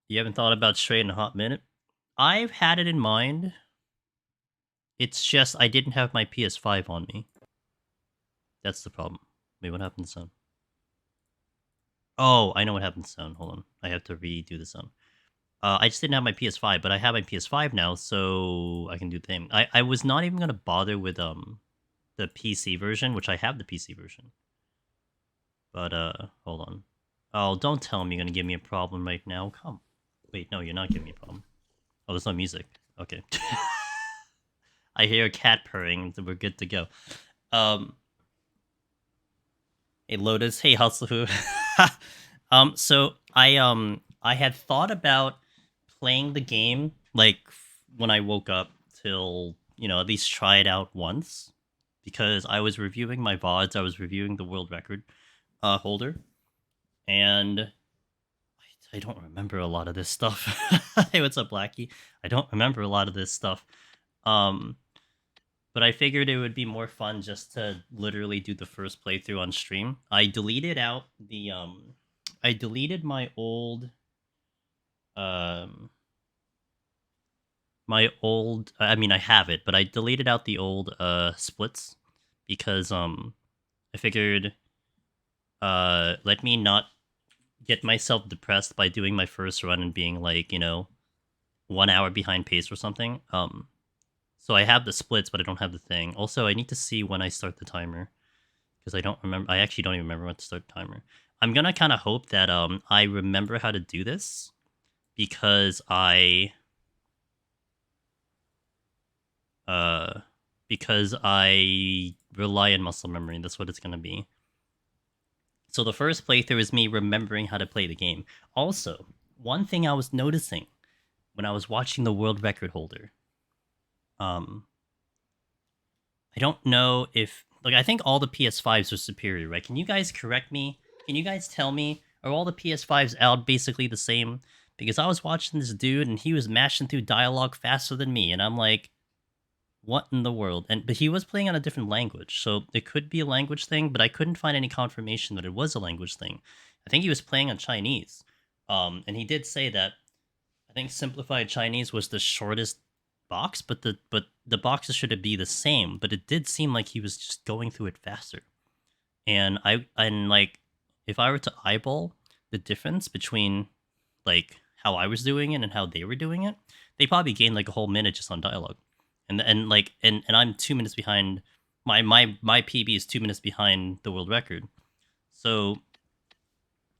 You haven't thought about straight in a hot minute? I've had it in mind. It's just I didn't have my PS5 on me. That's the problem. Wait, what happened to sound? Oh, I know what happened to sound. Hold on. I have to redo the sound. I just didn't have my PS5, but I have my PS5 now, so I can do the thing. I was not even gonna bother with the PC version, which I have the PC version. But hold on. Oh, don't tell me you're gonna give me a problem right now. Come. Wait, no, you're not giving me a problem. Oh, there's no music. Okay. I hear a cat purring, so we're good to go. Um, hey Lotus, hey Hustlefu. So I had thought about playing the game like when I woke up till at least try it out once because I was reviewing my VODs. I was reviewing the world record holder, and I don't remember a lot of this stuff. Hey, what's up, Blackie? I don't remember a lot of this stuff. Um, but I figured it would be more fun just to literally do the first playthrough on stream. I deleted um my old I mean I have it, but I deleted out the old splits because I figured let me not get myself depressed by doing my first run and being like, 1 hour behind pace or something. So I have the splits, but I don't have the thing. Also, I need to see when I start the timer because I don't remember. I actually don't even remember when to start the timer. I'm gonna kind of hope that I remember how to do this because uh I rely on muscle memory. That's what it's gonna be. So the first playthrough is me remembering how to play the game. Also, one thing I was noticing when I was watching the world record holder, um, I don't know if I think all the PS5s are superior, right? Can you guys correct me? Can you guys tell me are all the PS5s out basically the same? Because I was watching this dude and he was mashing through dialogue faster than me, and I'm like, what in the world? But he was playing on a different language, so it could be a language thing, but I couldn't find any confirmation that it was a language thing. I think he was playing on Chinese. And he did say that I think simplified Chinese was the shortest box, but the boxes should be the same. But it did seem like he was just going through it faster. And like if I were to eyeball the difference between like how I was doing it and how they were doing it, they probably gained like a whole minute just on dialogue. And I'm 2 minutes behind. My PB is 2 minutes behind the world record. So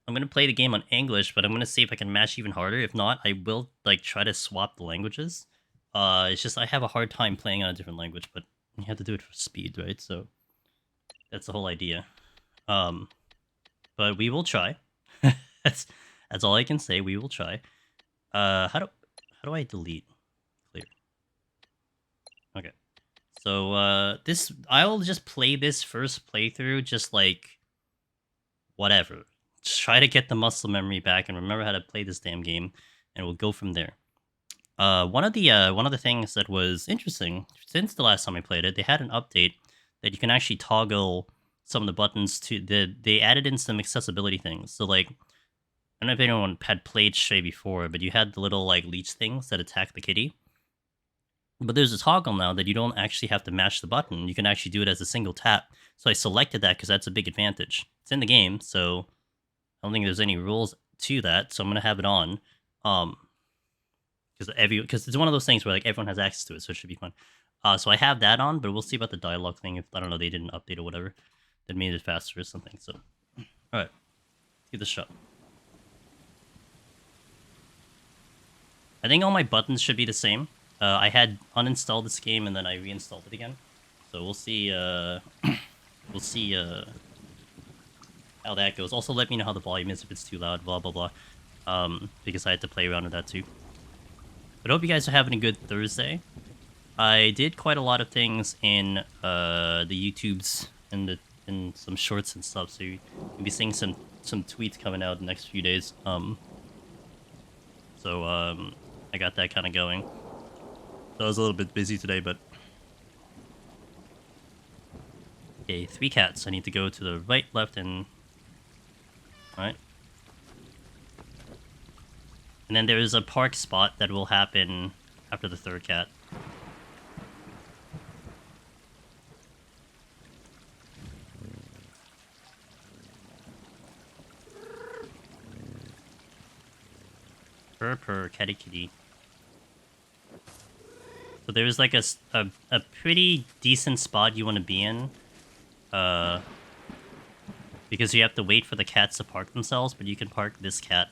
I'm gonna play the game on English, but I'm gonna see if I can match even harder. If not, I will like try to swap the languages. It's just I have a hard time playing on a different language, but you have to do it for speed, right? So that's the whole idea. Um, but we will try. that's that's all I can say. We will try. How do I delete clear? Okay. So this I'll just play this first playthrough, just like whatever. Just try to get the muscle memory back and remember how to play this damn game, and we'll go from there. One of the things that was interesting since the last time I played it, they had an update that you can actually toggle some of the buttons to they added in some accessibility things. So like I don't know if anyone had played Stray before, but you had the little like leech things that attack the kitty. But there's a toggle now that you don't actually have to mash the button. You can actually do it as a single tap. So I selected that because that's a big advantage. It's in the game, so I don't think there's any rules to that. So I'm gonna have it on. Because it's one of those things where like everyone has access to it, so it should be fun. So I have that on, but we'll see about the dialogue thing. If I don't know, they didn't update or whatever, that made it faster or something. So, all right, give this a shot. I think all my buttons should be the same. I had uninstalled this game and then I reinstalled it again, so we'll see. We'll see how that goes. Also, let me know how the volume is if it's too loud. Blah blah blah. Because I had to play around with that too. But I hope you guys are having a good Thursday. I did quite a lot of things in the YouTubes and in some shorts and stuff, so you'll be seeing some tweets coming out in the next few days. So I got that kind of going. So I was a little bit busy today, but okay, 3 cats. I need to go to the right, left, and all right. And then there's a park spot that will happen after the third cat. Purr, catty kitty. So there's like a pretty decent spot you want to be in. Because you have to wait for the cats to park themselves, but you can park this cat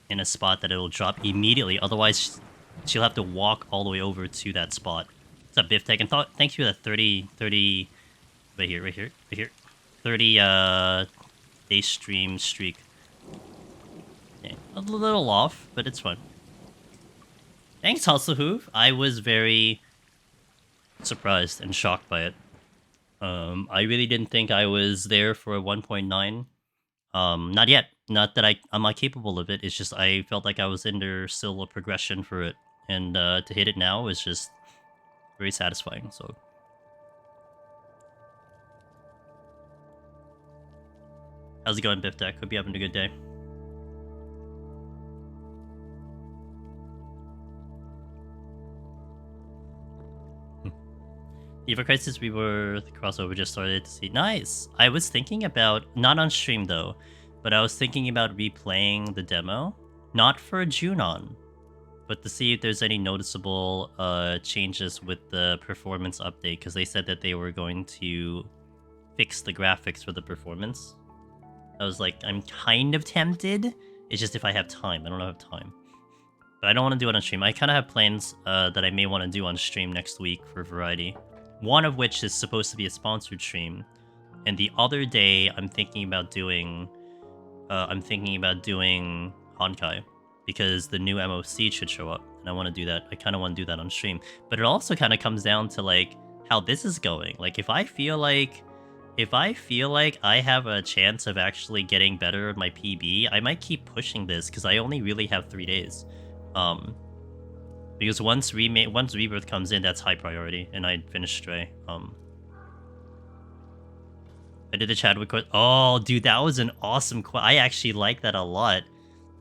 in a spot that it'll drop immediately. Otherwise, she'll have to walk all the way over to that spot. What's up, Biff Tech? And thanks for that 30... Right here. 30 day stream streak. Yeah, a little off, but it's fun. Thanks, Hustlehoof. I was very surprised and shocked by it. I really didn't think I was there for a 1.9. Not yet. Not that I'm not capable of it. It's just I felt like I was in there still a progression for it. And to hit it now is just very satisfying, so... How's it going, Biff Deck? Hope you're having a good day. Eva Crisis Rebirth crossover just started to see. Nice! I was thinking about, not on stream though, but I was thinking about replaying the demo. Not for Junon, but to see if there's any noticeable changes with the performance update, because they said that they were going to fix the graphics for the performance. I was like, I'm kind of tempted. It's just if I have time. I don't have time. But I don't want to do it on stream. I kind of have plans that I may want to do on stream next week for variety. One of which is supposed to be a sponsored stream. And the other day, I'm thinking about doing Honkai. Because the new MOC should show up. And I want to do that. I kind of want to do that on stream. But it also kind of comes down to, like, how this is going. Like, if I feel like I have a chance of actually getting better at my PB, I might keep pushing this because I only really have 3 days. Because once Rebirth comes in, that's high priority, and I finish Stray. I did the Chadwick. Oh, dude, that was an awesome quest. I actually like that a lot.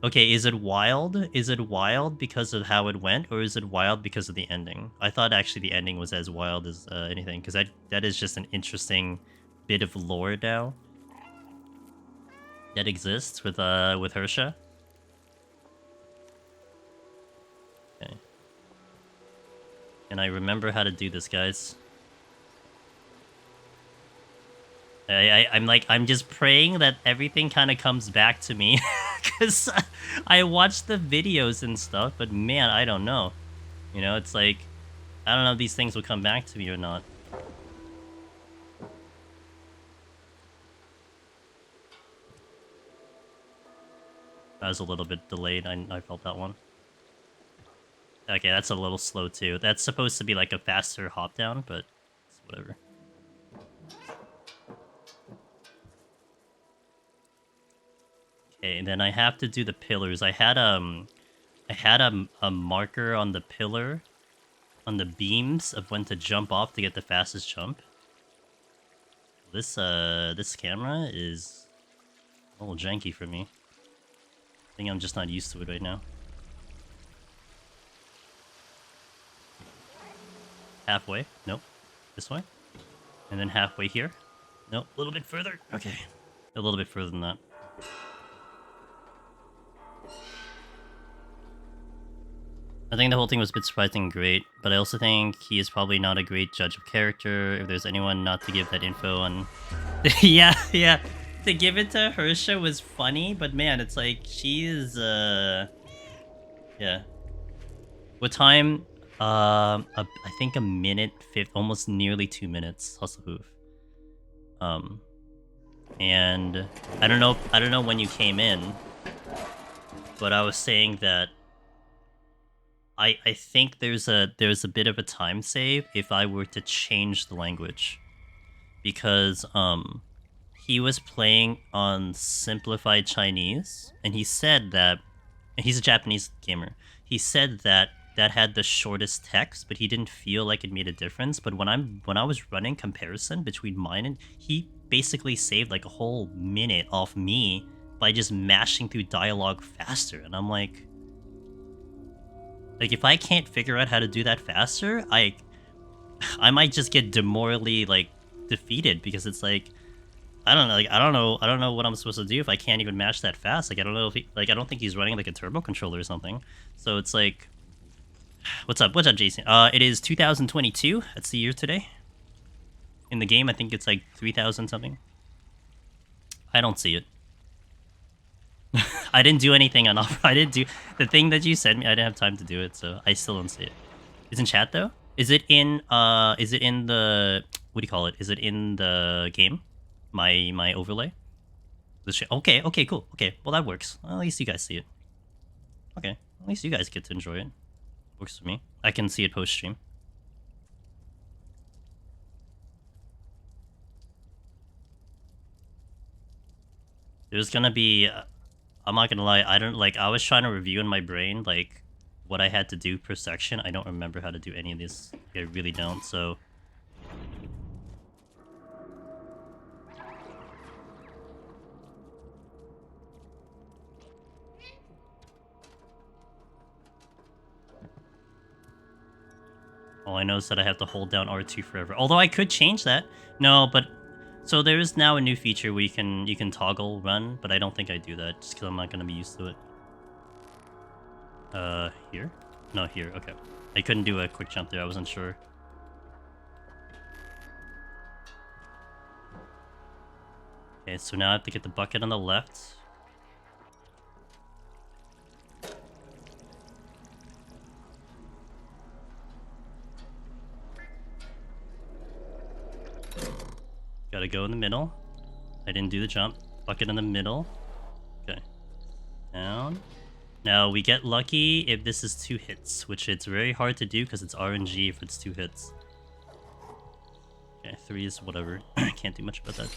Okay, is it wild? Is it wild because of how it went, or is it wild because of the ending? I thought actually the ending was as wild as anything, because that is just an interesting bit of lore now that exists with Hersha. Okay. And I remember how to do this, guys. I'm just praying that everything kind of comes back to me, because I watched the videos and stuff, but man, I don't know. You know, it's like, I don't know if these things will come back to me or not. That was a little bit delayed. I felt that one. Okay, that's a little slow too. That's supposed to be like a faster hop down, but it's whatever. Okay, and then I have to do the pillars. I had a marker on the pillar, on the beams of when to jump off to get the fastest jump. This camera is a little janky for me. I think I'm just not used to it right now. Halfway. Nope. This way. And then halfway here. Nope. A little bit further. Okay. A little bit further than that. I think the whole thing was a bit surprising and great, but I also think he is probably not a great judge of character. If there's anyone not to give that info on... yeah. To give it to Hersha was funny, but man, it's like, she is, yeah. What time? I think a minute, almost nearly 2 minutes, Hustle Hoof. And I don't know when you came in, but I was saying that I think there's a bit of a time save if I were to change the language. Because, he was playing on simplified Chinese, and he said that, and he's a Japanese gamer, he said that had the shortest text, but he didn't feel like it made a difference. But when I was running comparison between mine, and he basically saved like a whole minute off me by just mashing through dialogue faster, and I'm like, Like, if I can't figure out how to do that faster, I might just get demorally, like, defeated, because it's like, I don't know, like, I don't know what I'm supposed to do if I can't even match that fast. Like, I don't know if I don't think he's running like a turbo controller or something. So it's like, what's up, Jason? It is 2022. That's the year today. In the game, I think it's like 3,000 something. I don't see it. I didn't do anything on offer. I didn't do the thing that you sent me. I didn't have time to do it, so I still don't see it. It's in chat though. Is it in the, what do you call it? Is it in the game? My overlay? Okay, cool. Okay, well that works. Well, at least you guys see it. Okay, at least you guys get to enjoy it. Works for me. I can see it post stream. There's gonna be, I'm not gonna lie, I was trying to review in my brain, like, what I had to do per section. I don't remember how to do any of this. I really don't, so... All I know is that I have to hold down R2 forever. Although I could change that. No, but... So there is now a new feature where you can toggle run, but I don't think I do that, just because I'm not going to be used to it. Here? No, here, okay. I couldn't do a quick jump there, I wasn't sure. Okay, so now I have to get the bucket on the left. Gotta go in the middle. I didn't do the jump. Bucket in the middle. Okay. Down. Now, we get lucky if this is 2 hits, which it's very hard to do because it's RNG if it's 2 hits. Okay, 3 is whatever. Can't do much about that.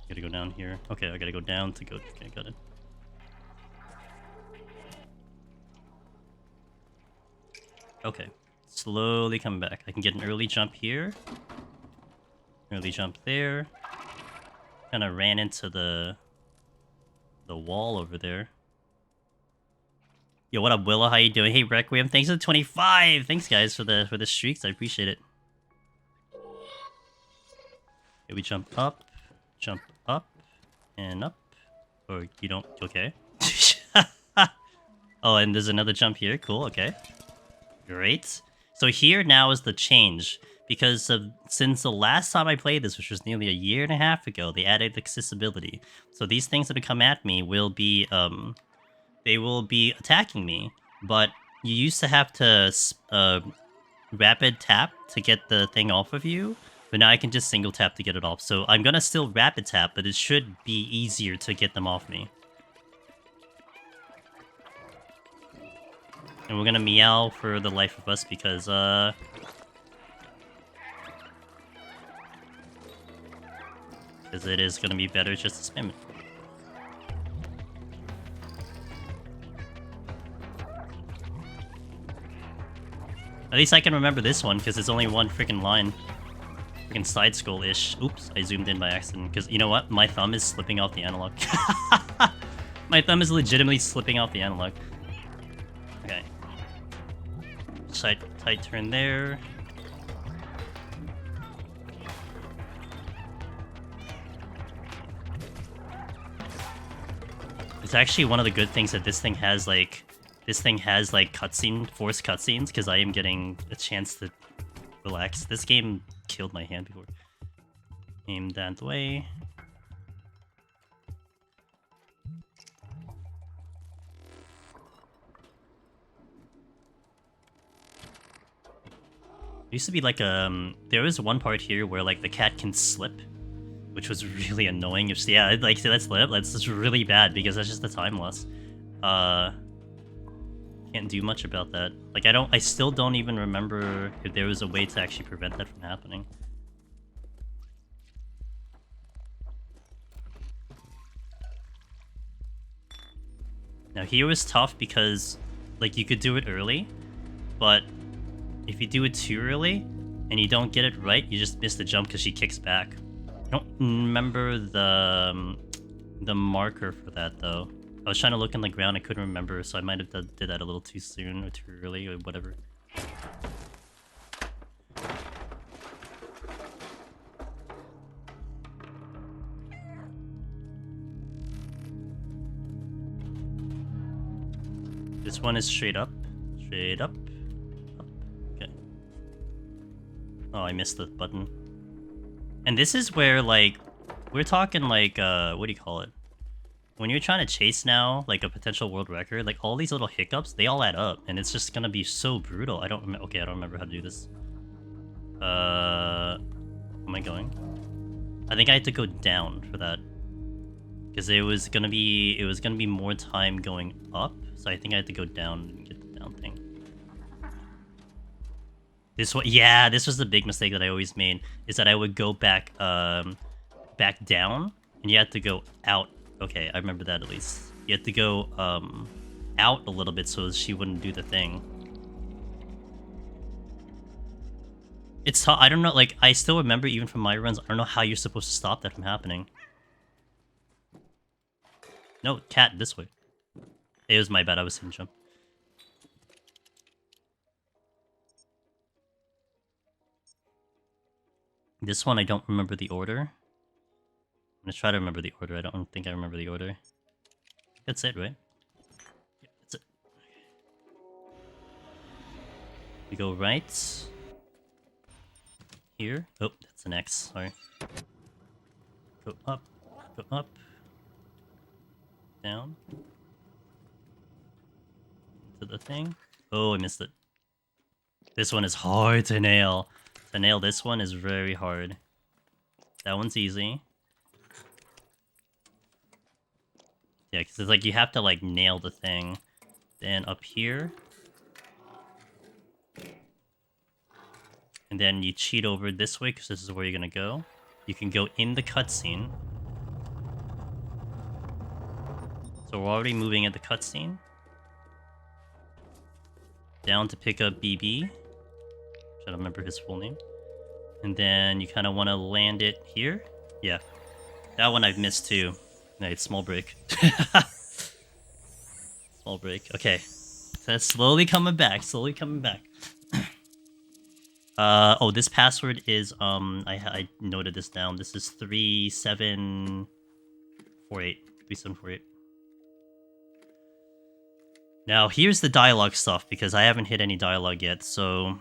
Gotta go down here. Okay, I gotta go down to go... Okay, got it. Okay. Slowly come back. I can get an early jump here. Early jump there. Kind of ran into the wall over there. Yo, what up, Willa? How you doing? Hey, Requiem. Thanks for the 25. Thanks, guys, for the streaks. I appreciate it. Okay, we jump up, and up. Or you don't. Okay. Oh, and there's another jump here. Cool. Okay. Great. So here now is the change. Because since the last time I played this, which was nearly a year and a half ago, they added accessibility. So these things that come at me will be, they will be attacking me. But you used to have to rapid tap to get the thing off of you. But now I can just single tap to get it off. So I'm gonna still rapid tap, but it should be easier to get them off me. And we're gonna meow for the life of us because, because it is going to be better just to spam it. At least I can remember this one, because it's only one freaking line. Freaking side scroll-ish. Oops, I zoomed in by accident, because you know what? My thumb is slipping off the analog. My thumb is legitimately slipping off the analog. Okay. Tight turn there. It's actually one of the good things that this thing has, like, cutscene, forced cutscenes, because I am getting a chance to relax. This game killed my hand before. Aim that way. There used to be like there is one part here where like the cat can slip, which was really annoying. If yeah, like see that slip, that's just really bad because that's just the time loss. Can't do much about that. Like I still don't even remember if there was a way to actually prevent that from happening. Now here was tough because like you could do it early, but if you do it too early and you don't get it right, you just miss the jump because she kicks back. I don't remember the marker for that though. I was trying to look in the ground, I couldn't remember, so I might have did that a little too soon or too early or whatever. This one is straight up. Straight up. Up. Okay. Oh, I missed the button. And this is where, like, we're talking, like, what do you call it? When you're trying to chase now, like, a potential world record, like, all these little hiccups, they all add up. And it's just gonna be so brutal. I don't remember how to do this. Where am I going? I think I had to go down for that. Because it was gonna be more time going up. So I think I had to go down and get the down thing. This one, yeah, this was the big mistake that I always made, is that I would go back back down, and you had to go out. Okay, I remember that at least. You had to go out a little bit so she wouldn't do the thing. It's I don't know, like, I still remember even from my runs, I don't know how you're supposed to stop that from happening. No, cat, this way. It was my bad, I was saying jump. This one, I don't remember the order. I'm gonna try to remember the order. I don't think I remember the order. That's it, right? Yeah, that's it. We go right. Here. Oh, that's an X. Sorry. Go up. Go up. Down. To the thing. Oh, I missed it. This one is hard to nail. To nail this one is very hard. That one's easy. Yeah, because it's like you have to, like, nail the thing. Then up here. And then you cheat over this way, because this is where you're going to go. You can go in the cutscene. So we're already moving at the cutscene. Down to pick up BB. I don't remember his full name. And then you kind of want to land it here. Yeah. That one I've missed too. No, it's small break. Small break. Okay. So that's slowly coming back. Slowly coming back. Oh, this password is, I noted this down. This is 3748. 3748. Now, here's the dialogue stuff, because I haven't hit any dialogue yet, so...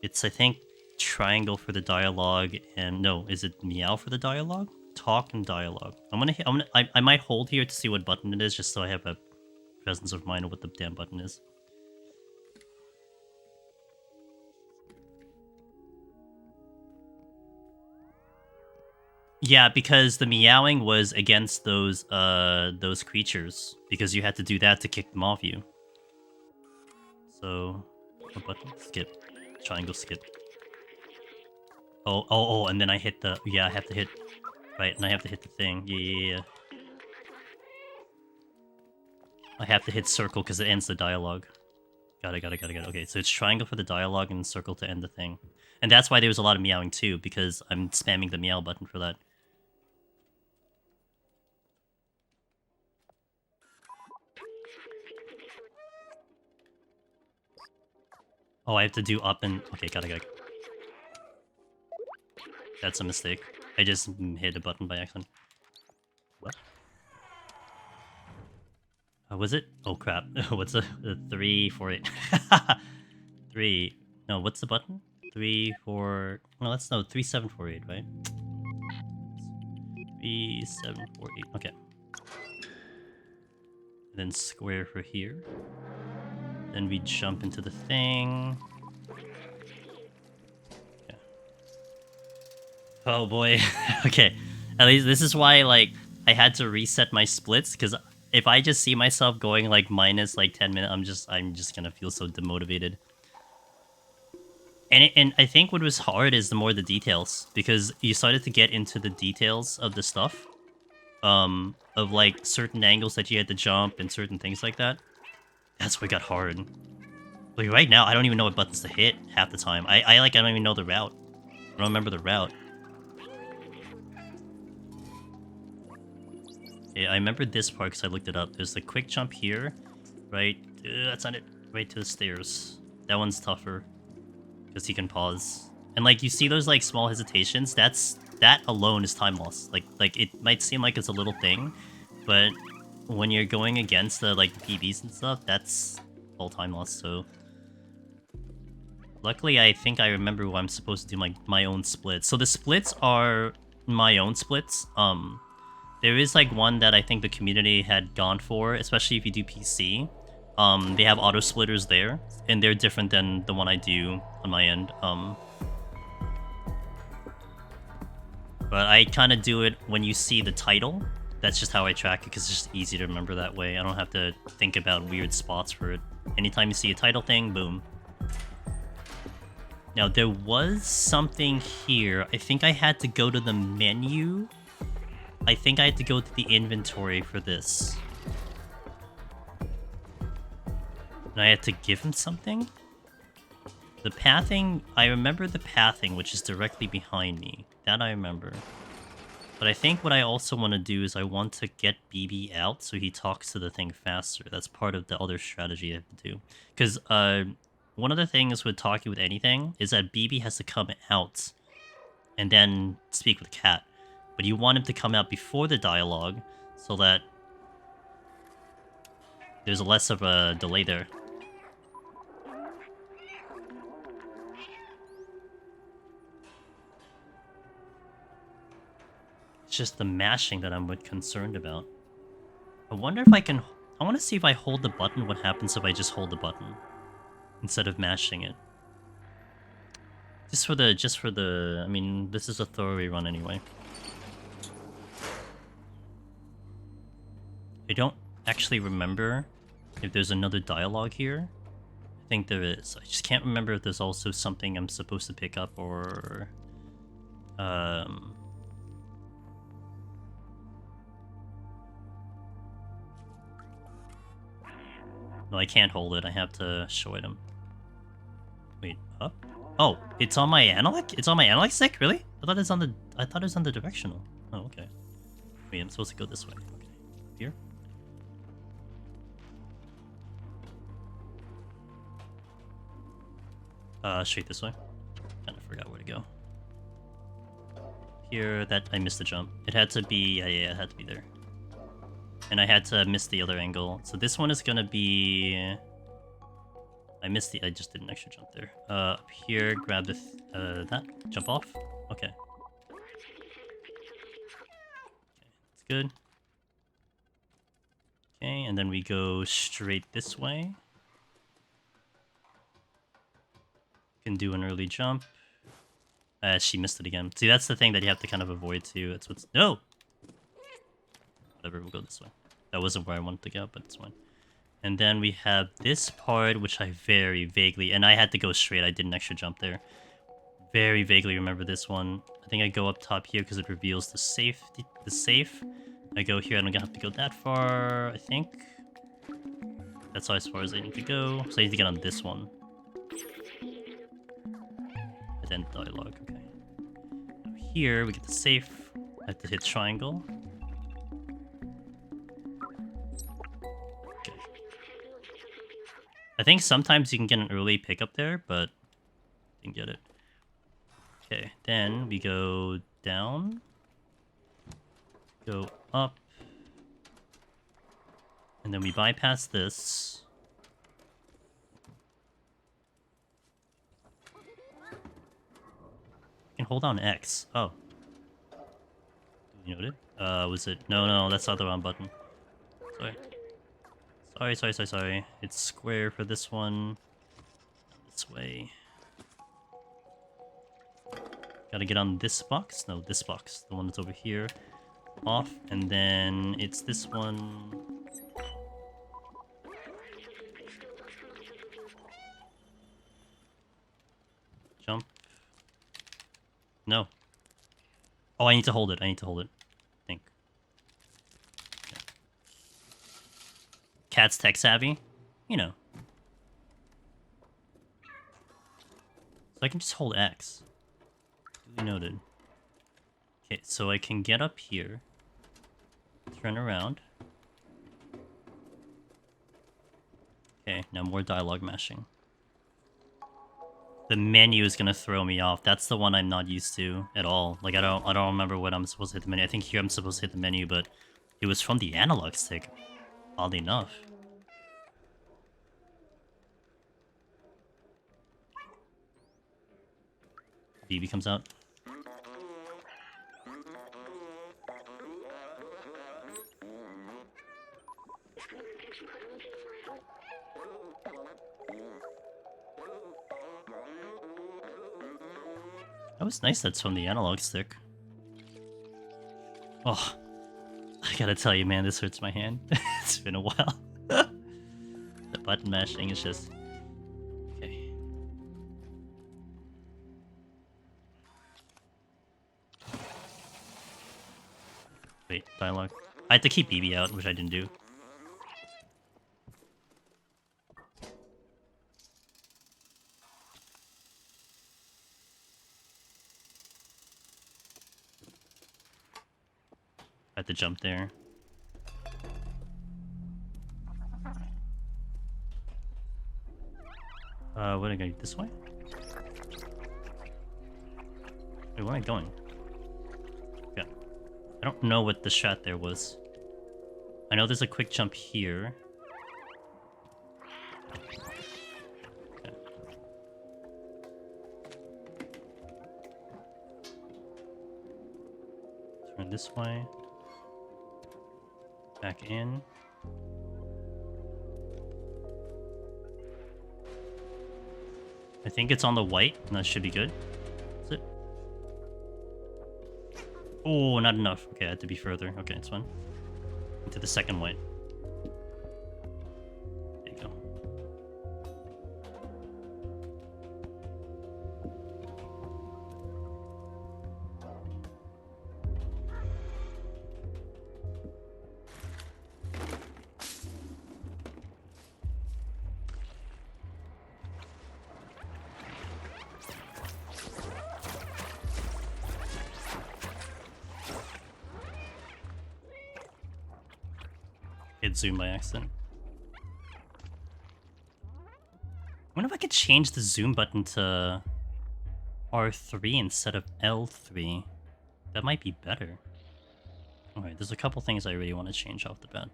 It's, I think, triangle for the dialogue, and... No, is it meow for the dialogue? Talk and dialogue. I might hold here to see what button it is, just so I have a presence of mind of what the damn button is. Yeah, because the meowing was against those creatures, because you had to do that to kick them off you. So, what button? Skip. Triangle skip. Oh, and then I hit the... Yeah, I have to hit... Right, and I have to hit the thing. Yeah. I have to hit circle because it ends the dialogue. Got it. Okay, so it's triangle for the dialogue and circle to end the thing. And that's why there was a lot of meowing too, because I'm spamming the meow button for that. Oh, I have to do up and... Okay, got it. That's a mistake. I just hit a button by accident. What? Was it? Oh, crap. What's the 3, 4, 8? 3. No, what's the button? 3, 4... No, that's... No, 3, 7, 4, 8, right? 3, 7, 4, 8. Okay. And then square for here. Then we jump into the thing. Okay. Oh boy. Okay. At least this is why, like, I had to reset my splits, because if I just see myself going like minus like 10 minutes, I'm just gonna feel so demotivated. And I think what was hard is the more the details, because you started to get into the details of the stuff. Of like certain angles that you had to jump and certain things like that. That's what got hard. Like right now, I don't even know what buttons to hit half the time. I don't even know the route. I don't remember the route. I remember this part because I looked it up. There's the quick jump here, right? That's not it. Right to the stairs. That one's tougher because he can pause. And like you see those like small hesitations. That alone is time loss. Like it might seem like it's a little thing, but when you're going against the like PBs and stuff, that's all time loss. So luckily, I think I remember what I'm supposed to do my own splits. So the splits are my own splits. There is like one that I think the community had gone for, especially if you do PC. They have auto splitters there, and they're different than the one I do on my end. But I kind of do it when you see the title. That's just how I track it, because it's just easy to remember that way. I don't have to think about weird spots for it. Anytime you see a title thing, boom. Now, there was something here. I think I had to go to the menu. I think I had to go to the inventory for this. And I had to give him something? The pathing, I remember the pathing, which is directly behind me. That I remember. But I think what I also want to do is I want to get BB out so he talks to the thing faster. That's part of the other strategy I have to do. Because one of the things with talking with anything is that BB has to come out and then speak with Cat. But you want him to come out before the dialogue so that there's less of a delay there. It's just the mashing that I'm concerned about. I wonder if I can... I want to see if I hold the button, what happens if I just hold the button instead of mashing it. Just for the... I mean, this is a throwaway run anyway. I don't actually remember if there's another dialogue here. I think there is. I just can't remember if there's also something I'm supposed to pick up or... No, I can't hold it. I have to show it him. Wait, up? Oh, it's on my analog? It's on my analog stick? Really? I thought it's on the... I thought it was on the directional. Oh, okay. Wait, I'm supposed to go this way. Okay. Here? Straight this way. Kind of forgot where to go. Here, that... I missed the jump. It had to be... Yeah, it had to be there. And I had to miss the other angle. So this one is gonna be... I missed the... I just did an extra jump there. Up here, grab the... that. Jump off. Okay. Okay, that's good. Okay, and then we go straight this way. Can do an early jump. She missed it again. See, that's the thing that you have to kind of avoid too. That's what's... No! Whatever, we'll go this way. That wasn't where I wanted to go, but it's fine. And then we have this part, which I very vaguely... And I had to go straight. I did an extra jump there. Very vaguely remember this one. I think I go up top here because it reveals the safe. I go here. I don't have to go that far, I think. That's as far as I need to go. So I need to get on this one. And then dialogue. Okay. Now here, we get the safe. I have to hit triangle. I think sometimes you can get an early pickup there, but didn't get it. Okay, then we go down, go up, and then we bypass this. You can hold down X. Oh. You noted? Was it? No, that's not the wrong button. Sorry. Sorry. It's square for this one. This way. Gotta get on this box. No, this box. The one that's over here. Off. And then it's this one. Jump. No. Oh, I need to hold it. I think. Cat's tech savvy, you know. So I can just hold X. Duly noted. Okay, so I can get up here. Turn around. Okay, now more dialogue mashing. The menu is gonna throw me off. That's the one I'm not used to at all. Like I don't remember when I'm supposed to hit the menu. I think here I'm supposed to hit the menu, but it was from the analog stick. Oddly enough. BB comes out. That was nice that's from the analog stick. Oh, I gotta tell you, man, this hurts my hand. It's been a while. The button mashing is just... Okay. Wait, dialogue. I had to keep BB out, which I didn't do. I had to jump there. What am I going? This way? Wait, where am I going? Yeah. I don't know what the strat there was. I know there's a quick jump here. Okay. Turn this way. Back in. I think it's on the white, and that should be good. Is it? Oh, not enough. Okay, I had to be further. Okay, it's fine. Into the second white. There you go. Hit zoom by accident. I wonder if I could change the zoom button to R3 instead of L3. That might be better. Alright, there's a couple things I really want to change off the bat.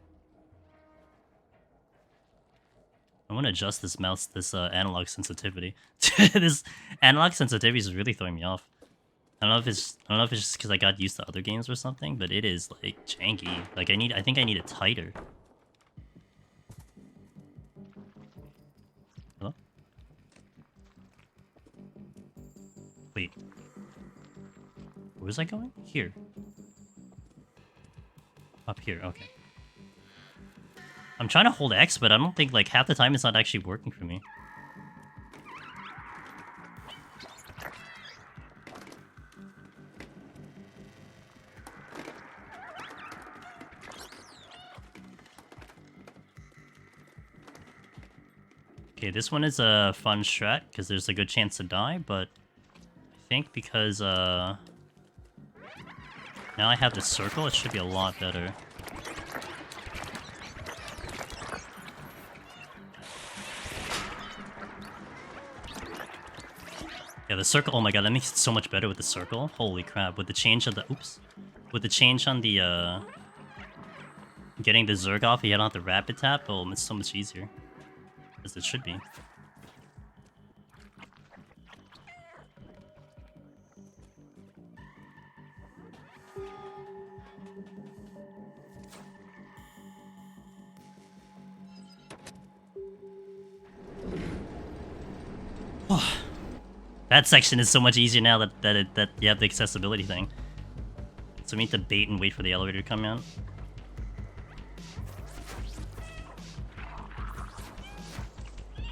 I want to adjust this mouse, this analog sensitivity. This analog sensitivity is really throwing me off. I don't know if it's just because I got used to other games or something, but it is like janky. Like I think I need it tighter. Hello? Wait. Where was I going? Here. Up here, okay. I'm trying to hold X, but I don't think, like, half the time it's not actually working for me. Okay, this one is a fun strat, because there's a good chance to die, but I think because, now I have the circle, it should be a lot better. Yeah, the circle, oh my god, that makes it so much better with the circle. Holy crap, with the change of the, oops. With the change on the, getting the Zerg off, you don't have to rapid tap, oh, it's so much easier. As it should be. That section is so much easier now that you have the accessibility thing. So we need to bait and wait for the elevator to come out.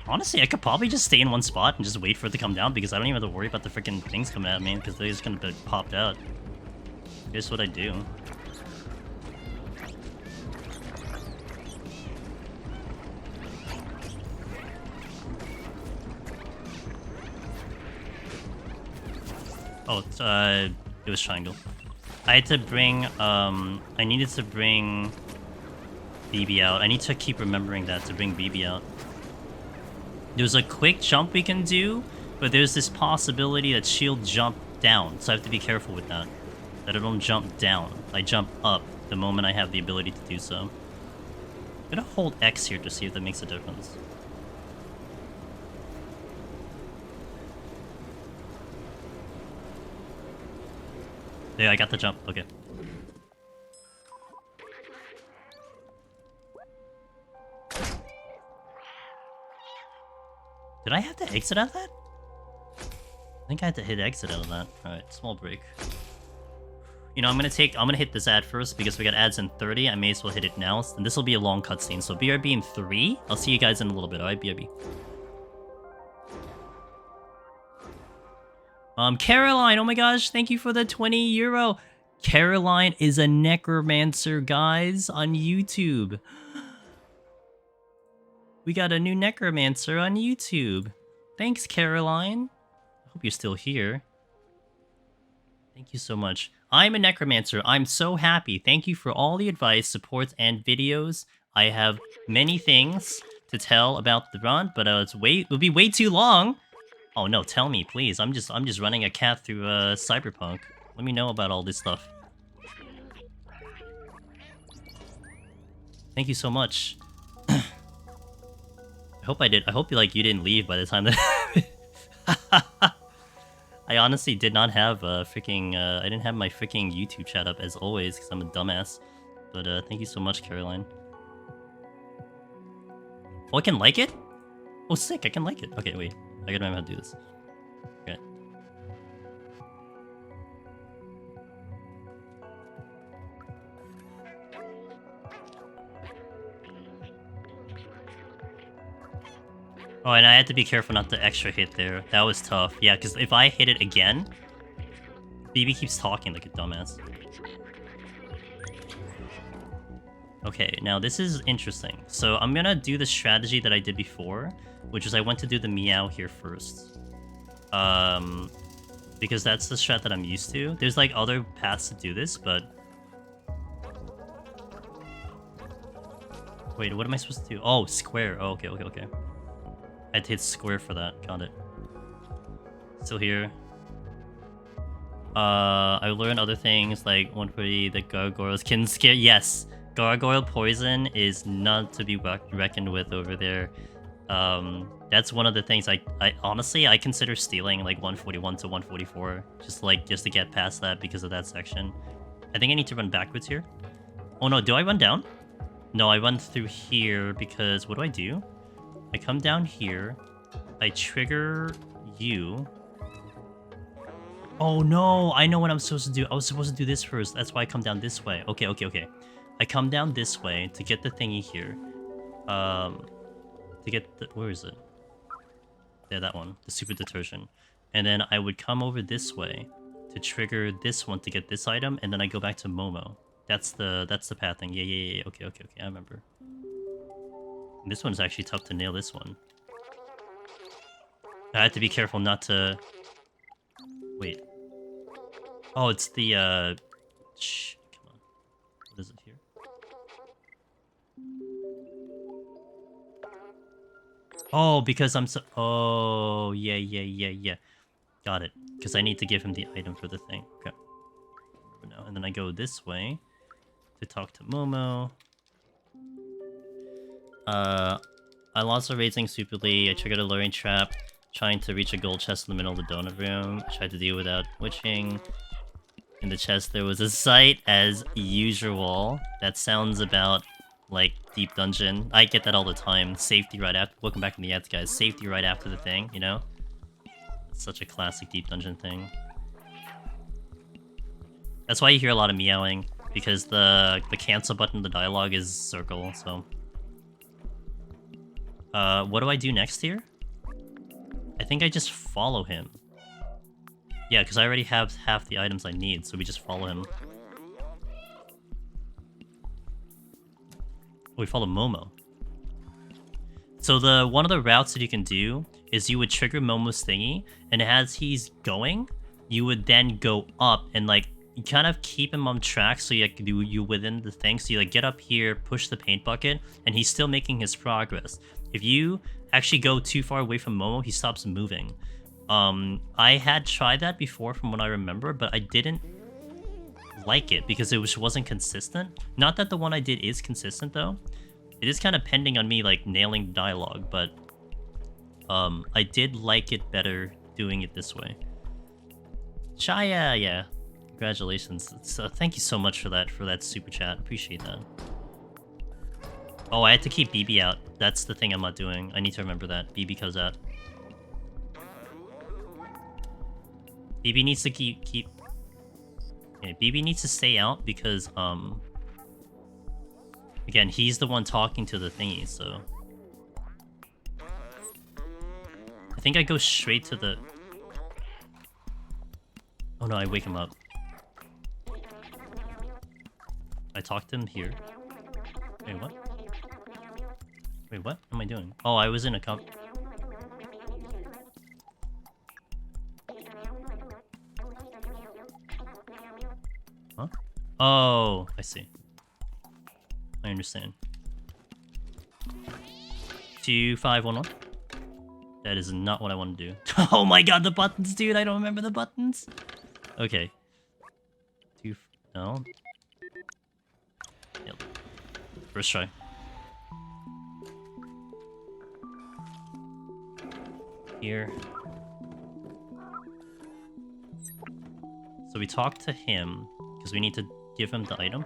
Honestly, I could probably just stay in one spot and just wait for it to come down because I don't even have to worry about the freaking things coming at me because they're just gonna be popped out. Here's what I do. Oh, it was triangle. I had to bring, I needed to bring BB out. I need to keep remembering that to bring BB out. There's a quick jump we can do, but there's this possibility that she'll jump down, so I have to be careful with that. That I don't jump down. I jump up the moment I have the ability to do so. I'm gonna hold X here to see if that makes a difference. There, I got the jump. Okay. Did I have to exit out of that? I think I had to hit exit out of that. Alright, small break. You know, I'm gonna hit this ad first because we got ads in 30. I may as well hit it now. And this will be a long cutscene. So BRB in 3. I'll see you guys in a little bit, alright? BRB. Caroline, oh my gosh, thank you for the 20 euro. Caroline is a necromancer, guys, on YouTube. We got a new necromancer on YouTube. Thanks, Caroline. I hope you're still here. Thank you so much. I'm a necromancer. I'm so happy. Thank you for all the advice, support, and videos. I have many things to tell about the run, but it'll be way too long. Oh no, tell me, please. I'm just running a cat through Cyberpunk. Let me know about all this stuff. Thank you so much. I hope you didn't leave by the time that I honestly did not have freaking I didn't have my freaking YouTube chat up as always because I'm a dumbass. But thank you so much, Caroline. Oh, I can like it? Oh, sick, I can like it. Okay, wait. I gotta remember how to do this. Okay. Oh, and I had to be careful not to extra hit there. That was tough. Yeah, because if I hit it again, BB keeps talking like a dumbass. Okay, now this is interesting. So I'm gonna do the strategy that I did before, which is I went to do the meow here first. Because that's the strat that I'm used to. There's like other paths to do this, but... Wait, what am I supposed to do? Oh, square. Oh, okay. I had to hit square for that. Got it. Still here. I learned other things like 140, the gargoyles can scare. Yes, gargoyle poison is not to be reckoned with over there. That's one of the things I honestly I consider stealing like 141 to 144 just to get past that because of that section. I think I need to run backwards here. Oh no, do I run down? No, I run through here because what do? I come down here, I trigger you. Oh no, I know what I'm supposed to do. I was supposed to do this first. That's why I come down this way. Okay. I come down this way to get the thingy here. To get the... Where is it? Yeah, that one. The super detergent. And then I would come over this way to trigger this one to get this item, and then I go back to Momo. That's the path thing. Yeah. Okay. I remember. And this one's actually tough to nail this one. I had to be careful not to... Wait. Oh, it's the, come on. What is it here? Oh, because I'm so... Oh, yeah. Got it. Because I need to give him the item for the thing. Okay. No, and then I go this way to talk to Momo. I lost a raising stupidly. I triggered a luring trap, trying to reach a gold chest in the middle of the donut room. I tried to deal without witching. In the chest there was a sight, as usual. That sounds about like Deep Dungeon. I get that all the time. Safety right after. Welcome back from the ads, guys. Safety right after the thing, you know? It's such a classic Deep Dungeon thing. That's why you hear a lot of meowing, because the cancel button in the dialogue is circle, so... what do I do next here? I think I just follow him. Yeah, because I already have half the items I need, so we just follow him. Oh, we follow Momo. So one of the routes that you can do is you would trigger Momo's thingy, and as he's going, you would then go up and like you kind of keep him on track so you within the thing. So you like get up here, push the paint bucket, and he's still making his progress. If you actually go too far away from Momo, he stops moving. I had tried that before from what I remember, but I didn't like it because it wasn't consistent. Not that the one I did is consistent though. It is kind of pending on me like nailing dialogue, but I did like it better doing it this way. Chaya, yeah. Congratulations. So thank you so much for that super chat. Appreciate that. Oh, I had to keep BB out. That's the thing I'm not doing. I need to remember that. BB goes out. BB needs to keep yeah, BB needs to stay out because again, he's the one talking to the thingy, so I think I go straight to the... Oh no, I wake him up. I talk to him here. Wait, what? Wait, what am I doing? Oh, I was in a Huh? Oh, I see. I understand. 2511. That is not what I want to do. Oh my god, the buttons, dude! I don't remember the buttons. Okay. No. Yep. First try. Here. So we talk to him because we need to give him the item.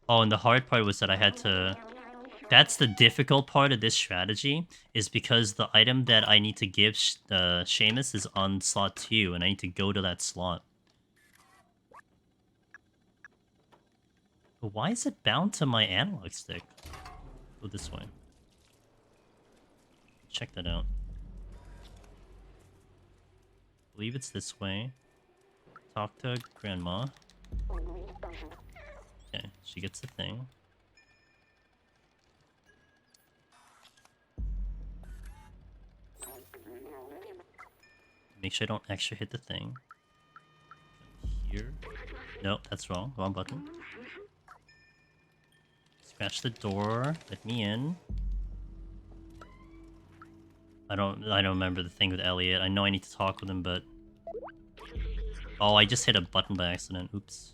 Oh, and the hard part was that I had to... That's the difficult part of this strategy, is because the item that I need to give Seamus is on slot 2, and I need to go to that slot. But why is it bound to my analog stick? Go this way. Check that out. I believe it's this way. Talk to Grandma. Okay, she gets the thing. Make sure I don't actually hit the thing. Here. Nope, that's wrong. Wrong button. Scratch the door. Let me in. I don't remember the thing with Elliot. I know I need to talk with him, but... Oh, I just hit a button by accident. Oops.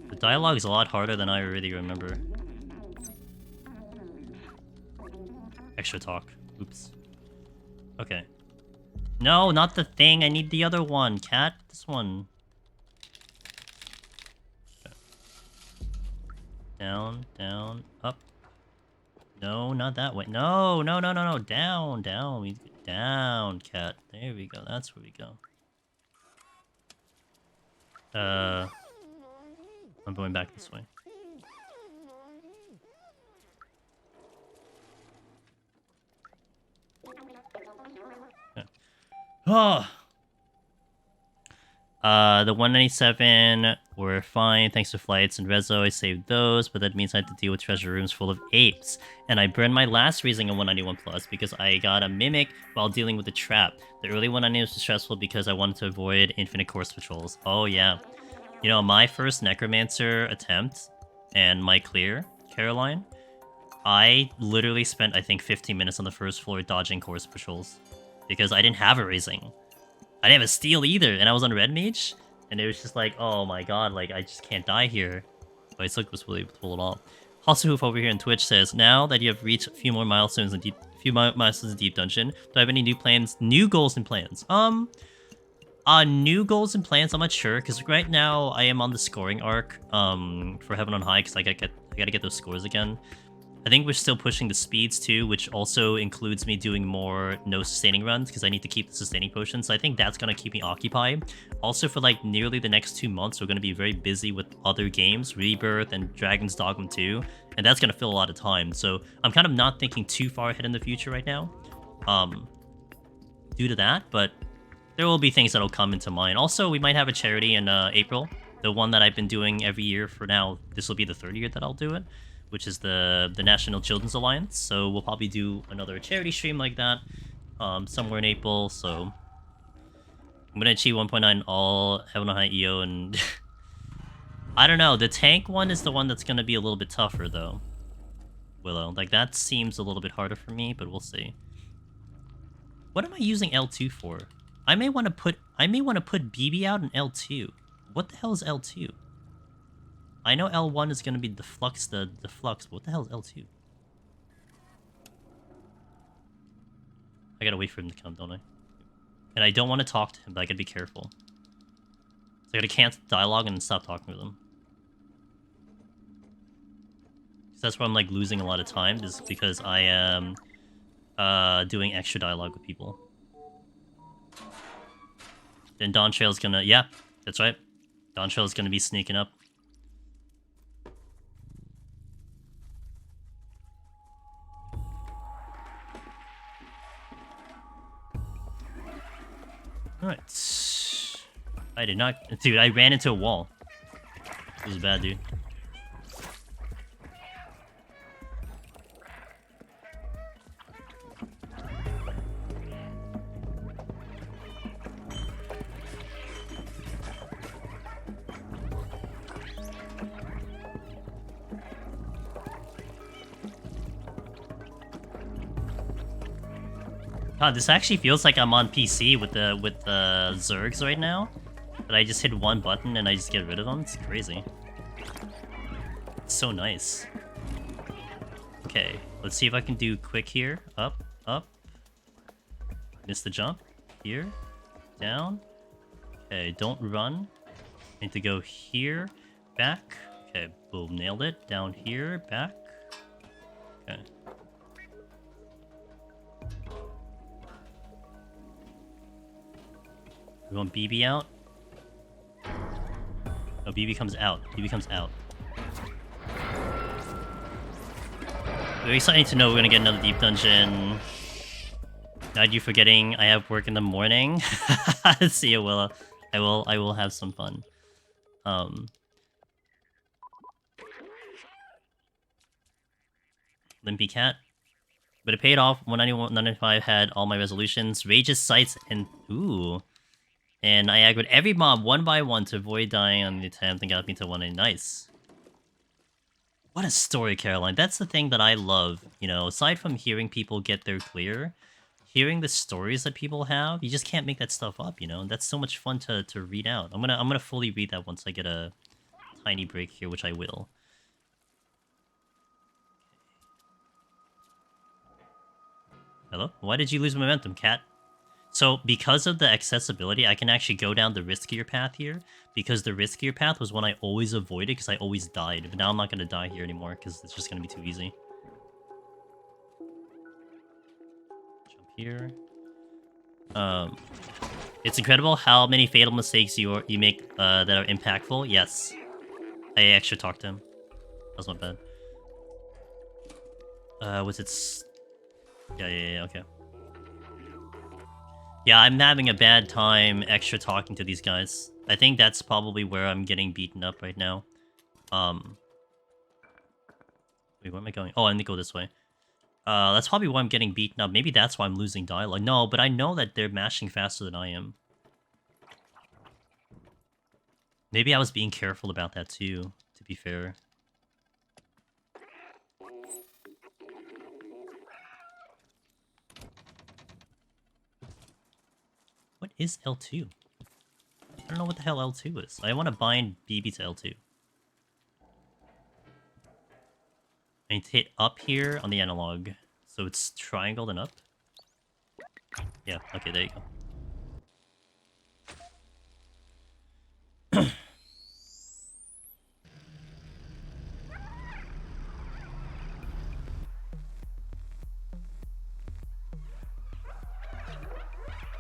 The dialogue is a lot harder than I really remember. Extra talk. Oops. Okay. No, not the thing. I need the other one. Cat, this one. Okay. Down, down, up. No, not that way. No, no, no, no, no. Down, down. We down, cat. There we go. That's where we go. I'm going back this way. Okay. Oh! The 197 were fine thanks to flights and Rezo. I saved those, but that means I had to deal with treasure rooms full of apes. And I burned my last Rising on 191 Plus because I got a mimic while dealing with the trap. The early 190 was stressful because I wanted to avoid infinite course patrols. Oh yeah. You know, my first Necromancer attempt and my clear, Caroline, I literally spent, I think, 15 minutes on the first floor dodging course patrols. Because I didn't have a Rising. I didn't have a steal either, and I was on Red Mage, and it was just like, oh my god, like, I just can't die here. But I still was able to pull it off. Hoof over here on Twitch says, now that you have reached a few more milestones in Deep Dungeon, do I have any new goals and plans? New goals and plans, I'm not sure, because right now I am on the scoring arc for Heaven on High, because I gotta get those scores again. I think we're still pushing the speeds too, which also includes me doing more no sustaining runs, because I need to keep the sustaining potion, so I think that's gonna keep me occupied. Also, for like nearly the next 2 months, we're gonna be very busy with other games, Rebirth and Dragon's Dogma 2, and that's gonna fill a lot of time, so I'm kind of not thinking too far ahead in the future right now, due to that, but There will be things that'll come into mind. Also, we might have a charity in April. The one that I've been doing every year for now. This will be the third year that I'll do it, which is the National Children's Alliance. So we'll probably do another charity stream like that somewhere in April. So I'm gonna achieve 1.9 all Heaven on High EO, and I don't know. The tank one is the one that's gonna be a little bit tougher though. Willow, like that seems a little bit harder for me, but we'll see. What am I using L2 for? I may want to put BB out in L2. What the hell is L2? I know L1 is gonna be the flux, the flux. But what the hell is L2? I gotta wait for him to come, don't I? And I don't want to talk to him, but I gotta be careful. So I gotta cancel dialogue and stop talking with him. So that's why I'm like losing a lot of time, is because I am doing extra dialogue with people. Then Dawn Trail's gonna, yeah, that's right. Dawn Trail's gonna be sneaking up. Alright. I did not, dude, I ran into a wall. This is bad, dude. God, this actually feels like I'm on PC with the Zergs right now. But I just hit one button and I just get rid of them. It's crazy. It's so nice. Okay, let's see if I can do quick here. Up, up. Miss the jump. Here. Down. Okay, don't run. Need to go here. Back. Okay, boom, nailed it. Down here. Back. Okay. We want BB out? No, BB comes out. BB comes out. Very exciting to know we're gonna get another deep dungeon. God, you forgetting I have work in the morning? See you, Willa. I will have some fun. Limpy Cat. But it paid off. 195 had all my resolutions. Rage's Sights and... Ooh. And I aggroed every mob one by one to avoid dying on the attempt and got me to 180. Nice. What a story, Caroline. That's the thing that I love. You know, aside from hearing people get their clear, hearing the stories that people have, you just can't make that stuff up, you know? And that's so much fun to read out. I'm gonna fully read that once I get a tiny break here, which I will. Hello? Why did you lose momentum, cat? So, because of the accessibility, I can actually go down the riskier path here, because the riskier path was one I always avoided, because I always died. But now I'm not going to die here anymore, because it's just going to be too easy. Jump here. It's incredible how many fatal mistakes you make that are impactful. Yes. I actually talked to him. That's not bad. Was it... Yeah, okay. Yeah, I'm having a bad time extra talking to these guys. I think that's probably where I'm getting beaten up right now. Wait, where am I going? Oh, I need to go this way. That's probably why I'm getting beaten up. Maybe that's why I'm losing dialogue. No, but I know that they're mashing faster than I am. Maybe I was being careful about that too, to be fair. What is L2? I don't know what the hell L2 is. I want to bind BB to L2. I need to hit up here on the analog. So it's triangle and up. Yeah, okay, there you go.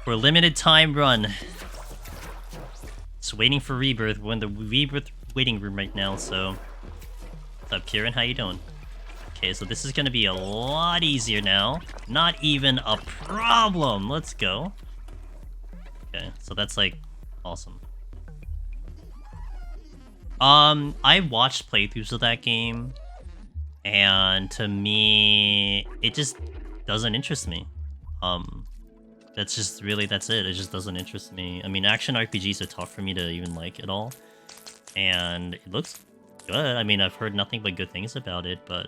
For a limited time run. Just waiting for Rebirth. We're in the Rebirth waiting room right now, so... What's up, Kieran? How you doing? Okay, so this is gonna be a lot easier now. Not even a problem. Let's go. Okay, so that's like awesome. I watched playthroughs of that game, and to me, it just doesn't interest me. That's just really that's it. It just doesn't interest me. I mean, action RPGs are tough for me to even like at all, and it looks good. I mean, I've heard nothing but good things about it, but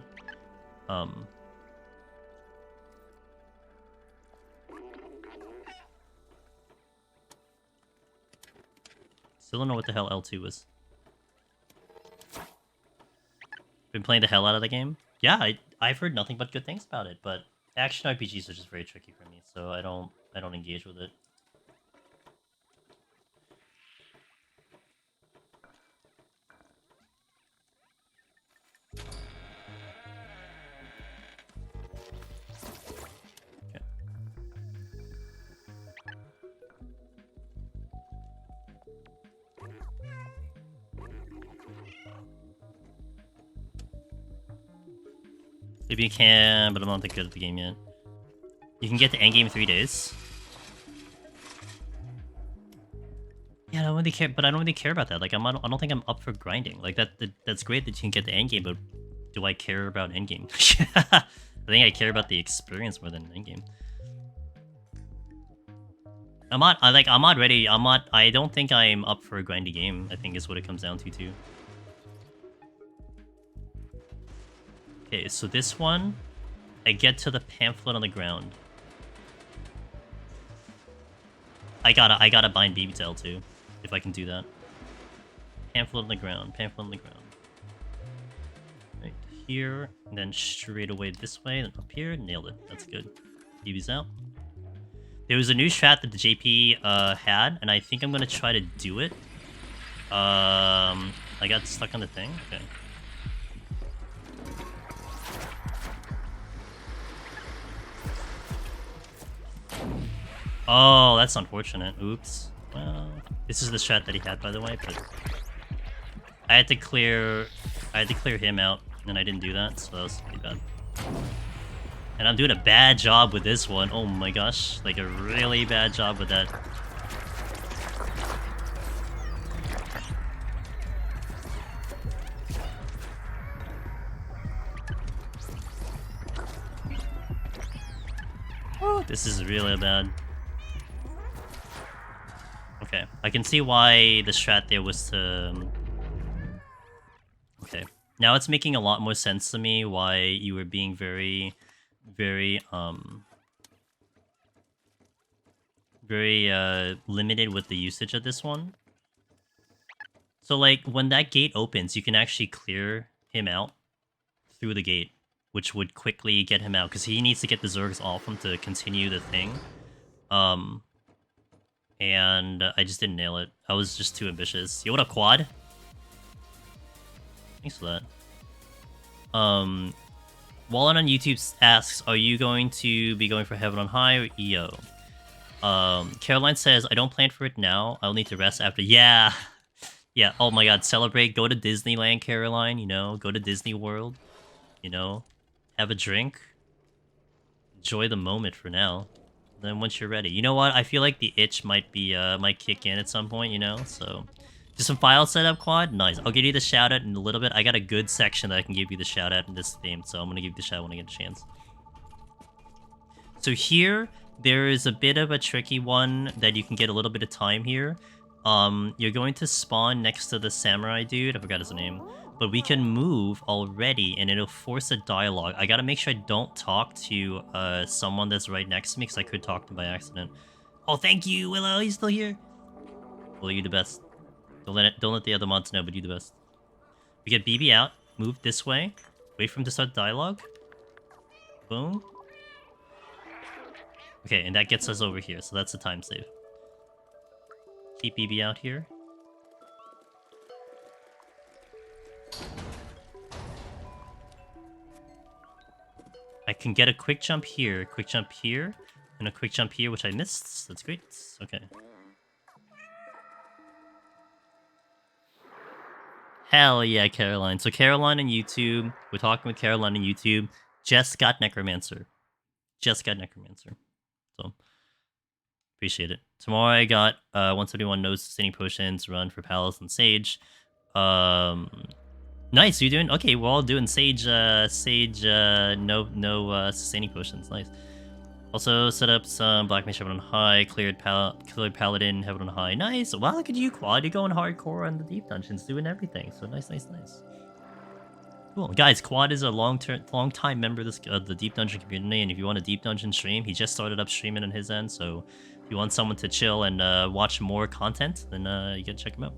um. Still don't know what the hell L2 was. Been playing the hell out of the game. Yeah, I've heard nothing but good things about it, but action RPGs are just very tricky for me, so I don't engage with it. Okay. Maybe you can, but I'm not that good at the game yet. You can get the endgame in 3 days. Yeah, I don't really care, but I don't really care about that. Like, I don't think I'm up for grinding. Like, that's great that you can get the endgame, but do I care about endgame? I think I care about the experience more than endgame. I'm not ready. I don't think I'm up for a grindy game, I think is what it comes down to, too. Okay, so this one, I get to the pamphlet on the ground. I gotta bind BB to L2, if I can do that. Pamphlet on the ground, pamphlet on the ground. Right here, and then straight away this way, then up here, nailed it. That's good. BB's out. There was a new strat that the JP had, and I think I'm gonna try to do it. I got stuck on the thing. Okay. Oh, that's unfortunate. Oops. Well, this is the strat that he had, by the way, but I had to clear him out, and I didn't do that, so that was pretty bad. And I'm doing a bad job with this one. Oh my gosh, like a really bad job with that. Oh, this is really bad. Okay, I can see why the strat there was to... Okay, now it's making a lot more sense to me why you were being very, very limited with the usage of this one. So, like, when that gate opens, you can actually clear him out through the gate, which would quickly get him out, because he needs to get the Zergs off him to continue the thing. And I just didn't nail it. I was just too ambitious. Yo, what up, Quad? Thanks for that. Wallen on YouTube asks, are you going to be going for Heaven on High or EO? Caroline says, I don't plan for it now. I'll need to rest after. Yeah. Yeah, oh my god, celebrate. Go to Disneyland, Caroline, you know? Go to Disney World. You know? Have a drink. Enjoy the moment for now. Then once you're ready. You know what? I feel like the itch might kick in at some point, you know? So, just some file setup, Quad? Nice. I'll give you the shout out in a little bit. I got a good section that I can give you the shout out in this theme, so I'm gonna give you the shout out when I get a chance. So here, there is a bit of a tricky one that you can get a little bit of time here. You're going to spawn next to the samurai dude. I forgot his name. But we can move already, and it'll force a dialogue. I gotta make sure I don't talk to someone that's right next to me, because I could talk to him by accident. Oh, thank you, Willow. He's still here. Willow, you the best. Don't let the other mods know, but you the best. We get BB out. Move this way. Wait for him to start dialogue. Boom. Okay, and that gets us over here, so that's a time save. Keep BB out here. I can get a quick jump here, and a quick jump here, which I missed. That's great. Okay. Hell yeah, Caroline. So Caroline on YouTube, we're talking with Caroline on YouTube. Just got Necromancer. So Appreciate it. Tomorrow I got 171 no sustaining potions, run for Palace and Sage. Nice, you doing okay? We're all doing Sage no sustaining potions. Nice. Also set up some Black Mage Heaven on High, cleared Paladin Heaven on High. Nice. Wow, look at you, Quad. You're going hardcore on the deep dungeons, doing everything. So nice. Cool, guys. Quad is a long time member of this the deep dungeon community, and if you want a deep dungeon stream, he just started up streaming on his end. So if you want someone to chill and watch more content, then you gotta check him out.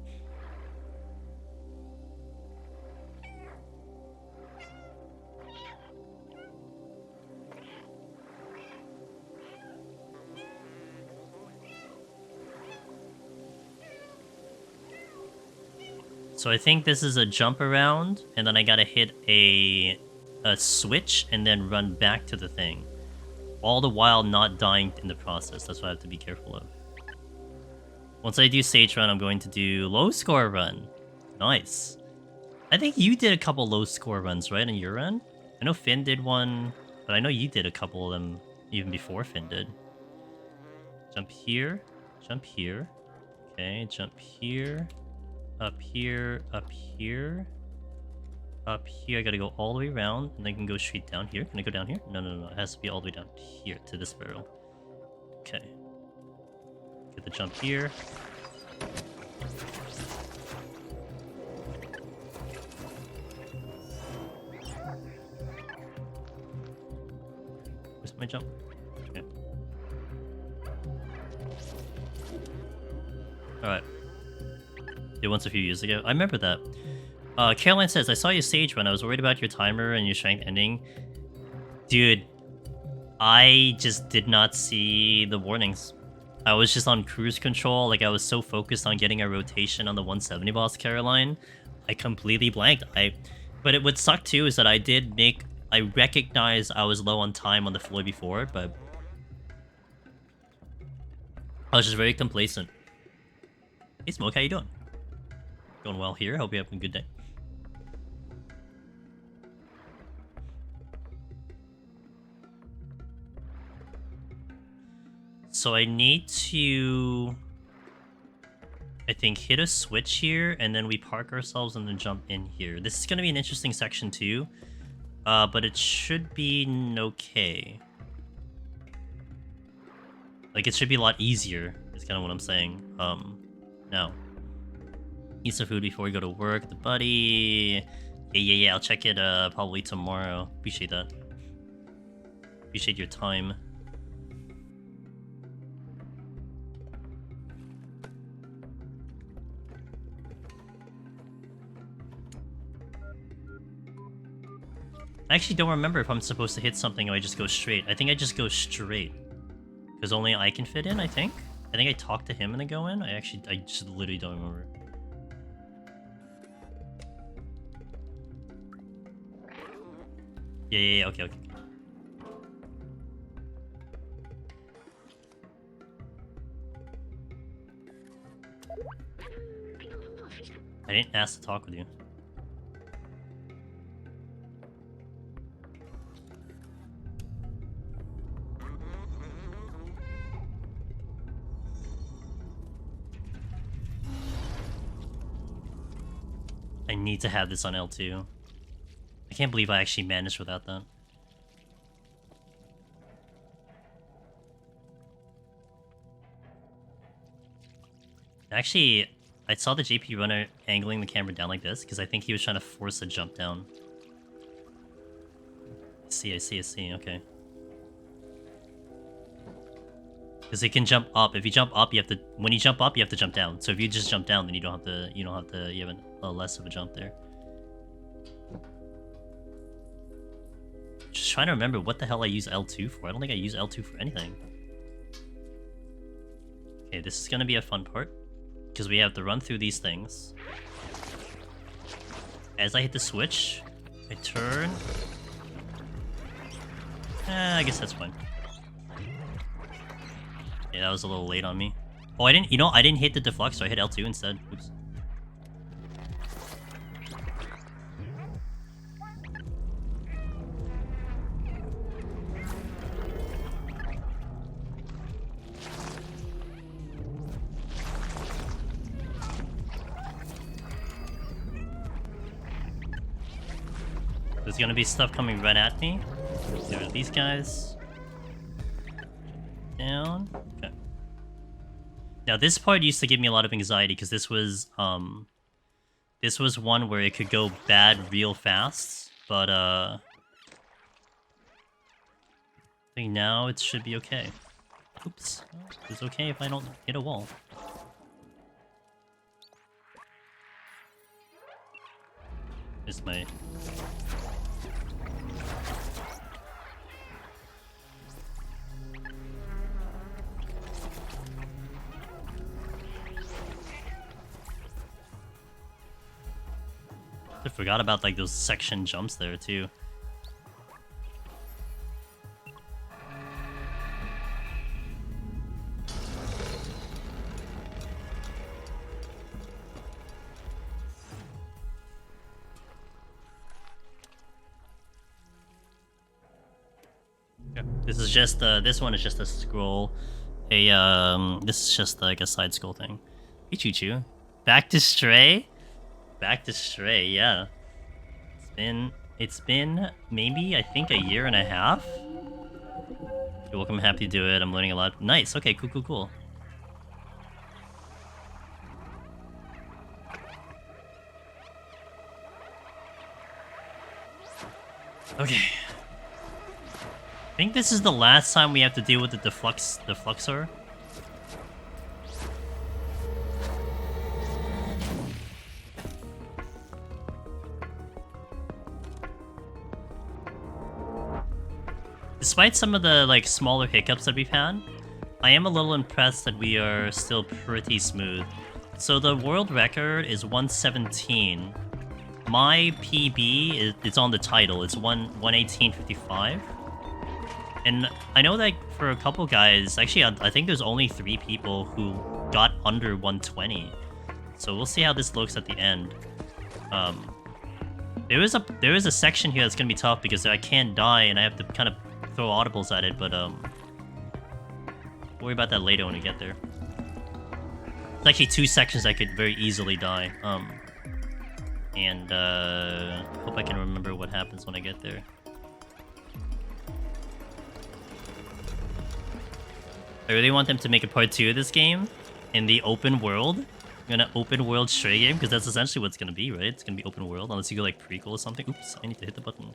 So I think this is a jump around, and then I gotta hit a switch and then run back to the thing. All the while not dying in the process. That's what I have to be careful of. Once I do Sage run, I'm going to do low score run. Nice. I think you did a couple low score runs, right, on your end? I know Finn did one, but I know you did a couple of them even before Finn did. Jump here. Jump here. Okay, jump here. Up here, up here, up here. I gotta go all the way around, and then I can go straight down here. Can I go down here? No. It has to be all the way down here to this barrel. Okay. Get the jump here. Where's my jump? Okay. Alright. Did once a few years ago. I remember that. Caroline says, I saw your Sage run. I was worried about your timer and your strength ending. Dude, I just did not see the warnings. I was just on cruise control. Like, I was so focused on getting a rotation on the 170 boss, Caroline. I completely blanked. But it would suck too is that I recognized I was low on time on the floor before, but I was just very complacent. Hey Smoke, how you doing? Going well here. Hope you're having a good day. So I need to, I think, hit a switch here, and then we park ourselves and then jump in here. This is going to be an interesting section too, but it should be okay. Like, it should be a lot easier, is kind of what I'm saying. Now. Eat some food before we go to work. The buddy. Yeah. I'll check it probably tomorrow. Appreciate that. Appreciate your time. I actually don't remember if I'm supposed to hit something or I just go straight. I think I just go straight. Because only I can fit in, I think. I think I talked to him and then go in. I just literally don't remember. Yeah, okay. I didn't ask to talk with you. I need to have this on L2. I can't believe I actually managed without that. Actually, I saw the JP runner angling the camera down like this because I think he was trying to force a jump down. I see. Okay. Because he can jump up. If you jump up, you have to. When you jump up, you have to jump down. So if you just jump down, then you don't have to. You have a less of a jump there. Just trying to remember what the hell I use L2 for. I don't think I use L2 for anything. Okay, this is gonna be a fun part. Because we have to run through these things. As I hit the switch, I turn. I guess that's fine. Yeah, that was a little late on me. Oh, I didn't hit the deflux, so I hit L2 instead. Oops. There's gonna be stuff coming right at me. There are these guys. Down. Okay. Now this part used to give me a lot of anxiety because this was one where it could go bad real fast, but I think now it should be okay. Oops. It's okay if I don't hit a wall. Is my... I forgot about like those section jumps there too. This is just this one is just a scroll. This is just like a side scroll thing. Hey, Choo-Choo. Back to Stray? Back to Stray, yeah. It's been maybe I think a year and a half. You're welcome, happy to do it. I'm learning a lot. Nice. Okay, cool. Okay. I think this is the last time we have to deal with the defluxor. Despite some of the like smaller hiccups that we've had, I am a little impressed that we are still pretty smooth. So the world record is 117. My PB it's on the title. It's 118.55. And I know that for a couple guys, actually, I think there's only 3 people who got under 120. So we'll see how this looks at the end. There is a section here that's gonna be tough because I can't die and I have to kind of throw audibles at it. But we'll worry about that later when we get there. It's actually 2 sections I could very easily die. Hope I can remember what happens when I get there. I really want them to make a part 2 of this game in the open world. I'm gonna open world Stray game because that's essentially what it's gonna be, right? It's gonna be open world unless you go like prequel or something. Oops, I need to hit the button.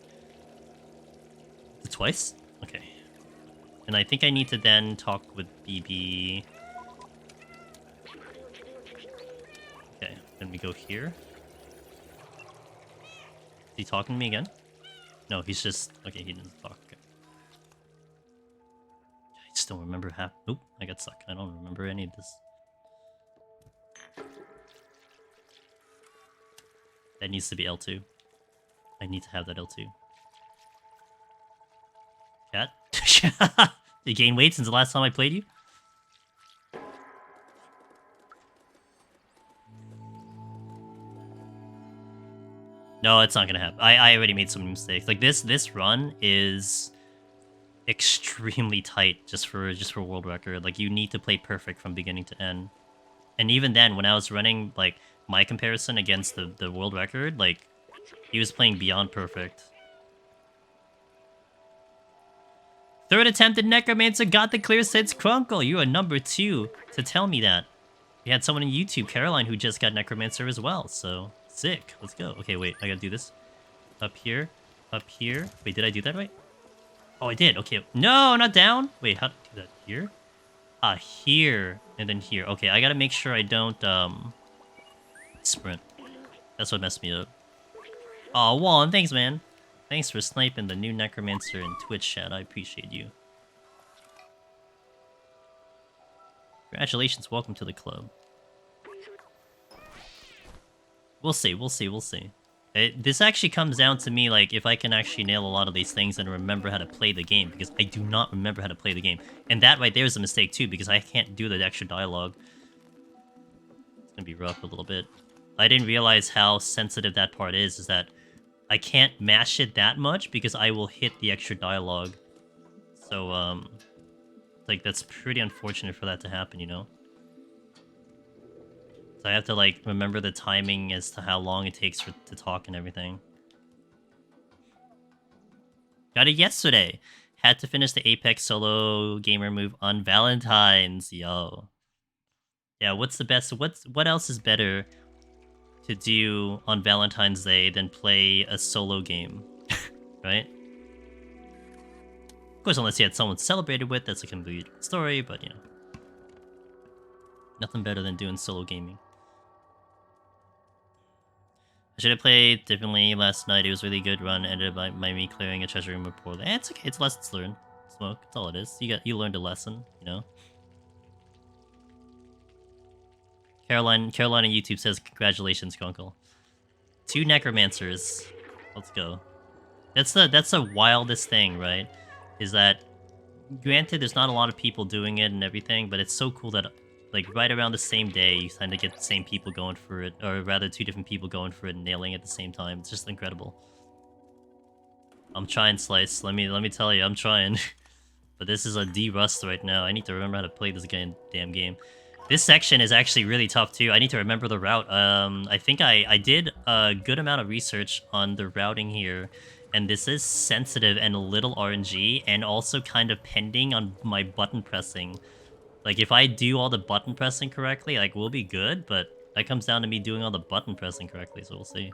Is it twice? Okay. And I think I need to then talk with BB. Okay, then we go here. Is he talking to me again? No, he's just... Okay, he doesn't talk. Okay. I just don't remember half... Oop, I got stuck. I don't remember any of this. That needs to be L2. I need to have that L2. Cat? You gained weight since the last time I played you? No, it's not gonna happen. I already made some mistakes. Like this run is extremely tight just for world record. Like you need to play perfect from beginning to end. And even then, when I was running like my comparison against the world record, like he was playing beyond perfect. Third attempt at Necromancer got the clear, says Crunkle. You are number 2 to tell me that. We had someone on YouTube, Caroline, who just got Necromancer as well, so sick. Let's go. Okay, wait, I gotta do this. Up here, up here. Wait, did I do that right? Oh, I did. Okay. No, not down. Wait, how to do that? Here? Ah, here. And then here. Okay, I gotta make sure I don't, sprint. That's what messed me up. Oh, Wallen, thanks, man. Thanks for sniping the new Necromancer in Twitch chat. I appreciate you. Congratulations, welcome to the club. We'll see, we'll see, we'll see. This actually comes down to me, like, if I can actually nail a lot of these things and remember how to play the game, because I do not remember how to play the game. And that right there is a mistake, too, because I can't do the extra dialogue. It's gonna be rough a little bit. I didn't realize how sensitive that part is that I can't mash it that much because I will hit the extra dialogue. So, like, that's pretty unfortunate for that to happen, you know? So I have to, like, remember the timing as to how long it takes to talk and everything. Got it yesterday. Had to finish the Apex solo gamer move on Valentine's. Yo. Yeah, what's the best? What else is better to do on Valentine's Day than play a solo game, right? Of course, unless you had someone celebrated with, that's a complete story, but you know. Nothing better than doing solo gaming. I should have played differently last night. It was a really good run. Ended up by me clearing a treasure room with poorly. It's okay. It's lessons learned. Smoke. That's all it is. You learned a lesson. You know. Caroline on YouTube says congratulations, Grunkle. 2 necromancers. Let's go. That's the wildest thing, right? Is that granted there's not a lot of people doing it and everything, but it's so cool that like right around the same day you kind of get the same people going for it, or rather 2 different people going for it and nailing it at the same time. It's just incredible. I'm trying, Slice. Let me tell you, I'm trying. But this is a D-Rust right now. I need to remember how to play this damn game. This section is actually really tough too. I need to remember the route. I think I did a good amount of research on the routing here, and this is sensitive and a little RNG, and also kind of pending on my button pressing. Like, if I do all the button pressing correctly, like, we'll be good, but that comes down to me doing all the button pressing correctly, so we'll see.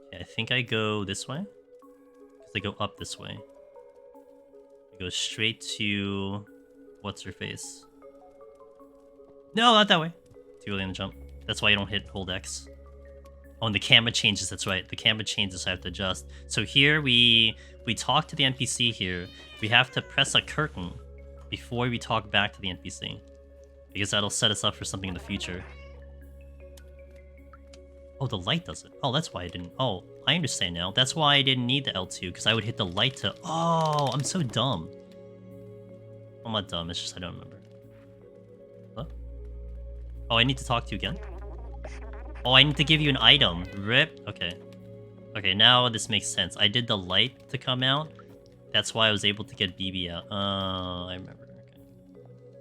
Okay, I think I go this way, because I go up this way. Go straight to what's her face. No, not that way. Too early in the jump. That's why you don't hit hold X. Oh, and the camera changes. That's right. The camera changes. So I have to adjust. So here we talk to the NPC here. We have to press a curtain before we talk back to the NPC, because that'll set us up for something in the future. Oh, the light does it. Oh, that's why I didn't. Oh, I understand now. That's why I didn't need the L2, because I would hit the light to... Oh, I'm so dumb. I'm not dumb, it's just I don't remember. Huh? Oh, I need to talk to you again? Oh, I need to give you an item. Rip. Okay. Okay, now this makes sense. I did the light to come out. That's why I was able to get BB out. I remember.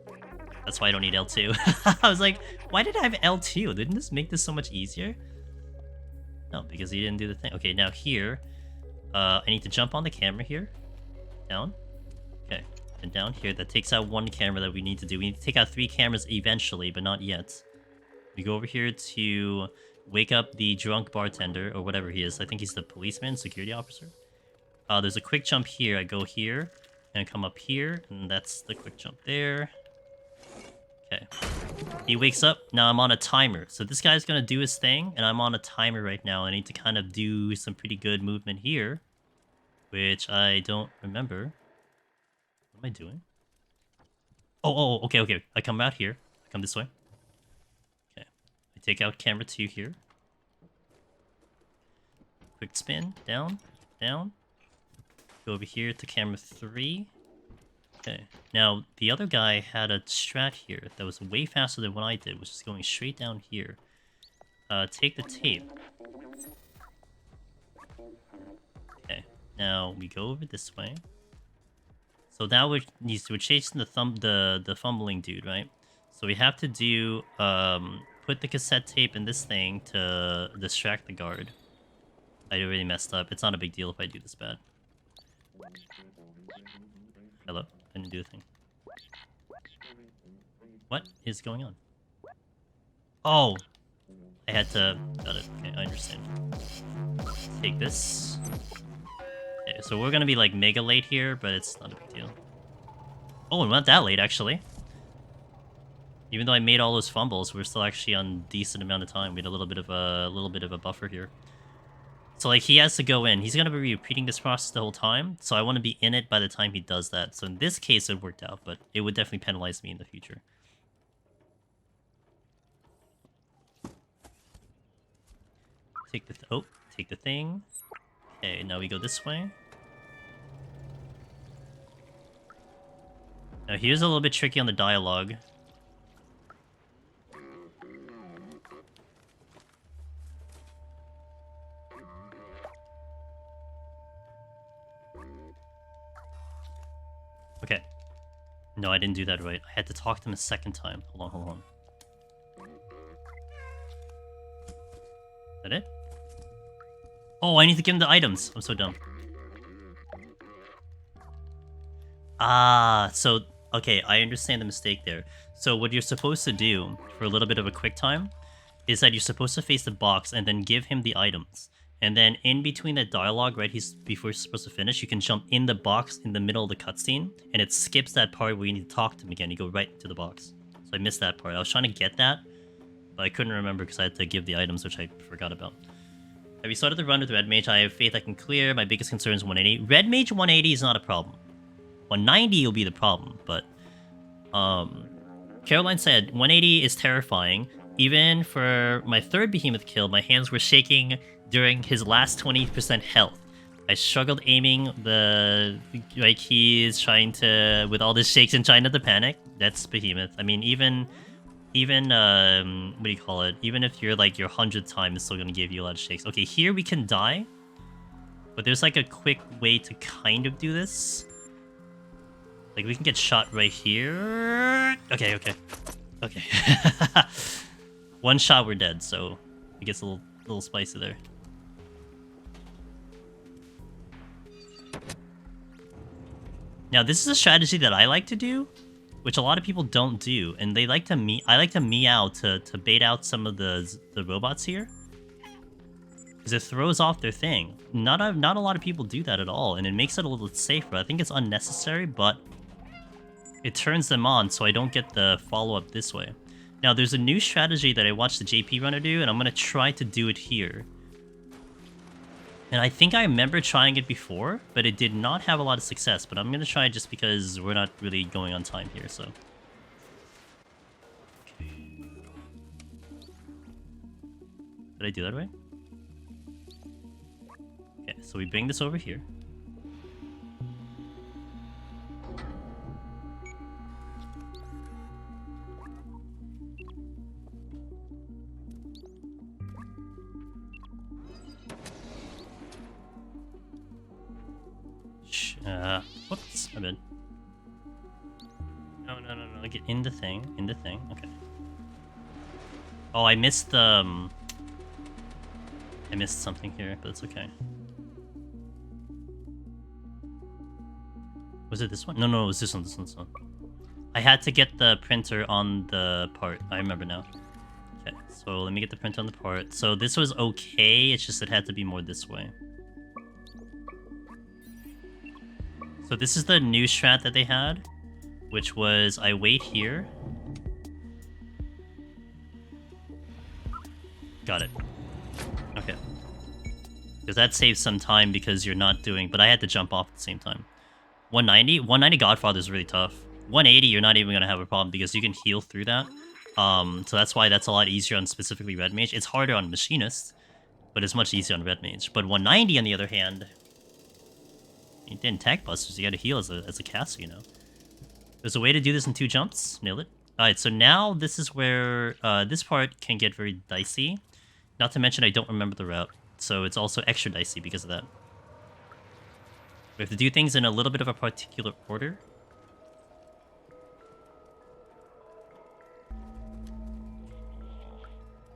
Okay. That's why I don't need L2. I was like, why did I have L2? Didn't this make this so much easier? No, because he didn't do the thing. Okay, now here, I need to jump on the camera here. Down. Okay, and down here. That takes out 1 camera that we need to do. We need to take out 3 cameras eventually, but not yet. We go over here to wake up the drunk bartender, or whatever he is. I think he's the policeman, security officer. There's a quick jump here. I go here, and come up here, and that's the quick jump there. Okay. He wakes up. Now I'm on a timer. So this guy's going to do his thing, and I'm on a timer right now. I need to kind of do some pretty good movement here, which I don't remember. What am I doing? Oh, okay. I come out here. I come this way. Okay. I take out camera 2 here. Quick spin. Down. Down. Go over here to camera 3. Okay, now the other guy had a strat here that was way faster than what I did, which is going straight down here. Take the tape. Okay, now we go over this way. So now we're chasing the fumbling dude, right? So we have to do put the cassette tape in this thing to distract the guard. I already messed up. It's not a big deal if I do this bad. Hello? I didn't do a thing. What is going on? Oh! I had to... Got it. Okay, I understand. Take this. Okay, so we're gonna be like mega late here, but it's not a big deal. Oh, not that late, actually. Even though I made all those fumbles, we're still actually on a decent amount of time. We had a little bit of a buffer here. So, like, he has to go in. He's going to be repeating this process the whole time, so I want to be in it by the time he does that. So in this case, it worked out, but it would definitely penalize me in the future. Take the thing. Okay, now we go this way. Now, here's a little bit tricky on the dialogue. Okay. No, I didn't do that right. I had to talk to him a second time. Hold on. Is that it? Oh, I need to give him the items. I'm so dumb. Ah, so, okay, I understand the mistake there. So what you're supposed to do for a little bit of a quick time is that you're supposed to face the box and then give him the items. And then in between that dialogue, right, before he's supposed to finish, you can jump in the box in the middle of the cutscene, and it skips that part where you need to talk to him again. You go right to the box. So I missed that part. I was trying to get that, but I couldn't remember because I had to give the items, which I forgot about. Have you started the run with Red Mage? I have faith I can clear. My biggest concern is 180. Red Mage 180 is not a problem. 190 will be the problem, but Caroline said 180 is terrifying. Even for my third behemoth kill, my hands were shaking during his last 20% health. I struggled aiming the like he's trying to with all this shakes and trying not to panic. That's behemoth. I mean, even what do you call it? Even if you're like your 100th time, it's still gonna give you a lot of shakes. Okay, here we can die, but there's like a quick way to kind of do this. Like, we can get shot right here. Okay. One shot, we're dead, so it gets a little spicy there. Now, this is a strategy that I like to do, which a lot of people don't do, and they like to I like to meow to bait out some of the robots here, because it throws off their thing. Not a lot of people do that at all, and it makes it a little safer. I think it's unnecessary, but it turns them on, so I don't get the follow-up this way. Now, there's a new strategy that I watched the JP runner do, and I'm going to try to do it here. And I think I remember trying it before, but it did not have a lot of success. But I'm going to try it just because we're not really going on time here, so... Okay. Did I do that right? Okay, so we bring this over here. Whoops, I bad. No, get in the thing, okay. Oh, I missed I missed something here, but it's okay. Was it this one? No, it was this one. I had to get the printer on the part. I remember now. Okay, so let me get the printer on the part. So this was okay, it's just it had to be more this way. So this is the new strat that they had, which was I wait here. Got it. Okay. Because that saves some time because you're not doing... But I had to jump off at the same time. 190 Godfather is really tough. 180 you're not even going to have a problem because you can heal through that. So that's why that's a lot easier on specifically Red Mage. It's harder on Machinist, but it's much easier on Red Mage. But 190 on the other hand... You didn't tag busters, you gotta heal as a caster, you know. There's a way to do this in 2 jumps. Nailed it. Alright, so now this is where this part can get very dicey. Not to mention I don't remember the route, so it's also extra dicey because of that. We have to do things in a little bit of a particular order.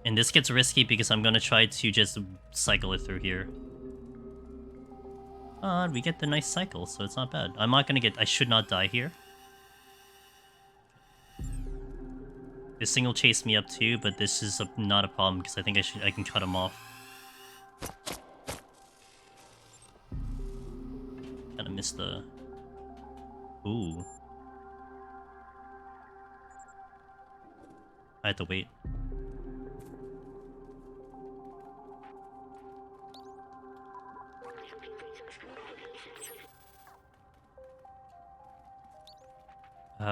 And this gets risky because I'm gonna try to just cycle it through here. We get the nice cycle, so it's not bad. I'm not gonna get... I should not die here. This thing will chase me up too, but this is not a problem because I think I can cut him off. Kinda missed the... Ooh. I had to wait.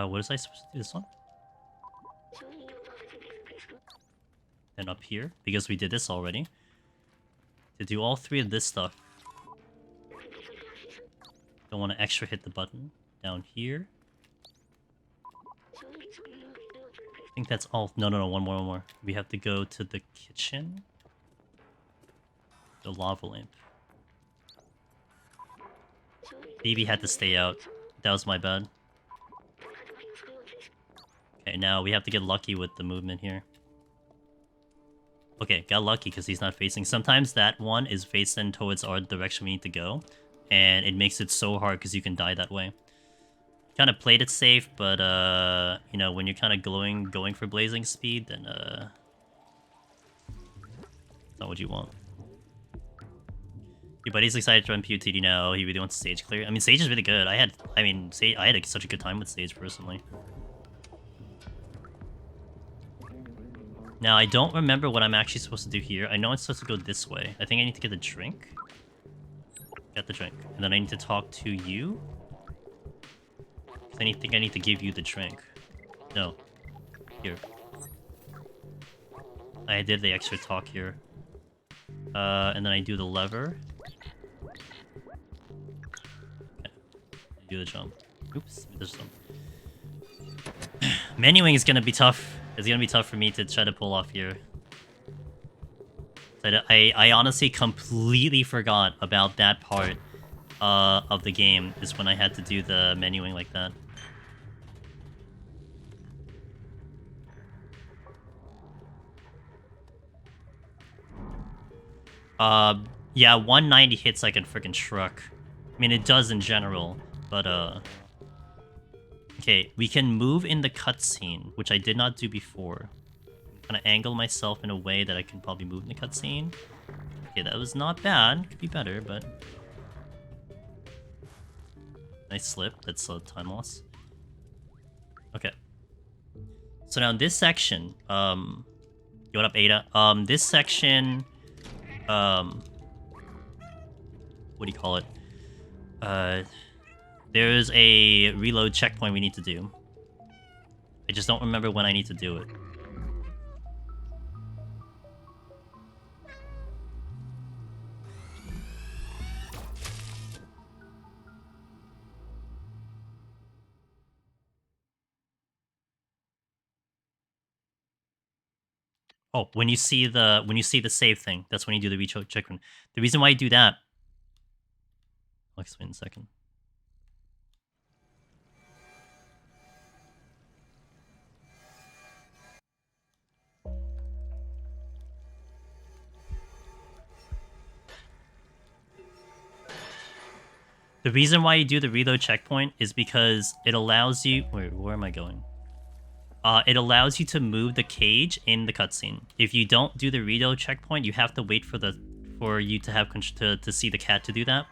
What is I supposed to do? This one? And up here, because we did this already. To do all 3 of this stuff. Don't want to extra hit the button. Down here. I think that's all. No, one more. We have to go to the kitchen. The lava lamp. Baby had to stay out. That was my bad. Okay, now we have to get lucky with the movement here. Okay, got lucky because he's not facing. Sometimes that one is facing towards our direction we need to go, and it makes it so hard because you can die that way. Kind of played it safe, but you know, when you're kind of going for blazing speed, then it's not what you want. Your buddy's excited to run PUTD now. He really wants stage clear. I mean, Sage is really good. I had such a good time with Sage personally. Now, I don't remember what I'm actually supposed to do here. I know I'm supposed to go this way. I think I need to get the drink. Get the drink. And then I need to talk to you. I think I need to give you the drink. No. Here. I did the extra talk here. And then I do the lever. Okay. Do the jump. Oops. There's some. Menuing is gonna be tough. It's gonna be tough for me to try to pull off here. I honestly completely forgot about that part of the game, is when I had to do the menuing like that. Yeah, 190 hits like a freaking truck. I mean, it does in general, but okay, we can move in the cutscene, which I did not do before. Kind of angle myself in a way that I can probably move in the cutscene. Okay, that was not bad. Could be better, but nice slip. That's a time loss. Okay. So now this section, what up, Ada? This section, what do you call it? There's a reload checkpoint we need to do. I just don't remember when I need to do it. Oh, when you see the save thing, that's when you do the reload checkpoint. The reason why you do that, I'll explain in a second. The reason why you do the reload checkpoint is because it allows you... Wait, where am I going? It allows you to move the cage in the cutscene. If you don't do the reload checkpoint, you have to wait for you to have to see the cat to do that.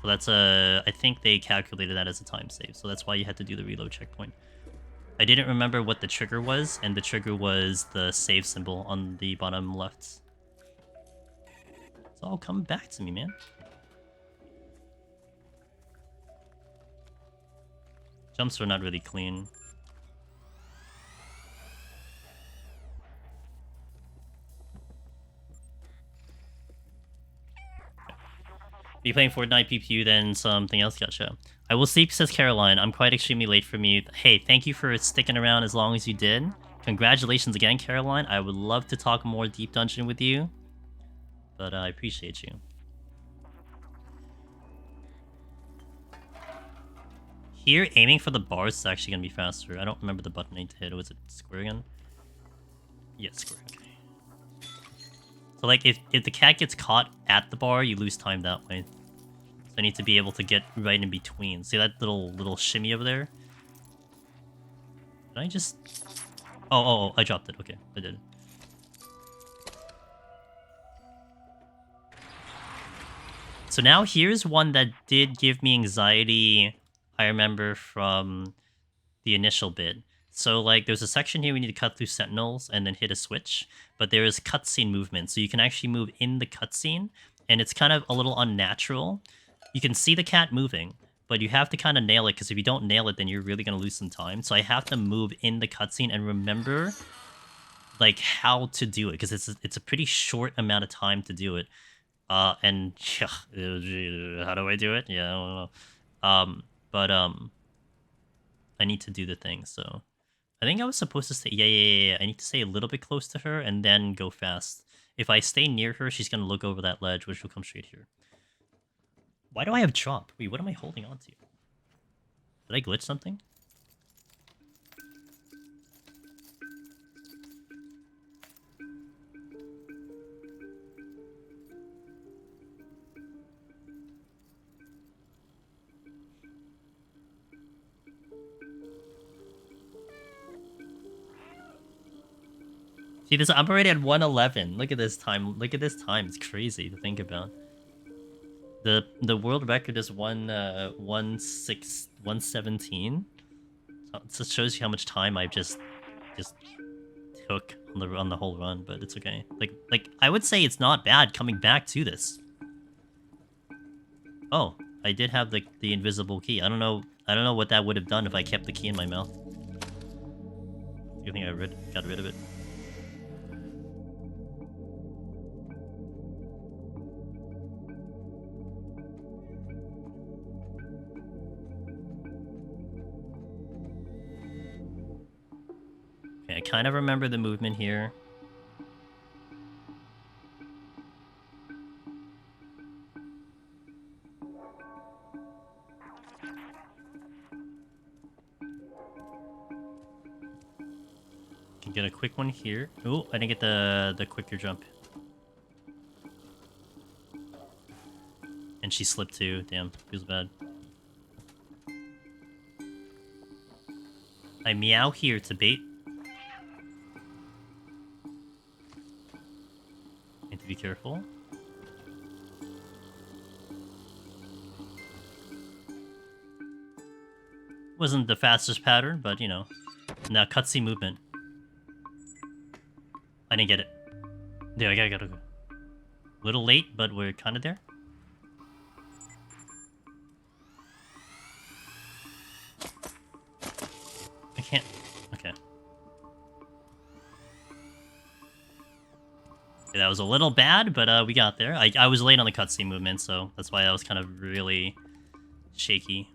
So that's I think they calculated that as a time save. So that's why you had to do the reload checkpoint. I didn't remember what the trigger was, and the trigger was the save symbol on the bottom left. It's all come back to me, man. Jumps are not really clean. Be playing Fortnite PPU, then something else. Gotcha. I will sleep, says Caroline. I'm quite extremely late for me. Hey, thank you for sticking around as long as you did. Congratulations again, Caroline. I would love to talk more Deep Dungeon with you, but I appreciate you. Here, aiming for the bars is actually going to be faster. I don't remember the button I need to hit. Was it square again? Yeah, square. Okay. So, like, if the cat gets caught at the bar, you lose time that way. So I need to be able to get right in between. See that little shimmy over there? Did I just... Oh, I dropped it. Okay, I did. So now here's one that did give me anxiety, I remember, from the initial bit. So, like, there's a section here we need to cut through sentinels and then hit a switch, but there is cutscene movement, so you can actually move in the cutscene, and it's kind of a little unnatural. You can see the cat moving, but you have to kind of nail it, because if you don't nail it, then you're really going to lose some time. So I have to move in the cutscene and remember, like, how to do it, because it's a pretty short amount of time to do it. And yeah, how do I do it? Yeah, I don't know. But I need to do the thing, so I think I was supposed to say, yeah. I need to stay a little bit close to her and then go fast. If I stay near her, she's going to look over that ledge, which will come straight here. Why do I have drop? Wait, what am I holding on to? Did I glitch something? See this? I'm already at 111. Look at this time. Look at this time. It's crazy to think about. The world record is 117. So it just shows you how much time I've just took on the whole run, but it's okay. Like I would say it's not bad coming back to this. Oh, I did have the invisible key. I don't know what that would have done if I kept the key in my mouth. I think I got rid of it. Okay, I kind of remember the movement here. Can get a quick one here. Oh, I didn't get the quicker jump. And she slipped too. Damn, feels bad. I meow here to bait. Need to be careful. Wasn't the fastest pattern, but you know. Now cutscene movement. I didn't get it. There, I gotta go. A little late, but we're kind of there. I can't. Okay. Okay, that was a little bad, but we got there. I was late on the cutscene movement, so that's why that was kind of really shaky.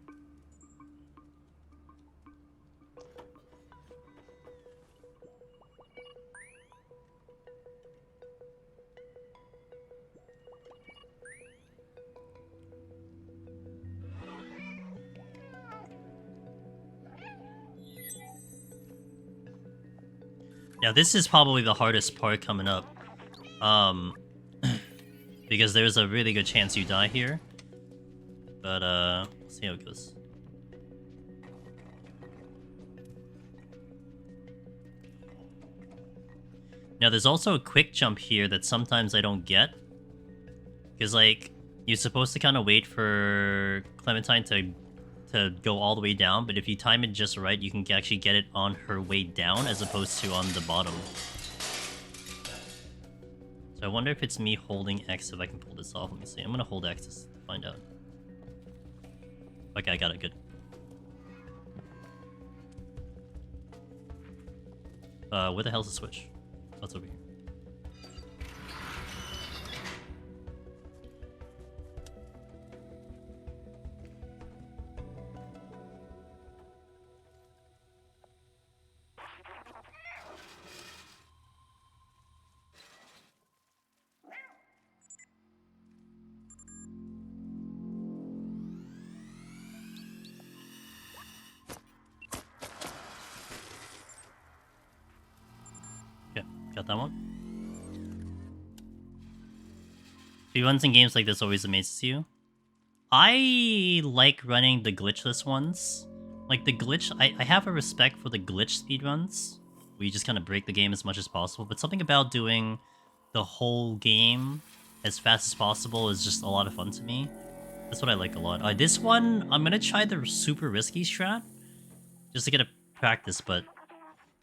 Now this is probably the hardest part coming up. Because there's a really good chance you die here. But let's see how it goes. Now there's also a quick jump here that sometimes I don't get. Because like, you're supposed to kind of wait for Clementine to go all the way down, but if you time it just right, you can actually get it on her way down as opposed to on the bottom. So I wonder if it's me holding X if I can pull this off. Let me see. I'm gonna hold X to find out. Okay, I got it. Good. Where the hell's the switch? Oh, it's over here. Got that one. Speedruns in games like this always amazes you. I like running the glitchless ones. Like the glitch, I have a respect for the glitch speedruns, where you just kind of break the game as much as possible, but something about doing the whole game as fast as possible is just a lot of fun to me. That's what I like a lot. This one, I'm gonna try the super risky strat, just to get a practice, but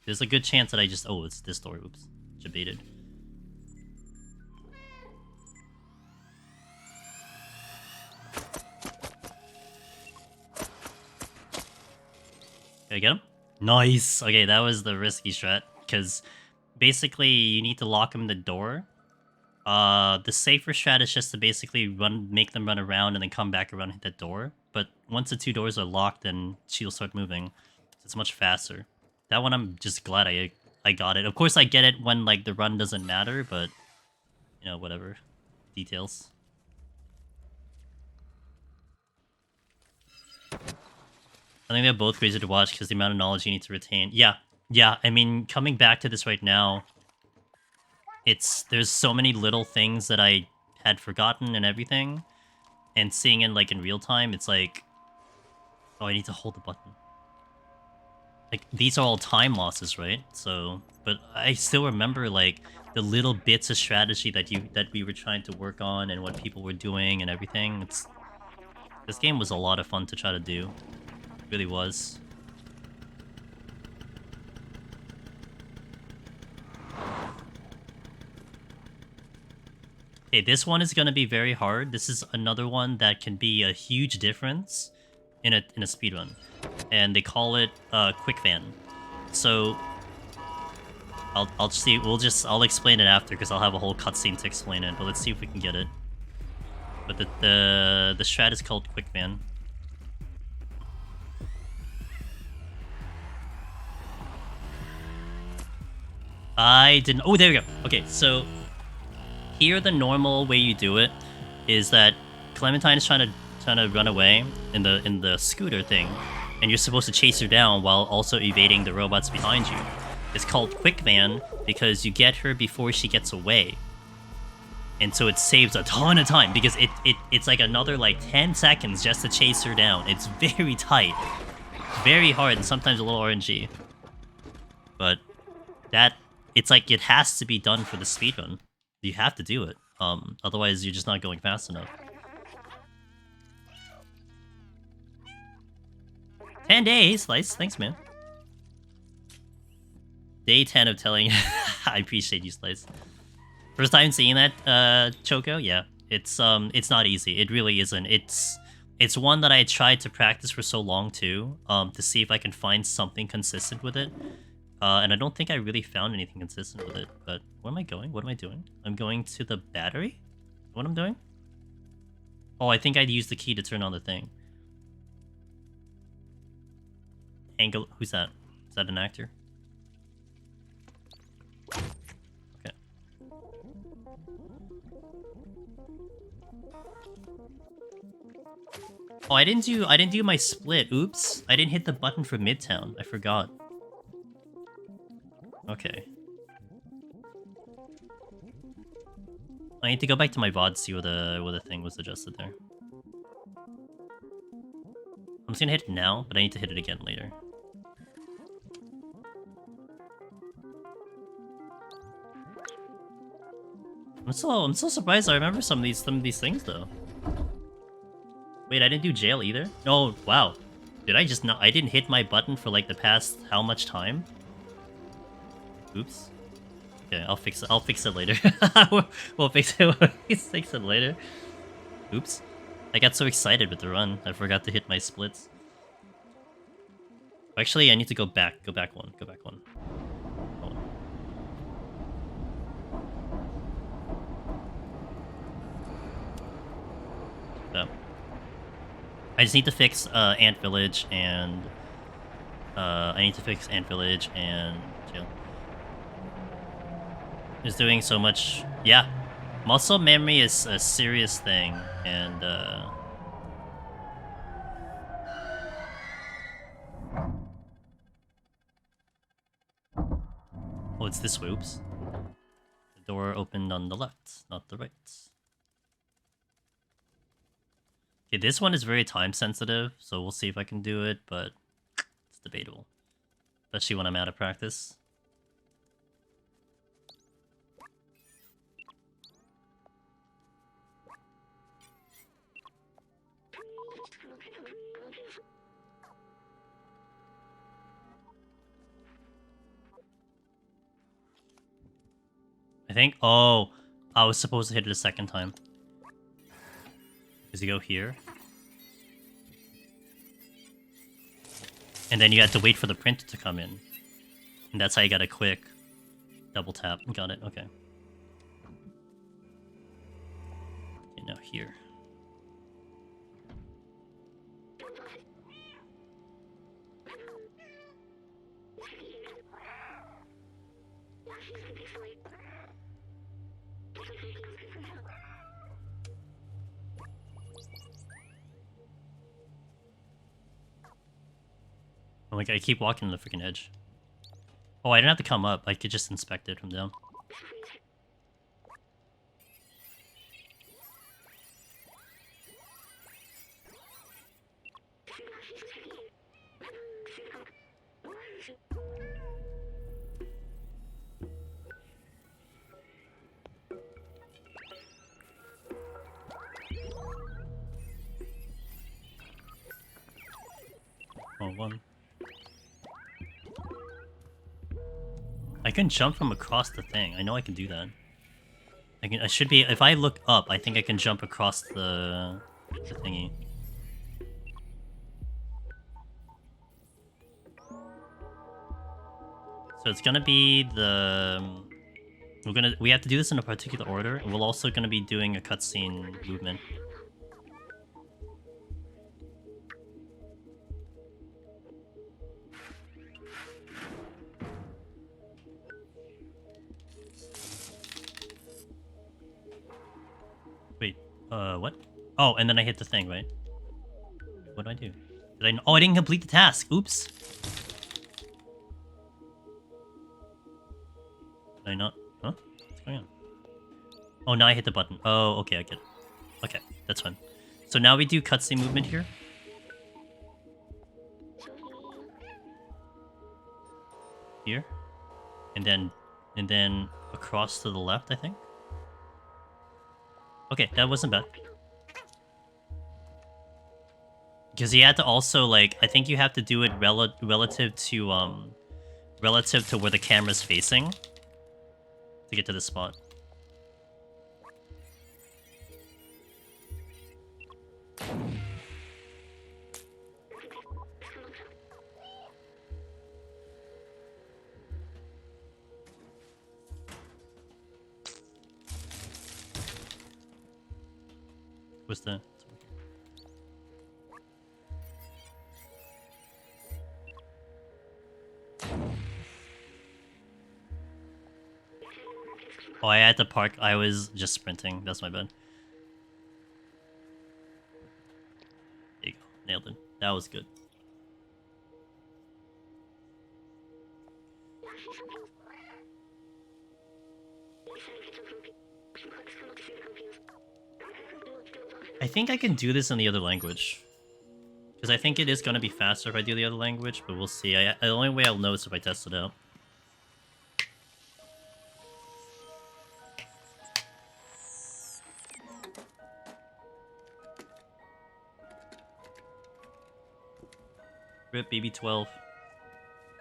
there's a good chance that I just... Oh, it's this door. Oops. Debated. Did I get him? Nice! Okay, that was the risky strat, because basically you need to lock him in the door. The safer strat is just to basically make them run around and then come back around and hit that door. But once the two doors are locked, then she'll start moving. So it's much faster. That one, I'm just glad I got it. Of course, I get it when like the run doesn't matter, but you know, whatever. Details. I think they're both crazy to watch because the amount of knowledge you need to retain. Yeah. I mean, coming back to this right now, there's so many little things that I had forgotten and everything, and seeing it like in real time, it's like, oh, I need to hold the button. Like, these are all time losses, right? So, but I still remember like the little bits of strategy that we were trying to work on and what people were doing and everything. This game was a lot of fun to try to do. It really was. Okay, this one is gonna be very hard. This is another one that can be a huge difference in a speedrun. And they call it quick fan. So I'll see. I'll explain it after because I'll have a whole cutscene to explain it. But let's see if we can get it. But the strat is called quick fan. I didn't. Oh, there we go. Okay, so here the normal way you do it is that Clementine is trying to run away in the scooter thing, and you're supposed to chase her down while also evading the robots behind you. It's called quick van because you get her before she gets away. And so it saves a ton of time because it's like another like 10 seconds just to chase her down. It's very tight. Very hard and sometimes a little RNG. But it's like it has to be done for the speedrun. You have to do it. Otherwise you're just not going fast enough. 10 days, Slice. Thanks, man. Day 10 of telling. I appreciate you, Slice. First time seeing that, Choco. Yeah, it's not easy. It really isn't. It's one that I tried to practice for so long too, to see if I can find something consistent with it. And I don't think I really found anything consistent with it. But where am I going? What am I doing? I'm going to the battery. What I'm doing? Oh, I think I'd use the key to turn on the thing. Angle. Who's that? Is that an actor? Okay. Oh, I didn't do my split. Oops. I didn't hit the button for Midtown. I forgot. Okay. I need to go back to my VOD to see what the thing was adjusted there. I'm just gonna hit it now, but I need to hit it again later. I'm so surprised I remember some of these things though. Wait, I didn't do jail either? Oh, wow. Did I just not? I didn't hit my button for like the past how much time? Oops. Okay, I'll fix it. I'll fix it later. we'll fix it. We'll fix it later. Oops. I got so excited with the run, I forgot to hit my splits. Actually, I need to go back. Go back one. Go back one. Oh. So. I just need to fix Ant Village and I need to fix Ant Village and jail. Is doing so much. Yeah, muscle memory is a serious thing, and oh, it's this way. Oops. The door opened on the left, not the right. Okay, this one is very time sensitive, so we'll see if I can do it, but it's debatable. Especially when I'm out of practice. I think, oh, I was supposed to hit it a second time. Because you go here. And then you had to wait for the print to come in. And that's how you got a quick double tap. Got it, okay. Okay, now here. Oh, like I keep walking to the freaking edge. Oh, I didn't have to come up. I could just inspect it from down. Oh, one. I can jump from across the thing. I know I can do that. I should be... If I look up, I think I can jump across the thingy. So it's gonna be the... We have to do this in a particular order, and we're also gonna be doing a cutscene movement. Wait, what? Oh, and then I hit the thing, right? What do I do? Oh, I didn't complete the task. Oops. Did I not? Huh? What's going on? Oh, now I hit the button. Oh, okay, I get it. Okay, that's fine. So now we do cutscene movement here. Here. And then across to the left, I think. Okay, that wasn't bad. Because you had to also, like, I think you have to do it relative to where the camera's facing to get to this spot. What's the... Oh, I had to park. I was just sprinting. That's my bad. There you go. Nailed it. That was good. I think I can do this in the other language. Because I think it is going to be faster if I do the other language, but we'll see. The only way I'll know is if I test it out. RIP BB12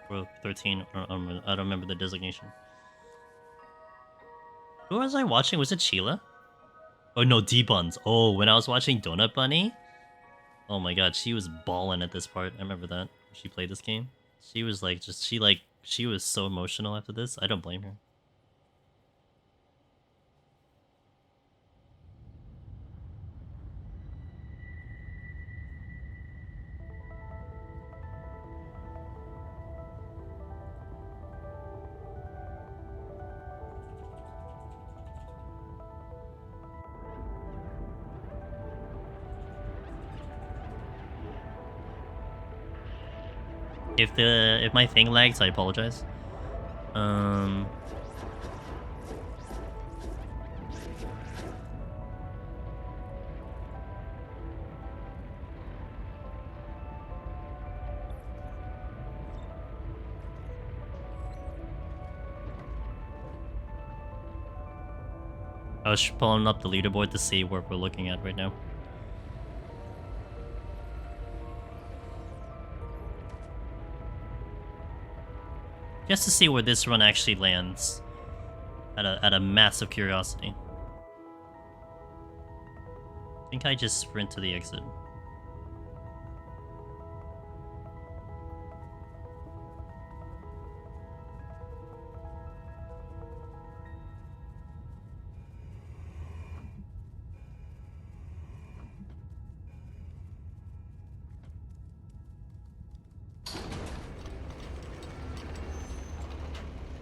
or 13, or I don't remember the designation. Who was I watching? Was it Sheila? Oh no, D-Buns. Oh, when I was watching Donut Bunny? Oh my god, she was balling at this part. I remember that. She played this game. She was like, she was so emotional after this. I don't blame her. If my thing lags, I apologize. I was pulling up the leaderboard to see what we're looking at right now. Just to see where this run actually lands. At a massive curiosity. I think I just sprint to the exit.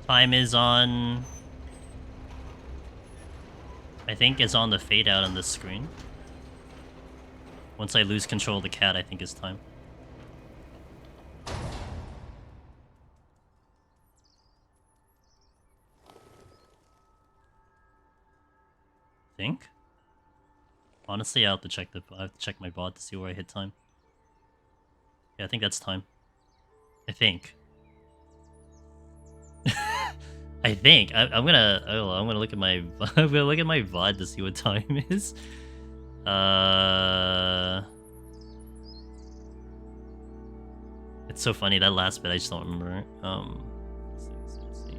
Time is on... I think it's on the fade out on this screen. Once I lose control of the cat, I think it's time. Think? Honestly, I have to check my bot to see where I hit time. Yeah, I think that's time. I think. I think I'm gonna look at my I'm gonna look at my VOD to see what time is. It's so funny, that last bit I just don't remember. Let's see.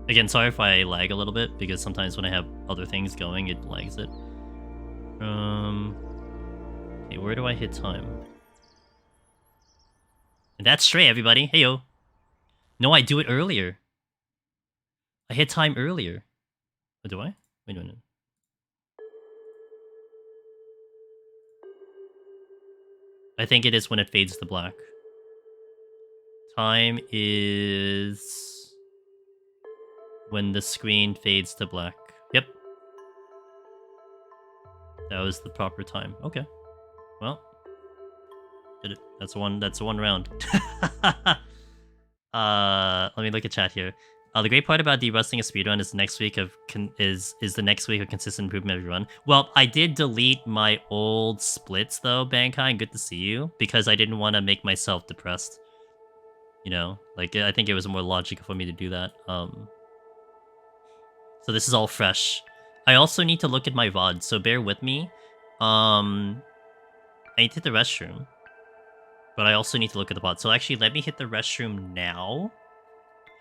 Again, sorry if I lag a little bit, because sometimes when I have other things going, it lags it. Okay, where do I hit time? And that's straight, everybody. Hey yo. No, I do it earlier. I hit time earlier. Oh, do I? Wait a minute. I think it is when it fades to black. Time is when the screen fades to black. Yep. That was the proper time. Okay. Well, did it. That's one round. Let me look at chat here. The great part about derusting a speedrun is next week of is the next week of consistent improvement every run. Well, I did delete my old splits though, Bankai. Good to see you, because I didn't want to make myself depressed. You know, like I think it was more logical for me to do that. So this is all fresh. I also need to look at my VOD, so bear with me. I need to hit the restroom, but I also need to look at the VOD. So actually, let me hit the restroom now.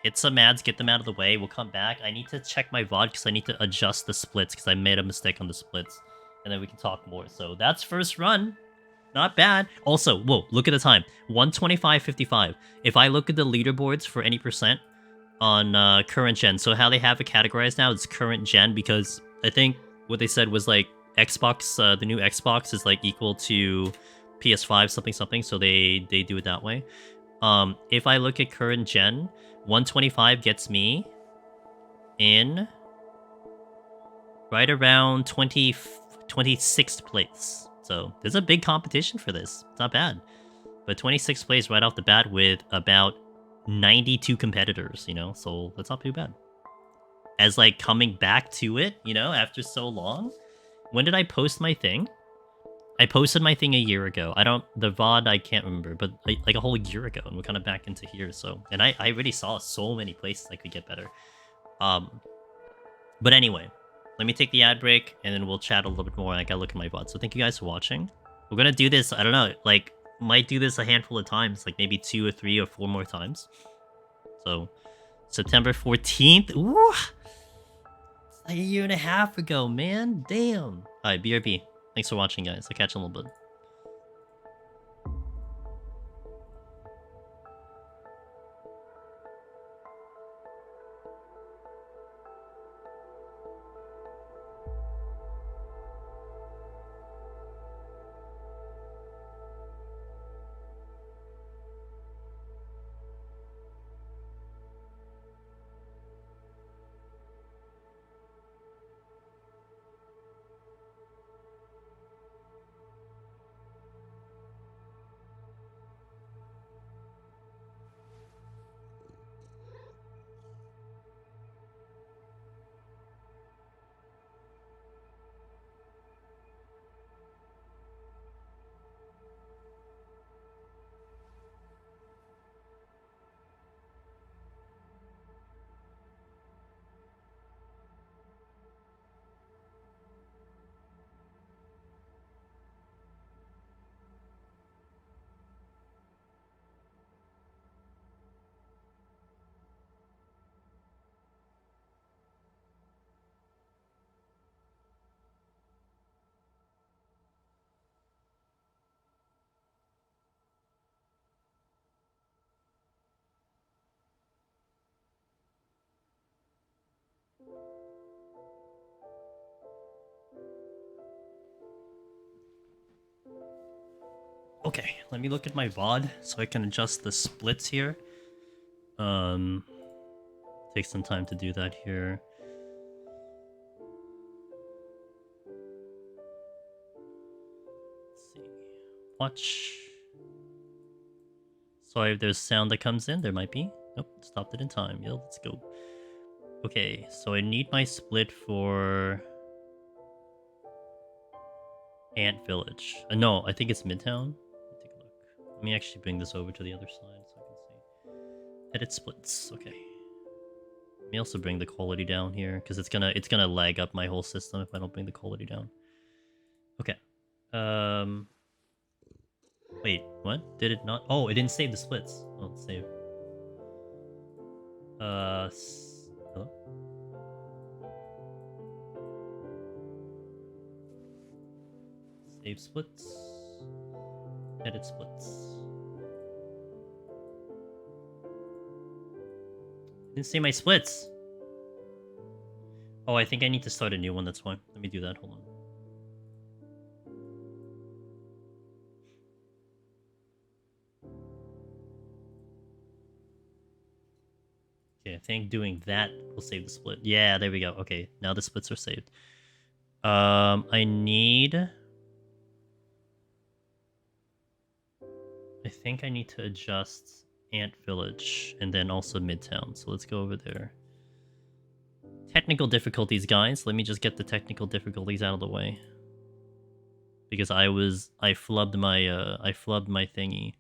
Hit some ads, get them out of the way. We'll come back. I need to check my VOD because I need to adjust the splits because I made a mistake on the splits. And then we can talk more. So that's first run. Not bad. Also, whoa, look at the time. 125.55. If I look at the leaderboards for any percent on current gen, so how they have it categorized now, it's current gen, because I think what they said was like Xbox, the new Xbox is like equal to PS5 something something, so they do it that way. If I look at current gen, 125 gets me in right around 26th place. So there's a big competition for this. It's not bad. But 26th place right off the bat with about 92 competitors, you know? So that's not too bad. As like coming back to it, you know, after so long. When did I post my thing? I posted my thing a year ago. The VOD, I can't remember, but like a whole year ago, and we're kind of back into here. So, and I really saw so many places I could get better. But anyway, let me take the ad break, and then we'll chat a little bit more. I gotta look at my VOD. So thank you guys for watching. We're gonna do this, I don't know, like, might do this a handful of times, like maybe 2 or 3 or 4 more times. So, September 14th. Ooh! It's like a year and a half ago, man. Damn. Alright, BRB. Thanks for watching, guys. I'll catch you in a little bit. Okay, let me look at my VOD so I can adjust the splits here. Take some time to do that here. Let's see. Watch. Sorry if there's sound that comes in. There might be. Nope, stopped it in time. Yeah, let's go. Okay, so I need my split for Ant Village. No, I think it's Midtown. Let me take a look. Let me actually bring this over to the other side so I can see. Edit splits. Okay. Let me also bring the quality down here because it's gonna lag up my whole system if I don't bring the quality down. Okay. Wait, what? Did it not? Oh, it didn't save the splits. Oh, let's save. Hello? Save splits. Edit splits. Didn't save my splits. Oh, I think I need to start a new one. That's why. Let me do that. Hold on. Okay, I think doing that will save the split. Yeah, there we go. Okay, now the splits are saved. I need... I think I need to adjust Ant Village and then also Midtown. So let's go over there. Technical difficulties, guys. Let me just get the technical difficulties out of the way. Because I flubbed my thingy.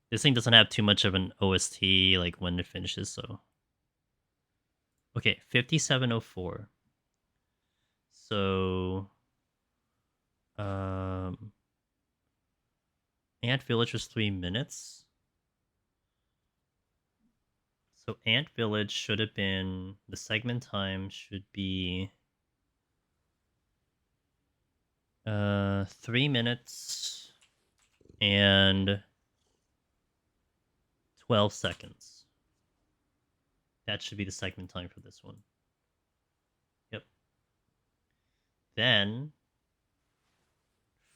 This thing doesn't have too much of an OST like when it finishes, so. Okay, 5704. So Ant Village was 3 minutes. So Ant Village should have been, the segment time should be 3 minutes and 12 seconds. That should be the segment time for this one. Yep. Then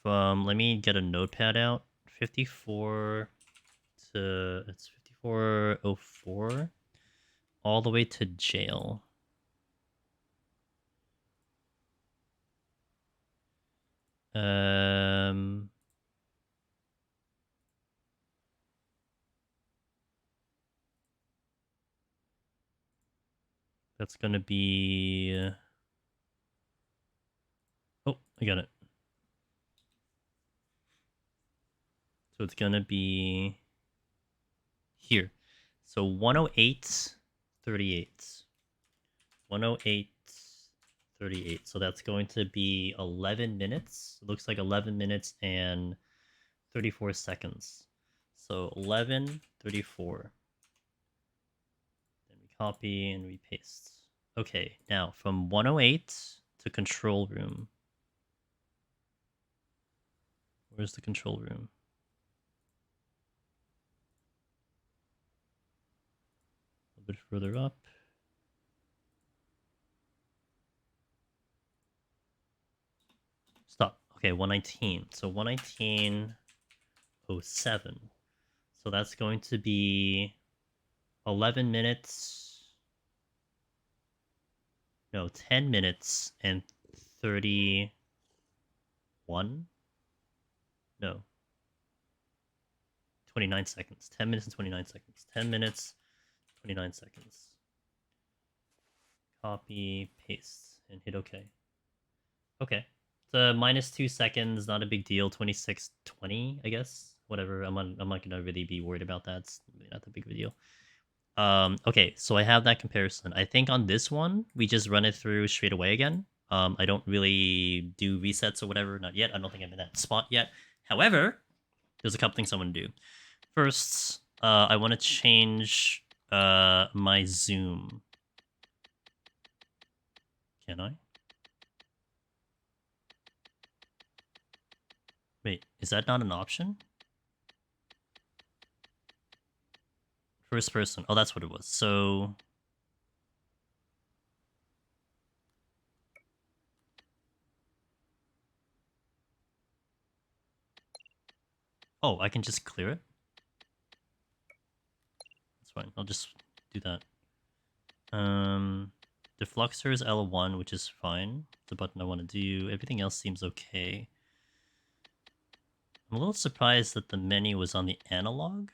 from, let me get a notepad out. 54 to, it's 5404 all the way to jail. That's gonna be... Oh, I got it. So it's gonna be here. So 108.38. 108.38. So that's going to be 11 minutes. It looks like 11 minutes and 34 seconds. So 11:34. Then we copy and we paste. Okay, now from 108 to control room. Where's the control room? A bit further up. Stop. Okay, 119. So 119.07. So that's going to be 11 minutes. No, 10 minutes and 31. No. 29 seconds. 10 minutes and 29 seconds. 10 minutes, 29 seconds. Copy, paste, and hit OK. Okay. It's -2 seconds, not a big deal. 26:20, I guess. Whatever. I'm not gonna really be worried about that. It's really not that big of a deal. Okay, so I have that comparison. I think on this one, we just run it through straight away again. I don't really do resets or whatever, not yet. I don't think I'm in that spot yet. However, there's a couple things I want to do. First, I want to change my zoom. Can I? Wait, is that not an option? First person. Oh, that's what it was. So... Oh, I can just clear it? That's fine. I'll just do that. Defluxer is L1, which is fine. The button I want to do. Everything else seems okay. I'm a little surprised that the menu was on the analog,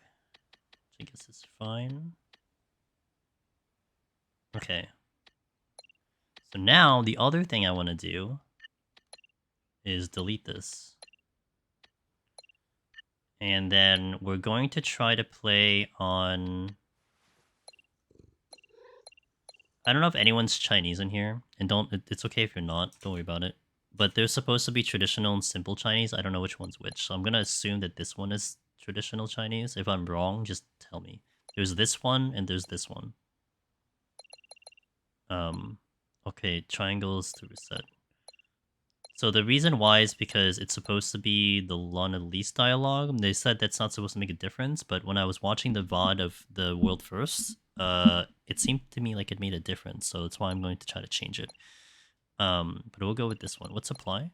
which I guess is fine. Okay. So now the other thing I want to do is delete this. And then we're going to try to play on I don't know if anyone's Chinese in here, and it's okay if you're not. Don't worry about it. But there's supposed to be traditional and simple Chinese. I don't know which one's which, so I'm gonna assume that this one is traditional Chinese. If I'm wrong, just tell me. There's this one and there's this one. Okay, triangles to reset. So the reason why is because it's supposed to be the Lana Lease dialogue. They said that's not supposed to make a difference, but when I was watching the VOD of the World First, it seemed to me like it made a difference, so that's why I'm going to try to change it. But we'll go with this one. What's apply?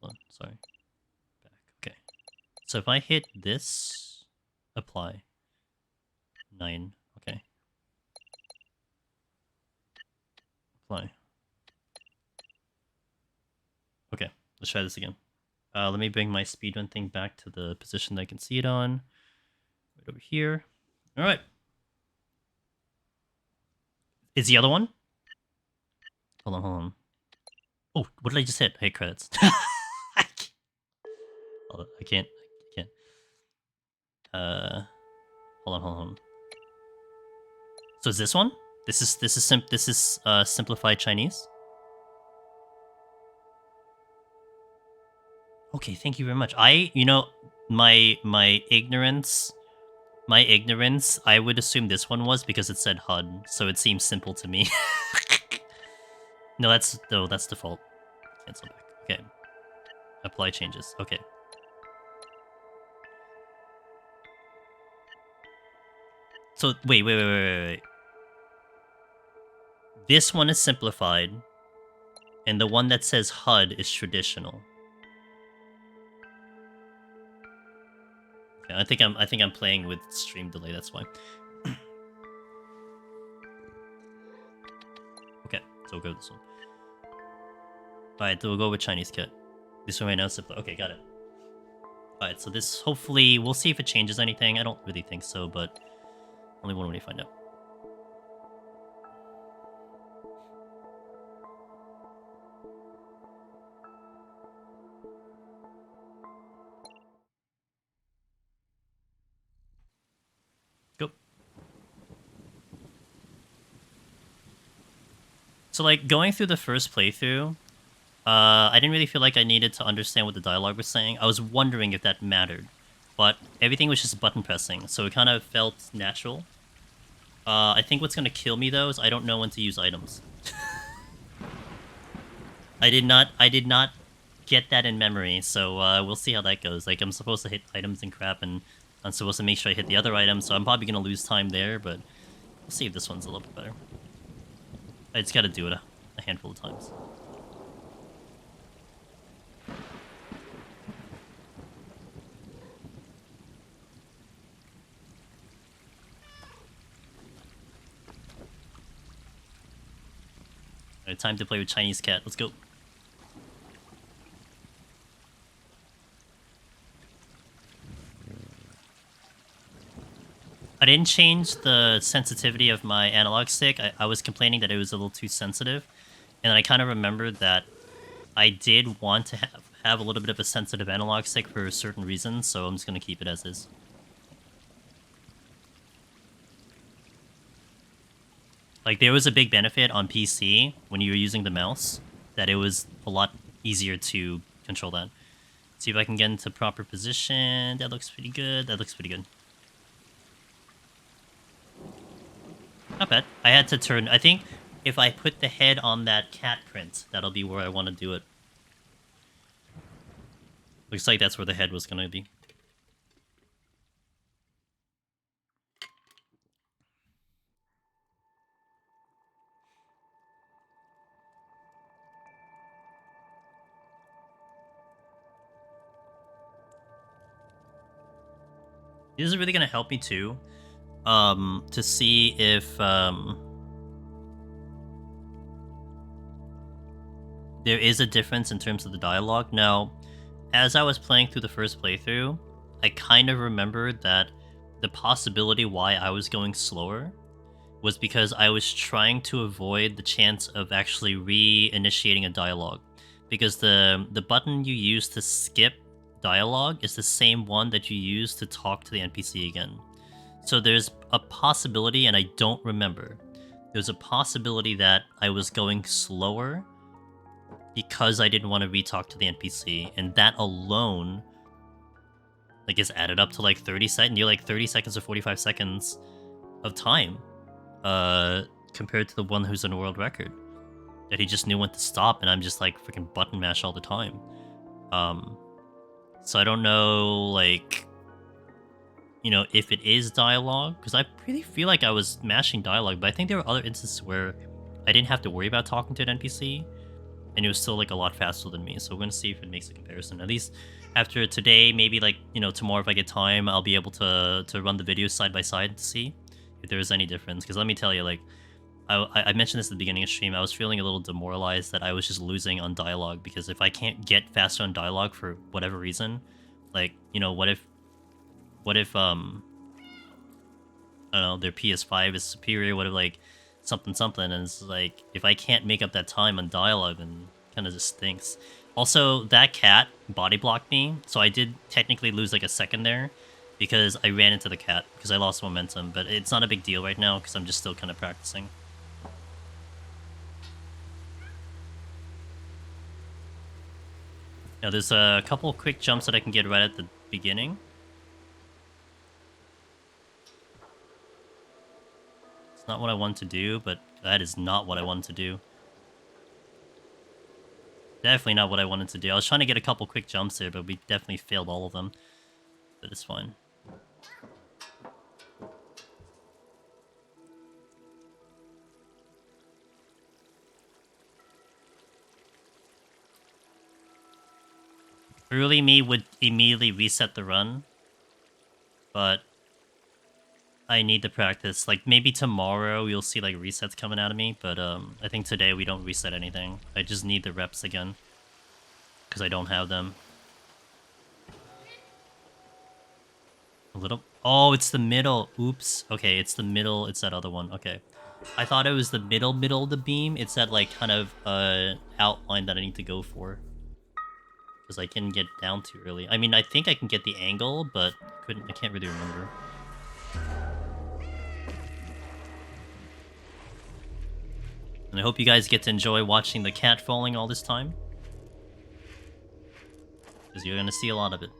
Hold on, sorry. Back. Okay. So if I hit this, apply. 9. Okay. Apply. Okay, let's try this again. Let me bring my speedrun thing back to the position that I can see it on. Right over here. All right. Is the other one? Hold on. Oh, what did I just hit? I hit credits. I can't. Hold on. So is this one? This is simplified Chinese. Okay, thank you very much. My ignorance, I would assume this one was because it said HUD, so it seems simple to me. No, that's default. Cancel back. Okay. Apply changes. Okay. So wait. This one is simplified, and the one that says HUD is traditional. Okay, I think I'm playing with stream delay. That's why. Okay, so we'll go with this one. Alright, we'll go with Chinese kit. This one right now is simple. Okay, got it. Alright, so this, hopefully, we'll see if it changes anything. I don't really think so, but only one way to find out. Go. So, like, going through the first playthrough, I didn't really feel like I needed to understand what the dialogue was saying. I was wondering if that mattered. But everything was just button pressing, so it kind of felt natural. I think what's going to kill me, though, is I don't know when to use items. I did not get that in memory, so we'll see how that goes. Like, I'm supposed to hit items and crap, and I'm supposed to make sure I hit the other items, so I'm probably going to lose time there, but we'll see if this one's a little bit better. I just got to do it a handful of times. Alright, time to play with Chinese cat. Let's go. I didn't change the sensitivity of my analog stick. I was complaining that it was a little too sensitive. And then I kind of remembered that I did want to have a little bit of a sensitive analog stick for certain reasons, so I'm just going to keep it as is. Like, there was a big benefit on PC when you were using the mouse, that it was a lot easier to control that. See if I can get into proper position. That looks pretty good. Not bad. I had to turn... I think if I put the head on that cat print, that'll be where I want to do it. Looks like that's where the head was going to be. This is really going to help me too, to see if there is a difference in terms of the dialogue. Now, as I was playing through the first playthrough, I kind of remembered that the possibility why I was going slower was because I was trying to avoid the chance of actually re-initiating a dialogue. Because the button you use to skip dialogue is the same one that you use to talk to the NPC again. So there's a possibility, and I don't remember, there's a possibility that I was going slower because I didn't want to re-talk to the NPC, and that alone, like, is added up to like 30 seconds, near like 30 seconds or 45 seconds of time, compared to the one who's in a world record. That he just knew when to stop, and I'm just like freaking button mash all the time. So I don't know, like, you know, if it is dialogue, because I really feel like I was mashing dialogue, but I think there were other instances where I didn't have to worry about talking to an NPC, and it was still like a lot faster than me. So we're gonna see if it makes a comparison. At least after today, maybe like, you know, tomorrow if I get time, I'll be able to run the videos side by side to see if there is any difference. Because let me tell you, like, I mentioned this at the beginning of stream. I was feeling a little demoralized that I was just losing on dialogue, because if I can't get faster on dialogue for whatever reason, like, you know, what if I don't know, their PS5 is superior, what if like something something, and it's like if I can't make up that time on dialogue, then kind of just stinks. Also, that cat body blocked me, so I did technically lose like a second there because I ran into the cat because I lost momentum, but it's not a big deal right now because I'm just still kind of practicing. Now, there's a couple quick jumps that I can get right at the beginning. It's not what I want to do, but that is not what I wanted to do. Definitely not what I wanted to do. I was trying to get a couple quick jumps there, but we definitely failed all of them. But it's fine. Really, me would immediately reset the run, but I need to practice. Like, maybe tomorrow you'll see, like, resets coming out of me, but I think today we don't reset anything. I just need the reps again, because I don't have them. A little... Oh, it's the middle. Oops. Okay, it's the middle. It's that other one. Okay. I thought it was the middle of the beam. It's that, like, kind of outline that I need to go for. Because I can get down too early. I mean, I think I can get the angle, but I can't really remember. And I hope you guys get to enjoy watching the cat falling all this time, because you're going to see a lot of it.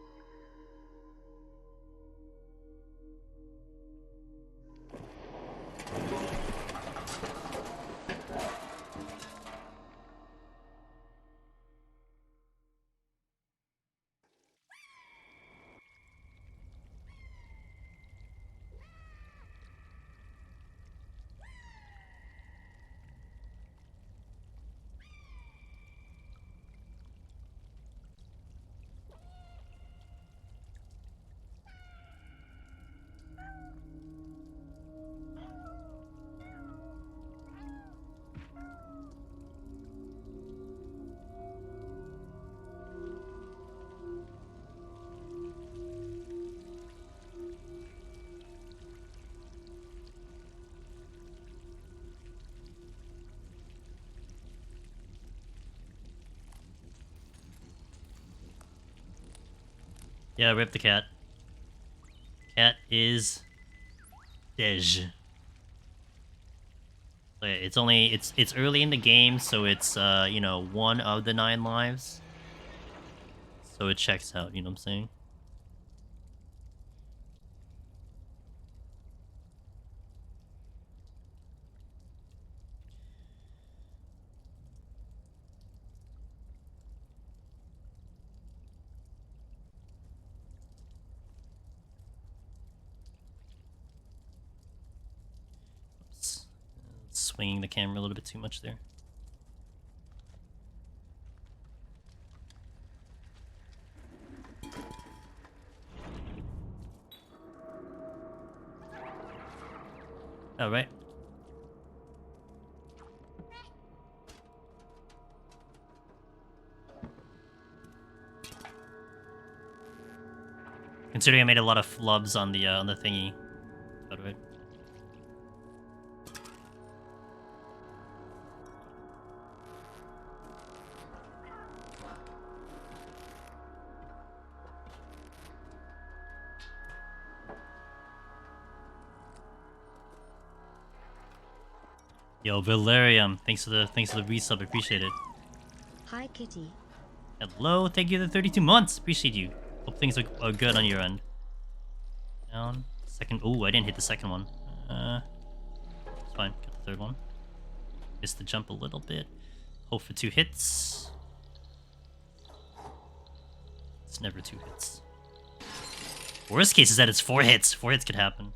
Yeah, rip the cat. Cat is dead. It's early in the game, so it's you know, 1 of the 9 lives. So it checks out, you know what I'm saying? Oops. Swinging the camera a little bit too much there. All right. Considering I made a lot of flubs on the thingy. All right. Yo, Valerium, thanks for the resub, appreciate it. Hi, Kitty. Hello, thank you for the 32 months, appreciate you. Hope things are good on your end. Down, second. Oh, I didn't hit the second one. It's fine. Got the third one. Missed the jump a little bit. Hope for 2 hits. It's never 2 hits. Worst case is that it's 4 hits. 4 hits could happen.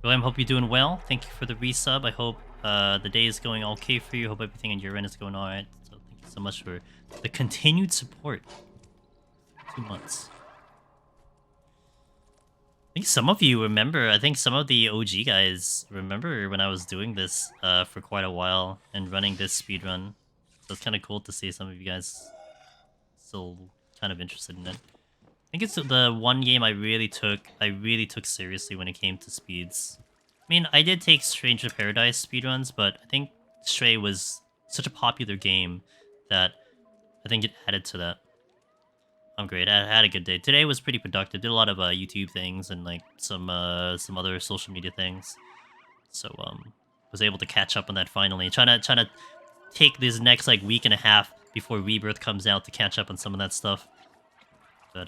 William, hope you're doing well. Thank you for the resub. I hope the day is going okay for you. Hope everything on your end is going alright. So thank you so much for the continued support. 2 months. I think some of you remember, I think some of the OG guys remember when I was doing this for quite a while and running this speedrun. So it's kind of cool to see some of you guys still kind of interested in it. I think it's the one game I really took seriously when it came to speeds. I mean, I did take Stranger Paradise speedruns, but I think Stray was such a popular game that I think it added to that. I'm great. I had a good day. Today was pretty productive. Did a lot of YouTube things and like some other social media things. So was able to catch up on that finally. Trying to take this next like week and a half before Rebirth comes out to catch up on some of that stuff. But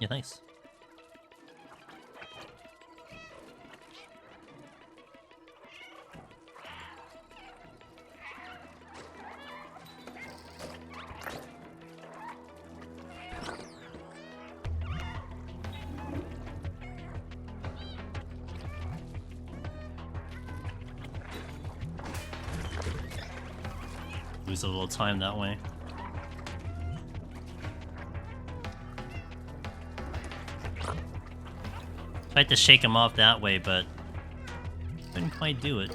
yeah, thanks. Lose a little time that way. Tried to shake him off that way, but couldn't quite do it.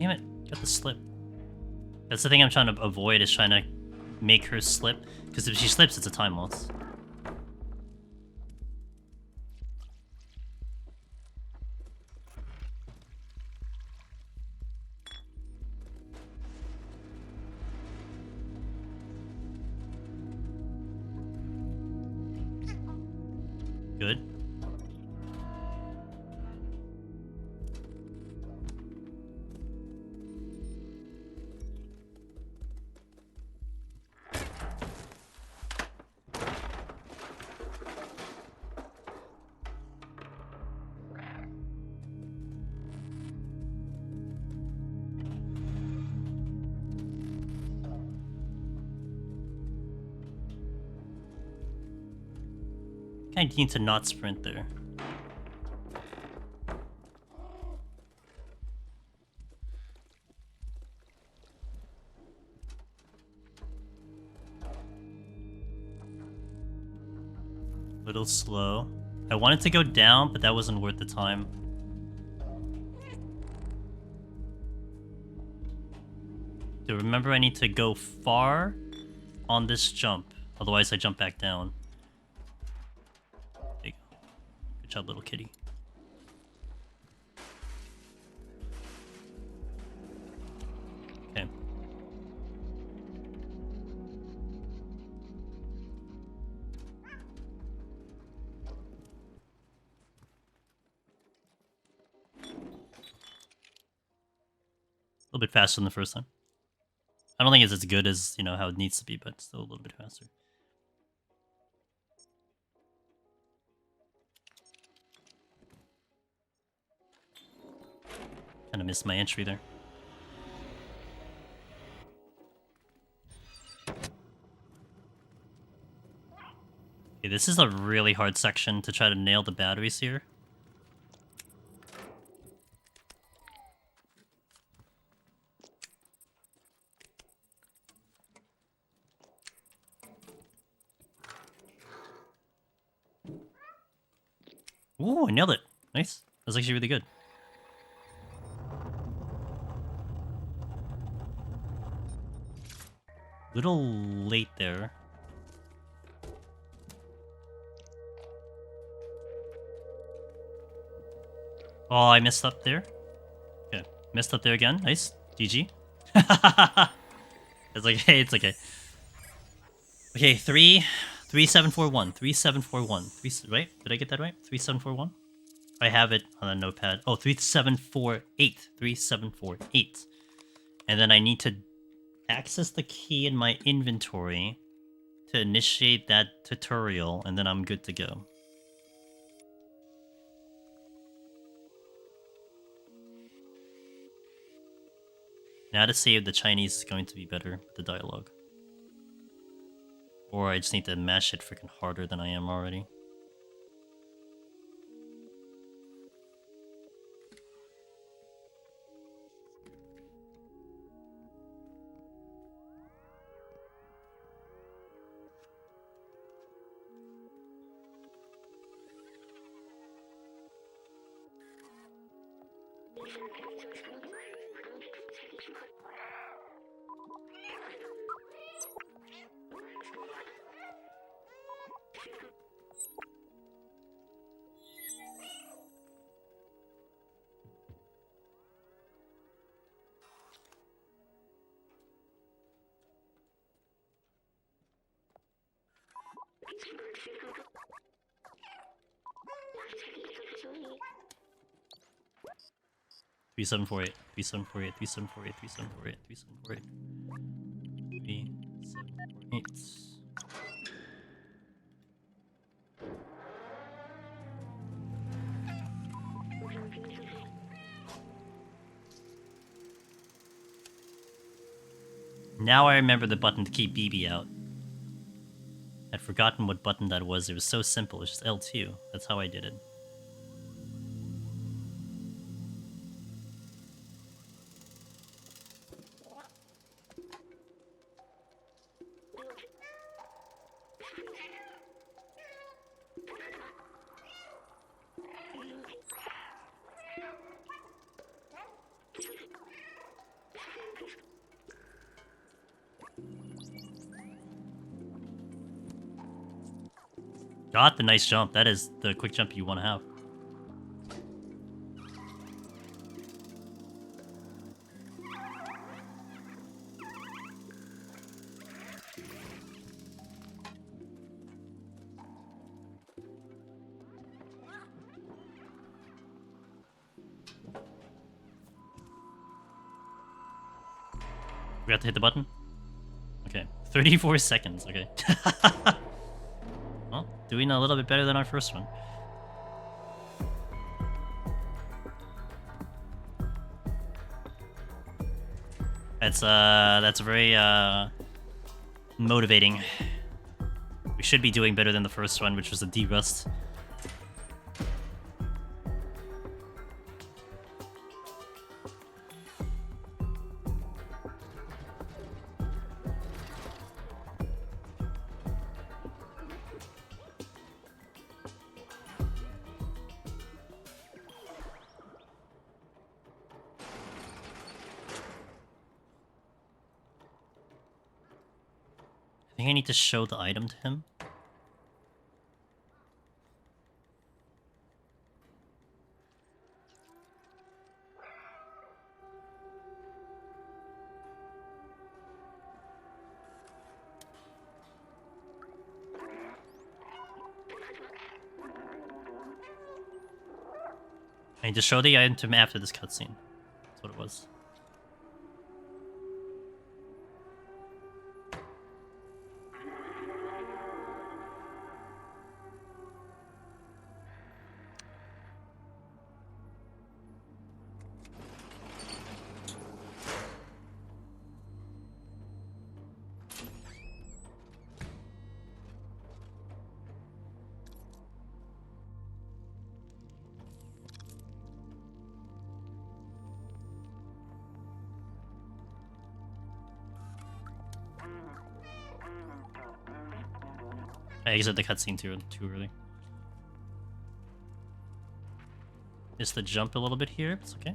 Damn it, got the slip. That's the thing I'm trying to avoid, is trying to make her slip. Because if she slips, it's a time loss. Good. I need to not sprint there. Little slow. I wanted to go down, but that wasn't worth the time. So remember, I need to go far on this jump. Otherwise, I jump back down. There you go. Good job, little kitty. Okay. A little bit faster than the first time. I don't think it's as good as, you know, how it needs to be, but still a little bit faster. Kind of missed my entry there. Okay, this is a really hard section to try to nail the batteries here. Ooh, I nailed it. Nice. That was actually really good. Little late there. Oh, I messed up there. Okay. Messed up there again. Nice. GG. It's like, hey, it's okay. Okay, 3741. 3741. Right? Did I get that right? 3741? I have it on a notepad. Oh, 3748. 3748. And then I need to access the key in my inventory to initiate that tutorial, and then I'm good to go. Now to save the Chinese is going to be better with the dialogue. Or I just need to mash it freaking harder than I am already. Three seven four eight. 3748. 3748. 3748. 3748. 3748. Now I remember the button to keep BB out. I'd forgotten what button that was. It was so simple. It's just L2. That's how I did it. Got the nice jump. That is the quick jump you want to have. We have to hit the button? Okay. 34 seconds, okay. Well, doing a little bit better than our first one. That's very motivating. We should be doing better than the first one, which was a derust. I think I need to show the item to him. I need to show the item to him after this cutscene. That's what it was. I exited the cutscene too early. Missed the jump a little bit here. It's okay.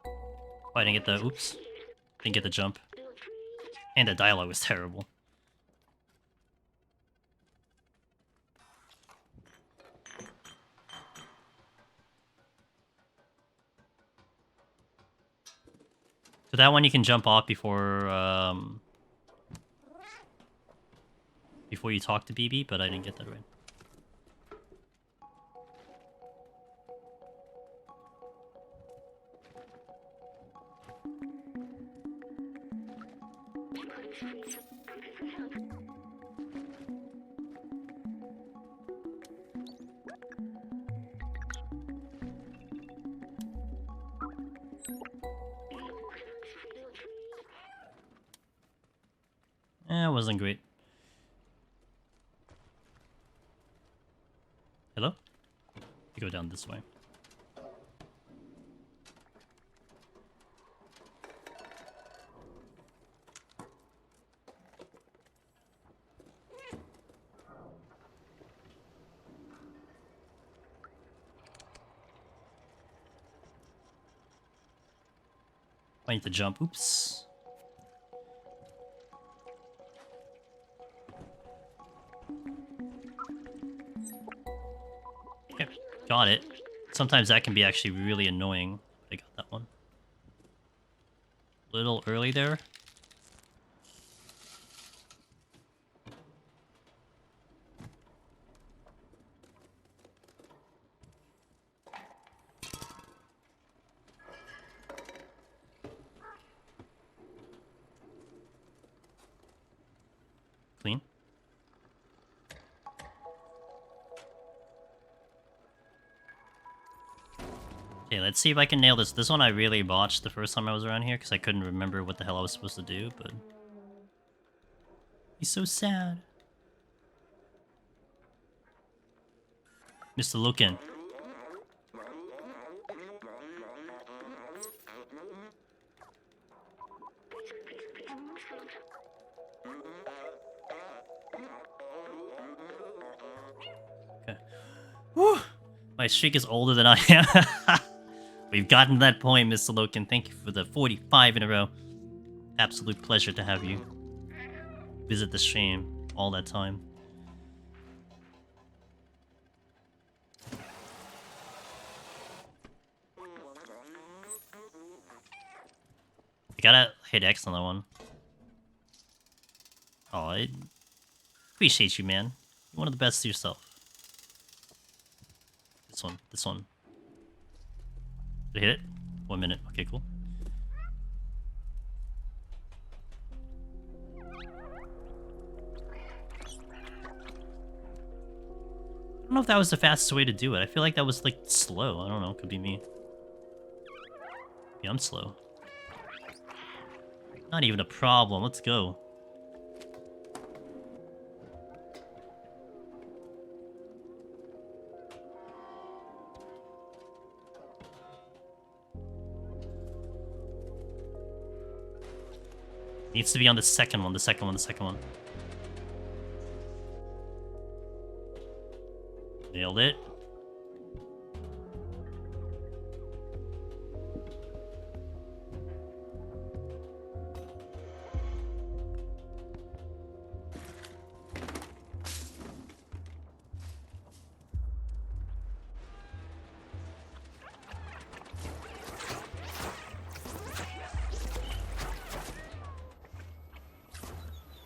Oh, I didn't get the... Oops. Didn't get the jump. And the dialogue was terrible. So that one you can jump off before you talk to BB, but I didn't get that right. It wasn't great. Hello? You go down this way. I need to jump. Oops. Okay, got it. Sometimes that can be actually really annoying. I got that one. A little early there. Clean. Okay, let's see if I can nail this. This one I really botched the first time I was around here because I couldn't remember what the hell I was supposed to do, but... He's so sad. Mr. Loken. Okay. Whew! My streak is older than I am. We've gotten to that point, Mr. Loken. Thank you for the 45 in a row. Absolute pleasure to have you visit the stream all that time. You gotta hit X on that one. Oh, I appreciate you, man. You're one of the best yourself. This one. Did I hit it? 1 minute. Okay, cool. I don't know if that was the fastest way to do it. I feel like that was, like, slow. I don't know. It could be me. Yeah, I'm slow. Not even a problem. Let's go. Needs to be on the second one. Nailed it.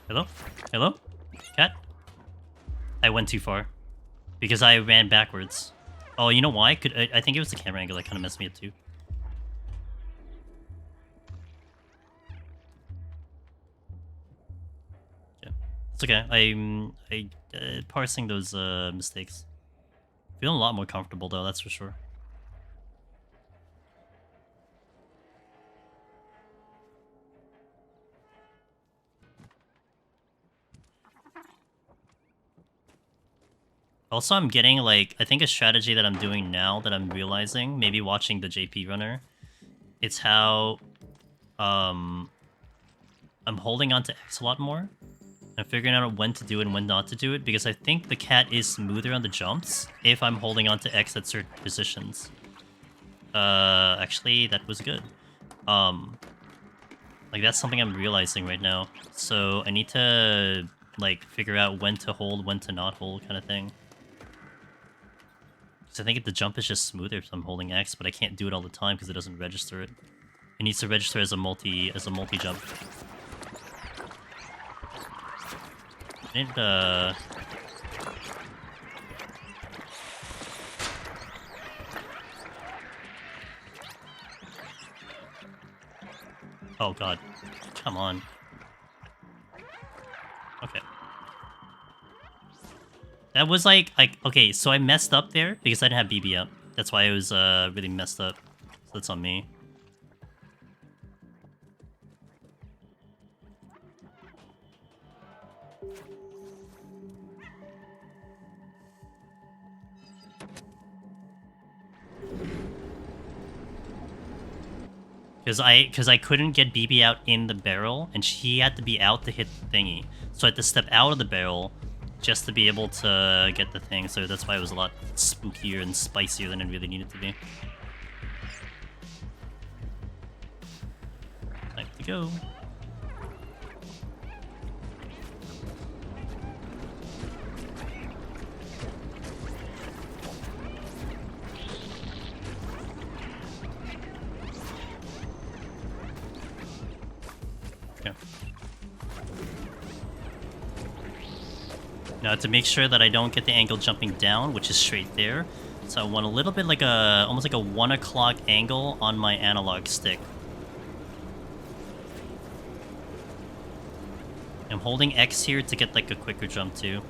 Hello? Hello? Cat? I went too far. Because I ran backwards. Oh, you know why? I think it was the camera angle that kind of messed me up too. Yeah. It's okay. I'm parsing those mistakes. Feeling a lot more comfortable though, that's for sure. Also, I'm getting, like, I think a strategy that I'm doing now that I'm realizing, maybe watching the JP runner, it's how I'm holding on to X a lot more. I'm figuring out when to do it and when not to do it, because I think the cat is smoother on the jumps if I'm holding on to X at certain positions. Actually, that was good. Like, that's something I'm realizing right now. So I need to, like, figure out when to hold, when to not hold, kind of thing. Because I think the jump is just smoother if I'm holding X, but I can't do it all the time because it doesn't register it. It needs to register as a multi jump. And oh god. Come on. Okay. That was like okay, so I messed up there because I didn't have BB up. That's why it was really messed up. So that's on me. Because I couldn't get BB out in the barrel, and she had to be out to hit the thingy. So I had to step out of the barrel just to be able to get the thing. So that's why it was a lot spookier and spicier than it really needed to be. Time to go. Okay. Now to make sure that I don't get the angle jumping down, which is straight there, so I want a little bit like almost like a 1 o'clock angle on my analog stick. I'm holding X here to get like a quicker jump too,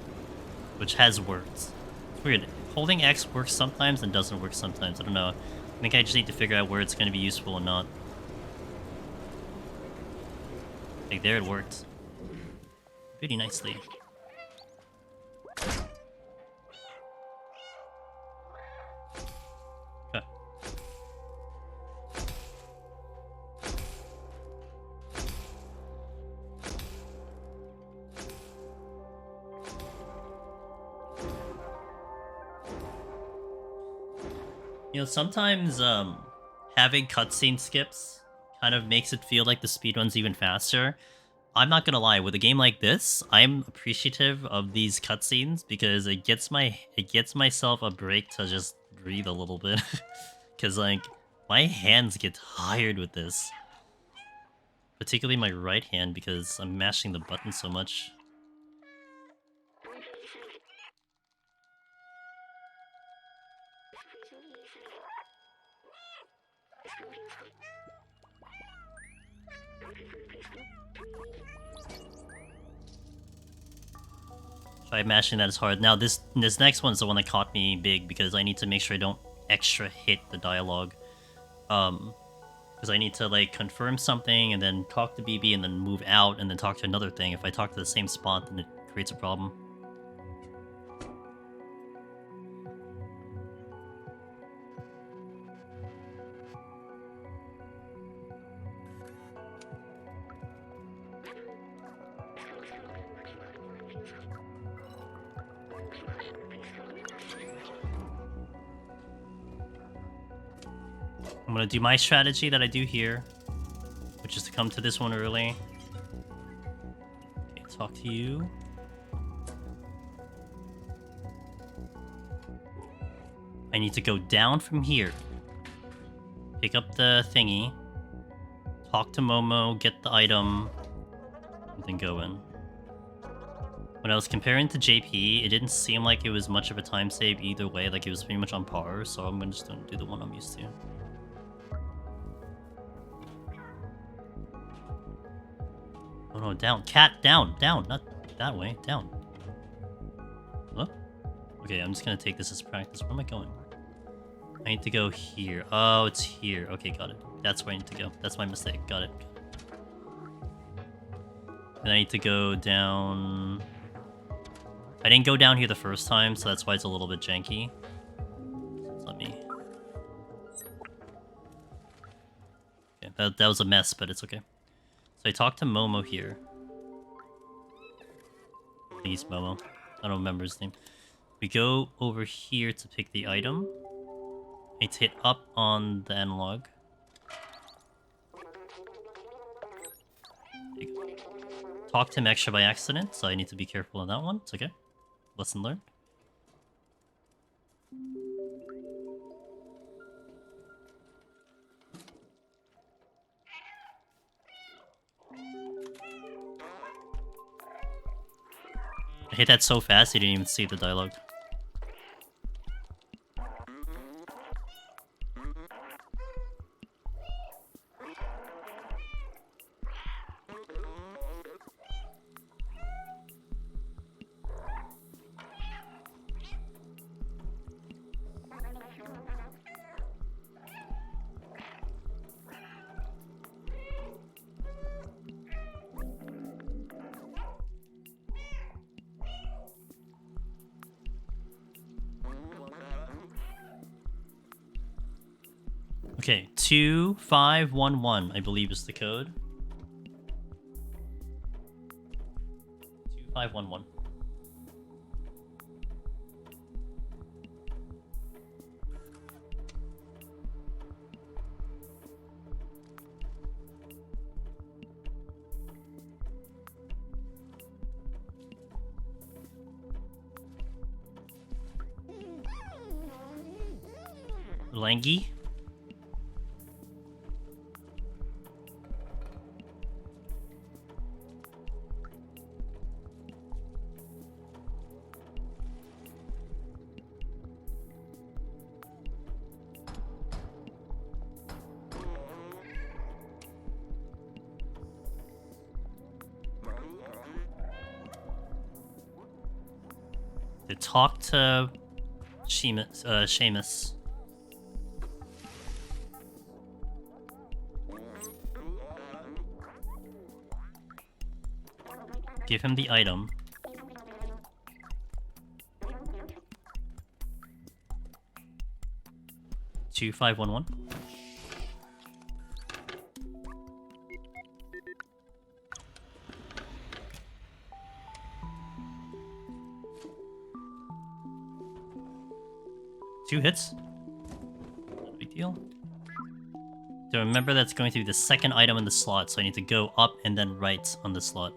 which has worked. It's weird. Holding X works sometimes and doesn't work sometimes. I don't know. I think I just need to figure out where it's going to be useful or not. Like there it worked. Pretty nicely. Okay. You know, sometimes having cutscene skips kind of makes it feel like the speedrun's even faster. I'm not gonna lie, with a game like this, I'm appreciative of these cutscenes because it gets myself a break to just breathe a little bit. Cause like my hands get tired with this. Particularly my right hand because I'm mashing the button so much. Try mashing that as hard. Now this next one's the one that caught me big because I need to make sure I don't extra hit the dialogue. Because I need to like confirm something and then talk to BB and then move out and then talk to another thing. If I talk to the same spot, then it creates a problem. I'm gonna do my strategy that I do here, which is to come to this one early. Okay, talk to you. I need to go down from here. Pick up the thingy. Talk to Momo, get the item, and then go in. When I was comparing to JP, it didn't seem like it was much of a time save either way, like it was pretty much on par, so I'm just gonna do the one I'm used to. Oh no, down. Cat, down, down. Not that way, down. Huh? Okay, I'm just gonna take this as practice. Where am I going? I need to go here. Oh, it's here. Okay, got it. That's where I need to go. That's my mistake. Got it. And I need to go down I didn't go down here the first time, so that's why it's a little bit janky. So let me... Okay, that was a mess, but it's okay. So I talked to Momo here. I think he's Momo. I don't remember his name. We go over here to pick the item. I need to hit up on the analog. Talked to him extra by accident, so I need to be careful on that one. It's okay. Lesson learned. I hit that so fast, you didn't even see the dialogue. Okay, 2511, I believe is the code. 2511. Langy? To talk to Seamus. Give him the item. Two 511. Two hits. Not a big deal. So remember that's going through the second item in the slot, so I need to go up and then right on the slot.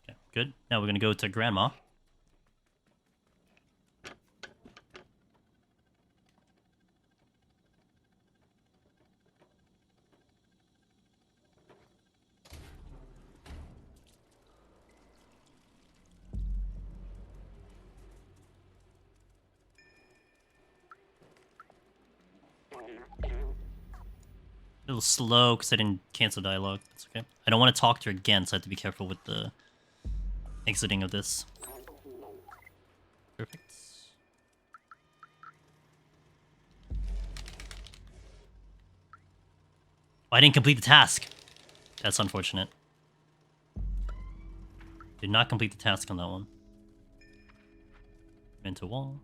Okay, good. Now we're gonna go to Grandma. A little slow because I didn't cancel dialogue. That's okay. I don't want to talk to her again, so I have to be careful with the exiting of this. Perfect. Oh, I didn't complete the task. That's unfortunate. Did not complete the task on that one. Into wall.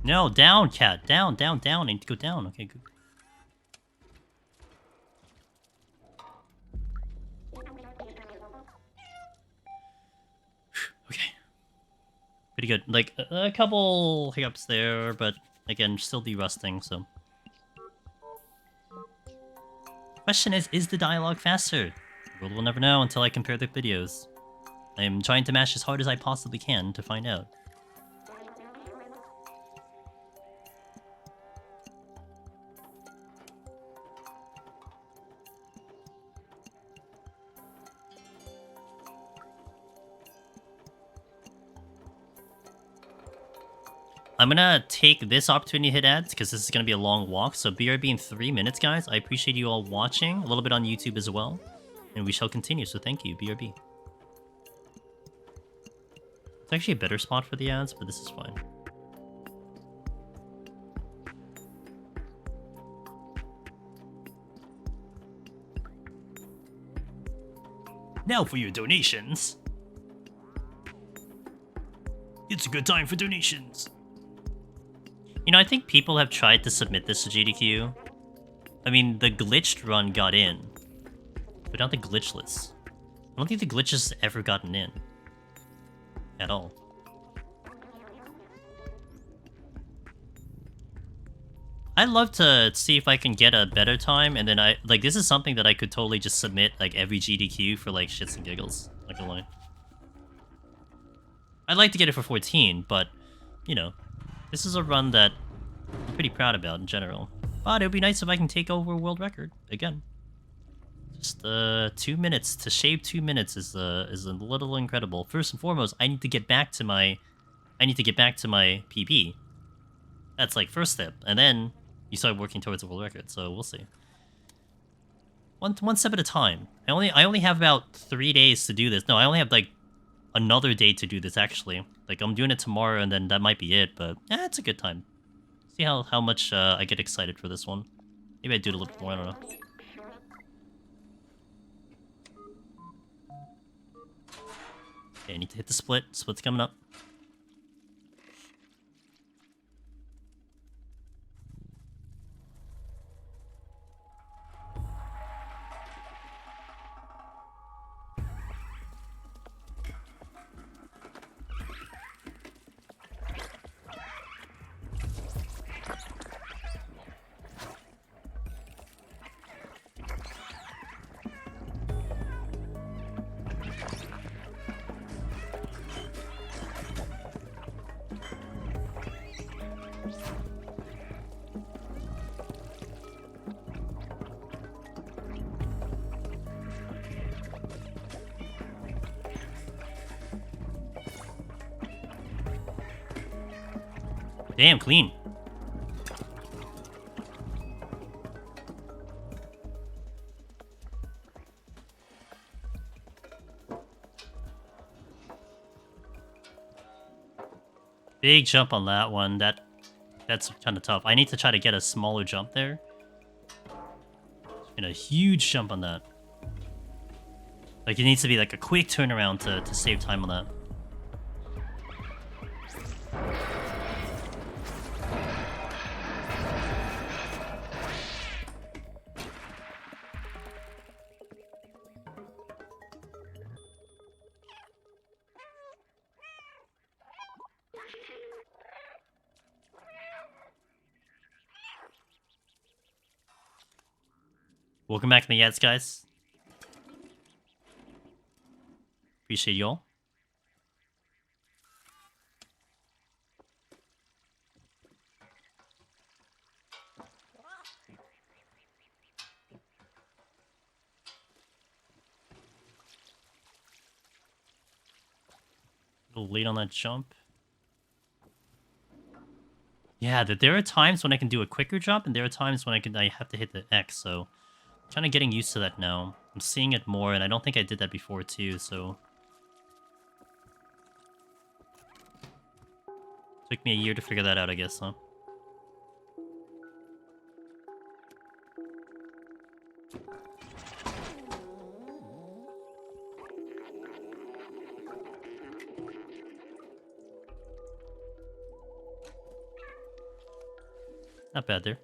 No, down, cat. Down, down, down. I need to go down. Okay, good. Okay. Pretty good. Like, a couple hiccups there, but again, still derusting, so. Question is the dialogue faster? The world will never know until I compare the videos. I am trying to mash as hard as I possibly can to find out. I'm gonna take this opportunity to hit ads because this is gonna be a long walk. So BRB in 3 minutes, guys. I appreciate you all watching, a little bit on YouTube as well. And we shall continue, so thank you, BRB. It's actually a better spot for the ads, but this is fine. Now for your donations. It's a good time for donations. You know, I think people have tried to submit this to GDQ. I mean, the glitched run got in, but not the glitchless. I don't think the glitches has ever gotten in. At all. I'd love to see if I can get a better time, and then this is something that I could totally just submit, like, every GDQ for, like, shits and giggles. Not gonna lie. I'd like to get it for 14, but, you know, this is a run that I'm pretty proud about in general. But it would be nice if I can take over a world record again. Just 2 minutes to shave 2 minutes is a little incredible. First and foremost, I need to get back to my PB. That's like first step, and then you start working towards a world record. So we'll see. One step at a time. I only have about 3 days to do this. No, I only have like another day to do this actually. Like I'm doing it tomorrow, and then that might be it. But yeah, it's a good time. See how much I get excited for this one. Maybe I do it a little bit more. I don't know. Okay, I need to hit the split. Split's coming up. Damn, clean. Big jump on that one. That's kind of tough. I need to try to get a smaller jump there. And a huge jump on that. Like, it needs to be like a quick turnaround to save time on that. Welcome back to the ads, guys. Appreciate y'all. A little late on that jump. Yeah, there are times when I can do a quicker jump, and there are times when I have to hit the X, so I'm kind of getting used to that now. I'm seeing it more, and I don't think I did that before too, so took me a year to figure that out, I guess, huh? Not bad there.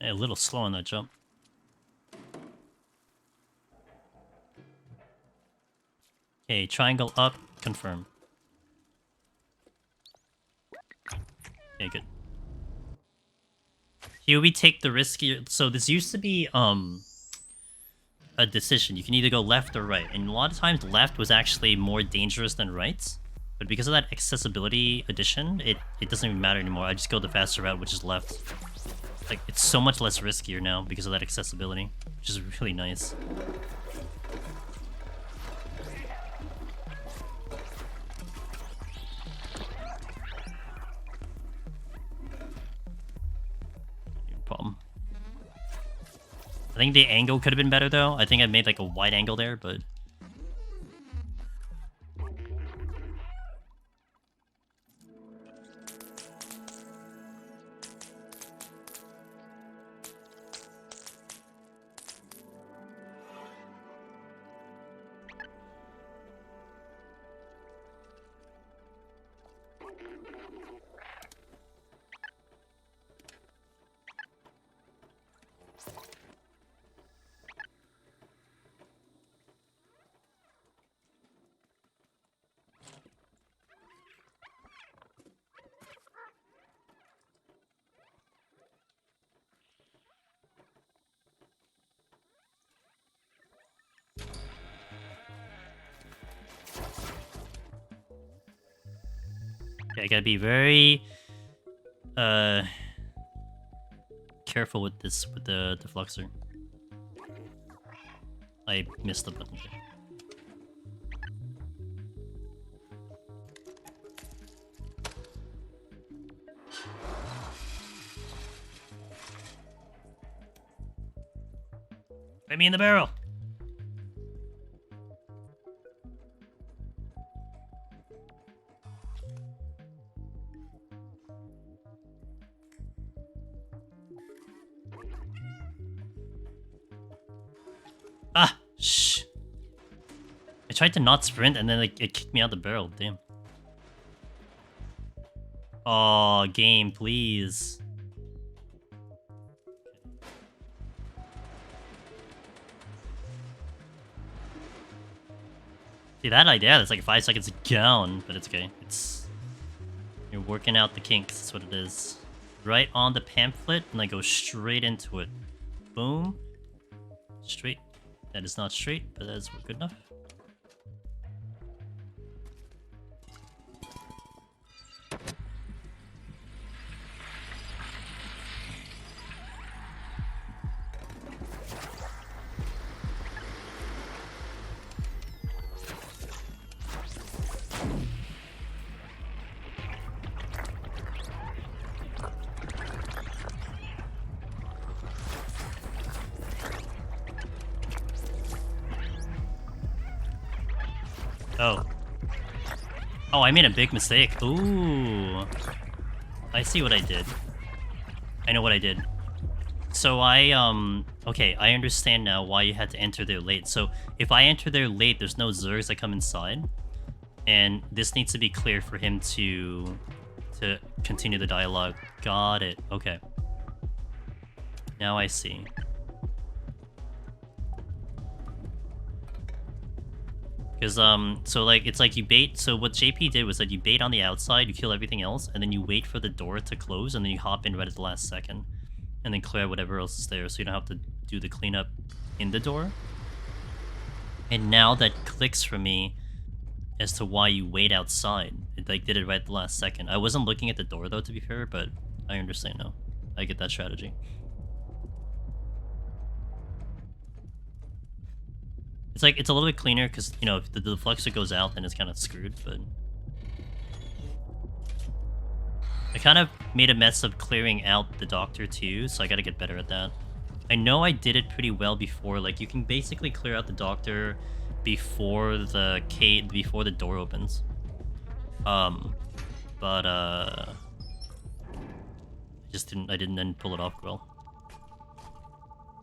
A little slow on that jump. Okay, triangle up, confirm. Okay, good. Here we take the riskier. So this used to be a decision. You can either go left or right, and a lot of times left was actually more dangerous than right. But because of that accessibility addition, it doesn't even matter anymore. I just go the faster route, which is left. Like, it's so much less riskier now because of that accessibility, which is really nice. No problem. I think the angle could have been better, though. I think I made, like, a wide angle there, but... Okay, I gotta be very careful with this, with the defluxer. I missed the button. Put me in the barrel. Ah, shh. I tried to not sprint and then like, it kicked me out the barrel. Damn. Oh, game, please. See, that idea, that's like 5 seconds down, but it's okay. You're working out the kinks, that's what it is. Right on the pamphlet, and I go straight into it. Boom. Straight. That is not straight, but that is good enough. Oh. Oh, I made a big mistake. Ooh. I see what I did. I know what I did. So okay, I understand now why you had to enter there late. So if I enter there late, there's no Zergs that come inside. And this needs to be clear for him to continue the dialogue. Got it. Okay. Now I see. Because, so, like, it's like you bait... So what JP did was that you bait on the outside, you kill everything else, and then you wait for the door to close, and then you hop in right at the last second. And then clear whatever else is there, so you don't have to do the cleanup in the door. And now that clicks for me as to why you wait outside. It, like, did it right at the last second. I wasn't looking at the door, though, to be fair, but I understand now. I get that strategy. It's like, it's a little bit cleaner because, you know, if the deflector goes out, then it's kind of screwed, but... I kind of made a mess of clearing out the doctor too, so I gotta get better at that. I know I did it pretty well before, like, you can basically clear out the doctor before the door opens. I didn't then pull it off well.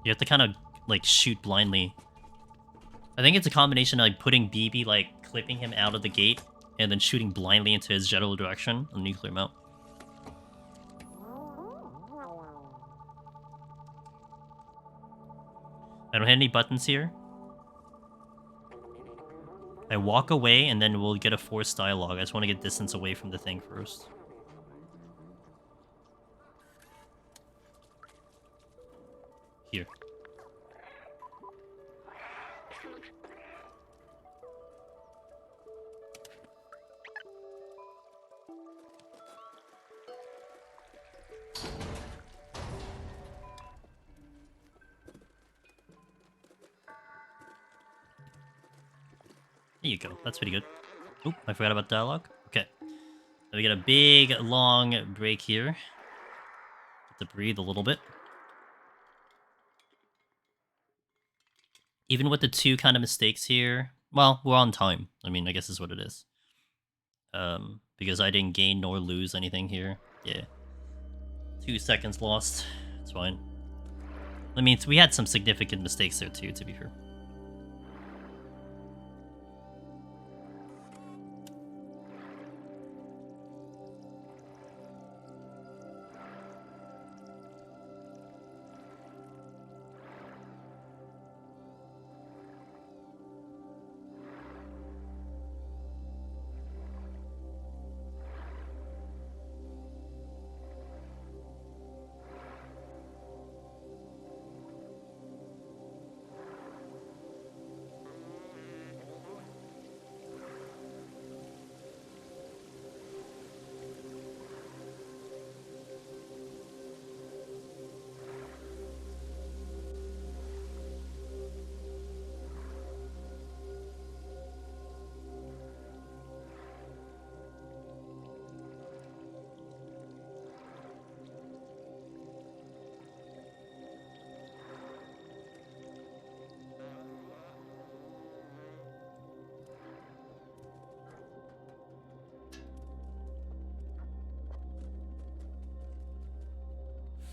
You have to kind of, like, shoot blindly. I think it's a combination of like putting BB, like clipping him out of the gate, and then shooting blindly into his general direction on nuclear mount. I don't hit any buttons here. I walk away, and then we'll get a forced dialogue. I just want to get distance away from the thing first. here. There you go. That's pretty good. Oop, I forgot about dialogue. Okay. So we get a big, long break here. Have to breathe a little bit. Even with the two kind of mistakes here, well, we're on time. I mean, I guess is what it is. Because I didn't gain nor lose anything here. Yeah. 2 seconds lost. It's fine. I mean, we had some significant mistakes there too, to be fair.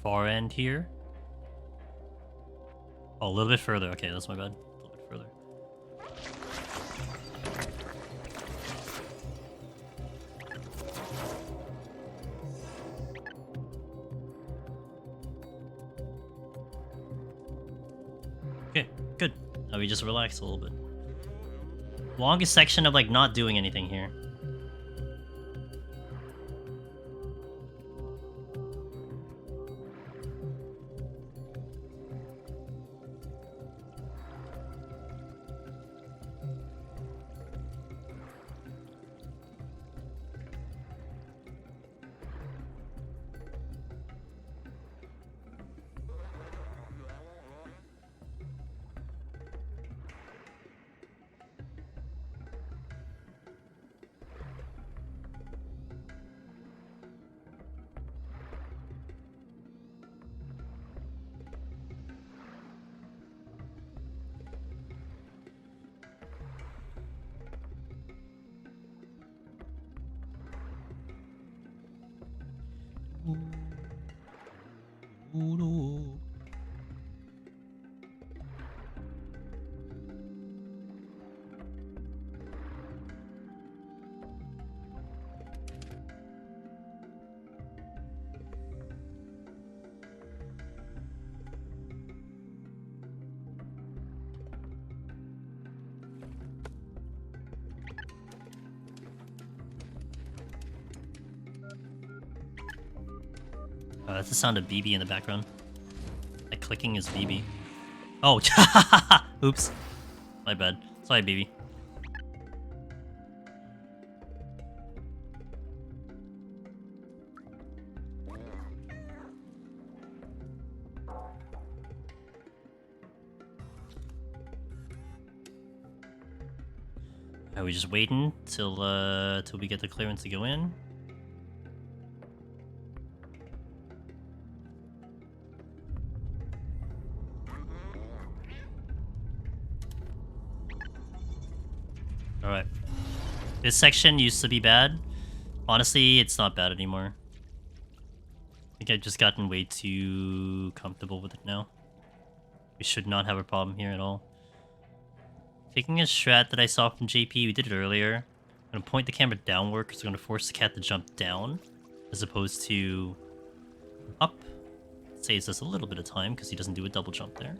Far end here. Oh, a little bit further. Okay, that's my bad. A little bit further. Okay, good. Now we just relax a little bit. Longest section of like not doing anything here. That's the sound of BB in the background. That clicking is BB. Oh, oops. My bad. Sorry, BB. Are we just waiting till we get the clearance to go in? Alright. This section used to be bad. Honestly, it's not bad anymore. I think I've just gotten way too comfortable with it now. We should not have a problem here at all. Taking a strat that I saw from JP, we did it earlier. I'm going to point the camera downward because we're going to force the cat to jump down as opposed to up. Saves us a little bit of time because he doesn't do a double jump there.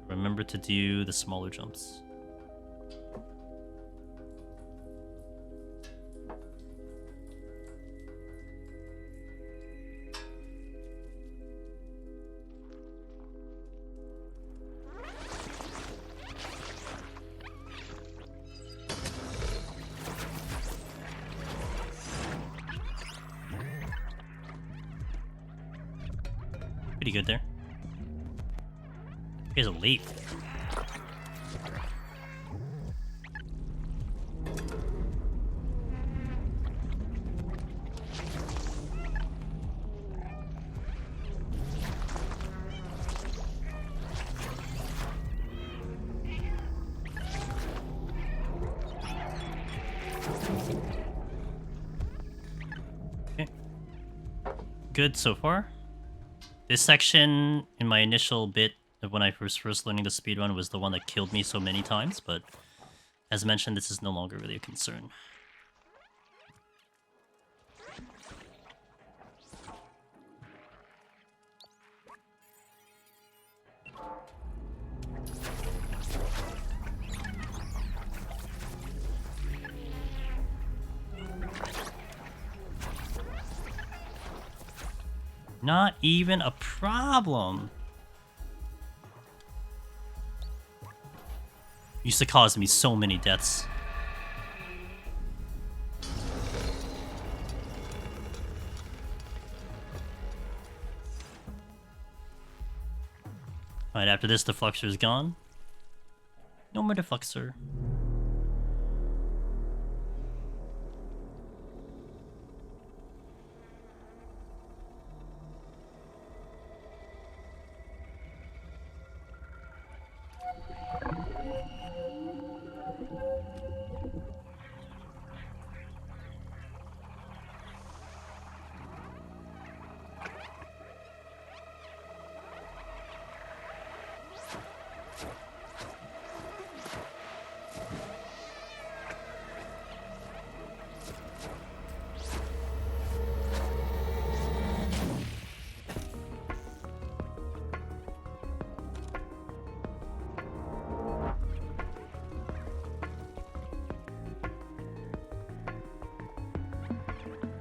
Remember to do the smaller jumps. Pretty good there. Here's a leap. Okay. Good so far. This section, in my initial bit of when I was first learning the speedrun, was the one that killed me so many times, but as mentioned, this is no longer really a concern. Not even a problem. Used to cause me so many deaths. Alright, after this, the Fluxer is gone. No more Defluxer.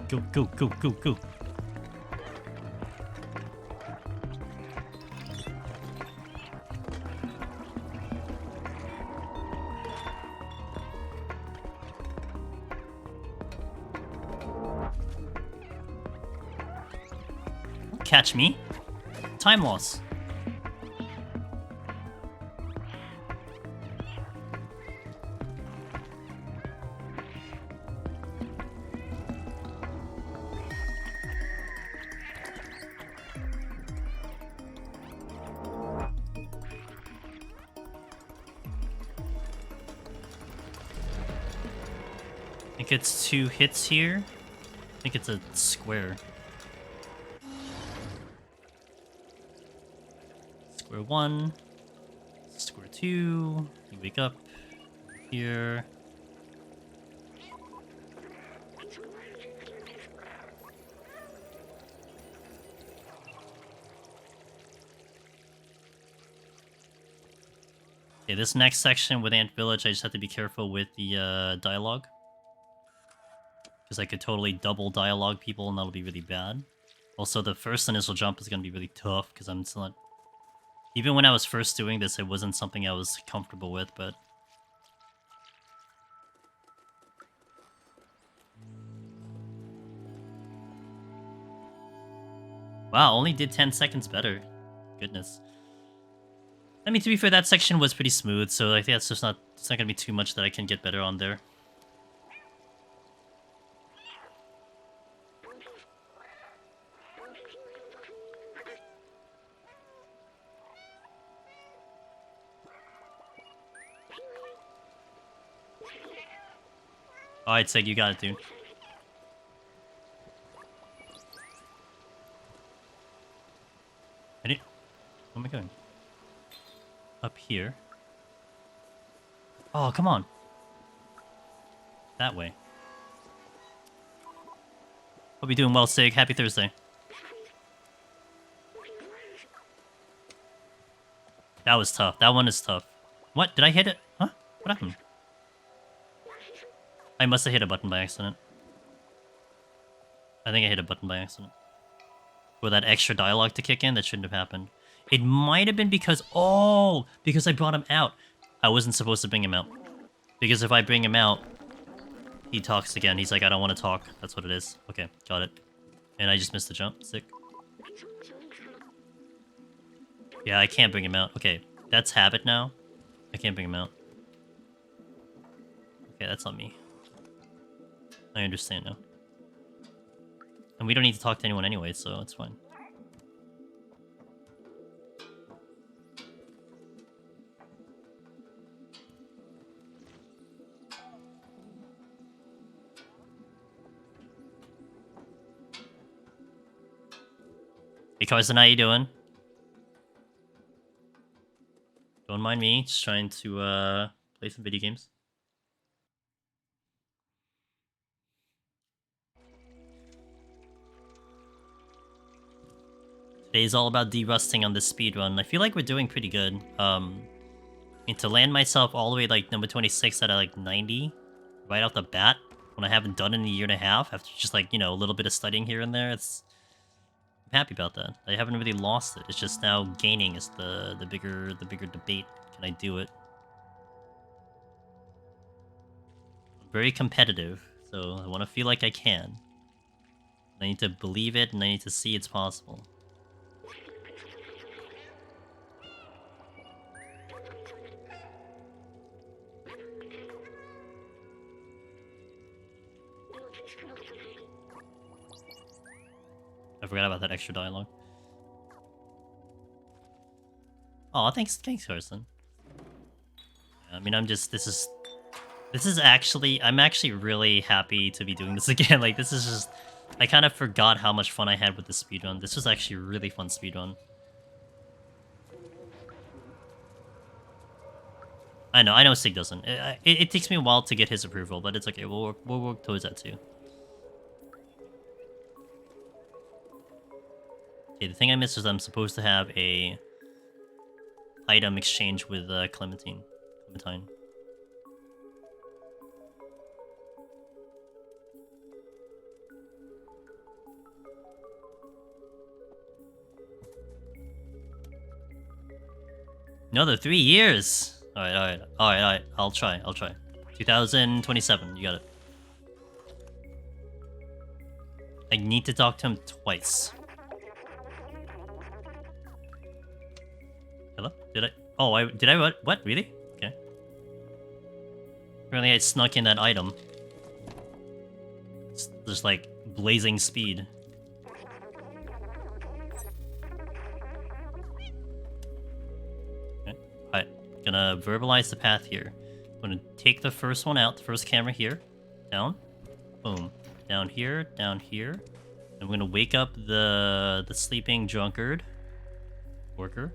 Go, go, go, go, go. Catch me. Time loss. I think it's 2 hits here. I think it's a square. Square 1. Square 2. You wake up. Here. Okay, this next section with Ant Village, I just have to be careful with the dialogue. Because I could totally double dialogue people and that'll be really bad. Also, the first initial jump is going to be really tough because I'm still not... Even when I was first doing this, it wasn't something I was comfortable with, but... Wow, only did 10 seconds better. Goodness. I mean, to be fair, that section was pretty smooth, so I think that's just not... It's not going to be too much that I can get better on there. Alright, Sig, you got it, dude. Where am I going? Up here. Oh, come on. That way. Hope you're doing well, Sig. Happy Thursday. That was tough. That one is tough. What? Did I hit it? Huh? What happened? I must have hit a button by accident. I think I hit a button by accident. For that extra dialogue to kick in, that shouldn't have happened. It might have been because... Oh! Because I brought him out. I wasn't supposed to bring him out. Because if I bring him out, he talks again. He's like, I don't want to talk. That's what it is. Okay, got it. And I just missed the jump. Sick. Yeah, I can't bring him out. Okay, that's habit now. I can't bring him out. Okay, that's on me. I understand now. And we don't need to talk to anyone anyway, so it's fine. Hey Carson, how you doing? Don't mind me, just trying to play some video games. Today's all about derusting on this speedrun. I feel like we're doing pretty good. And to land myself all the way like number 26 out of like 90 right off the bat when I haven't done it in a year and a half after just like, you know, a little bit of studying here and there, I'm happy about that. I haven't really lost it. It's just now gaining is the bigger debate. Can I do it? I'm very competitive, so I want to feel like I can. I need to believe it and I need to see it's possible. I forgot about that extra dialogue. Oh, thanks, Carson. I mean, this is actually, I'm actually really happy to be doing this again. Like, this is just, I kind of forgot how much fun I had with the speedrun. This was actually a really fun speedrun. I know Sig doesn't. It takes me a while to get his approval, but it's okay. We'll work towards that too. Okay, the thing I missed is I'm supposed to have a item exchange with Clementine. Another 3 years. All right. I'll try. 2027. You got it. I need to talk to him twice. Hello? Did I? Oh, did I what? What? Really? Okay. Apparently I snuck in that item. It's just like blazing speed. Okay. Alright. Gonna verbalize the path here. I'm gonna take the first one out, the first camera here. Down. Boom. Down here, down here. I'm gonna wake up the sleeping drunkard worker.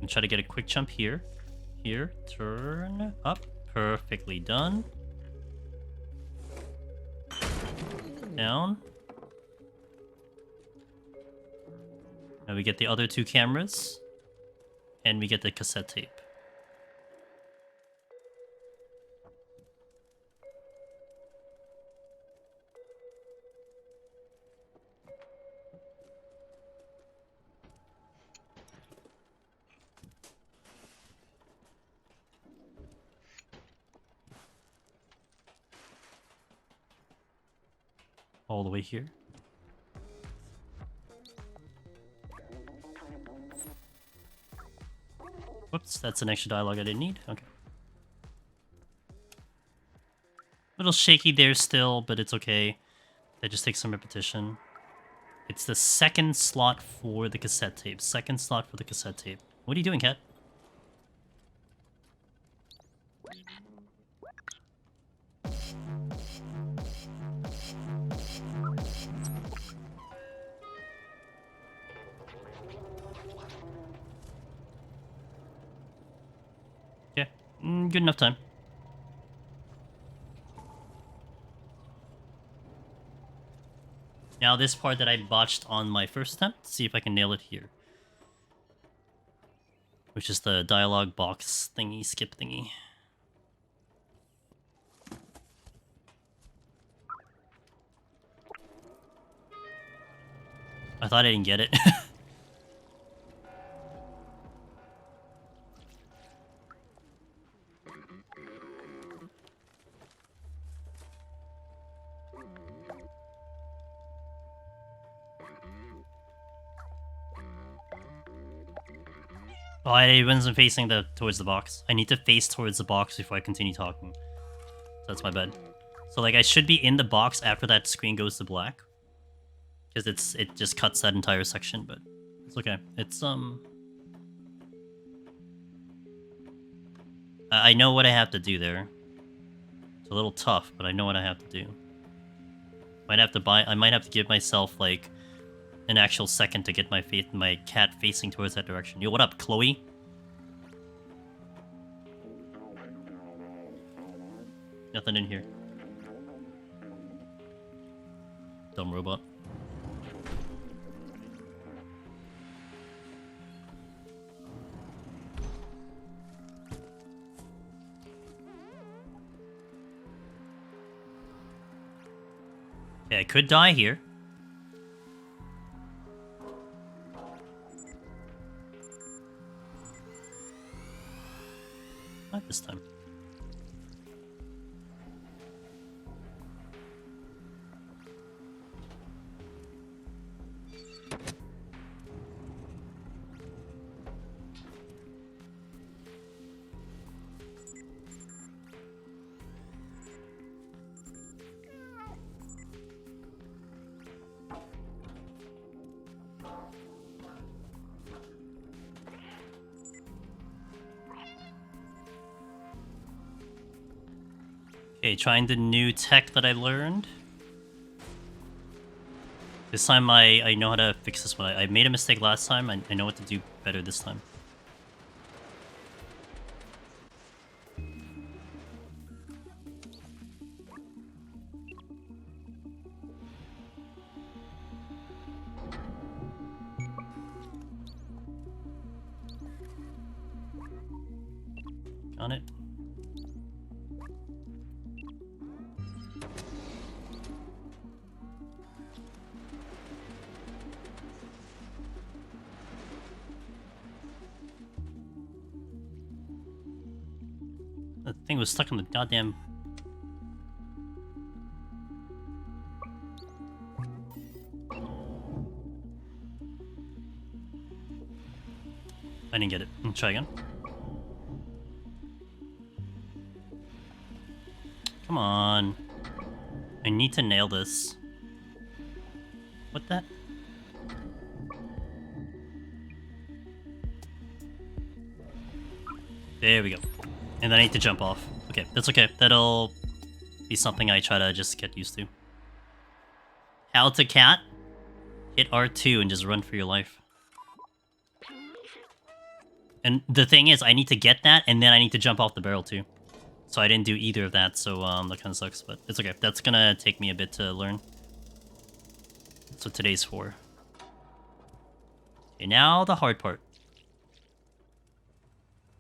And try to get a quick jump here. Here, turn up. Perfectly done. Down. Now we get the other 2 cameras. And we get the cassette tape. All the way here. Whoops, that's an extra dialogue I didn't need. Okay. A little shaky there still, but it's okay. That just takes some repetition. It's the second slot for the cassette tape. Second slot for the cassette tape. What are you doing, Cat? Yeah, good enough time. Now this part that I botched on my first attempt, see if I can nail it here. Which is the dialogue box thingy, skip thingy. I thought I didn't get it. Oh, I wasn't facing towards the box. I need to face towards the box before I continue talking. So that's my bad. So like I should be in the box after that screen goes to black. Because it just cuts that entire section, but it's okay. It's I know what I have to do there. It's a little tough, but I know what I have to do. I might have to give myself like an actual second to get my cat facing towards that direction. Yo, what up, Chloe? Nothing in here. Dumb robot. Okay, I could die here. Not this time. Okay, trying the new tech that I learned. This time I know how to fix this one. I made a mistake last time. I know what to do better this time. Got it. The thing was stuck in the goddamn... I didn't get it. Let's try again. Come on. I need to nail this. What the? There we go. And then I need to jump off. Okay, that's okay. That'll be something I try to just get used to. How to cat? Hit R2 and just run for your life. And the thing is, I need to get that, and then I need to jump off the barrel too. So I didn't do either of that, so that kind of sucks, but it's okay. That's gonna take me a bit to learn. That's what today's for. Okay, now the hard part.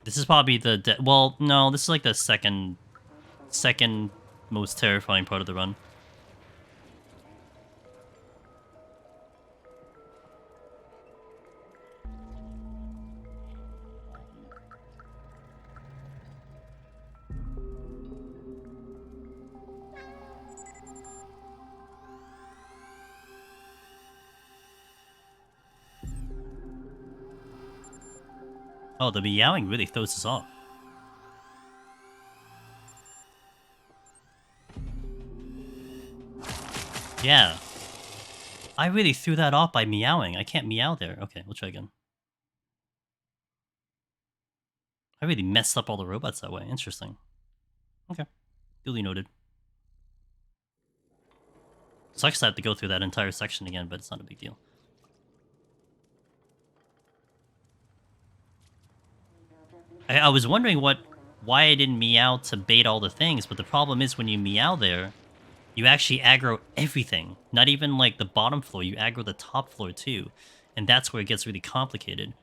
This is probably the... well, no, this is like the second most terrifying part of the run. Oh, the meowing really throws us off. Yeah. I really threw that off by meowing. I can't meow there. Okay, we'll try again. I really messed up all the robots that way. Interesting. Okay. Duly noted. Sucks I have to go through that entire section again, but it's not a big deal. I was wondering why I didn't meow to bait all the things, but the problem is when you meow there, you actually aggro everything. Not even like the bottom floor, you aggro the top floor too. And that's where it gets really complicated.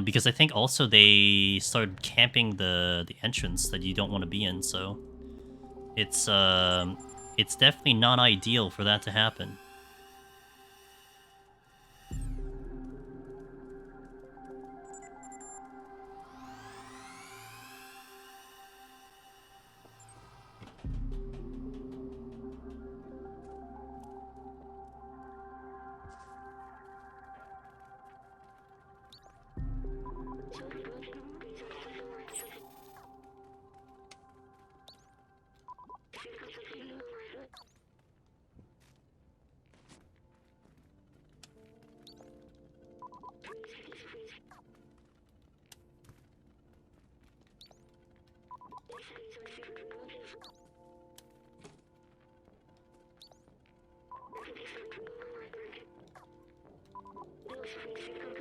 Because I think also they started camping the entrance that you don't want to be in, so it's definitely not ideal for that to happen.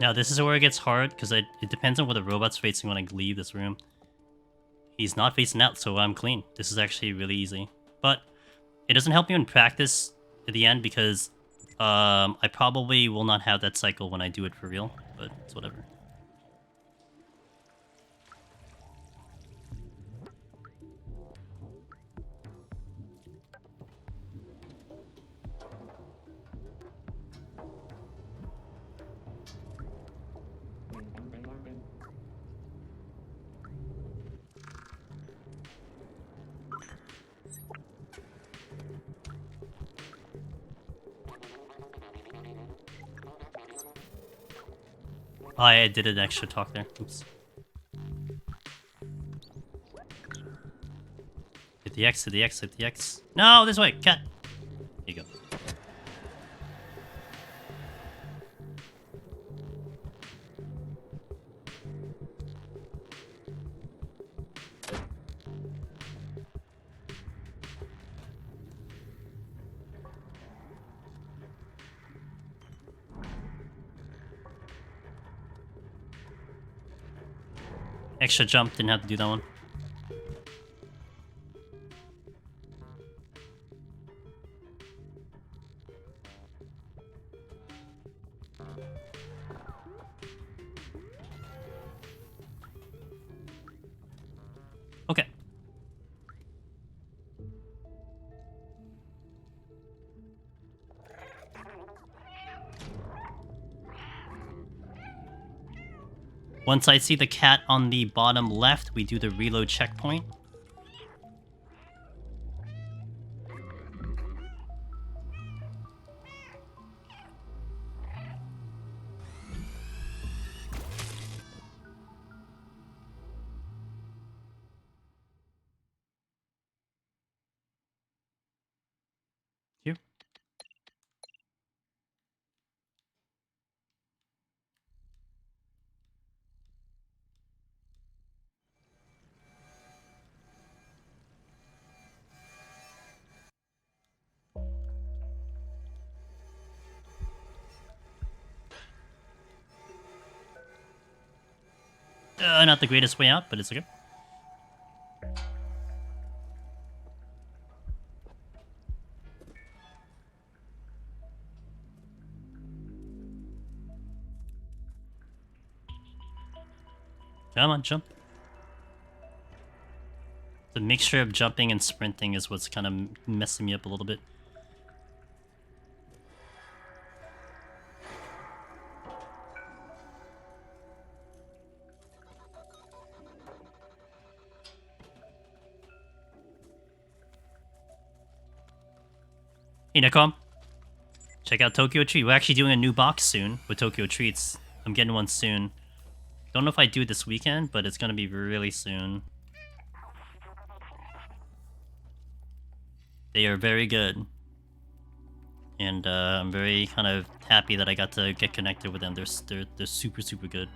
Now this is where it gets hard, because it depends on where the robot's facing when I leave this room. He's not facing out, so I'm clean. This is actually really easy. But it doesn't help me in practice at the end, because I probably will not have that cycle when I do it for real, but it's whatever. I did an extra talk there. Oops. Hit the X, hit the X, hit the X. No, this way, cat. Here you go. Extra jump, didn't have to do that one. Okay. Once I see the cat on the bottom left, we do the reload checkpoint. Here. Not the greatest way out, but it's okay. Come on, jump. The mixture of jumping and sprinting is what's kind of messing me up a little bit. Hey, Nikom. Check out Tokyo Treat. We're actually doing a new box soon with Tokyo Treats. I'm getting one soon. Don't know if I do it this weekend, but it's gonna be really soon. They are very good. And I'm very kind of happy that I got to get connected with them. They're super, super good.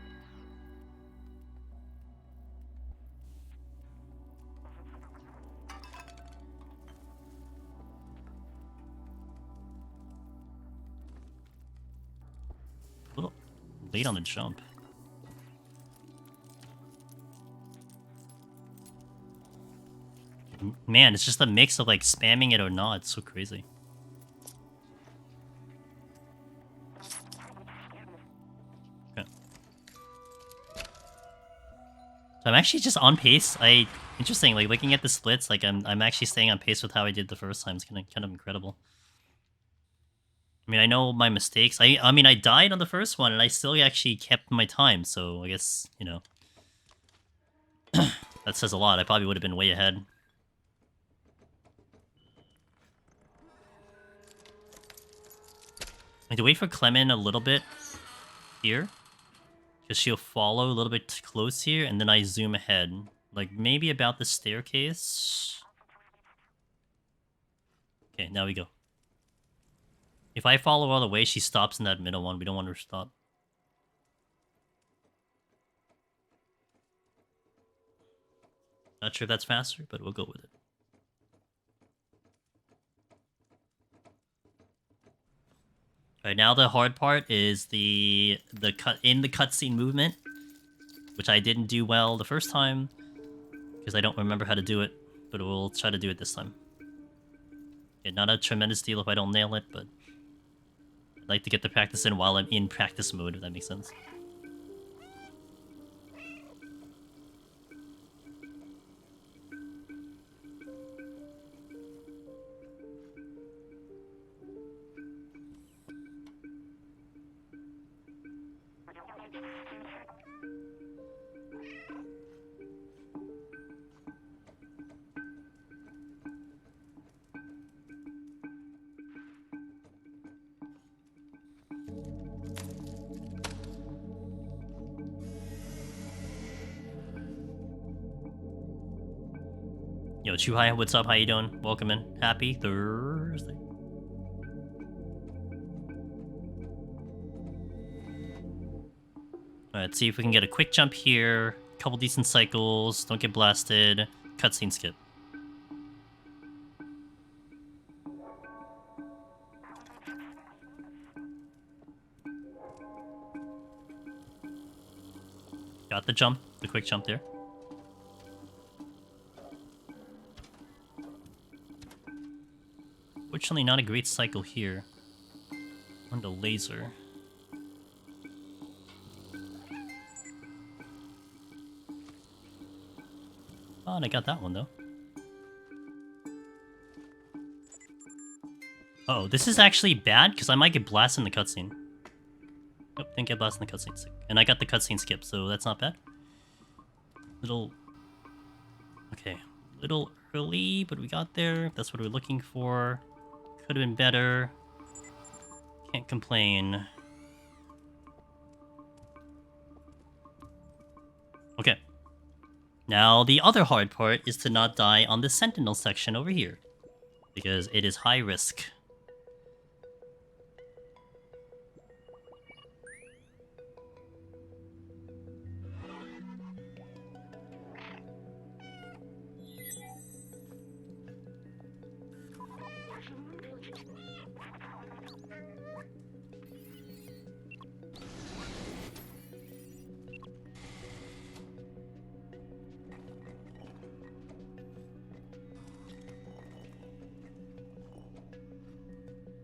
A little late on the jump. Man, it's just a mix of like spamming it or not. It's so crazy. Okay. So I'm actually just on pace. Interesting, like looking at the splits, like I'm actually staying on pace with how I did the first time. It's kind of incredible. I mean, I know my mistakes. I mean, I died on the first one, and I still actually kept my time. So I guess, you know, that says a lot. I probably would have been way ahead. I need to wait for Clement a little bit here, because she'll follow a little bit close here, and then I zoom ahead. Like, maybe about the staircase. Okay, now we go. If I follow all the way, she stops in that middle one. We don't want her to stop. Not sure if that's faster, but we'll go with it. All right, now the hard part is the cutscene movement, which I didn't do well the first time because I don't remember how to do it, but we'll try to do it this time. Okay, not a tremendous deal if I don't nail it, but I'd like to get the practice in while I'm in practice mode, if that makes sense. Yo, Chuhai, what's up? How you doing? Welcome in. Happy Thursday. Alright, see if we can get a quick jump here. Couple decent cycles. Don't get blasted. Cutscene skip. Got the jump. The quick jump there. Fortunately, not a great cycle here. On the laser. Oh, and I got that one, though. Oh, this is actually bad, because I might get blasted in the cutscene. Nope, didn't get blasted in the cutscene. And I got the cutscene skip, so that's not bad. Little... Okay. Little early, but we got there. That's what we're looking for. Could have been better. Can't complain. Okay. Now, the other hard part is to not die on the Sentinel section over here. Because it is high risk.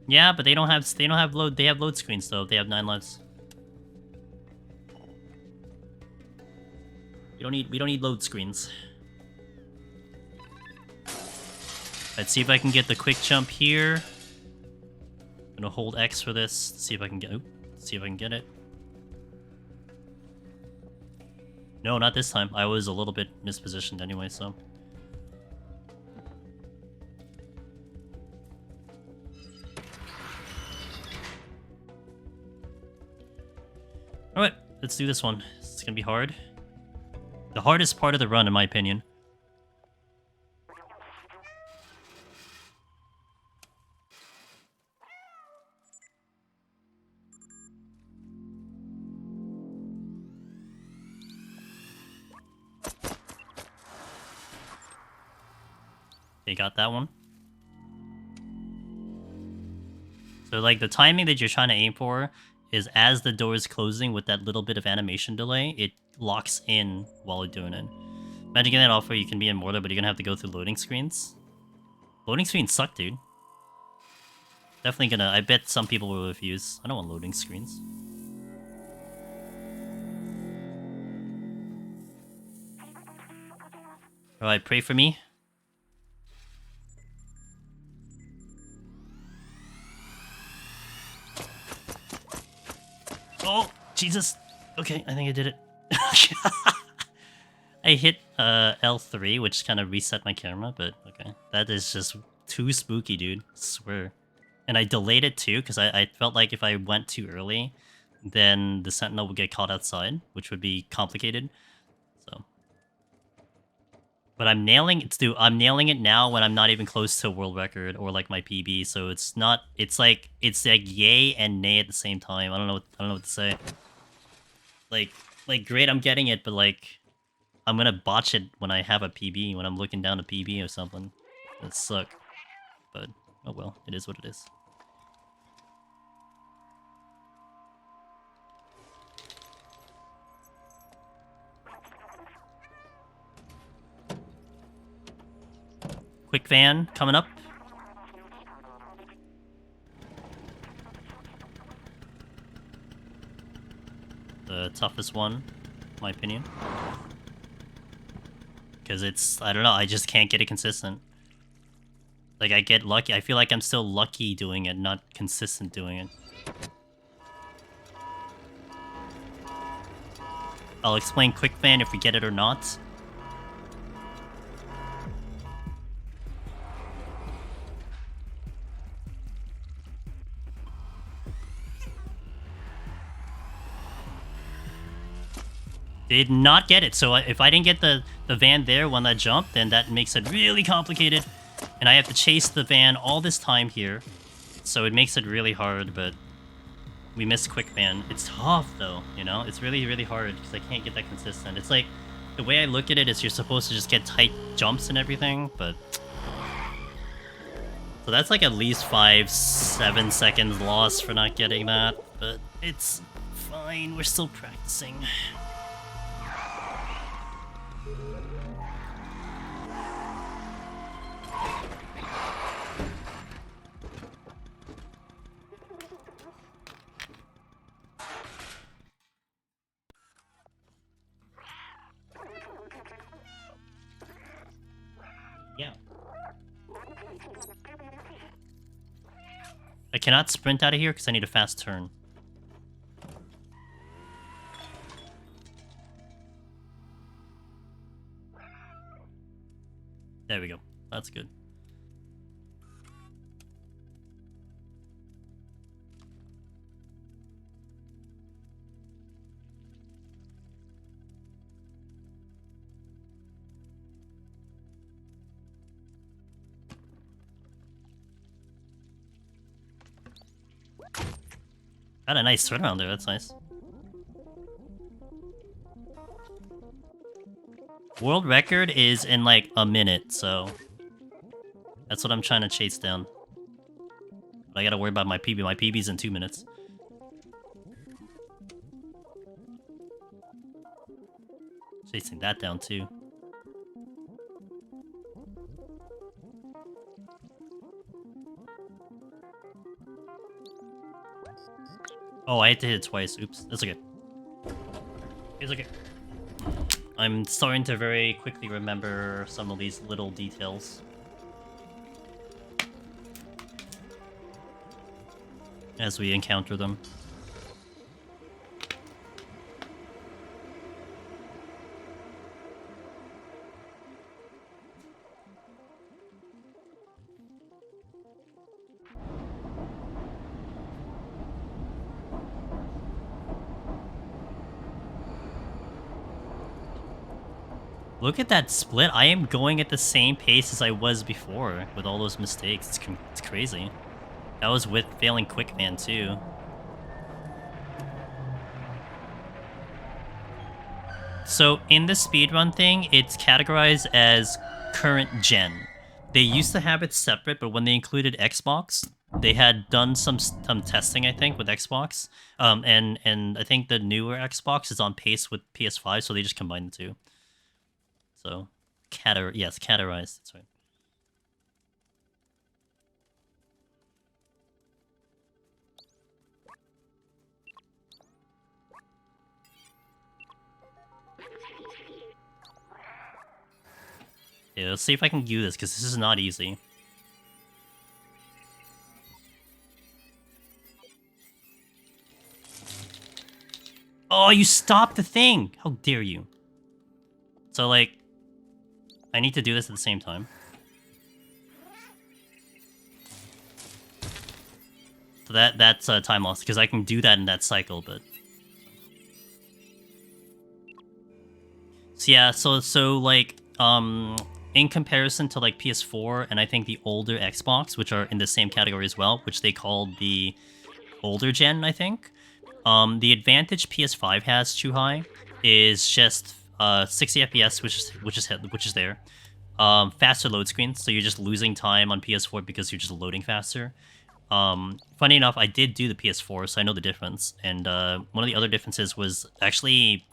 Yeah, but they don't have load. They have load screens though. They have 9 lives. We don't need load screens. Let's see if I can get the quick jump here. I'm gonna hold X for this. See if I can get. See if I can get it. No, not this time. I was a little bit mispositioned anyway, so. Alright, let's do this one. It's gonna be hard. The hardest part of the run, in my opinion. They got that one. So, like, the timing that you're trying to aim for is as the door is closing with that little bit of animation delay, it locks in while you're doing it. Imagine getting that off where you can be in Mortar, but you're gonna have to go through loading screens. Loading screens suck, dude. Definitely gonna... I bet some people will refuse. I don't want loading screens. Alright, pray for me. Oh, Jesus. Okay, I think I did it. I hit L3, which kind of reset my camera, but okay. That is just too spooky, dude. I swear. And I delayed it too, because I felt like if I went too early, then the Sentinel would get caught outside, which would be complicated. So. But I'm nailing it, dude. I'm nailing it now when I'm not even close to a world record or like my PB. So it's not. It's like yay and nay at the same time. I don't know what to say. Like great, I'm getting it, but like, I'm gonna botch it when I have a PB, when I'm looking down a PB or something. That suck. But, oh well, it is what it is. Quick van coming up. The toughest one, in my opinion. Because it's, I don't know, I just can't get it consistent. Like, I get lucky. I feel like I'm still lucky doing it, not consistent doing it. I'll explain quick van if we get it or not. Did not get it. So if I didn't get the van there when I jumped, then that makes it really complicated. And I have to chase the van all this time here. So it makes it really hard, but we missed quick van. It's tough, though, you know? It's really, really hard because I can't get that consistent. It's like, the way I look at it is you're supposed to just get tight jumps and everything, but... So that's like at least 5-7 seconds lost for not getting that, but it's fine. We're still practicing. Yeah. I cannot sprint out of here because I need a fast turn. There we go. That's good. Got a nice turnaround there, that's nice. World record is in like a minute, so... That's what I'm trying to chase down. But I gotta worry about my PB. My PB's in 2 minutes. Chasing that down too. Oh, I had to hit it twice. Oops. That's okay. It's okay. I'm starting to very quickly remember some of these little details. As we encounter them. Look at that split. I am going at the same pace as I was before with all those mistakes. It's crazy. That was with failing quick man too. So in the speedrun thing, it's categorized as current gen. They used to have it separate, but when they included Xbox, they had done some testing, I think, with Xbox. And I think the newer Xbox is on pace with PS5, so they just combined the two. So, categorized, that's right. Yeah, let's see if I can do this, because this is not easy. Oh, you stopped the thing! How dare you? So, like, I need to do this at the same time. So that's time loss, because I can do that in that cycle, but... So yeah, so like, in comparison to like PS4 and I think the older Xbox, which are in the same category as well, which they call the older gen, I think. The advantage PS5 has, Chuhai, is just 60 FPS, which is there. Faster load screens, so you're just losing time on PS4 because you're just loading faster. Funny enough, I did do the PS4, so I know the difference. And one of the other differences was actually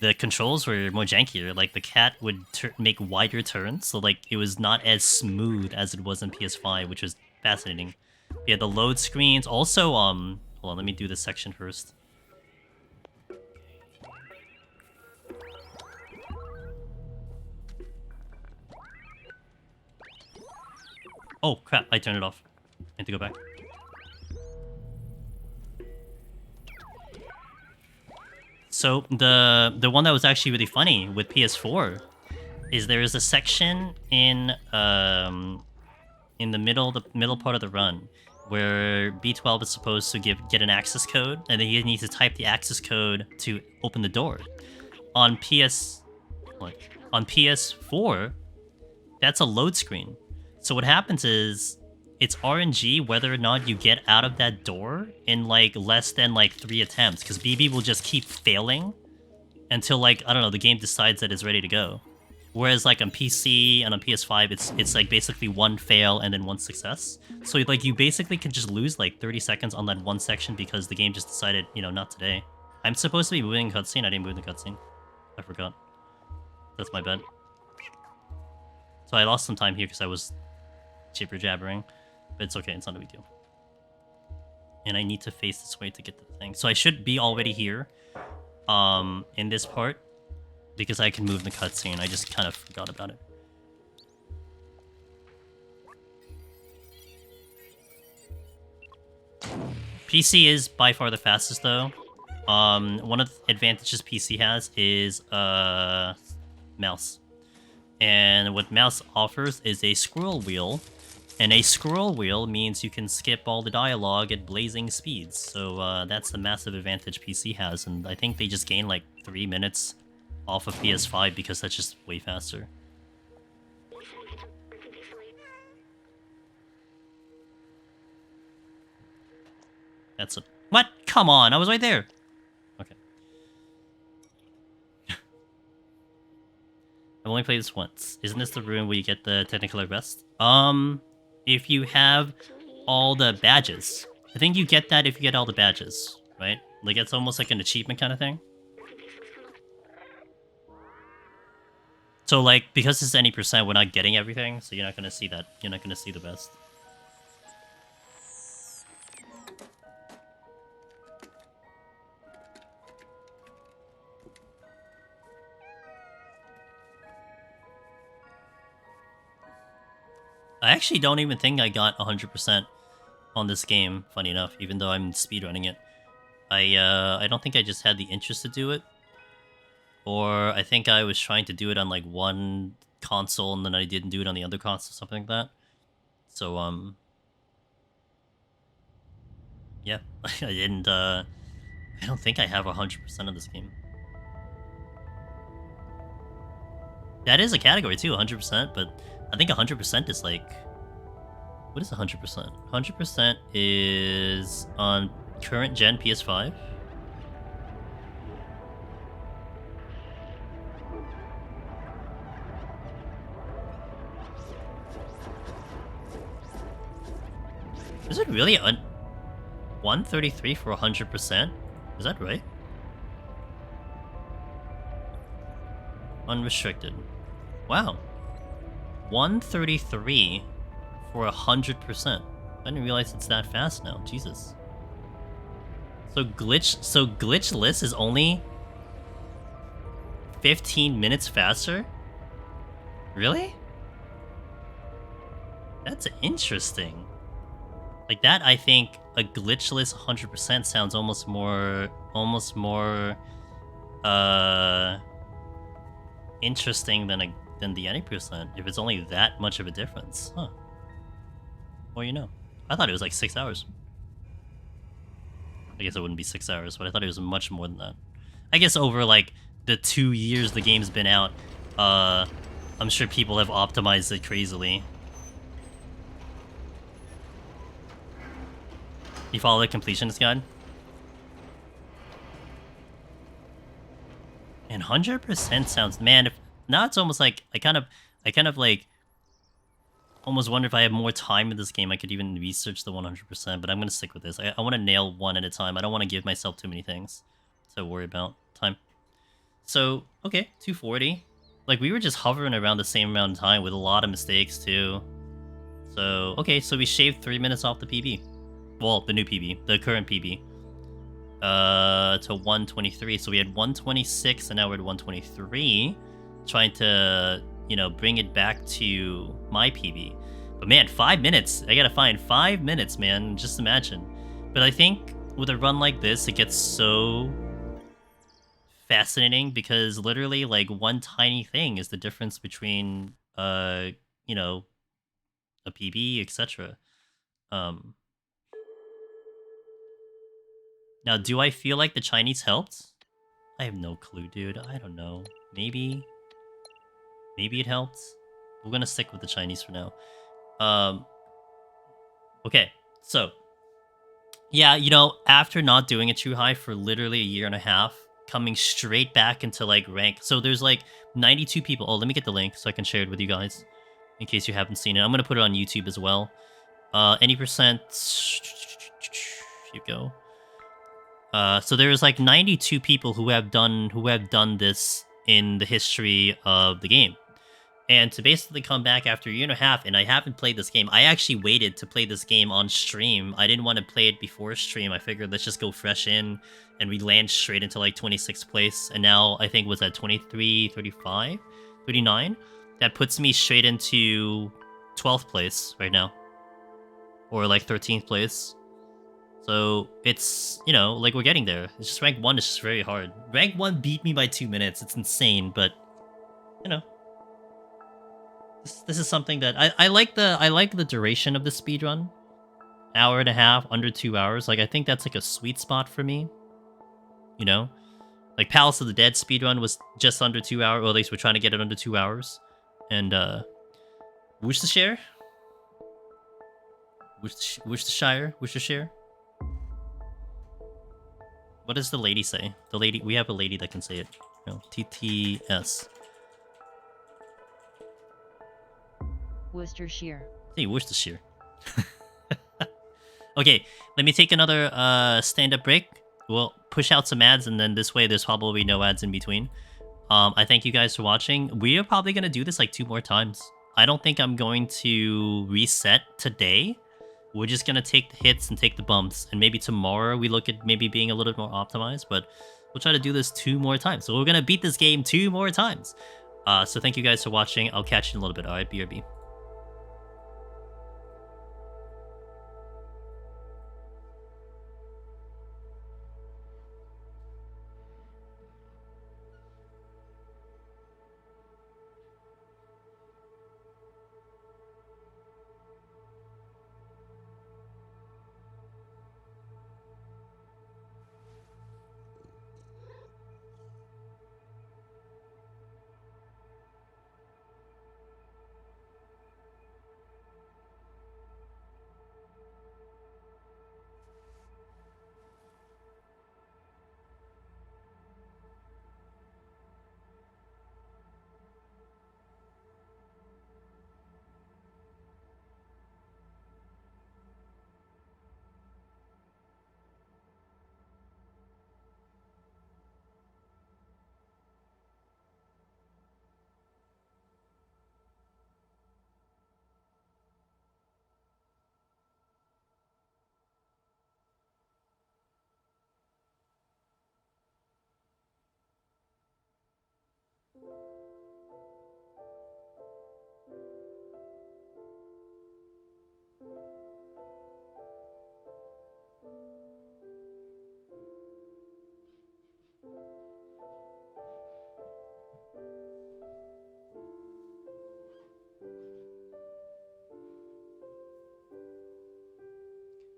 the controls were more jankier. Like the cat would make wider turns, so like it was not as smooth as it was in PS5, which was fascinating. Yeah, the load screens also. Hold on, let me do this section first. Oh crap! I turned it off. I need to go back. So the one that was actually really funny with PS4 is there is a section in the middle part of the run where B12 is supposed to get an access code, and then he needs to type the access code to open the door. On on PS4, that's a load screen. So what happens is it's RNG whether or not you get out of that door in like less than like 3 attempts, because BB will just keep failing until like I don't know the game decides that it's ready to go. Whereas like on PC and on PS5, it's like basically one fail and then one success. So like you basically can just lose like 30 seconds on that one section because the game just decided, you know, not today. I'm supposed to be moving cutscene. I didn't move the cutscene. I forgot. That's my bad. So I lost some time here because I was jibber jabbering, but it's okay. It's not a big deal. And I need to face this way to get to the thing. So I should be already here, in this part, because I can move the cutscene. I just kind of forgot about it. PC is by far the fastest though. One of the advantages PC has is mouse. And what mouse offers is a scroll wheel. And a scroll wheel means you can skip all the dialogue at blazing speeds. So that's the massive advantage PC has. And I think they just gain like 3 minutes off of PS5 because that's just way faster. That's a... What? Come on, I was right there. Okay. I've only played this once. Isn't this the room where you get the Technicolor vest? If you have all the badges. I think you get that if you get all the badges, right? Like, it's almost like an achievement kind of thing. So, like, because it's any percent, we're not getting everything, so you're not gonna see that. You're not gonna see the best. I actually don't even think I got 100% on this game, funny enough, even though I'm speedrunning it. I don't think I just had the interest to do it. Or I think I was trying to do it on, like, one console, and then I didn't do it on the other console, something like that. So, yeah, I didn't, I don't think I have 100% of this game. That is a category, too, 100%, but I think 100% is, like... What is 100%? 100% is on current gen PS5. Is it really 133 for 100%? Is that right? Unrestricted. Wow. 133 for 100%. I didn't realize it's that fast now. Jesus. So Glitchless is only 15 minutes faster? Really? That's interesting. Like that, I think a glitchless 100% sounds almost more interesting than the 80%. If it's only that much of a difference, huh? Well, you know, I thought it was like 6 hours. I guess it wouldn't be 6 hours, but I thought it was much more than that. I guess over like the 2 years the game's been out, I'm sure people have optimized it crazily. You follow the completionist guide? And 100% sounds, man. If now it's almost like I kind of like almost wonder if I have more time in this game, I could even research the 100%. But I'm gonna stick with this. I want to nail one at a time. I don't want to give myself too many things to worry about time. So okay, 240. Like we were just hovering around the same amount of time with a lot of mistakes too. So okay, so we shaved 3 minutes off the PB. Well, the new PB, the current PB. To 123. So we had 126 and now we're at 123. Trying to, you know, bring it back to my PB. But man, 5 minutes. I gotta find 5 minutes, man. Just imagine. But I think with a run like this, it gets so fascinating because literally like one tiny thing is the difference between you know, a PB, etc. Um Now, do I feel like the Chinese helped? I have no clue, dude. I don't know. Maybe it helped. We're gonna stick with the Chinese for now. Um okay. So, yeah, you know, after not doing it too high for literally a year and a half, coming straight back into like rank. So there's like 92 people. Oh, let me get the link so I can share it with you guys in case you haven't seen it. I'm gonna put it on YouTube as well. Any percent. Here you go. So there's like 92 people who have done this in the history of the game. And to basically come back after a year and a half, and I haven't played this game. I actually waited to play this game on stream. I didn't want to play it before stream. I figured let's just go fresh in, and we land straight into like 26th place. And now I think was at 23, 35, 39. That puts me straight into 12th place right now, or like 13th place. So it's, you know, like we're getting there. It's just rank 1 is just very hard. Rank 1 beat me by 2 minutes. It's insane, but you know, this is something that I like the duration of the speed run. Hour and a half, under 2 hours. Like I think that's like a sweet spot for me. You know? Like Palace of the Dead speedrun was just under 2 hours, or at least we're trying to get it under 2 hours. And Worcestershire? Worcestershire? What does the lady say? The lady, we have a lady that can say it. No, TTS. Worcestershire. Hey, Worcestershire. Okay, let me take another stand-up break. We'll push out some ads, and then this way there's probably no ads in between. I thank you guys for watching. We are probably going to do this like 2 more times. I don't think I'm going to reset today. We're just going to take the hits and take the bumps. And maybe tomorrow we look at maybe being a little bit more optimized. But we'll try to do this 2 more times. So we're going to beat this game 2 more times. So thank you guys for watching. I'll catch you in a little bit. All right, BRB.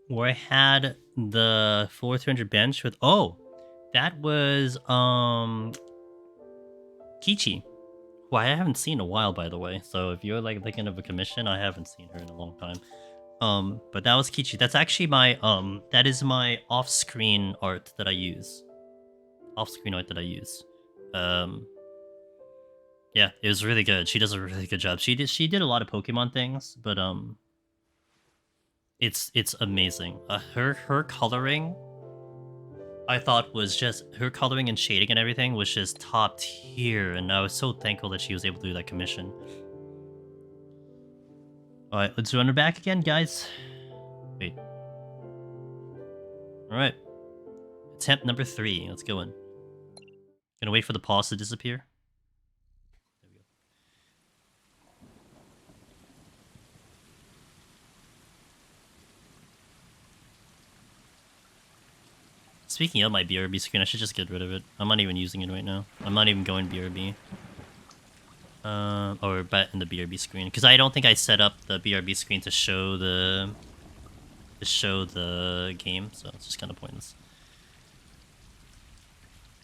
Where I had the 400 bench with that was Kichi, who I haven't seen in a while, by the way. So if you're like thinking of a commission, I haven't seen her in a long time. But that was Kichi. That's actually my that is my off-screen art that I use. Off-screen art that I use. Yeah, it was really good. She does a really good job. She did a lot of Pokemon things, but it's amazing. Her coloring, I thought was just her coloring and shading and everything was just top tier, and I was so thankful that she was able to do that commission. All right, let's run her back again, guys. Wait. All right, attempt number 3. Let's go in. Gonna wait for the pause to disappear. There we go. Speaking of my BRB screen, I should just get rid of it. I'm not even using it right now. I'm not even going BRB. Or bet in the BRB screen, because I don't think I set up the BRB screen to show the game, so it's just kind of pointless.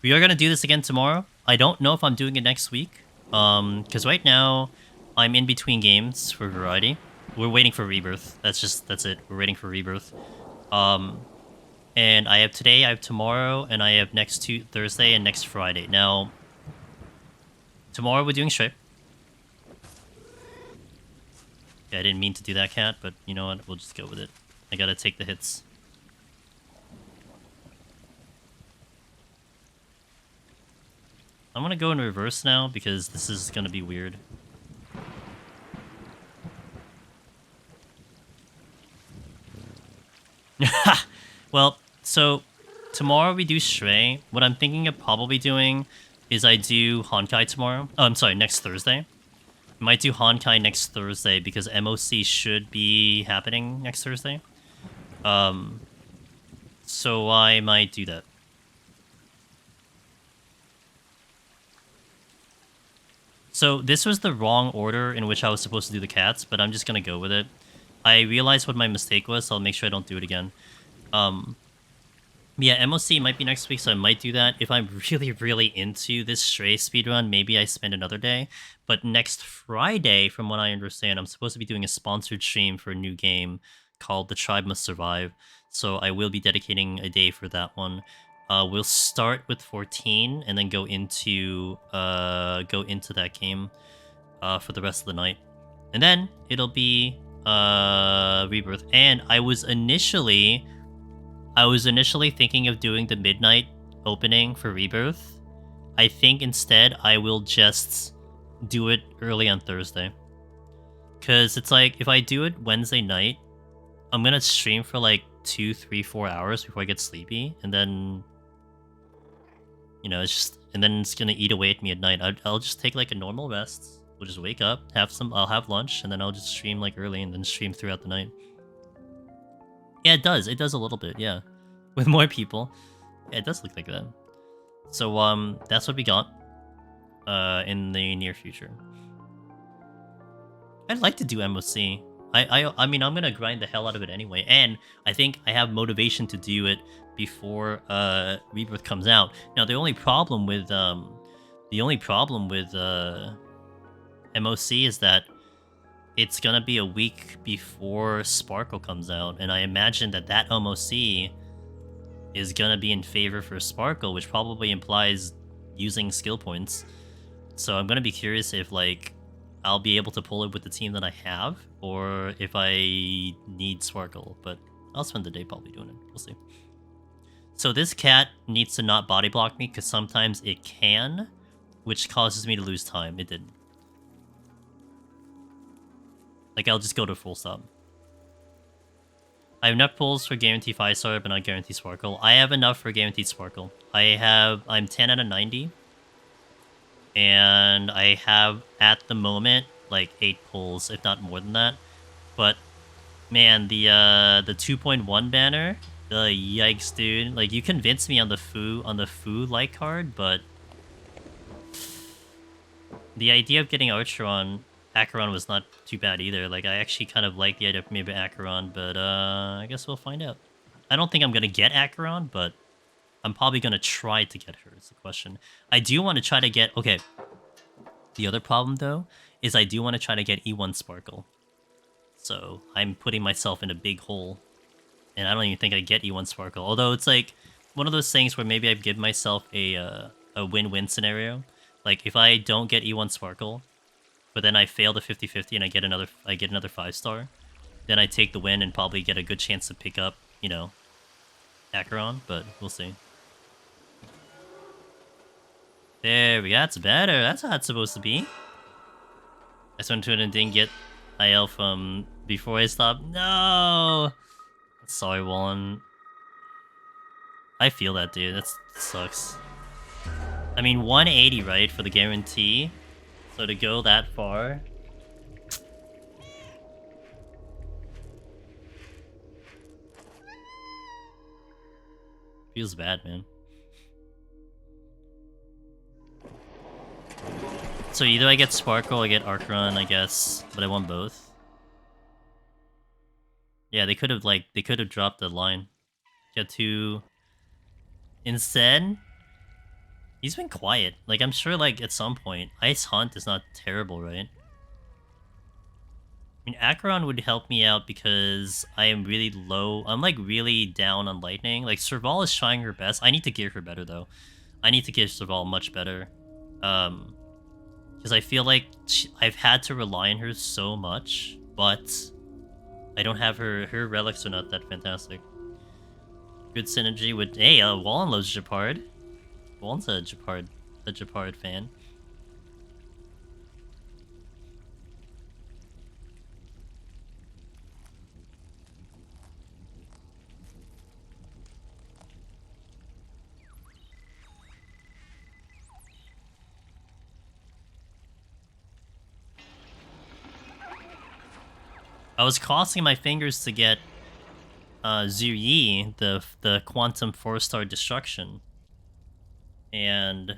We are gonna do this again tomorrow. I don't know if I'm doing it next week, because right now I'm in between games for variety. We're waiting for Rebirth. That's it. We're waiting for Rebirth. And I have today, I have tomorrow, and I have next Thursday and next Friday. Now, tomorrow we're doing Stripe. Yeah, I didn't mean to do that, cat, but you know what? We'll just go with it. I gotta take the hits. I'm gonna go in reverse now because this is gonna be weird. Well, so tomorrow we do Stray. What I'm thinking of probably doing is I do Honkai tomorrow. Oh, I'm sorry, next Thursday. I might do Honkai next Thursday because MOC should be happening next Thursday. So I might do that. So this was the wrong order in which I was supposed to do the cats, but I'm just gonna go with it. I realized what my mistake was, so I'll make sure I don't do it again. Yeah, MOC might be next week, so I might do that. If I'm really, really into this Stray speedrun, maybe I spend another day. But next Friday, from what I understand, I'm supposed to be doing a sponsored stream for a new game called The Tribe Must Survive. So I will be dedicating a day for that one. We'll start with 14 and then go into that game for the rest of the night. And then it'll be Rebirth. And I was initially thinking of doing the midnight opening for Rebirth. I think instead I will just do it early on Thursday. Because it's like, if I do it Wednesday night, I'm going to stream for like 2, 3, 4 hours before I get sleepy. And then, you know, and then it's going to eat away at me at night. I'll just take like a normal rest. We'll just wake up, I'll have lunch, and then I'll just stream like early and then stream throughout the night. Yeah, it does. It does a little bit, yeah. With more people. Yeah, it does look like that. So, that's what we got in the near future. I'd like to do MOC. I mean, I'm gonna grind the hell out of it anyway, and I think I have motivation to do it before Rebirth comes out. Now, the only problem with MOC is that it's gonna be a week before Sparkle comes out, and I imagine that MOC is gonna be in favor for Sparkle, which probably implies using skill points. So I'm gonna be curious if like I'll be able to pull it with the team that I have, or if I need Sparkle. But I'll spend the day probably doing it. We'll see. So this cat needs to not body block me because sometimes it can, which causes me to lose time. It didn't. Like, I'll just go to full stop. I have enough pulls for guaranteed 5-star, but not guaranteed Sparkle. I have enough for guaranteed Sparkle. I'm 10 out of 90. And I have, at the moment, like 8 pulls, if not more than that. But, man, the 2.1 banner, yikes, dude. Like, you convinced me on the Foo like card, but the idea of getting Acheron was not too bad either. Like, I actually kind of like the idea of maybe Acheron, but I guess we'll find out. I don't think I'm going to get Acheron, but I'm probably going to try to get her, is the question. I do want to try to get... Okay. The other problem, though, is I do want to try to get E1 Sparkle. So, I'm putting myself in a big hole. And I don't even think I get E1 Sparkle. Although, it's like one of those things where maybe I've given myself a a win-win scenario. Like if I don't get E1 Sparkle, but then I fail the 50-50 and I get another 5-star, then I take the win and probably get a good chance to pick up, you know, Acheron, but we'll see. There we go. That's better. That's how it's supposed to be. I went to it and didn't get IL from before I stopped. No! Sorry, Wallen. I feel that, dude. That sucks. I mean, 180, right, for the guarantee? So to go that far... feels bad, man. So either I get Sparkle or I get Arc Run, I guess. But I want both. Yeah, they could have dropped the line. Get to... Instead... He's been quiet. Like, I'm sure, like, at some point, Ice Hunt is not terrible, right? I mean, Acheron would help me out because I am really low. I'm, like, really down on Lightning. Like, Serval is trying her best. I need to gear her better, though. I need to gear Serval much better. Because I feel like I've had to rely on her so much, but I don't have her. Her relics are not that fantastic. Good synergy with... Hey, Wallen loves Japard. Wallen's a Japard fan. I was crossing my fingers to get Zuyi, the Quantum 4-star Destruction. And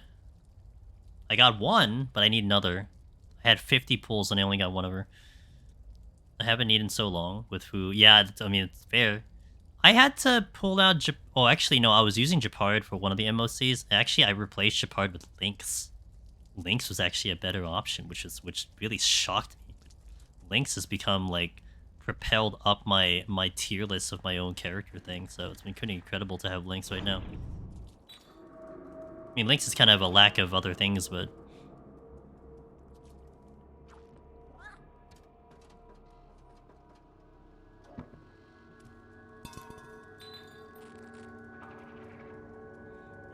I got one, but I need another. I had 50 pulls and I only got one of her. I haven't needed so long with who. Yeah, I mean, it's fair. I had to pull out... Oh, actually, no, I was using Japard for one of the MOCs. Actually, I replaced Japard with Lynx. Lynx was actually a better option, which really shocked me. Lynx has become, like, propelled up my tier list of my own character thing, so it's been pretty incredible to have Lynx right now. I mean, Lynx is kind of a lack of other things, but...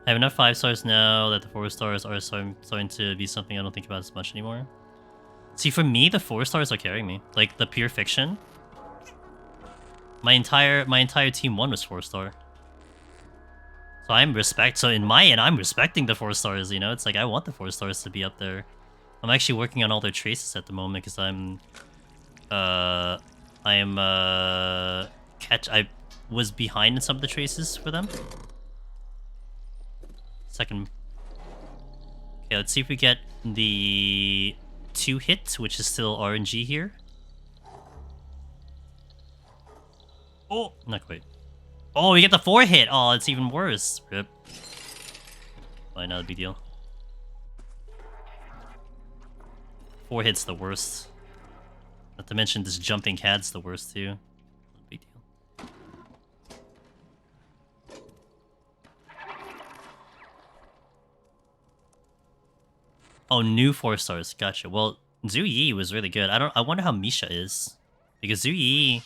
I have enough 5-stars now that the 4-stars are starting to be something I don't think about as much anymore. See, for me, the 4-stars are carrying me. Like, the Pure Fiction. My entire team 1 was 4-star. So in my end, I'm respecting the 4-stars, you know? It's like, I want the 4-stars to be up there. I'm actually working on all their traces at the moment, because I was behind in some of the traces for them. Second. Okay, let's see if we get the 2 hit, which is still RNG here. Oh, not quite. Oh, we get the 4 hit. Oh, it's even worse. Rip. Fine, not a big deal. 4 hit's the worst. Not to mention this jumping cat's the worst too. Not a big deal. Oh, new 4-stars. Gotcha. Well, Zuyi was really good. I wonder how Misha is. Because Zuyi,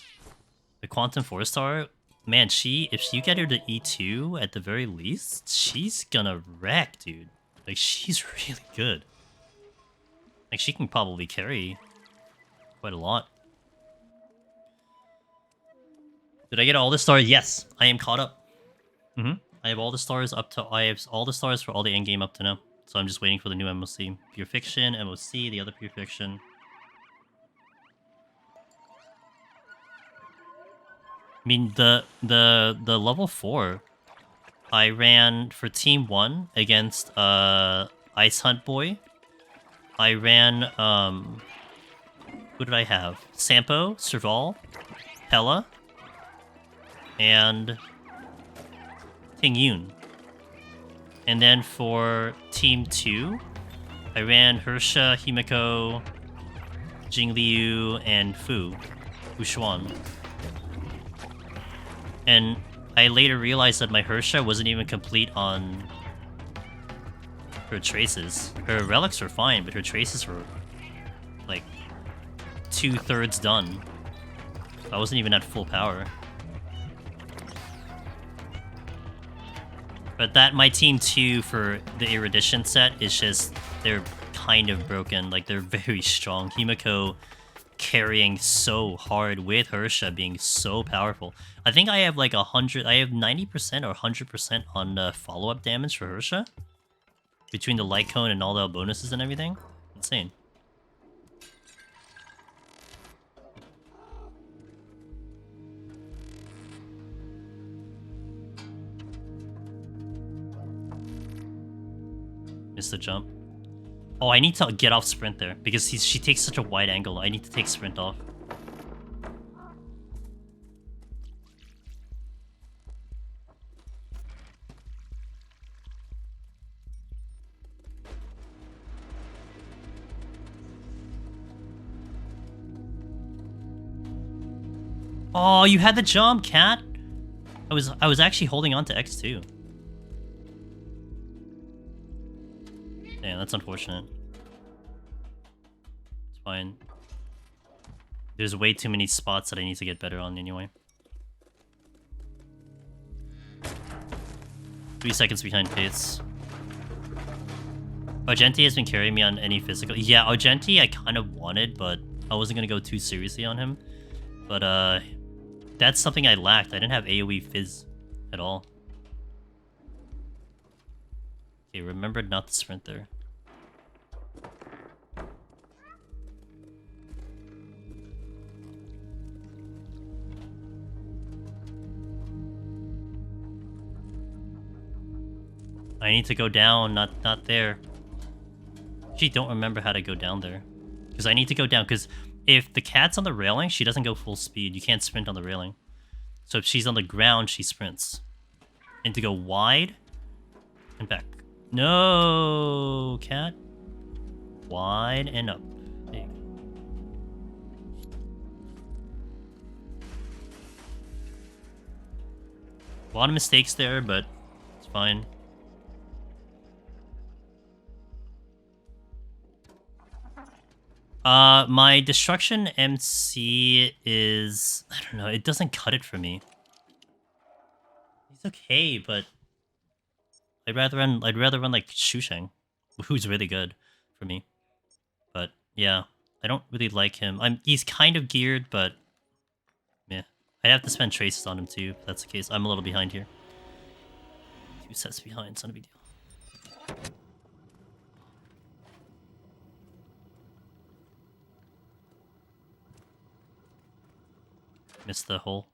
the Quantum 4-star, man, if you get her to E2 at the very least, she's gonna wreck, dude. Like, she's really good. Like, she can probably carry quite a lot. Did I get all the stars? Yes, I am caught up. I have all the stars I have all the stars for all the endgame up to now. So I'm just waiting for the new MOC. Pure Fiction, MOC, the other Pure Fiction. I mean, the level 4, I ran for Team 1 against Ice Hunt Boy. I ran, who did I have? Sampo, Serval, Pella, and Ting Yun. And then for Team 2, I ran Hersha, Himiko, Jingliu, and Fu Xuan. And I later realized that my Hersha wasn't even complete on her traces. Her relics were fine, but her traces were like 2/3 done. I wasn't even at full power. But that my team 2 for the Erudition set is just, they're kind of broken. Like, they're very strong. Himiko carrying so hard with Hersha being so powerful. I think I have like 100, I have 90% or 100% on follow-up damage for Hersha. Between the light cone and all the bonuses and everything. Insane. Missed the jump. Oh, I need to get off sprint there because she takes such a wide angle. I need to take sprint off. Oh, you had the jump, cat. I was actually holding on to X2. Damn, that's unfortunate. It's fine. There's way too many spots that I need to get better on anyway. 3 seconds behind pace. Argenti has been carrying me on any physical. Yeah, Argenti I kind of wanted, but I wasn't gonna go too seriously on him. But that's something I lacked. I didn't have AoE Fizz at all. Okay, remember not to sprint there. I need to go down, not there. Actually, don't remember how to go down there. Because I need to go down, because if the cat's on the railing, she doesn't go full speed. You can't sprint on the railing. So if she's on the ground, she sprints. And to go wide and back. No, cat. Wide and up. There you go. A lot of mistakes there, but it's fine. My destruction MC is, I don't know, it doesn't cut it for me. He's okay, but I'd rather run like Shusheng, who's really good for me. But yeah, I don't really like him. He's kind of geared, but yeah. I'd have to spend traces on him too, if that's the case. I'm a little behind here. 2 sets behind, it's not a big deal. Missed the hole.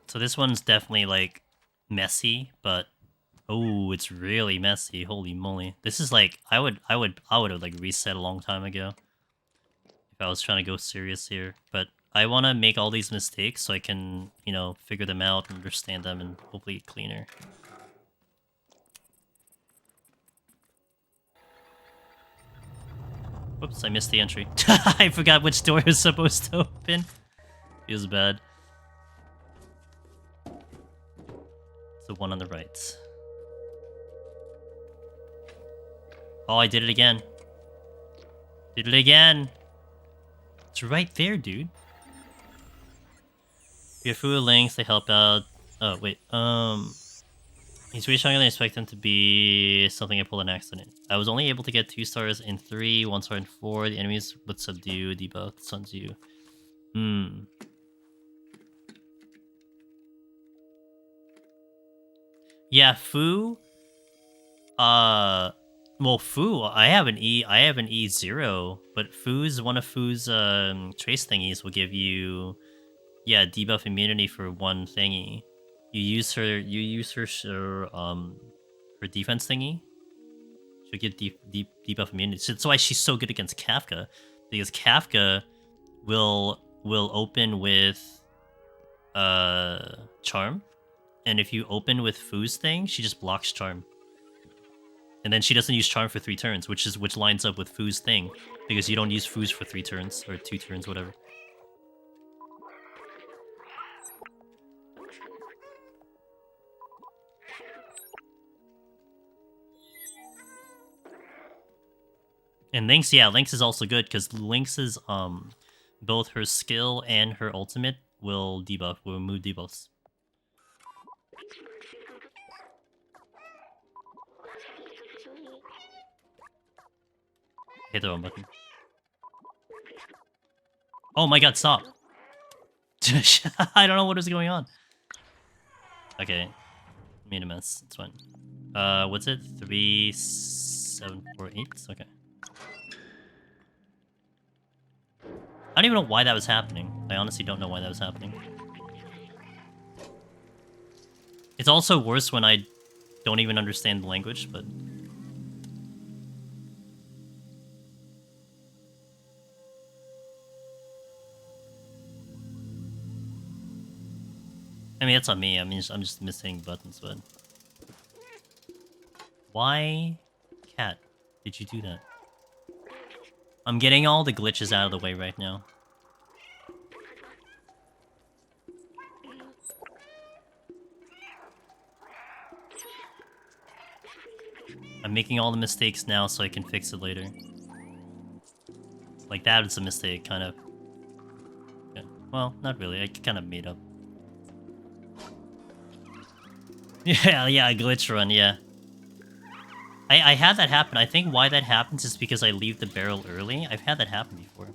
So this one's definitely like messy, but oh, it's really messy. Holy moly. This is like I would have like reset a long time ago if I was trying to go serious here, but I want to make all these mistakes so I can, you know, figure them out, understand them, and hopefully get cleaner. Whoops, I missed the entry. I forgot which door is supposed to open. Feels bad. It's the one on the right. Oh, I did it again. Did it again. It's right there, dude. We have food links, they help out. Oh, wait. He's really strong, I expect them to be something I pulled an accident. I was only able to get 2 stars in 3, 1 star in 4. The enemies would subdue, debuff, suns you. Yeah, Fu. Well, Fu, I have an E0, but one of Fu's trace thingies will give you, yeah, debuff immunity for 1 thingy. You use her her defense thingy. She'll get debuff immunity. So that's why she's so good against Kafka, because Kafka will open with charm, and if you open with Fu's thing, she just blocks charm. And then she doesn't use charm for 3 turns, which lines up with Fu's thing, because you don't use Fu's for 3 turns or 2 turns, whatever. And Lynx, yeah, Lynx is also good because Lynx's both her skill and her ultimate will remove debuffs. Hit the wrong button. Oh my god, stop! I don't know what is going on. Okay, made a mess. It's fine. What's it? 3, 7, 4, 8. Okay. I don't even know why that was happening. I honestly don't know why that was happening. It's also worse when I don't even understand the language, but... I mean, it's on me. I mean, I'm just missing buttons, but... Why, cat, did you do that? I'm getting all the glitches out of the way right now. I'm making all the mistakes now so I can fix it later. Like, that is a mistake, kind of. Yeah. Well, not really. I kind of made up. Yeah, glitch run, yeah. I had that happen. I think why that happens is because I leave the barrel early. I've had that happen before.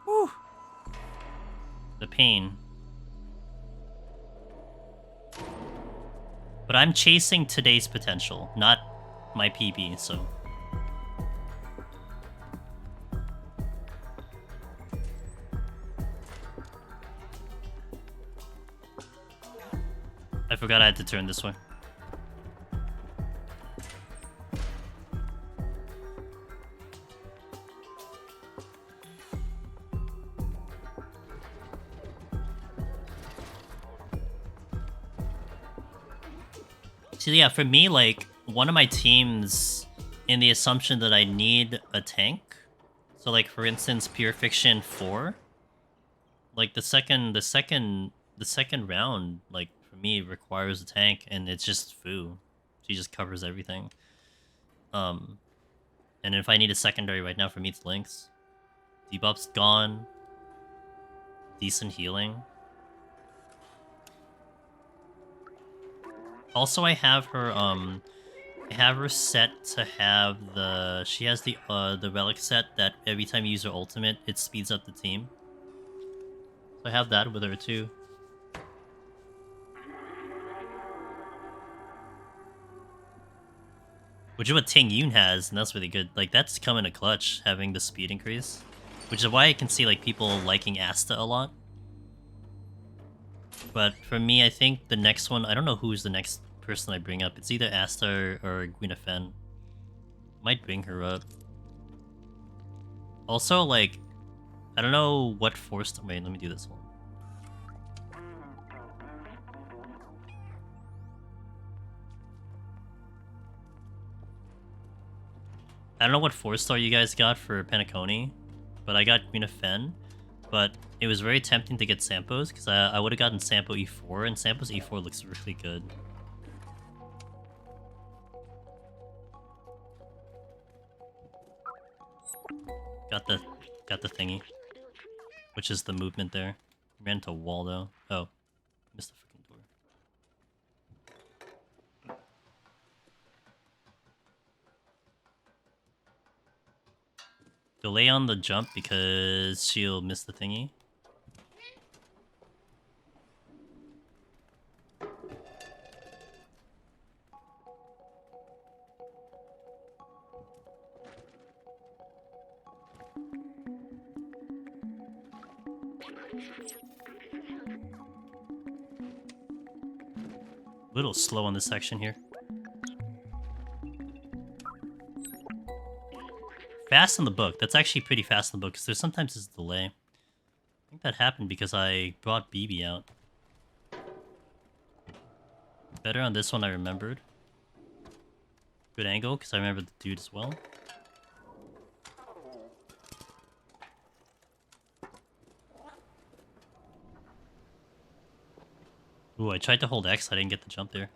Whew. The pain. But I'm chasing today's potential, not my PB, so... I forgot I had to turn this way. So yeah, for me, like, one of my teams, in the assumption that I need a tank, so like, for instance, Pure Fiction 4, like, the second round, like, for me, requires a tank, and it's just Fu. She just covers everything. And if I need a secondary right now, for me, it's Lynx. Debuff's gone. Decent healing. Also, I have her set to have the... She has the relic set that every time you use her ultimate, it speeds up the team. So I have that with her too. Which is what Ting Yun has, and that's really good. Like, that's coming a clutch, having the speed increase. Which is why I can see, like, people liking Asta a lot. But for me, I think the next one... I don't know who's the next person I bring up. It's either Asta or Gwynefen. Might bring her up. Also, like... I don't know what forced... Wait, let me do this one. I don't know what 4-star you guys got for Penacony, but I got Queen of Fen. But it was very tempting to get Sampos, because I would have gotten Sampo E4, and Sampo's E4 looks really good. Got the thingy, which is the movement there. Ran into a wall though. Oh, missed the freaking door. Delay on the jump because she'll miss the thingy. A little slow on this section here. Fast in the book. That's actually pretty fast in the book, because there's sometimes this delay. I think that happened because I brought BB out. Better on this one, I remembered. Good angle, because I remember the dude as well. Ooh, I tried to hold X, I didn't get the jump there.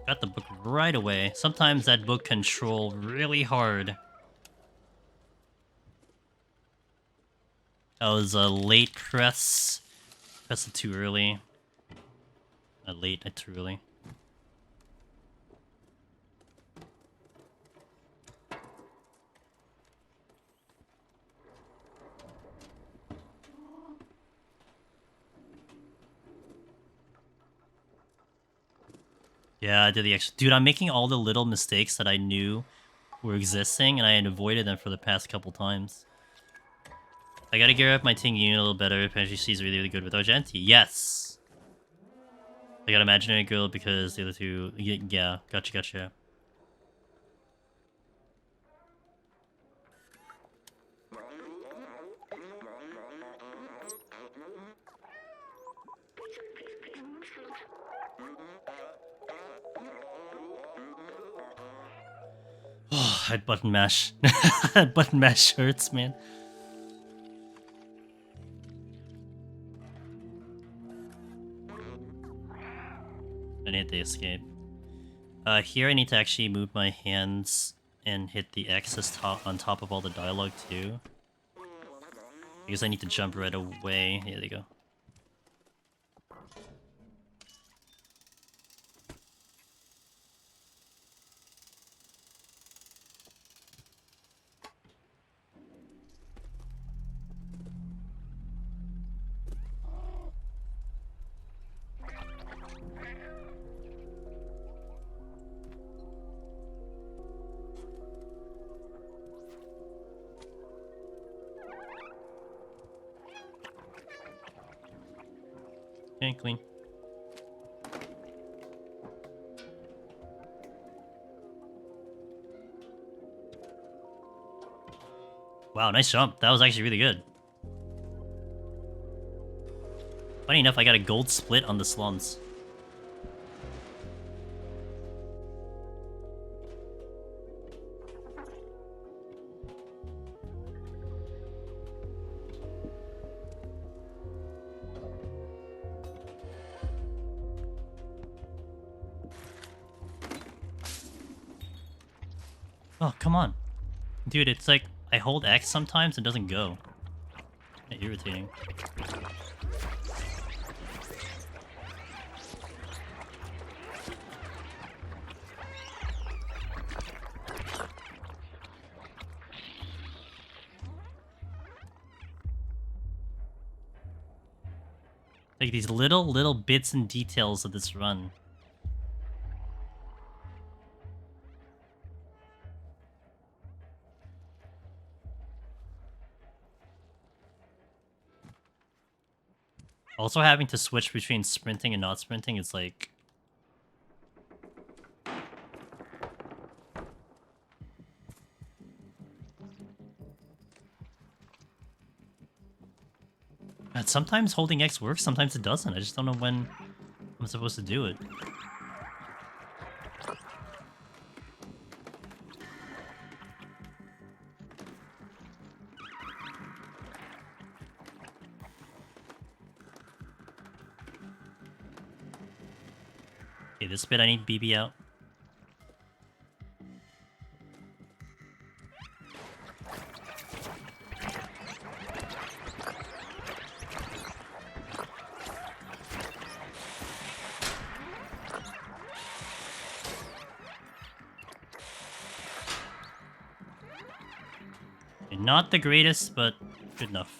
Got the book right away. Sometimes that book can troll really hard. That was a late press. Pressed it too early. Not late, not too early. Yeah, I did the extra. Dude, I'm making all the little mistakes that I knew were existing, and I had avoided them for the past couple times. I gotta gear up my Ting unit a little better. Apparently she's really, really good with Argenti. Yes! I got Imaginary Girl because the other two... Yeah, gotcha. Oh, that button mash. That button mash hurts, man. I need the escape. Here I need to actually move my hands and hit the X on top of all the dialogue too. Because I need to jump right away. Here they go. Okay, clean. Wow, nice jump. That was actually really good. Funny enough, I got a gold split on the slums. Oh, come on. Dude, it's like, I hold X sometimes and it doesn't go. Kinda irritating. Like these little bits and details of this run. Also having to switch between sprinting and not sprinting is like... God, sometimes holding X works, sometimes it doesn't. I just don't know when I'm supposed to do it. Okay, this bit I need BB out. Okay, not the greatest, but good enough.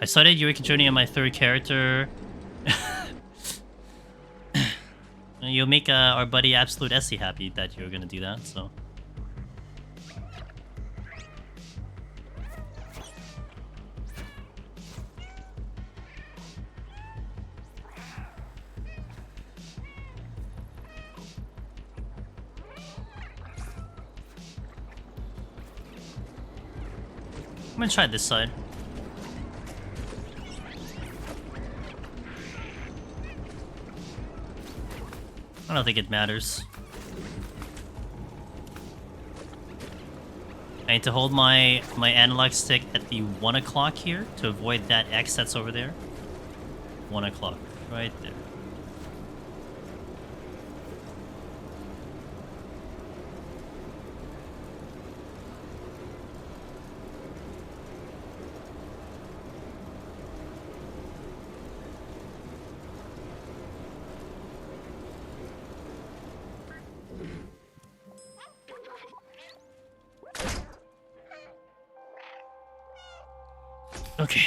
I started Eureka Journey on my third character. You'll make our buddy Absolute Essie happy that you're gonna do that, so... I'm gonna try this side. I don't think it matters. I need to hold my analog stick at the 1 o'clock here to avoid that X that's over there. 1 o'clock, right there. Okay.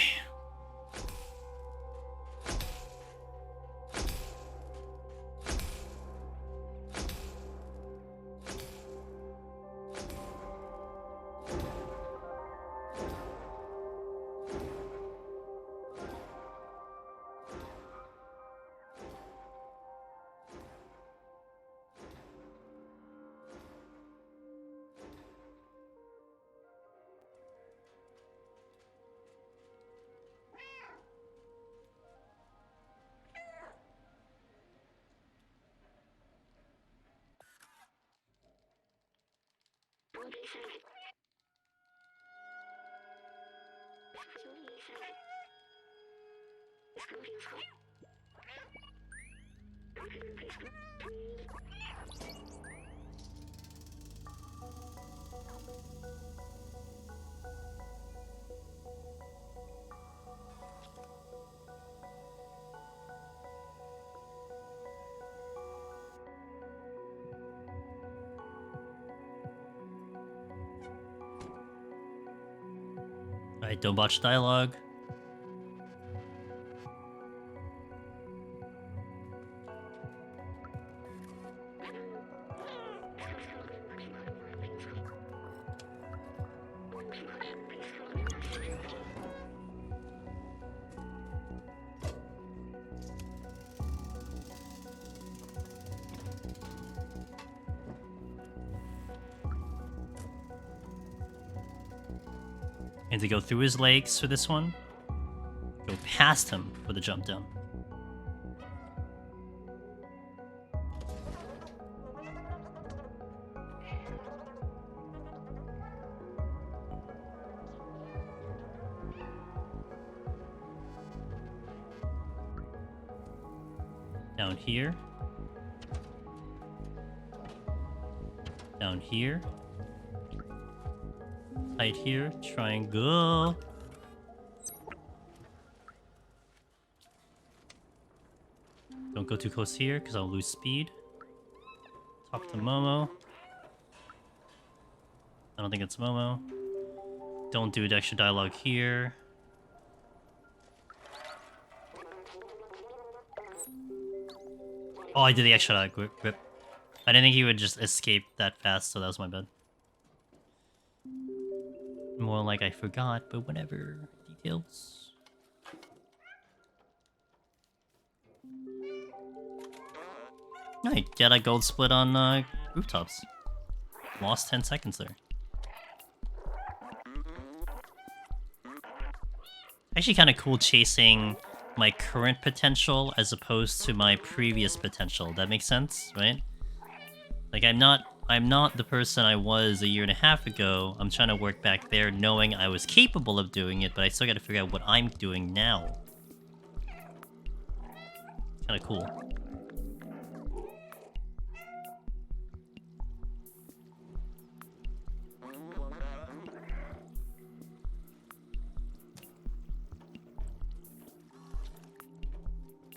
Alright, don't botch dialogue. And to go through his legs for this one. Go past him for the jump down. Down here. Down here. Right here. Triangle. Don't go too close here, because I'll lose speed. Talk to Momo. I don't think it's Momo. Don't do the extra dialogue here. Oh, I did the extra dialogue. Rip. I didn't think he would just escape that fast, so that was my bad. More like I forgot, but whatever. Details. Alright, get a gold split on rooftops. Lost 10 seconds there. Actually kind of cool chasing my current potential as opposed to my previous potential. That makes sense, right? Like I'm not the person I was a year and a half ago. I'm trying to work back there knowing I was capable of doing it, but I still got to figure out what I'm doing now. Kind of cool.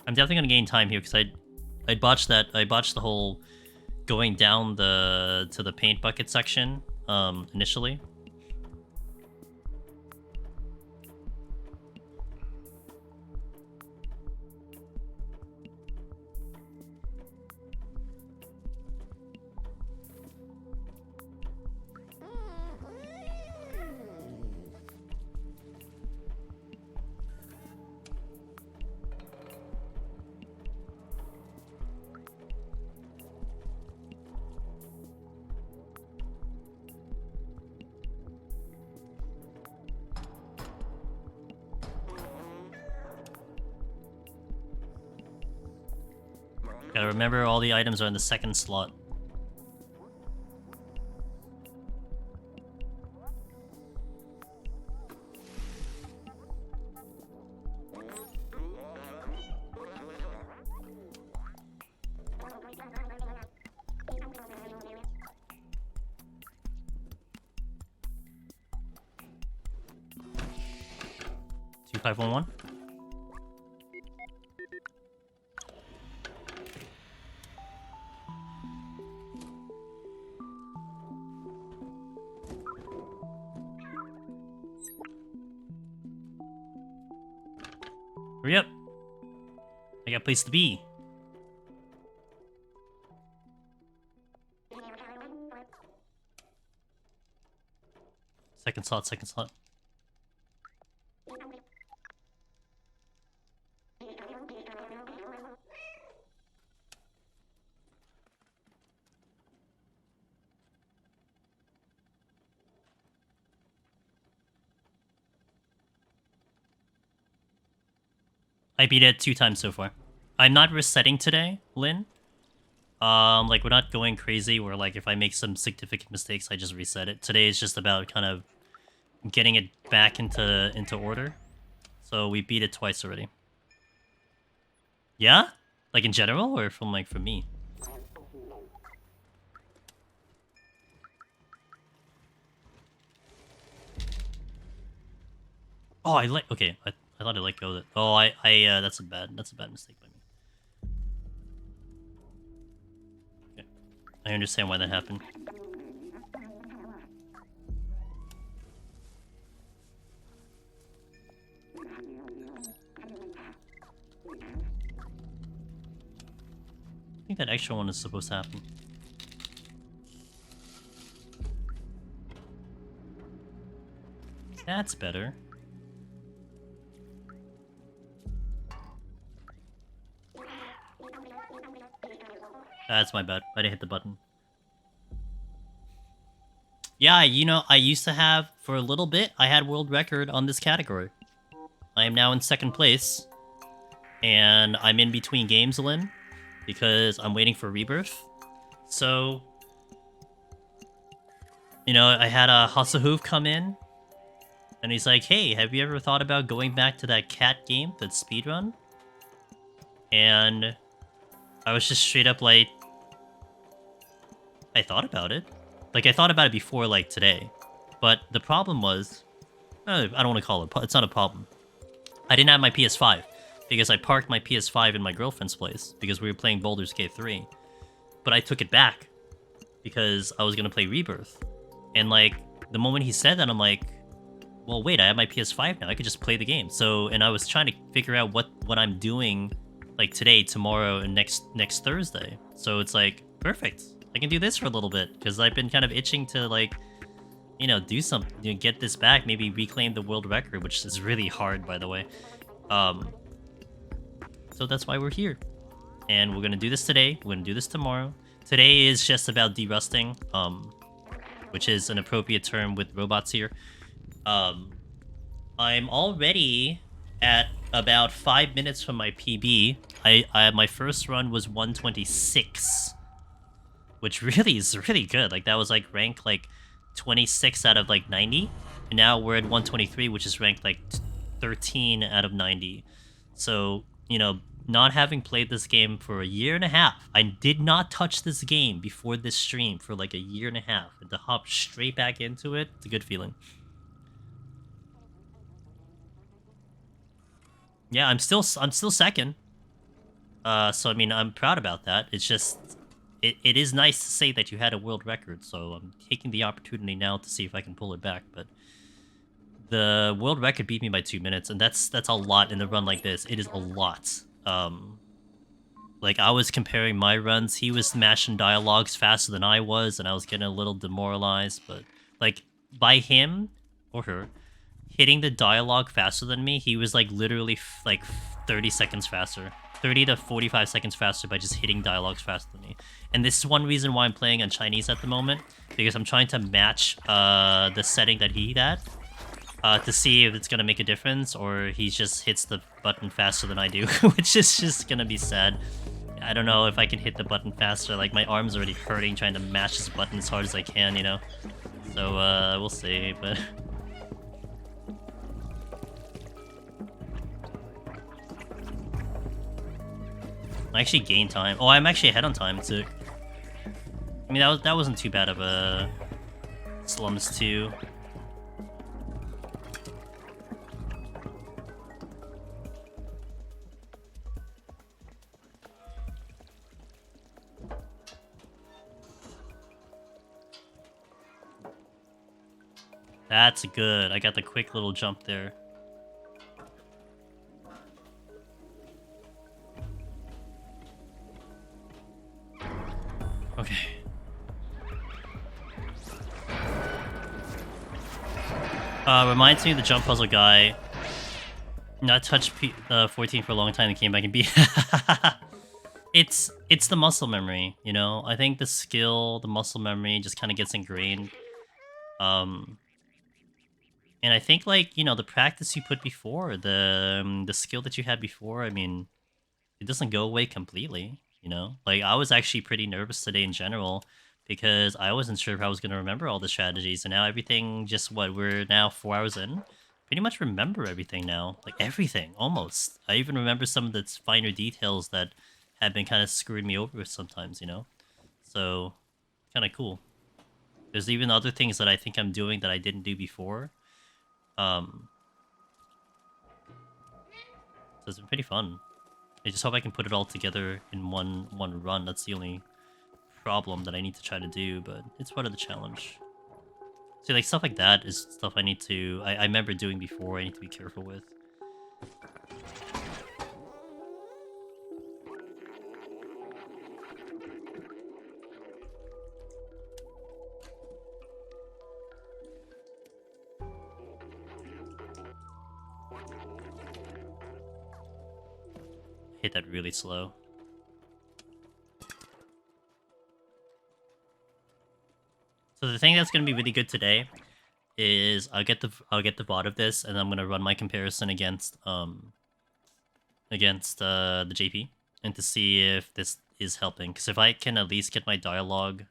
I'm definitely gonna gain time here because I botched that. I botched the whole going down to the paint bucket section initially. Gotta remember all the items are in the second slot. Two, 511. Hurry up! I got a place to be. Second slot, second slot. I beat it 2 times so far. I'm not resetting today, Lynn. Like, we're not going crazy where, like, if I make some significant mistakes, I just reset it. Today is just about kind of getting it back into order. So we beat it twice already. Yeah? Like, in general, or from me? Oh, okay, I thought I let go of it. Oh, that's a bad mistake by me. Okay. I understand why that happened. I think that extra one is supposed to happen. That's better. That's my bad. I didn't hit the button. Yeah, you know, I used to have, for a little bit, I had world record on this category. I am now in 2nd place. And I'm in between games, Lynn, because I'm waiting for Rebirth. So, you know, I had a Hasahoof come in, and he's like, hey, have you ever thought about going back to that cat game, that Speedrun? And I was just straight up like, I thought about it. Like, I thought about it before, like, today. But the problem was, I don't want to call it, it's not a problem. I didn't have my PS5, because I parked my PS5 in my girlfriend's place, because we were playing Baldur's Gate 3. But I took it back, because I was going to play Rebirth. And, like, the moment he said that, I'm like, well, wait, I have my PS5 now, I could just play the game. So, and I was trying to figure out what I'm doing, like, today, tomorrow, and next Thursday. So it's like, perfect. I can do this for a little bit, because I've been kind of itching to, like, you know, do something, you know, get this back, maybe reclaim the world record, which is really hard, by the way. So that's why we're here. And we're gonna do this today, we're gonna do this tomorrow. Today is just about derusting, which is an appropriate term with robots here. I'm already at about 5 minutes from my PB. My first run was 126. Which really is really good. Like, that was, like, rank, like, 26 out of, like, 90. And now we're at 123, which is ranked, like, 13 out of 90. So, you know, not having played this game for a year and a half. I did not touch this game before this stream for, like, a year and a half. And to hop straight back into it, it's a good feeling. Yeah, I'm still 2nd. So, I mean, I'm proud about that. It's just... It is nice to say that you had a world record, so I'm taking the opportunity now to see if I can pull it back, but the world record beat me by 2 minutes, and that's a lot in a run like this. It is a lot. Like, I was comparing my runs, he was smashing dialogues faster than I was, and I was getting a little demoralized, but, like, by him, or her, hitting the dialogue faster than me, he was, like, literally, like, 30 seconds faster. 30 to 45 seconds faster by just hitting dialogues faster than me. And this is one reason why I'm playing on Chinese at the moment, because I'm trying to match the setting that he had to see if it's going to make a difference, or he just hits the button faster than I do, which is just going to be sad. I don't know if I can hit the button faster. Like, my arm's already hurting trying to mash this button as hard as I can, you know? So, we'll see, but... I actually gained time. Oh, I'm actually ahead on time, too. I mean, that wasn't too bad of a... Slums 2. That's good. I got the quick little jump there. Okay. Reminds me of the jump puzzle guy. Not touched 14 for a long time and came back and beat. It's the muscle memory, you know? I think the skill, the muscle memory just kind of gets ingrained. And I think, like, you know, the practice you put before, the skill that you had before, I mean, it doesn't go away completely, you know? Like, I was actually pretty nervous today in general because I wasn't sure if I was going to remember all the strategies. And now everything, just what, we're now 4 hours in? Pretty much remember everything now. Like, everything, almost. I even remember some of the finer details that have been kind of screwing me over sometimes, you know? So, kind of cool. There's even other things that I think I'm doing that I didn't do before. So it's been pretty fun. I just hope I can put it all together in one run. That's the only problem that I need to try to do, but it's part of the challenge. See, like, stuff like that is stuff I need to... I remember doing before, I need to be careful with. Hit that really slow. So the thing that's gonna be really good today is I'll get the VOD of this, and I'm gonna run my comparison against the JP, and to see if this is helping. Because if I can at least get my dialogue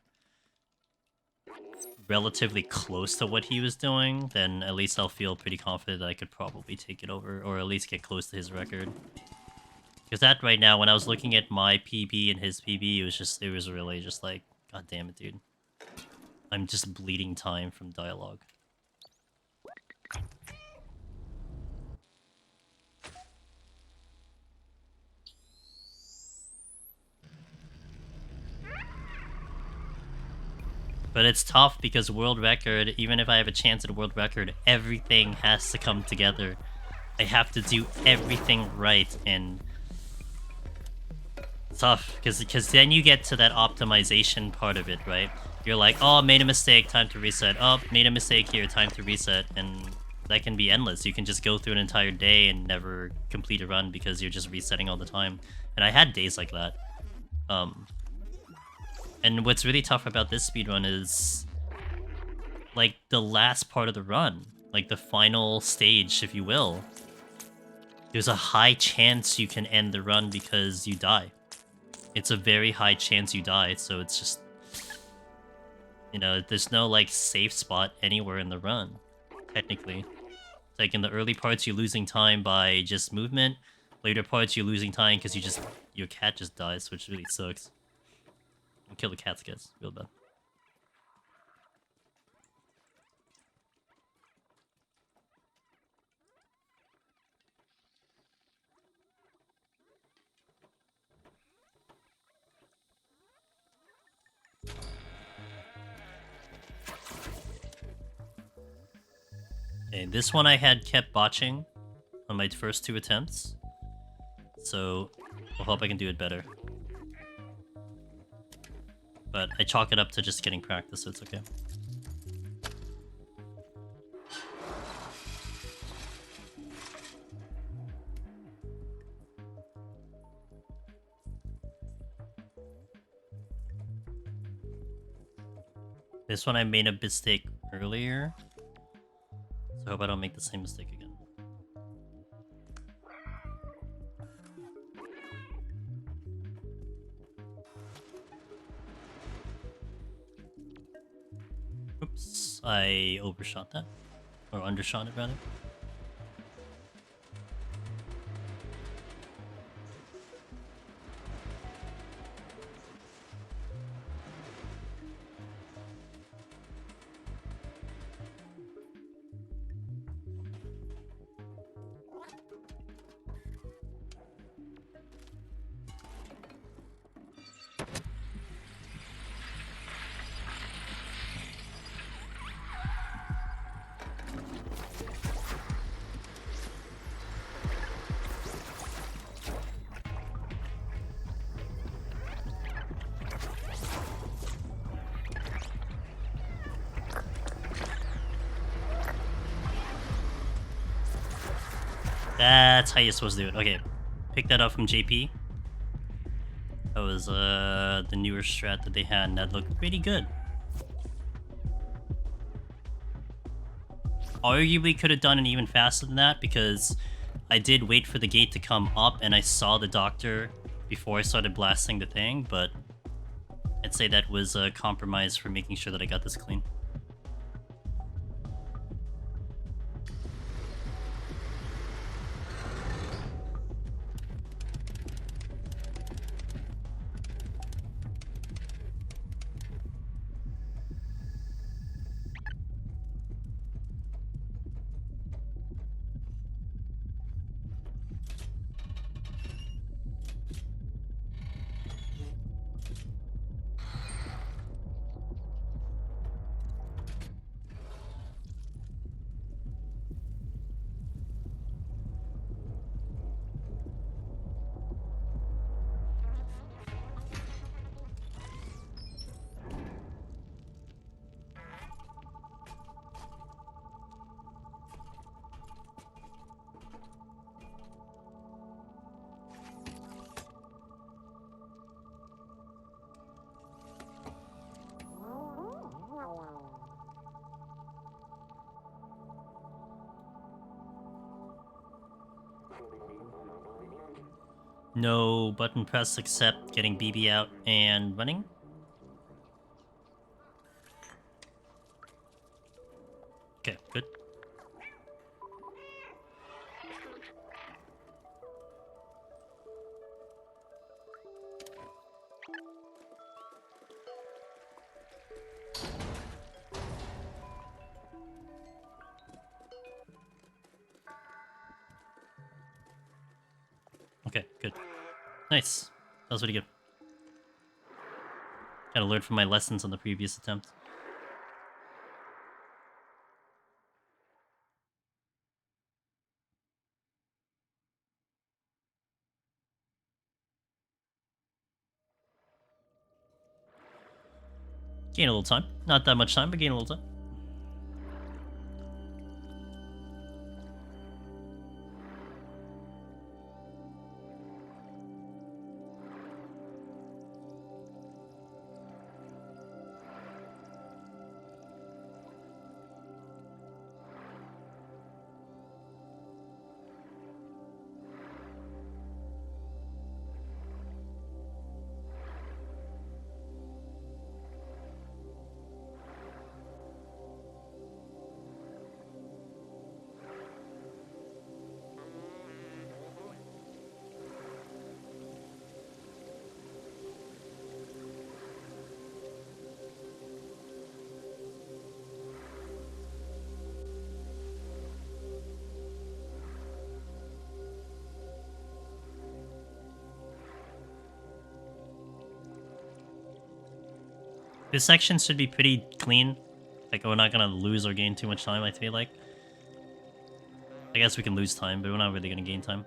relatively close to what he was doing, then at least I'll feel pretty confident that I could probably take it over, or at least get close to his record. Because that right now, when I was looking at my PB and his PB, it was really just like, god damn it, dude. I'm just bleeding time from dialogue. But it's tough because world record, even if I have a chance at a world record, everything has to come together. I have to do everything right, and it's tough because then you get to that optimization part of it, right? You're like, oh, made a mistake, time to reset. Oh, made a mistake here, time to reset, and that can be endless. You can just go through an entire day and never complete a run because you're just resetting all the time. And I had days like that. And what's really tough about this speedrun is, like, the last part of the run, like the final stage, if you will. There's a high chance you can end the run because you die. It's a very high chance you die, so it's just... You know, there's no, like, safe spot anywhere in the run, technically. It's like, in the early parts, you're losing time by just movement. Later parts, you're losing time because your cat just dies, which really sucks. Don't kill the cats, guys. Real bad. Okay, this one I had kept botching on my first 2 attempts. So, I hope I can do it better. But I chalk it up to just getting practice, so it's okay. This one I made a mistake earlier, so I hope I don't make the same mistake again. Oops, I overshot that. Or undershot it, rather. That's how you're supposed to do it. Okay, pick that up from JP. That was the newer strat that they had, and that looked pretty good. Arguably could have done it even faster than that because I did wait for the gate to come up and I saw the doctor before I started blasting the thing, but I'd say that was a compromise for making sure that I got this clean. No button press except getting BB out and running. Okay, good. Okay, good. Nice. That was pretty good. Gotta learn from my lessons on the previous attempt. Gain a little time. Not that much time, but gain a little time. This section should be pretty clean. Like, we're not gonna lose or gain too much time, I feel like. I guess we can lose time, but we're not really gonna gain time.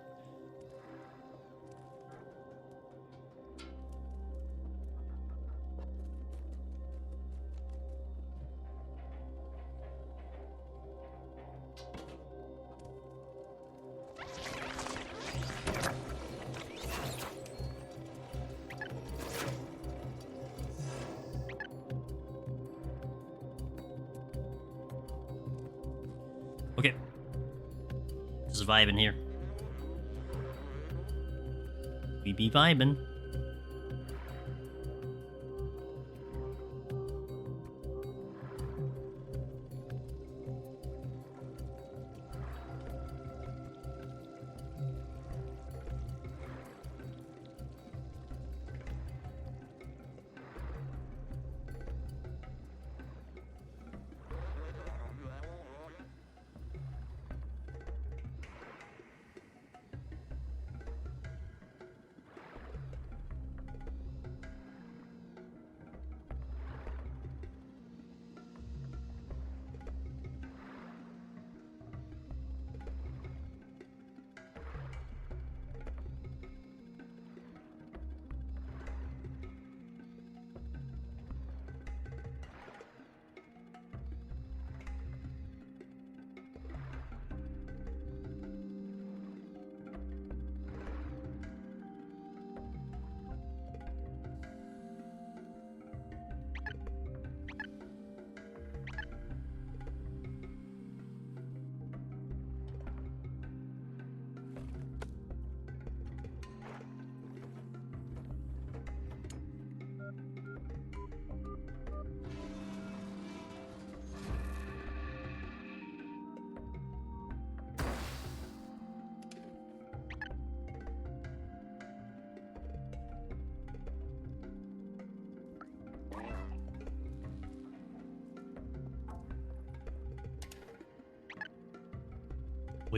Okay. Just vibing here. We be vibing.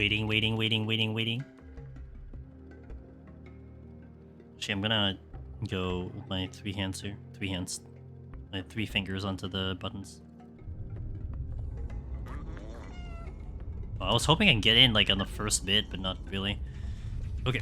Waiting, waiting, waiting, waiting, waiting. Actually, I'm gonna go with my 3 hands here. 3 hands. My 3 fingers onto the buttons. Oh, I was hoping I can get in like on the first bit, but not really. Okay.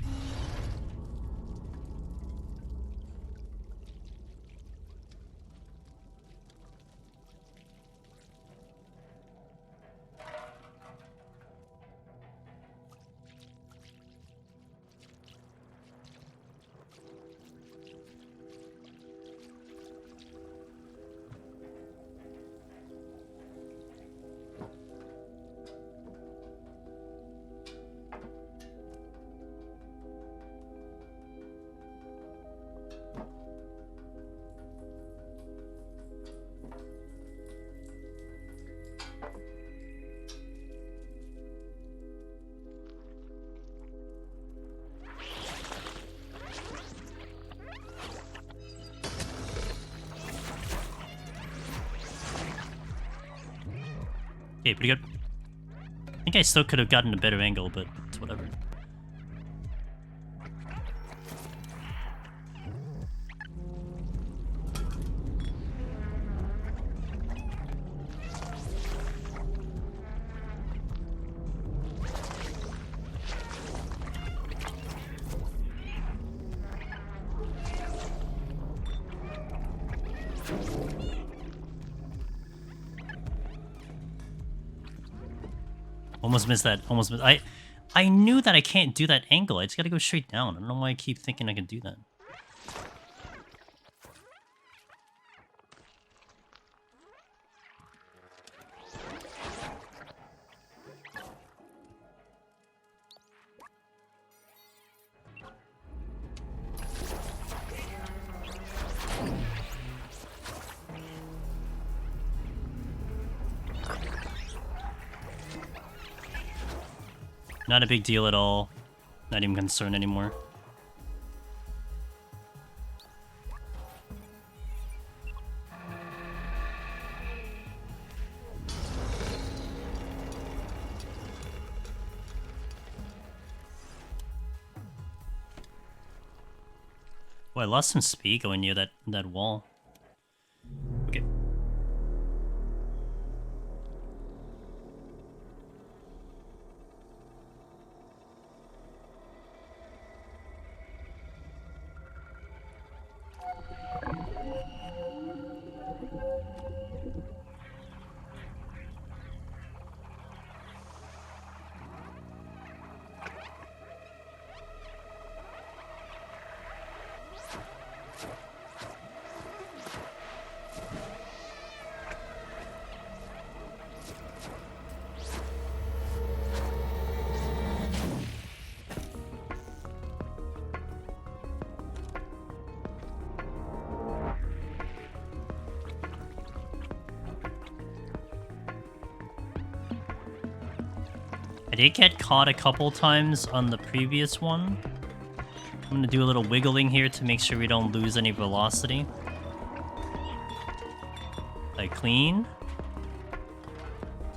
Okay, pretty good. I think I still could have gotten a better angle, but it's whatever. Almost missed that. Almost missed. I knew that I can't do that angle. I just gotta go straight down. I don't know why I keep thinking I can do that. Not a big deal at all. Not even concerned anymore. Oh, I lost some speed going near that wall. Okay. I did get caught a couple times on the previous one. I'm gonna do a little wiggling here to make sure we don't lose any velocity. Tight clean.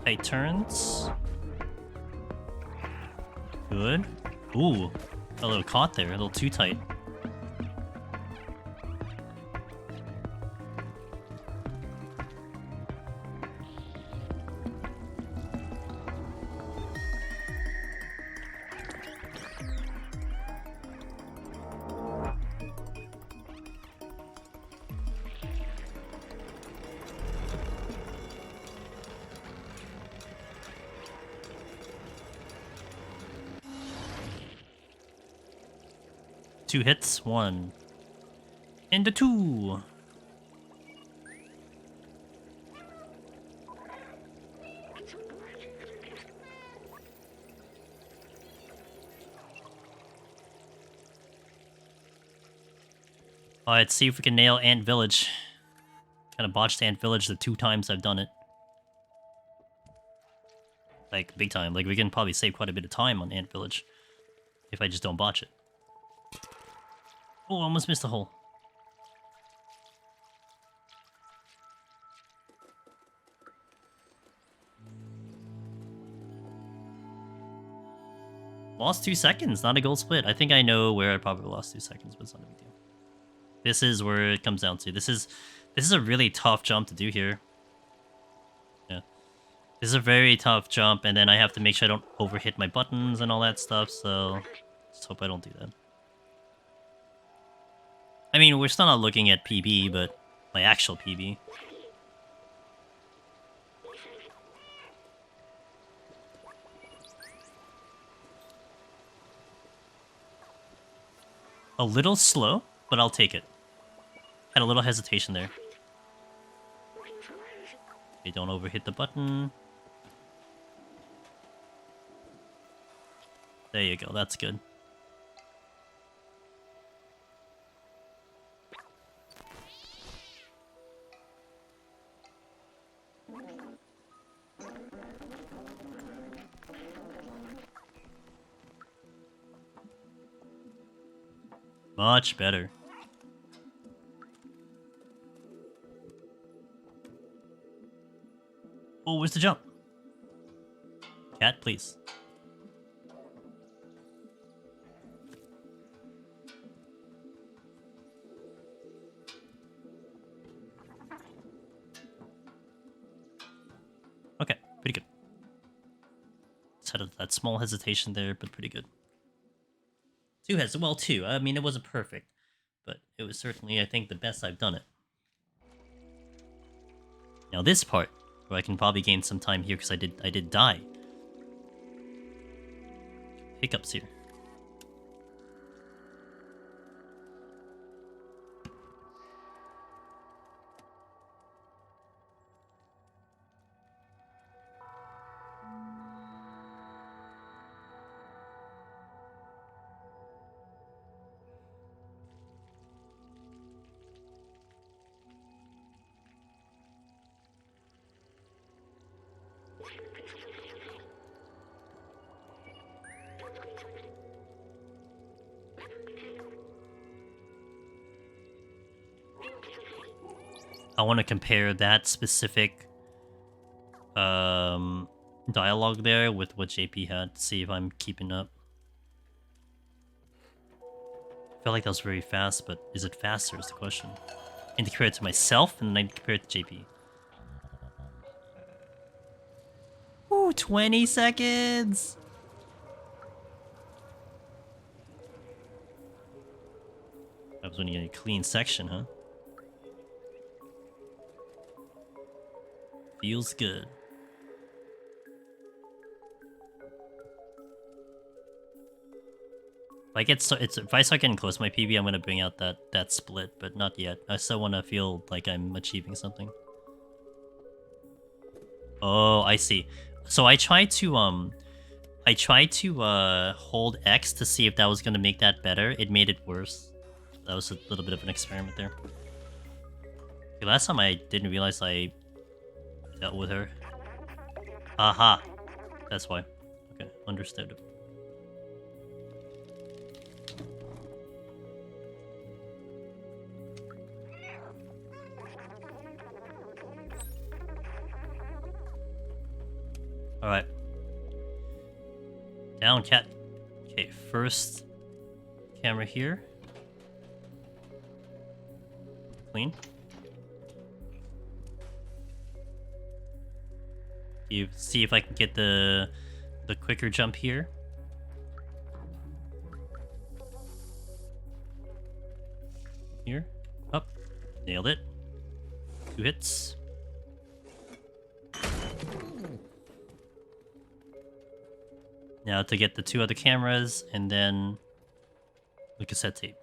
Tight turns. Good. Ooh, a little caught there, a little too tight. Two hits, one. Into two. Alright, see if we can nail Ant Village. Kind of botched Ant Village the 2 times I've done it. Like, big time. Like, we can probably save quite a bit of time on Ant Village. If I just don't botch it. Oh, almost missed the hole. Lost 2 seconds, not a gold split. I think I know where I probably lost 2 seconds, but it's not a big deal. This is where it comes down to. This is a really tough jump to do here. Yeah. This is a very tough jump, and then I have to make sure I don't overhit my buttons and all that stuff, so just hope I don't do that. I mean, we're still not looking at PB, but my actual PB. A little slow, but I'll take it. Had a little hesitation there. Okay, don't overhit the button. There you go, that's good. Much better. Oh, where's the jump? Cat, please. Okay, pretty good. Just had that small hesitation there, but pretty good. Two. I mean, it wasn't perfect, but it was certainly, I think, the best I've done it. Now this part, where I can probably gain some time here because I did die. Hiccups here. I want to compare that specific dialogue there with what JP had to see if I'm keeping up. I felt like that was very fast, but is it faster is the question. I need to compare it to myself, and then I need to compare it to JP. Ooh, 20 seconds! That was when you get a clean section, huh? Feels good. If I start getting close to my PB, I'm gonna bring out that split, but not yet. I still want to feel like I'm achieving something. Oh, I see. So I tried to hold X to see if that was gonna make that better. It made it worse. That was a little bit of an experiment there. Okay, last time I didn't realize I dealt with her. Aha. That's why. Okay, understood. Alright. Down, cat. Okay, first camera here. Clean. You see if I can get the quicker jump here. Here. Up. Nailed it. 2 hits. Now to get the 2 other cameras, and then the cassette tape.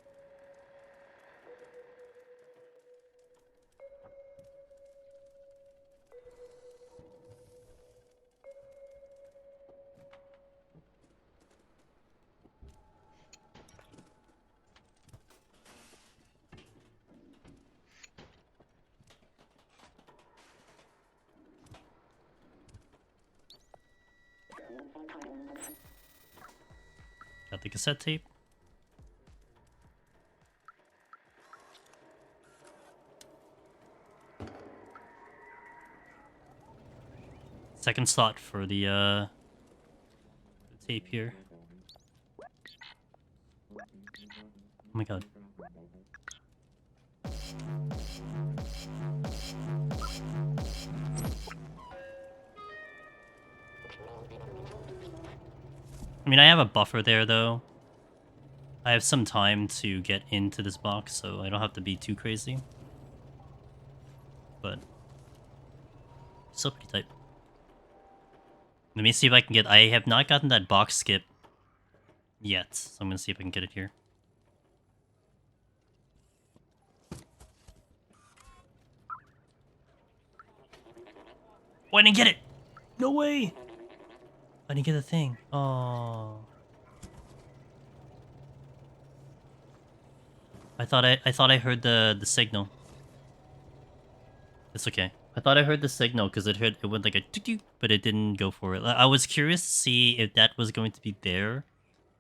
Got the cassette tape. Second slot for the tape here. my god. I mean, I have a buffer there, though. I have some time to get into this box, so I don't have to be too crazy. But still pretty tight. Let me see if I can get... I have not gotten that box skip yet, so I'm gonna see if I can get it here. Oh, I didn't get it! No way! I didn't get the thing. Oh. I thought I heard the signal. It's okay. I thought I heard the signal because it went like a tick, but it didn't go for it. I was curious to see if that was going to be there.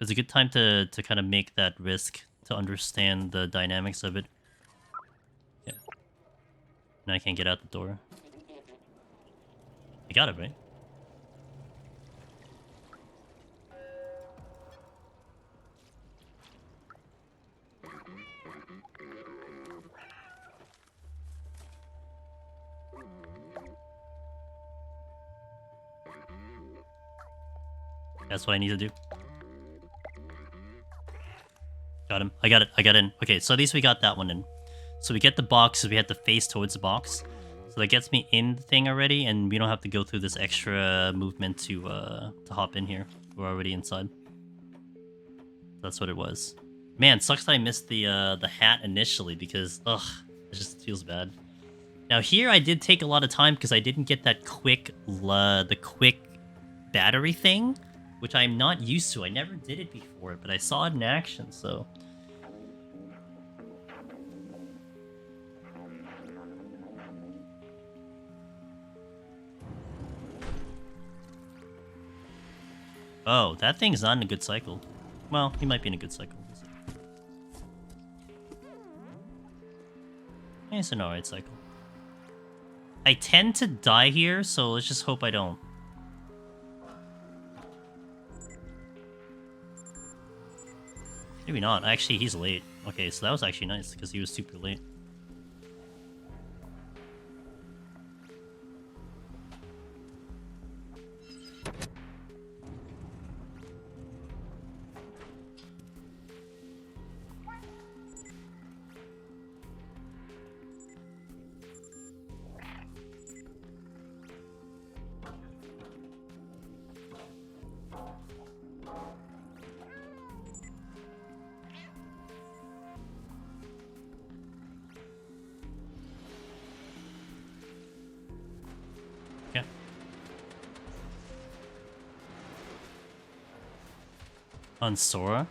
It's a good time to kind of make that risk to understand the dynamics of it. Yeah. Now I can't get out the door. I got it, right? That's what I need to do. Got him. I got it. I got in. Okay, so at least we got that one in. So we get the box, so we have to face towards the box. So that gets me in the thing already, and we don't have to go through this extra movement to hop in here. We're already inside. That's what it was. Man, sucks that I missed the hat initially because ugh, it just feels bad. Now here I did take a lot of time because I didn't get that quick the quick battery thing, which I'm not used to. I never did it before, but I saw it in action, so. Oh, that thing's not in a good cycle. Well, he might be in a good cycle. It's an alright cycle. I tend to die here, so let's just hope I don't. Maybe not. Actually, he's late. Okay, so that was actually nice, because he was super late. On Sora?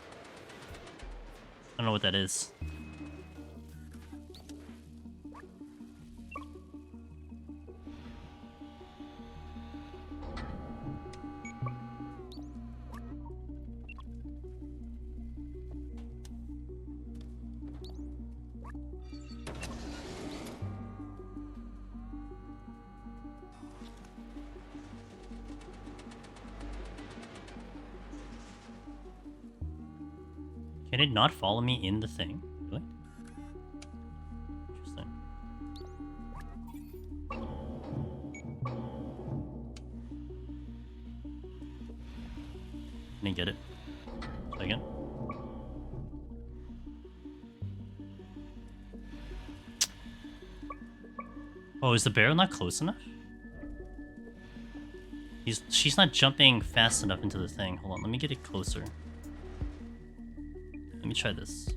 I don't know what that is. Can it not follow me in the thing? Really? Interesting. Can I get it? Try again. Oh, is the barrel not close enough? She's not jumping fast enough into the thing. Hold on, let me get it closer. Let me try this.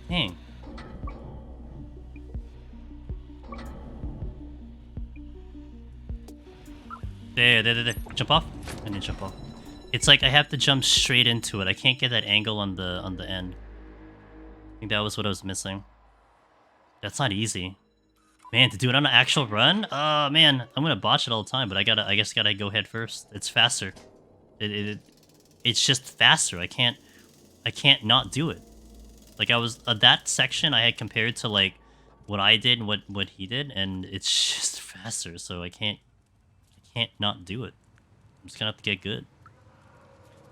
Dang. There. Jump off. I didn't jump off. It's like I have to jump straight into it. I can't get that angle on the end. I think that was what I was missing. That's not easy. Man, to do it on an actual run? Oh man, I'm gonna botch it all the time, but I guess gotta go head first. It's faster. It's just faster. I can't not do it. Like I was that section I had compared to like what I did and what he did, and it's just faster. So I can't not do it. I'm just gonna have to get good.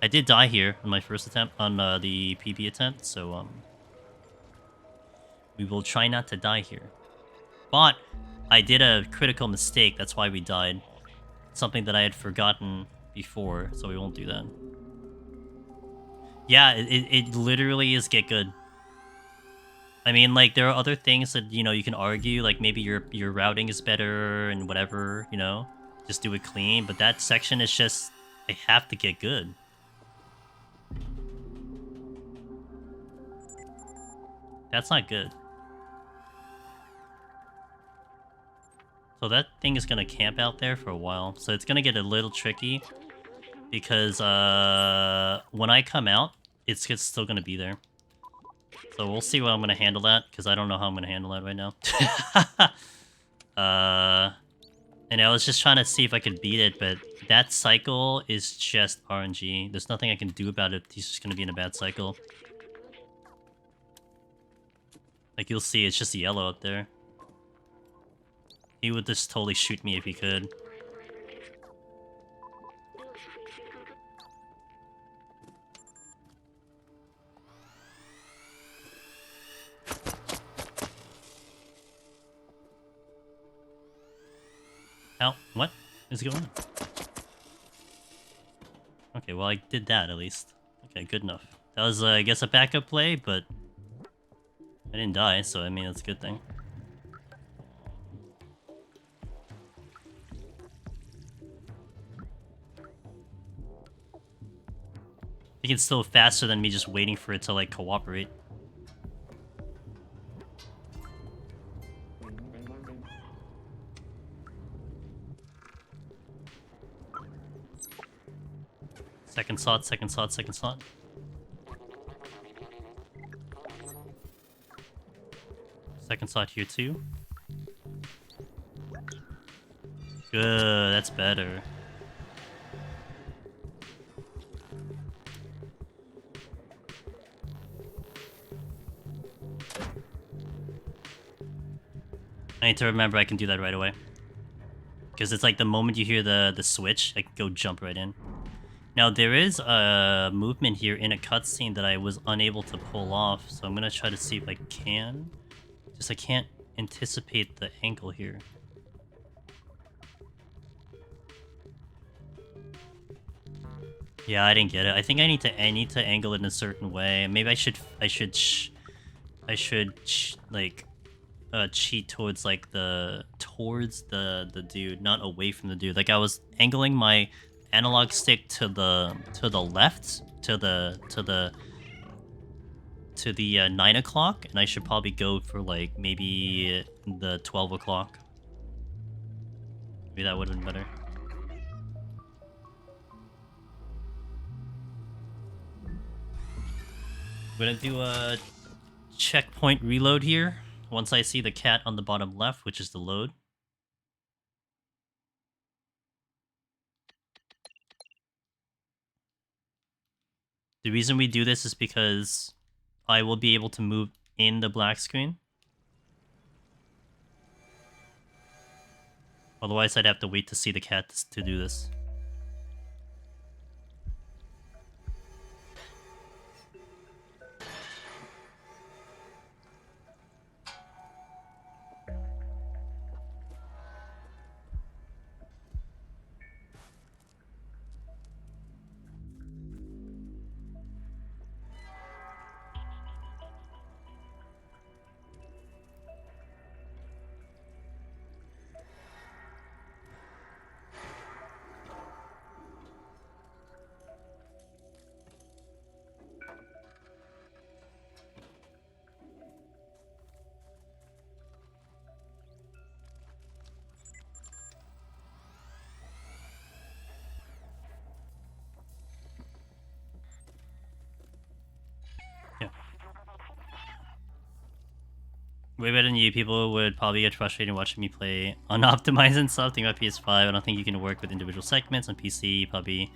I did die here on my first attempt, on the PB attempt, so we will try not to die here. But I did a critical mistake, that's why we died. Something that I had forgotten before, so we won't do that. Yeah, it literally is get good. I mean, like, there are other things that, you know, you can argue, like, maybe your routing is better and whatever, you know? Just do it clean, but that section is just, they have to get good. That's not good. So that thing is going to camp out there for a while. So it's going to get a little tricky because when I come out, it's still going to be there. So we'll see how I'm going to handle that because I don't know how I'm going to handle that right now. And I was just trying to see if I could beat it, but that cycle is just RNG. There's nothing I can do about it. He's just going to be in a bad cycle. Like, you'll see, it's just yellow up there. He would just totally shoot me if he could. Ow, what is going on? Okay, well, I did that at least. Okay, good enough. That was, I guess, a backup play, but I didn't die, so I mean, that's a good thing. I think it's still faster than me just waiting for it to, like, cooperate. Second slot, second slot, second slot. Second slot here too. Good, that's better. I need to remember I can do that right away. Because it's like the moment you hear the switch, I can go jump right in. Now, there is a movement here in a cutscene that I was unable to pull off, so I'm going to try to see if I can. Just I can't anticipate the angle here. Yeah, I didn't get it. I think I need to angle it in a certain way. Maybe I should like cheat towards like towards the dude, not away from the dude. Like I was angling my analog stick to the left, to the 9 o'clock, and I should probably go for like maybe the 12 o'clock. Maybe that would have been better. I'm gonna do a checkpoint reload here once I see the cat on the bottom left, which is the load. The reason we do this is because I will be able to move in the black screen. Otherwise, I'd have to wait to see the cat to do this. Way better than you. People would probably get frustrated watching me play unoptimized and stuff. Think about PS5. I don't think you can work with individual segments on PC. Probably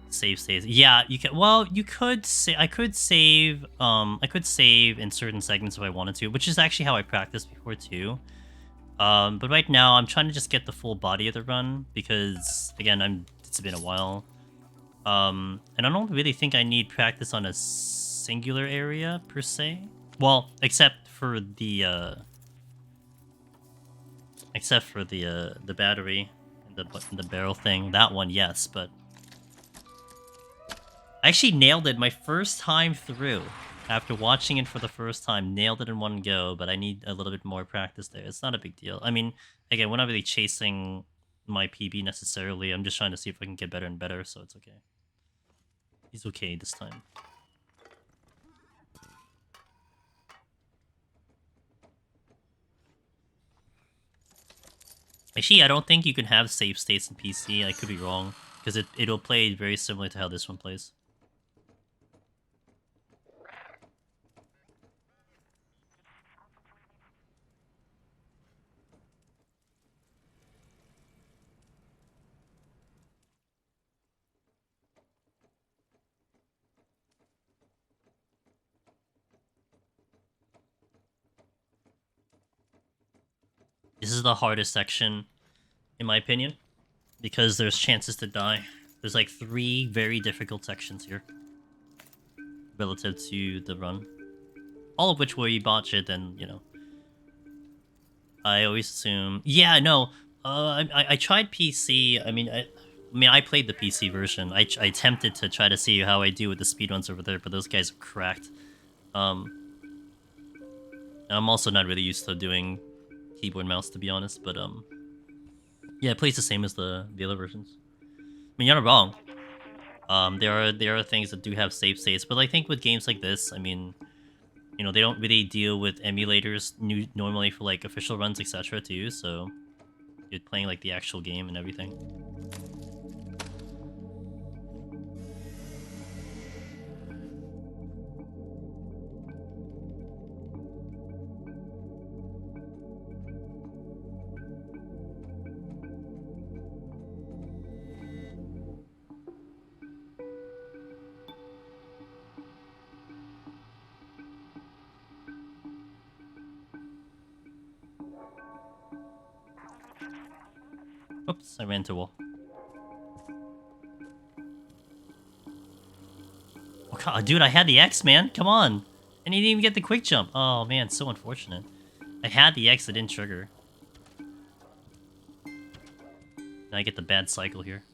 save states. Yeah, you can. Well, you could say I could save. I could save in certain segments if I wanted to, which is actually how I practiced before too. But right now I'm trying to just get the full body of the run because again, it's been a while. And I don't really think I need practice on a singular area per se. Well, except for the battery and the barrel thing. That one, yes, but I actually nailed it my first time through. After watching it for the first time, nailed it in one go, but I need a little bit more practice there. It's not a big deal. I mean, again, we're not really chasing my PB necessarily. I'm just trying to see if I can get better and better, so it's okay. He's okay this time. Actually, I don't think you can have save states in PC. I could be wrong, because it'll play very similar to how this one plays. This is the hardest section, in my opinion, because there's chances to die. There's like 3 very difficult sections here relative to the run. All of which where you botch it, then, you know. I always assume... Yeah, no. I tried PC. I mean, I played the PC version. I attempted to try to see how I do with the speedruns over there, but those guys are cracked. I'm also not really used to doing keyboard mouse, to be honest, but yeah, it plays the same as the other versions. I mean, you're not wrong. There are things that do have save states, but I think with games like this, I mean, you know, they don't really deal with emulators normally for like official runs, etc. too. So you're playing like the actual game and everything. Oops, I ran into a wall. Oh god, dude, I had the X, man. Come on. I didn't even get the quick jump. Oh man, so unfortunate. I had the X that didn't trigger. Now I get the bad cycle here.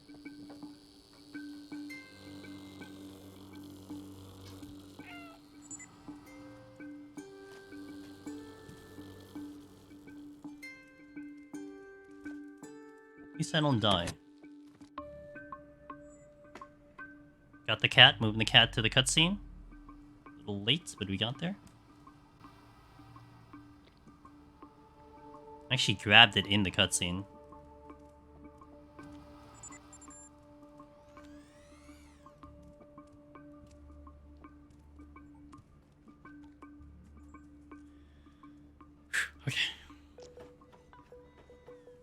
At least I don't die. Got the cat, moving the cat to the cutscene. A little late, but we got there. I actually grabbed it in the cutscene. Okay.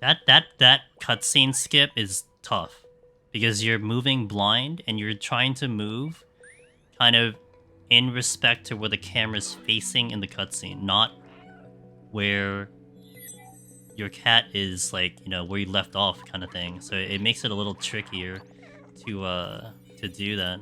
That cutscene skip is tough because you're moving blind and you're trying to move kind of in respect to where the camera's facing in the cutscene, not where your cat is, like, you know, where you left off kind of thing. So it makes it a little trickier to do that.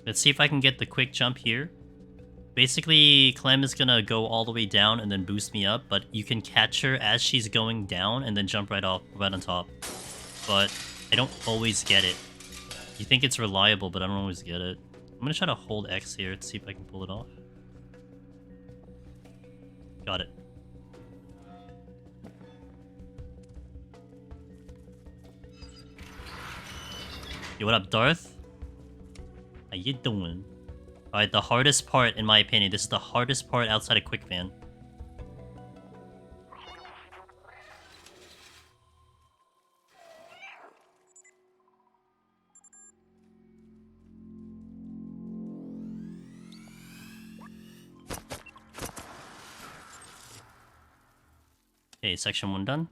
Let's see if I can get the quick jump here. Basically, Clem is gonna go all the way down and then boost me up, but you can catch her as she's going down and then jump right on top. But I don't always get it. You think it's reliable, but I don't always get it. I'm gonna try to hold X here to see if I can pull it off. Got it. Yo, what up, Darth? How you doing? Alright, the hardest part, in my opinion, this is the hardest part outside of Quick Fan. Okay, section 1 done.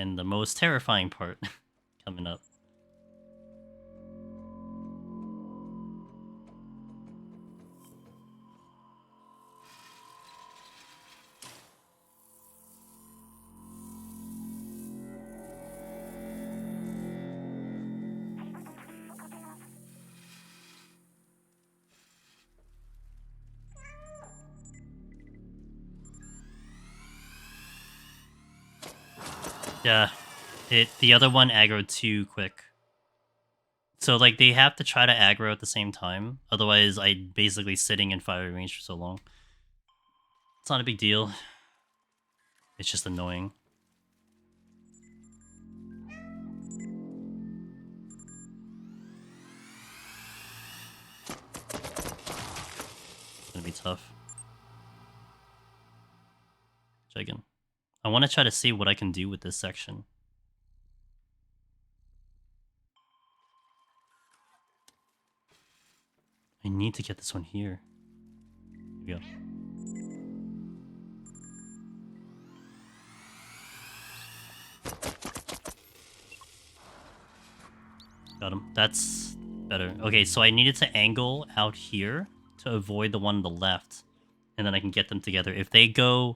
and the most terrifying part coming up. Yeah, the other one aggroed too quick. So like they have to try to aggro at the same time. Otherwise, I'd basically sitting in firing range for so long. It's not a big deal. It's just annoying. It's gonna be tough. Checking. I want to try to see what I can do with this section. I need to get this one here. Here we go. Got him. That's better. Okay, so I needed to angle out here to avoid the one on the left, and then I can get them together. If they go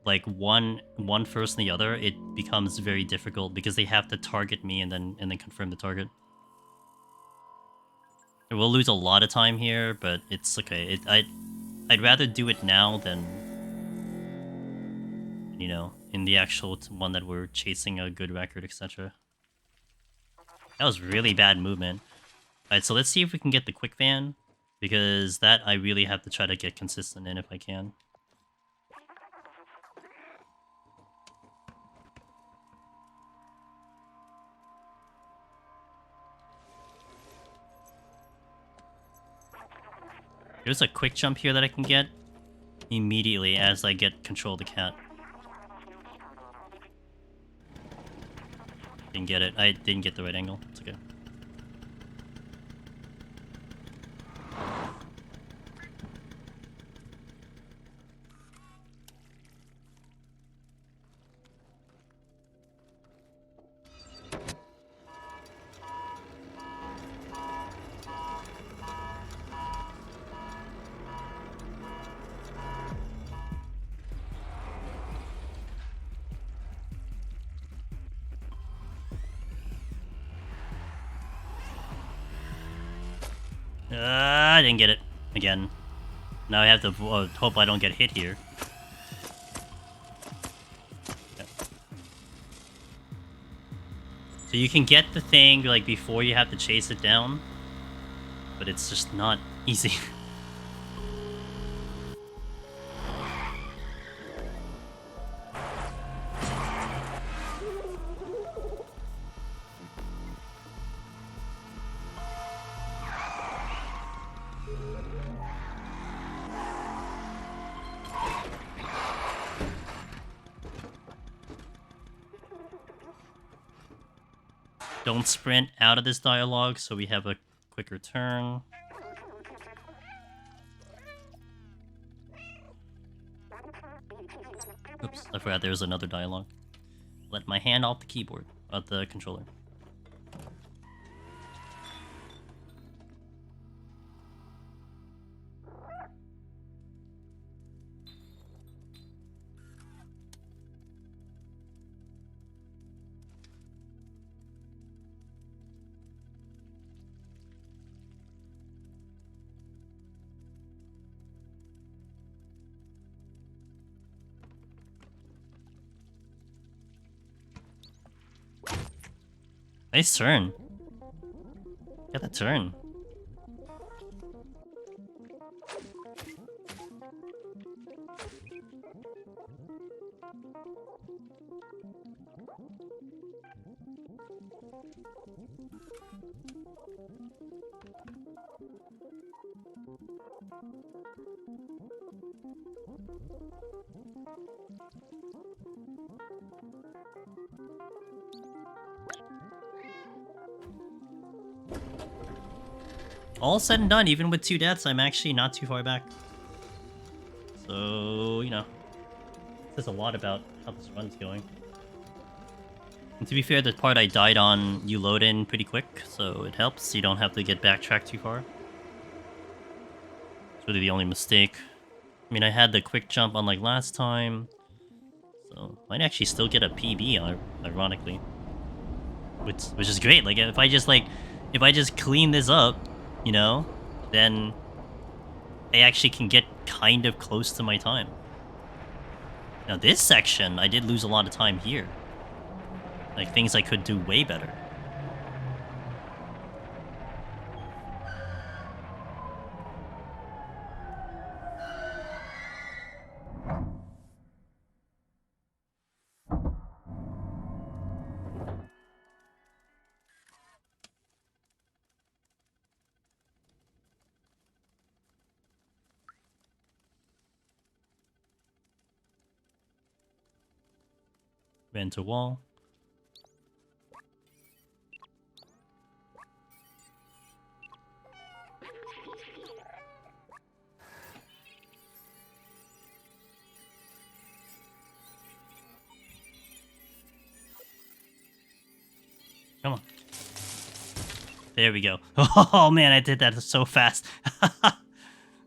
like one first and the other, it becomes very difficult because they have to target me and then confirm the target. We'll lose a lot of time here, but it's okay. I'd rather do it now than, you know, in the actual one that we're chasing a good record, etc. That was really bad movement. Alright, so let's see if we can get the quick van, because that I really have to try to get consistent in if I can. There's a quick jump here that I can get immediately as I get control of the cat. Didn't get it. I didn't get the right angle. It's okay. I didn't get it again. Now I have to hope I don't get hit here. Okay. So you can get the thing like before you have to chase it down, but it's just not easy. Don't sprint out of this dialogue so we have a quicker turn. Oops, I forgot there was another dialogue. Let my hand off the keyboard, off the controller. Nice turn. Get that turn. All said and done, even with 2 deaths, I'm actually not too far back. So, you know, says a lot about how this run's going. And to be fair, the part I died on, you load in pretty quick, so it helps. You don't have to get backtracked too far. It's really the only mistake. I mean, I had the quick jump unlike last time, so might actually still get a PB, ironically. Which is great. Like, if I just clean this up, you know, then I actually can get kind of close to my time. Now, this section, I did lose a lot of time here. Like, things I could do way better. Ran to wall. Come on. There we go. Oh man, I did that so fast.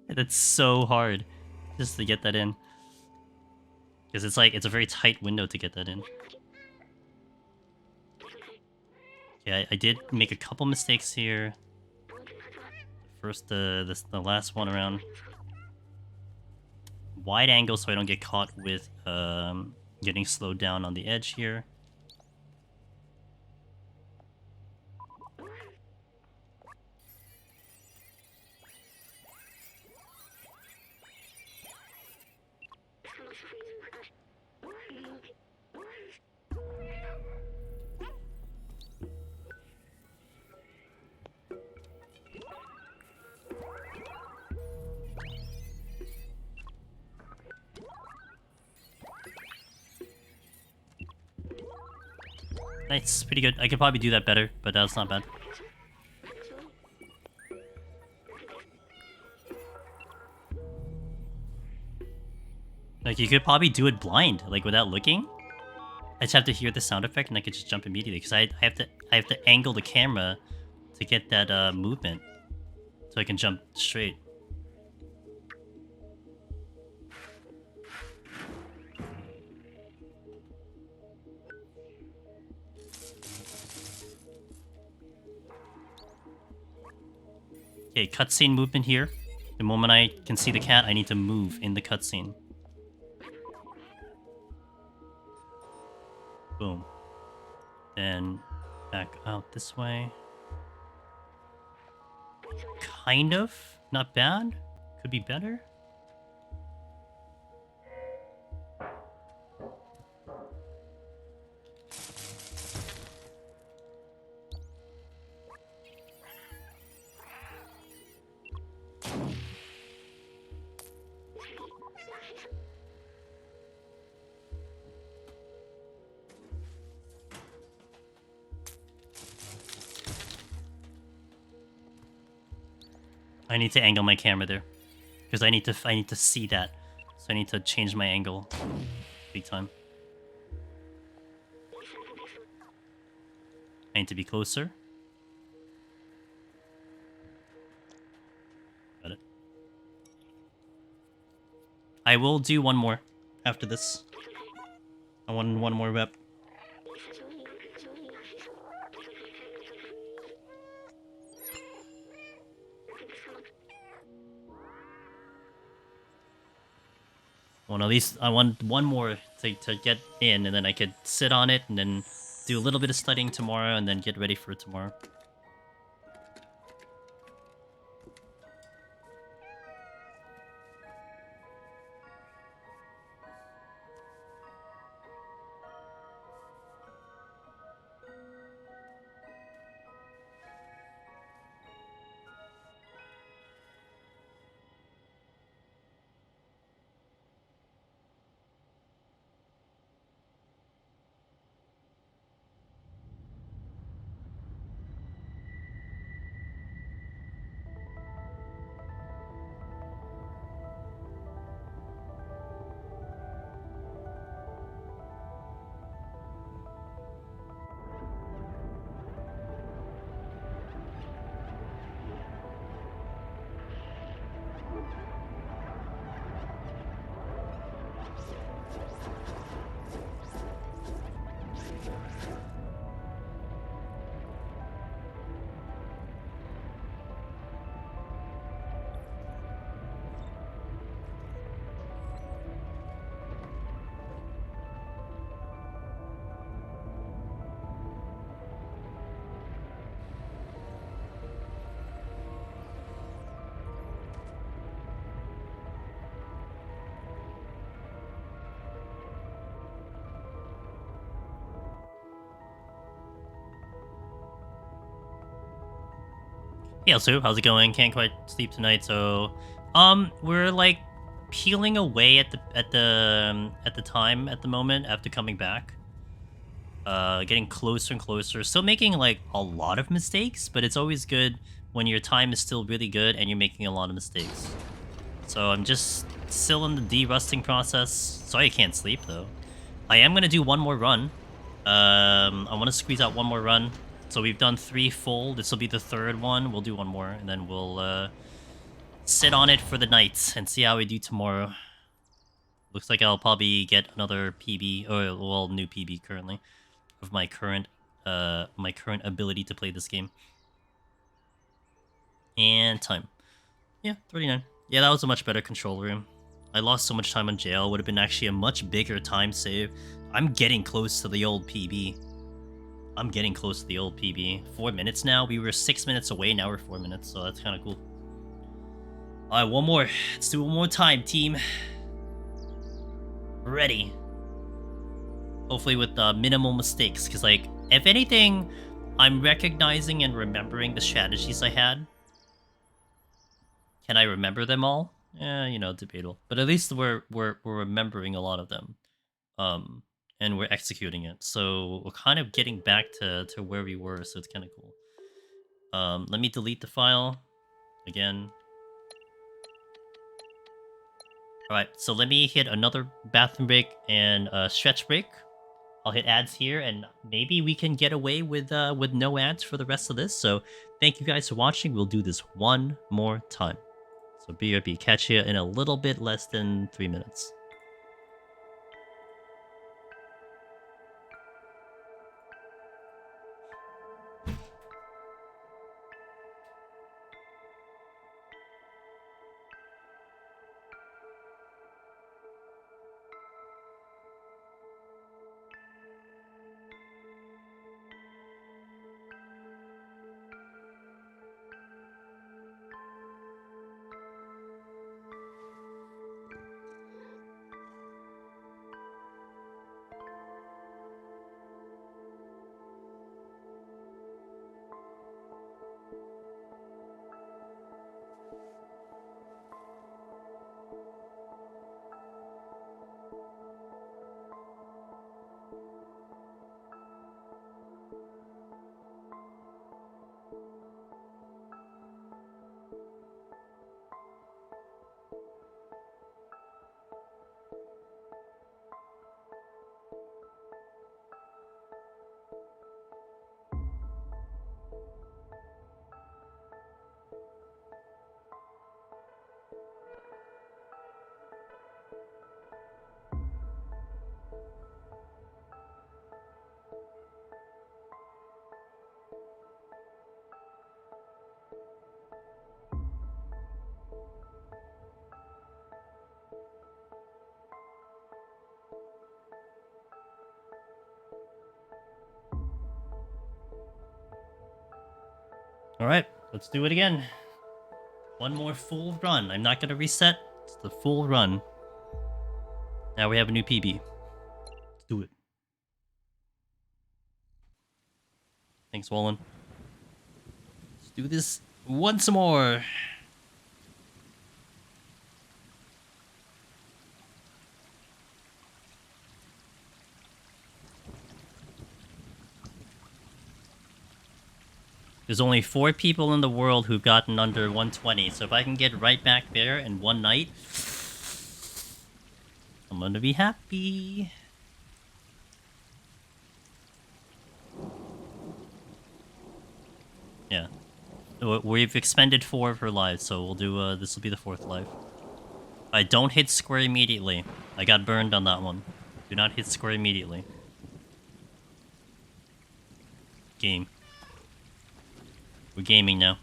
That's so hard just to get that in. Because it's a very tight window to get that in. Yeah, I did make a couple mistakes here. First, the last one around. Wide angle so I don't get caught with getting slowed down on the edge here. Nice, pretty good. I could probably do that better, but that's not bad. Like, you could probably do it blind, like, without looking. I just have to hear the sound effect and I could just jump immediately, because I have to angle the camera to get that movement, so I can jump straight. Okay, cutscene movement here. The moment I can see the cat, I need to move in the cutscene. Boom. Then back out this way. Kind of. Not bad. Could be better. I need to angle my camera there, because I need to see that, so I need to change my angle, big time. I need to be closer. Got it. I will do one more after this. I want one more rep. Well, at least I want one more to get in, and then I could sit on it, and then do a little bit of studying tomorrow, and then get ready for tomorrow. Hey, Sue, how's it going? Can't quite sleep tonight, so we're like peeling away at the time at the moment after coming back. Getting closer and closer. Still making like a lot of mistakes, but it's always good when your time is still really good and you're making a lot of mistakes. So I'm just still in the derusting process. Sorry I can't sleep though. I am gonna do one more run. I want to squeeze out one more run. So we've done 3 full. This will be the 3rd one. We'll do one more, and then we'll sit on it for the night and see how we do tomorrow. Looks like I'll probably get another PB, or well, new PB currently, of my current ability to play this game. And time. Yeah, 39. Yeah, that was a much better control room. I lost so much time on jail. Would have been actually a much bigger time save. I'm getting close to the old PB. 4 minutes now. We were 6 minutes away. Now we're 4 minutes. So that's kind of cool. All right, one more. Let's do one more time, team. Ready. Hopefully with minimal mistakes. Because, like, if anything, I'm recognizing and remembering the strategies I had. Can I remember them all? Yeah, you know, debatable. But at least we're remembering a lot of them. And we're executing it. So we're kind of getting back to where we were, so it's kind of cool. Let me delete the file again. All right, so let me hit another bathroom break and stretch break. I'll hit ads here, and maybe we can get away with no ads for the rest of this. So thank you guys for watching. We'll do this one more time. So BRB, catch you in a little bit less than 3 minutes. All right, let's do it again. One more full run. I'm not going to reset. It's the full run. Now we have a new PB. Let's do it. Thanks, Wallen. Let's do this once more. There's only 4 people in the world who've gotten under 120, so if I can get right back there in one night, I'm gonna be happy. Yeah. We've expended 4 of her lives, so we'll do, this will be the 4th life. I don't hit square immediately. I got burned on that one. Do not hit square immediately. Game. We're gaming now.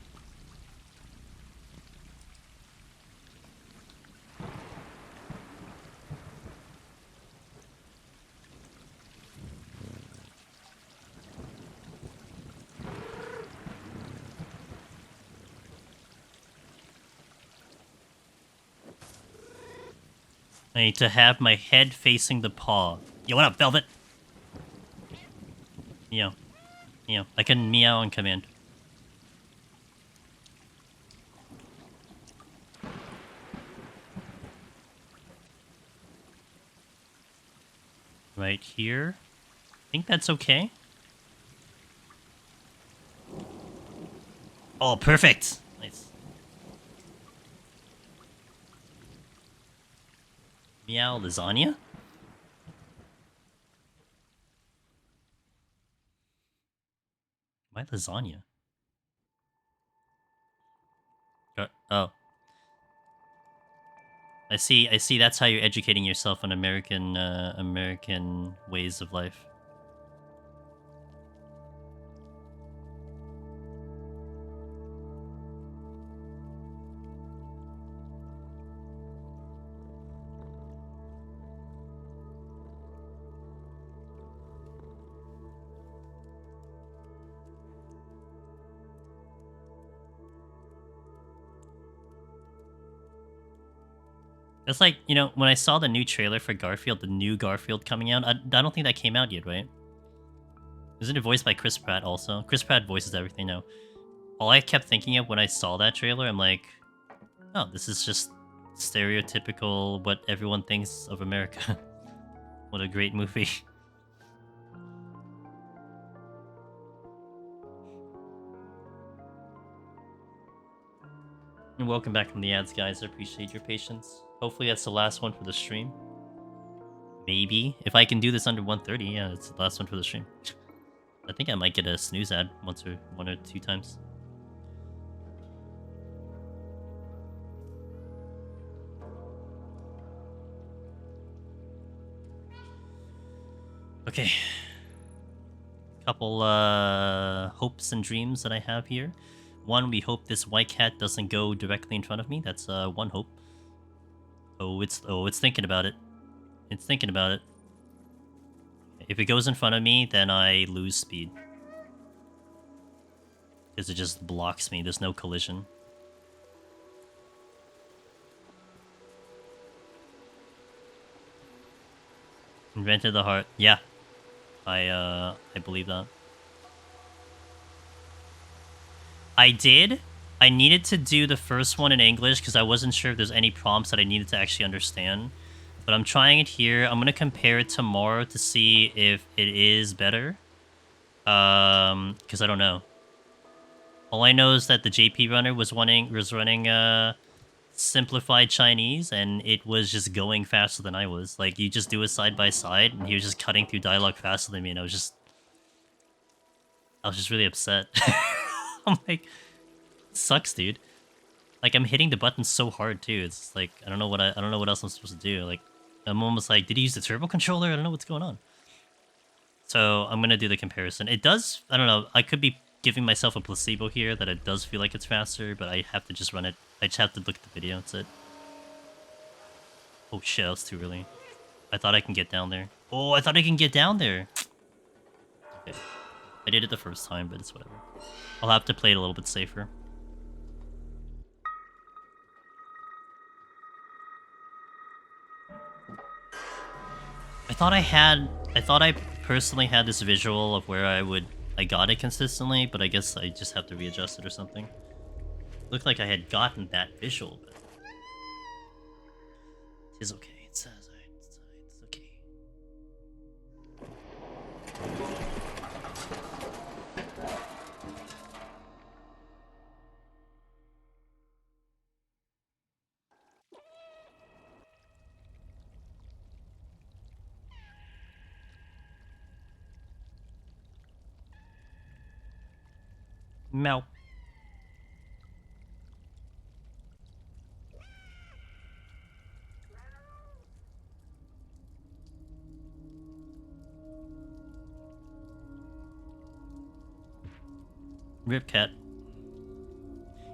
I need to have my head facing the paw. Yo, what up, Velvet? Meow. Meow. I can meow on command. right here. I think that's okay. Oh, perfect. Nice. Meow lasagna? Why lasagna? Oh. I see that's how you're educating yourself on American ways of life. It's like, you know, when I saw the new trailer for Garfield, the new Garfield coming out, I don't think that came out yet, right? Isn't it voiced by Chris Pratt also? Chris Pratt voices everything now. All I kept thinking of when I saw that trailer, I'm like, oh, this is just stereotypical what everyone thinks of America. What a great movie. And welcome back from the ads, guys. I appreciate your patience. Hopefully that's the last one for the stream. Maybe. If I can do this under 130, yeah, it's the last one for the stream. I think I might get a snooze ad one or two times. Okay. Couple hopes and dreams that I have here. One, we hope this white cat doesn't go directly in front of me. That's one hope. Oh, it's thinking about it. It's thinking about it. If it goes in front of me, then I lose speed. Because it just blocks me. There's no collision. Invented the heart. Yeah. I believe that. I did. I needed to do the first one in English because I wasn't sure if there's any prompts that I needed to actually understand. But I'm trying it here. I'm gonna compare it tomorrow to see if it is better. Because I don't know. All I know is that the JP runner was running simplified Chinese, and it was just going faster than I was. Like, you just do it side by side, and he was just cutting through dialogue faster than me, and I was just really upset. I'm like, sucks, dude. Like, I'm hitting the button so hard too. It's like I don't know what else I'm supposed to do. Like, I'm almost like, did he use the turbo controller? I don't know what's going on. So I'm gonna do the comparison. It does. I don't know. I could be giving myself a placebo here that it does feel like it's faster, but I have to just run it. I just have to look at the video. That's it. Oh shit, that was too early. I thought I can get down there. Oh, I thought I can get down there. Okay. I did it the first time, but it's whatever. I'll have to play it a little bit safer. I thought I personally had this visual of where I got it consistently, but I guess I just have to readjust it or something. Looked like I had gotten that visual, but it's okay. It's okay. Meow. Rip cat.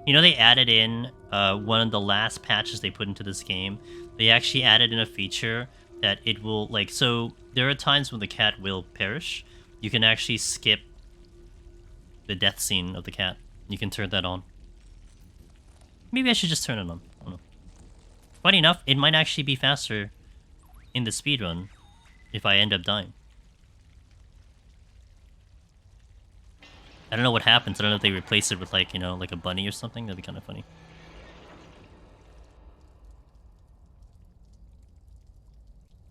You know, they added in one of the last patches they put into this game. They actually added in a feature that it will, like, so there are times when the cat will perish. You can actually skip the death scene of the cat. You can turn that on. Maybe I should just turn it on. I don't know. Funny enough, it might actually be faster in the speedrun if I end up dying. I don't know what happens. I don't know if they replace it with, like, you know, like a bunny or something. That'd be kind of funny.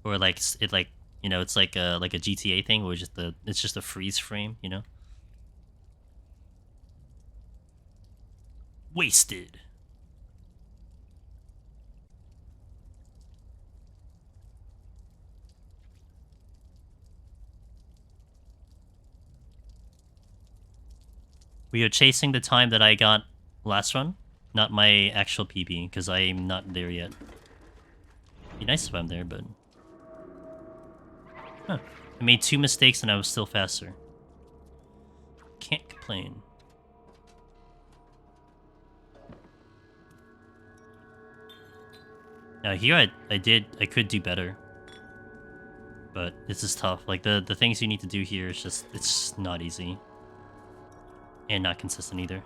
Or, like, it, like, You know, it's like a GTA thing where it's just a freeze frame, you know? Wasted. We are chasing the time that I got last run, not my actual PB, because I'm not there yet. Be nice if I'm there, but... Huh. I made 2 mistakes and I was still faster. Can't complain. Now here I could do better. But this is tough. Like the things you need to do here is just, it's not easy. And not consistent either.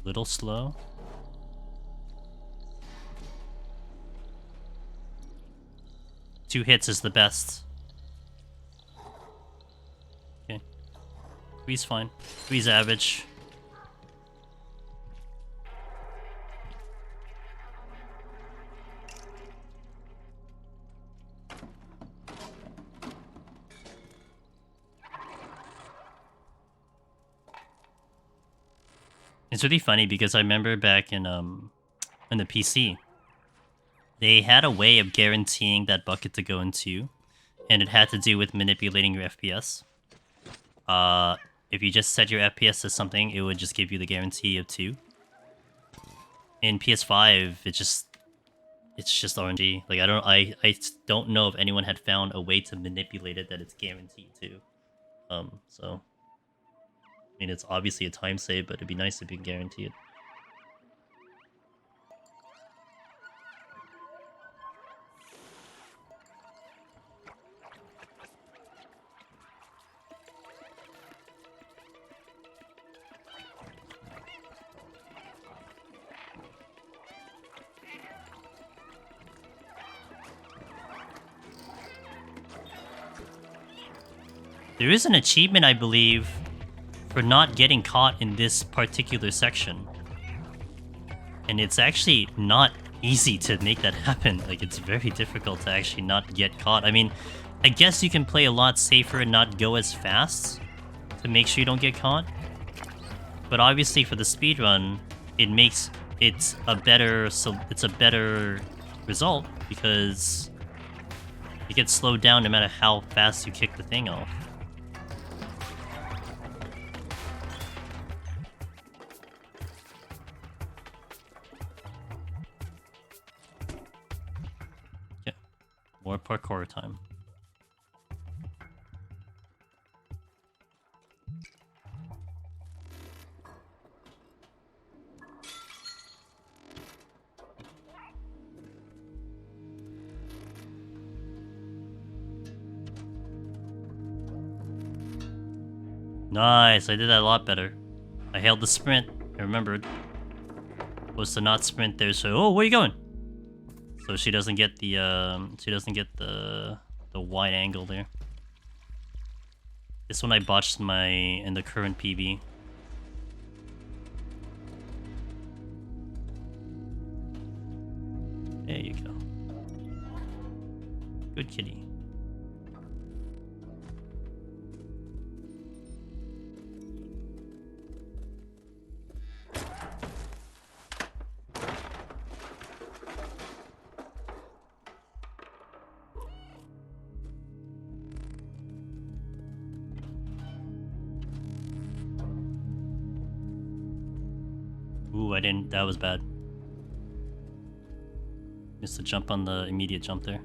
Little slow. Two hits is the best. Okay. Three's fine. Three's average. It's really funny because I remember back in the PC, they had a way of guaranteeing that bucket to go into, and it had to do with manipulating your FPS. If you just set your FPS to something, it would just give you the guarantee of 2. In PS5, it's just RNG. Like I don't know if anyone had found a way to manipulate it that it's guaranteed to. So I mean, it's obviously a time save, but it'd be nice if you can guarantee it. There is an achievement, I believe, for not getting caught in this particular section. And it's actually not easy to make that happen. Like, it's very difficult to actually not get caught. I mean, I guess you can play a lot safer and not go as fast to make sure you don't get caught. But obviously for the speedrun, it makes it a better result because you get slowed down no matter how fast you kick the thing off. More parkour time. Nice, I did that a lot better. I held the sprint, I remembered. Was to not sprint there, so oh, where are you going? So she doesn't get the wide angle there. This one I botched in the current PB. There you go. Good kitty. Ooh, I didn't. That was bad. Missed the jump on the immediate jump there.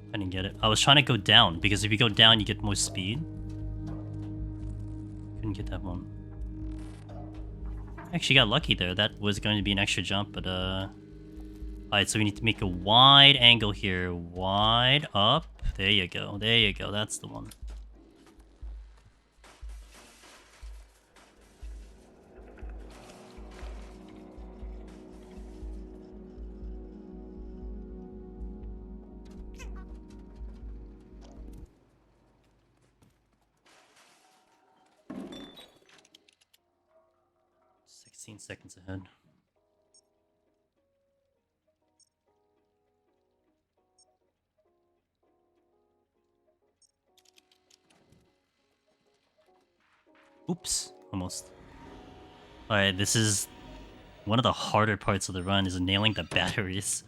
I didn't get it. I was trying to go down because if you go down, you get more speed. Couldn't get that one. Actually got lucky there. That was going to be an extra jump, but Alright, so we need to make a wide angle here. Wide up. There you go. There you go. That's the one. Seconds ahead. Oops, almost. Alright, this is one of the harder parts of the run, is nailing the batteries.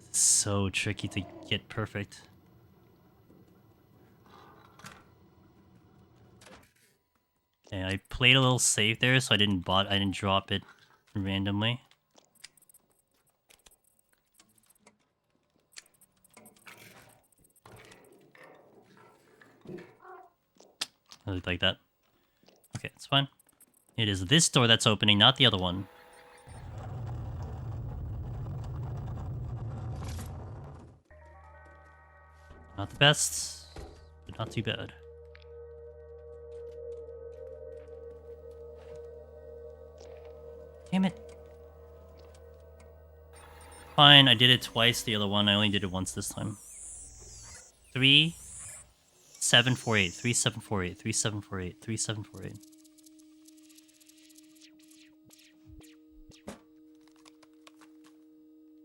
It's so tricky to get perfect. Okay, I played a little safe there, so I didn't drop it randomly. I look like that. Okay, it's fine. It is this door that's opening, not the other one. Not the best, but not too bad. Damn it. Fine, I did it twice, the other one. I only did it once this time. 3, 7, 4, 8. 3, 7, 4, 8. 3, 7, 4, 8. 3, 7, 4, 8.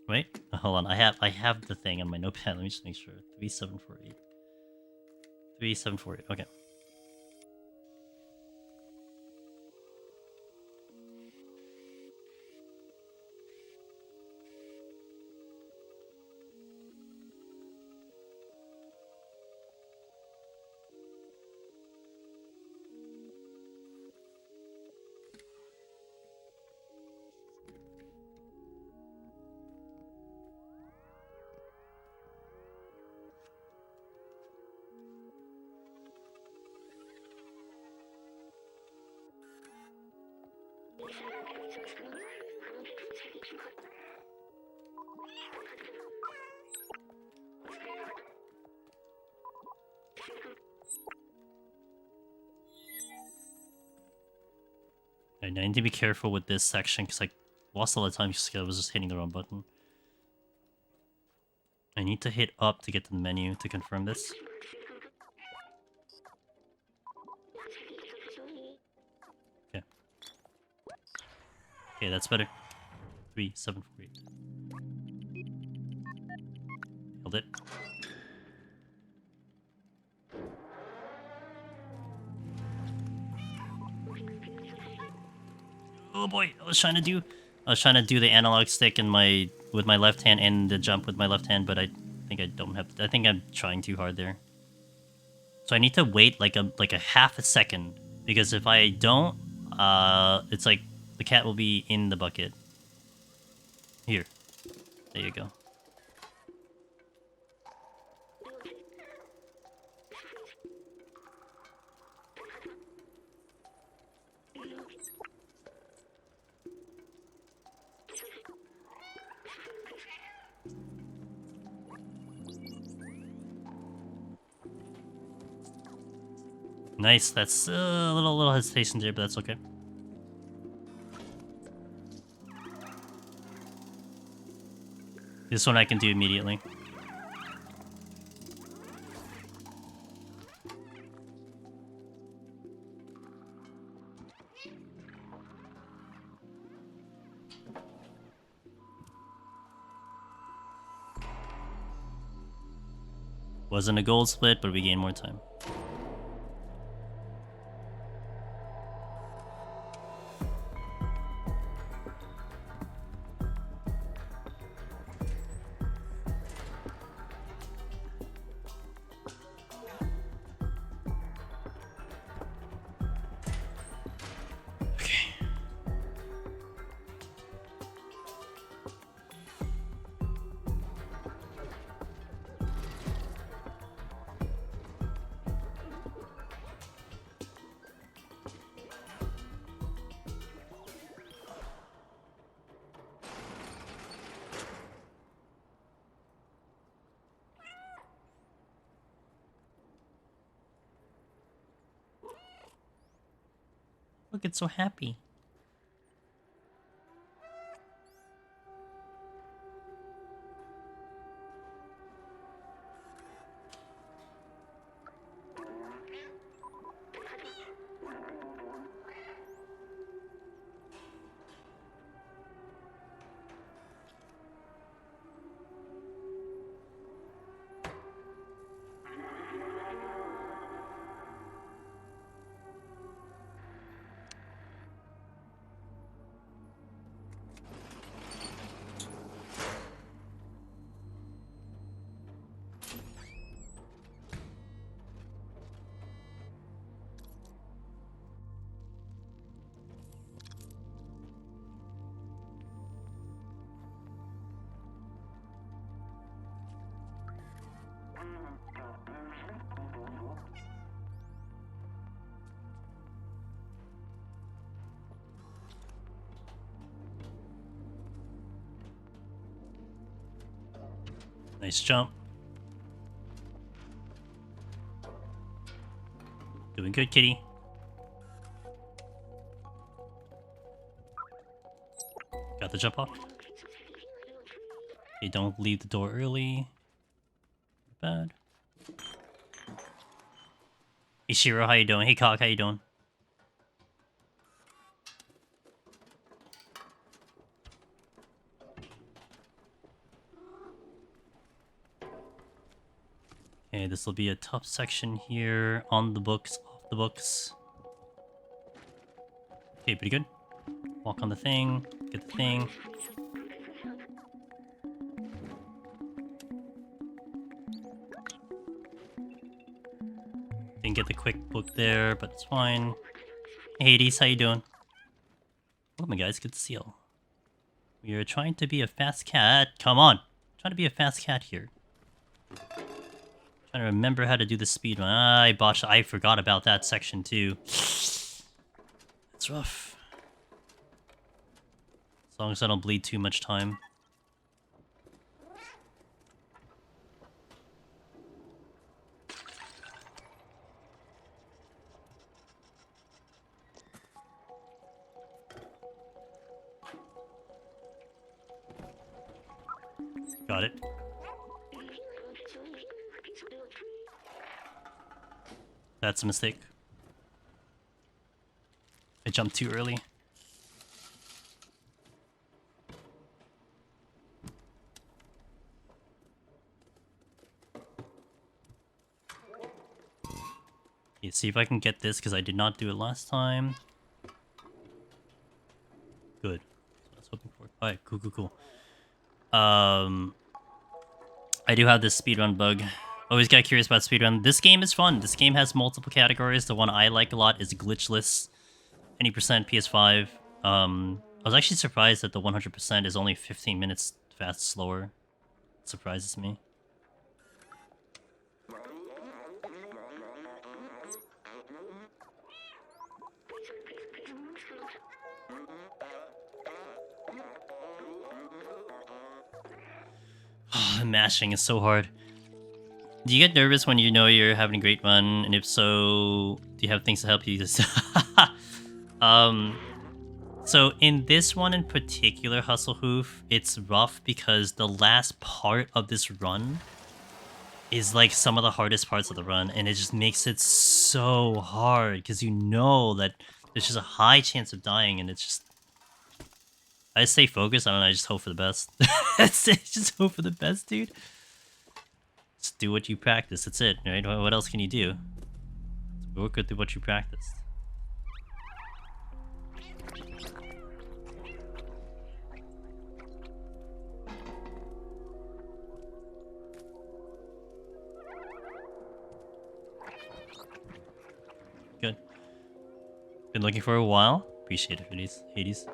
Wait, hold on. I have the thing on my notepad. Let me just make sure. 3, 7, 4, 8. 3, 7, 4, 8. Okay. I need to be careful with this section because I lost a lot of time because I was just hitting the wrong button. I need to hit up to get to the menu to confirm this. Okay. Okay, that's better. 3, 7, 4, 8. Held it. Oh boy, I was trying to do the analog stick in with my left hand and the jump with my left hand, but I think I don't have. I think I'm trying too hard there. So I need to wait like a half a second, because if I don't, it's like the cat will be in the bucket. Here, there you go. Nice. That's a little hesitation there, but that's okay. This one I can do immediately. Wasn't a gold split, but we gained more time. Look, it's so happy. Nice jump. Doing good, kitty. Got the jump off. Okay, don't leave the door early. Bad. Hey Shiro, how you doing? Hey Cock, how you doing? Okay, this will be a tough section here. On the books, off the books. Okay, pretty good. Walk on the thing, get the thing. Didn't get the quick book there, but it's fine. Hey Hades, how you doing? Welcome guys, good to see you. We are trying to be a fast cat. Come on! Trying to be a fast cat here. Trying to remember how to do the speed run. I botched. I forgot about that section too. It's rough. As long as I don't bleed too much time. Got it. That's a mistake. I jumped too early. Okay, see if I can get this because I did not do it last time. Good. That's what I was hoping for. Alright, cool. I do have this speedrun bug. Always got curious about speedrun. This game is fun. This game has multiple categories. The one I like a lot is Glitchless. 20% PS5. I was actually surprised that the 100% is only 15 minutes fast slower. It surprises me. Mashing is so hard. Do you get nervous when you know you're having a great run? And if so, do you have things to help you? So in this one in particular, Hustle Hoof, it's rough because the last part of this run is like some of the hardest parts of the run, and it just makes it so hard because you know that there's just a high chance of dying, and it's just I just stay focused. I don't know. I just hope for the best. Just hope for the best, dude. Just do what you practice. That's it, right? What else can you do? Work with what you practiced. Good. Been looking for a while. Appreciate it, Hades.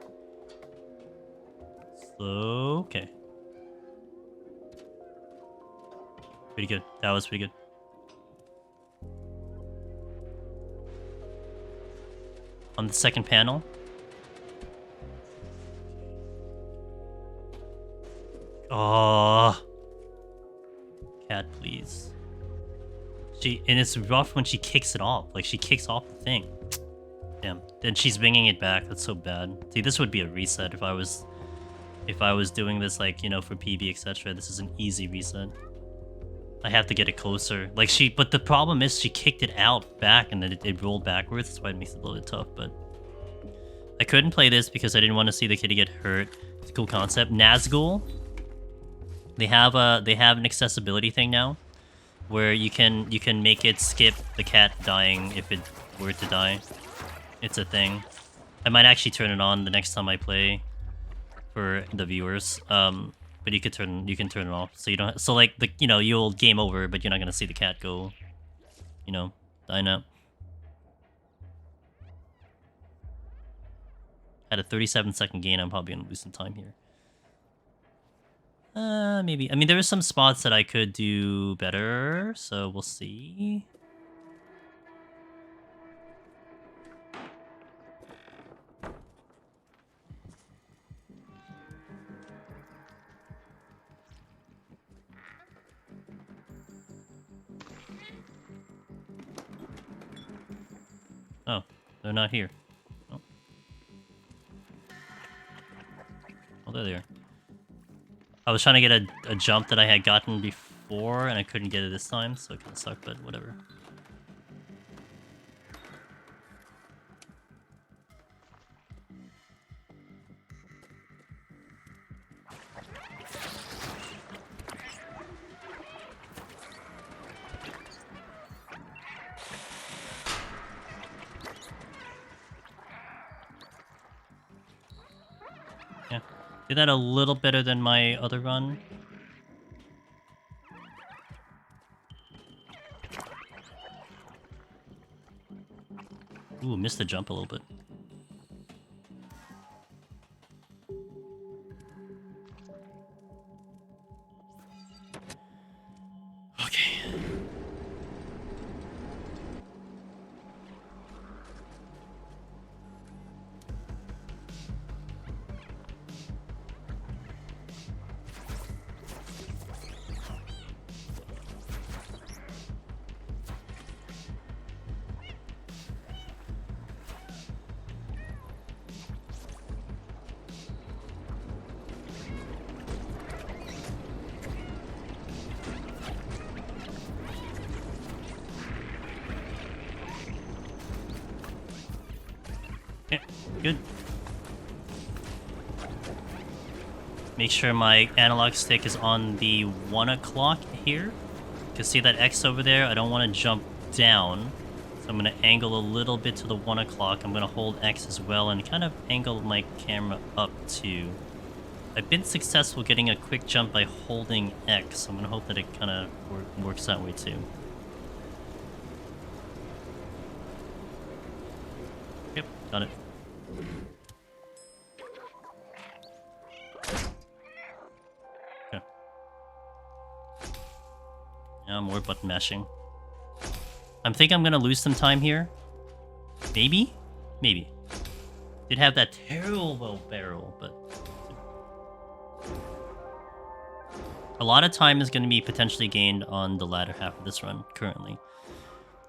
Okay. Pretty good. That was pretty good. On the second panel. Oh. Cat, please. And it's rough when she kicks it off. Like, she kicks off the thing. Damn. Then she's bringing it back. That's so bad. See, this would be a reset if I was doing this, like, you know, for PB, etc. This is an easy reset. I have to get it closer. Like, but the problem is she kicked it out back and then it rolled backwards. That's why it makes it a little bit tough, but I couldn't play this because I didn't want to see the kitty get hurt. It's a cool concept. Nazgul, they have an accessibility thing now where you can make it skip the cat dying if it were to die. It's a thing. I might actually turn it on the next time I play for the viewers. But you can turn it off, so you don't. So like you'll game over, but you're not gonna see the cat go, die now. At a 37-second gain, I'm probably gonna lose some time here. Maybe. I mean, there are some spots that I could do better, so we'll see. Oh, they're not here. Oh, there they are. I was trying to get a jump that I had gotten before, and I couldn't get it this time, so it kind of sucked, but whatever. Yeah, did that a little better than my other run. Ooh, missed the jump a little bit. Okay. Good. Make sure my analog stick is on the 1 o'clock here. You can see that X over there. I don't want to jump down. So I'm going to angle a little bit to the 1 o'clock. I'm going to hold X as well and kind of angle my camera up too. I've been successful getting a quick jump by holding X. So I'm going to hope that it kind of works that way too. Yep, got it. Okay. Yeah, more button mashing. I'm thinking I'm gonna lose some time here. Maybe? Maybe. Did have that terrible barrel, but... a lot of time is going to be potentially gained on the latter half of this run, currently.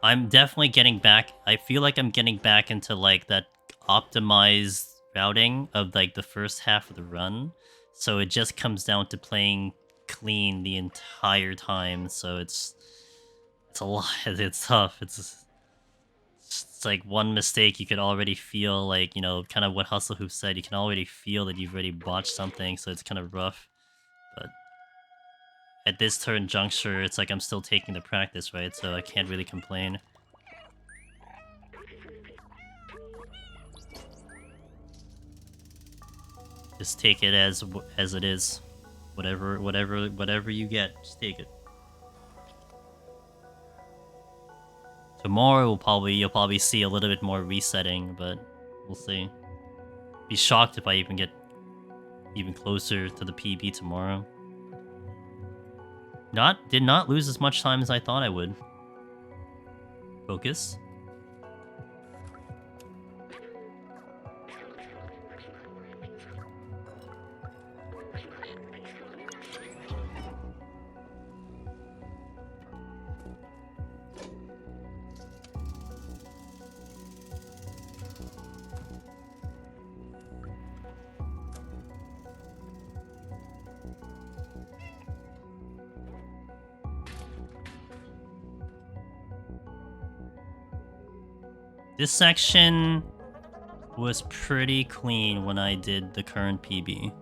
I'm definitely getting back... I feel like I'm getting back into, like, that optimized routing of, like, the first half of the run. So it just comes down to playing clean the entire time, so it's a lot. It's tough. It's like one mistake, you could already feel like, kind of what Hustle Hoof said, you can already feel that you've already botched something, so it's kind of rough. But at this turn juncture, it's like I'm still taking the practice, right? So I can't really complain. Just take it as it is. Whatever you get, just take it. Tomorrow you'll probably see a little bit more resetting, but we'll see. Be shocked if I even get even closer to the PB tomorrow. Did not lose as much time as I thought I would. Focus. This section was pretty clean when I did the current PB.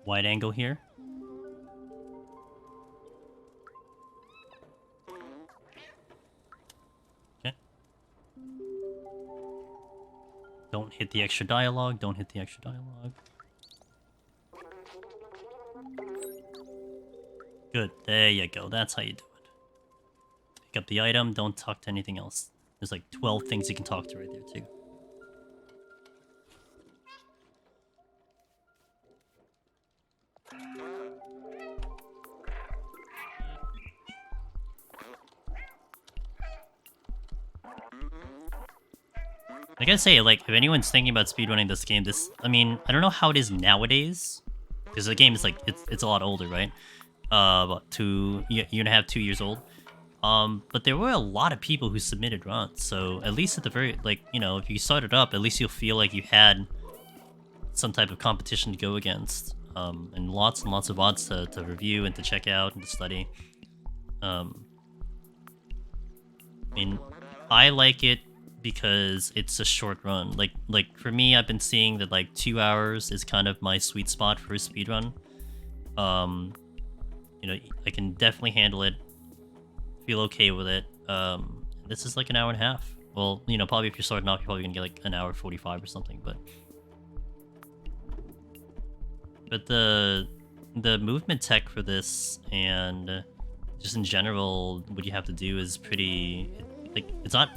Wide angle here. Okay. Don't hit the extra dialogue. Don't hit the extra dialogue. Good. There you go. That's how you do it. Pick up the item. Don't talk to anything else. There's like 12 things you can talk to right there, too. I gotta say, like, if anyone's thinking about speedrunning this game, I mean, I don't know how it is nowadays, because the game is, like, it's a lot older, right? About 2 years old. But there were a lot of people who submitted runs, so at least at the very, like, you know, if you started up, at least you'll feel like you had some type of competition to go against, and lots of odds to review and to check out and to study. I mean, I like it because it's a short run. Like for me, I've been seeing that like 2 hours is kind of my sweet spot for a speedrun. You know, I can definitely handle it, feel okay with it. This is like an hour and a half. Well, you know, probably if you're starting off, you're probably gonna get like an hour 45 or something, but the movement tech for this and just in general, what you have to do is pretty, like, it's not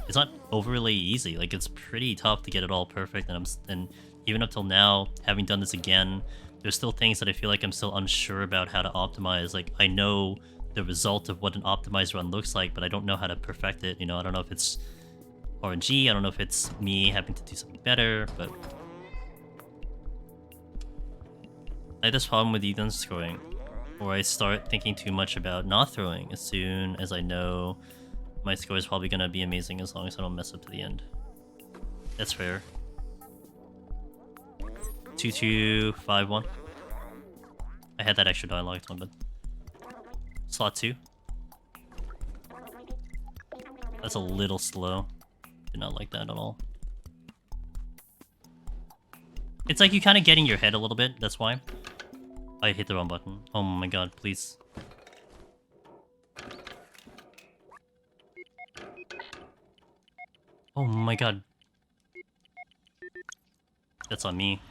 overly easy. Like, it's pretty tough to get it all perfect, and even up till now, having done this again, there's still things that I feel like I'm still unsure about how to optimize. Like, I know the result of what an optimized run looks like, but I don't know how to perfect it. You know, I don't know if it's RNG, I don't know if it's me having to do something better, but I have this problem with Ethan scoring, where I start thinking too much about not throwing as soon as I know my score is probably going to be amazing as long as I don't mess up to the end. That's fair. 2-2-5-1. I had that extra dialogue, it's one bit. Slot 2. That's a little slow. Did not like that at all. It's like you kind of get in your head a little bit, that's why. I hit the wrong button. Oh my god, please. Oh my god. That's on me.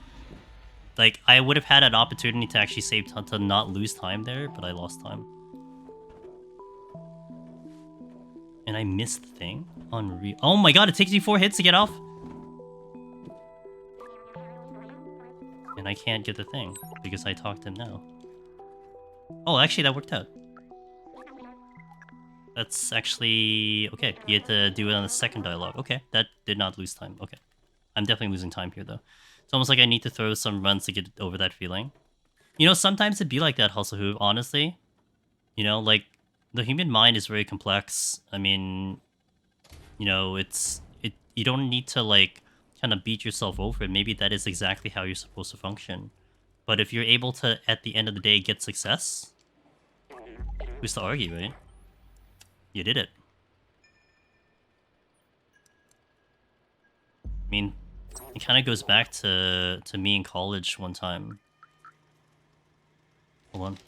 Like, I would have had an opportunity to actually save time to not lose time there, but I lost time. And I missed the thing? Unreal. Oh my god, it takes you 4 hits to get off? And I can't get the thing, because I talked to him now. Oh, actually, that worked out. That's actually... okay, you had to do it on the second dialogue. Okay, that did not lose time. Okay. I'm definitely losing time here, though. It's almost like I need to throw some runs to get over that feeling. You know, sometimes it'd be like that, Hustle, honestly. You know, like, the human mind is very complex. I mean, you know, you don't need to, like, kind of beat yourself over it. Maybe that is exactly how you're supposed to function. But if you're able to, at the end of the day, get success, who's to argue, right? You did it. I mean, it kind of goes back to me in college one time. Hold on.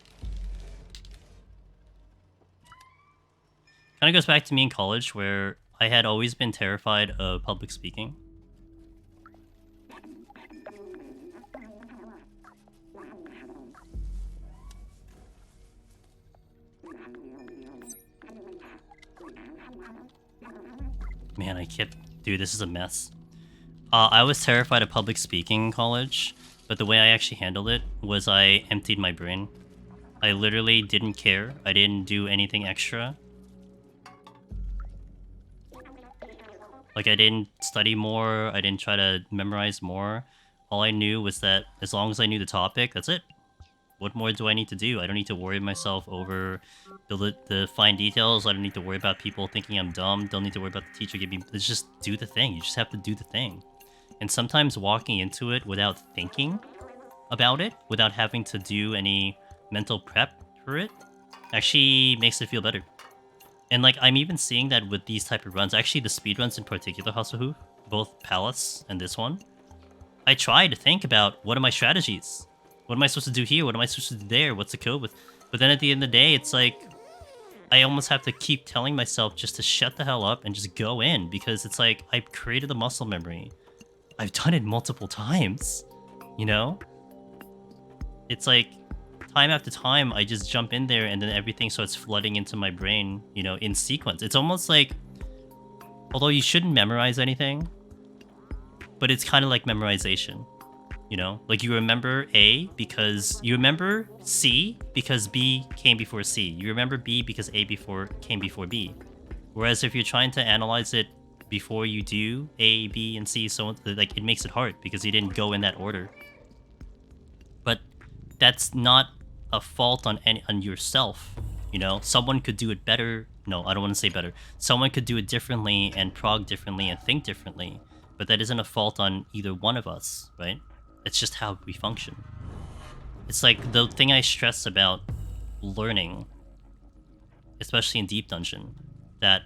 Kind of goes back to me in college where I had always been terrified of public speaking. Man, I kept... dude, this is a mess. I was terrified of public speaking in college, but the way I actually handled it was I emptied my brain. I literally didn't care. I didn't do anything extra. Like, I didn't study more. I didn't try to memorize more. All I knew was that as long as I knew the topic, that's it. What more do I need to do? I don't need to worry myself over the fine details. I don't need to worry about people thinking I'm dumb. Don't need to worry about the teacher giving me... Let's just do the thing. You just have to do the thing. And sometimes walking into it without thinking about it, without having to do any mental prep for it, actually makes it feel better. And like, I'm even seeing that with these type of runs. Actually, the speedruns in particular, Hasahu, both Palace and this one, I try to think about what are my strategies? What am I supposed to do here? What am I supposed to do there? What's the code with? But then at the end of the day, it's like, I almost have to keep telling myself just to shut the hell up and just go in, because it's like, I've created a muscle memory. I've done it multiple times, you know? It's like, time after time, I just jump in there and then everything starts flooding into my brain, you know, in sequence. It's almost like, although you shouldn't memorize anything, but it's kind of like memorization, you know? Like, you remember A because... You remember C because B came before C. You remember B because A came before B. Whereas if you're trying to analyze it before you do A, B, and C, so on, like, it makes it hard because you didn't go in that order. But that's not a fault on yourself, you know? Someone could do it better. No, I don't want to say better. Someone could do it differently and prog differently and think differently, but that isn't a fault on either one of us, right? It's just how we function. It's like the thing I stress about learning, especially in Deep Dungeon, that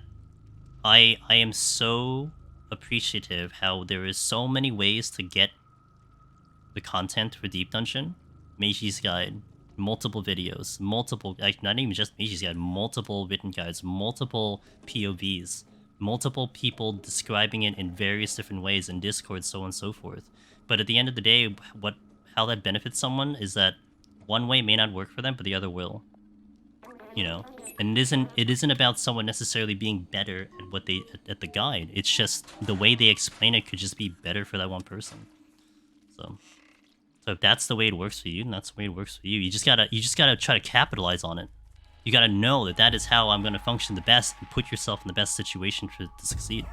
I am so appreciative how there is so many ways to get the content for Deep Dungeon. Meiji's Guide, multiple videos, multiple, like, not even just Meiji's Guide, multiple written guides, multiple POVs, multiple people describing it in various different ways in Discord, so on and so forth. But at the end of the day, how that benefits someone is that one way may not work for them, but the other will. You know? And it isn't about someone necessarily being better at what they at the guide. It's just the way they explain it could just be better for that one person. So if that's the way it works for you, then that's the way it works for you. You just gotta try to capitalize on it. You gotta know that that is how I'm gonna function the best, and put yourself in the best situation to succeed.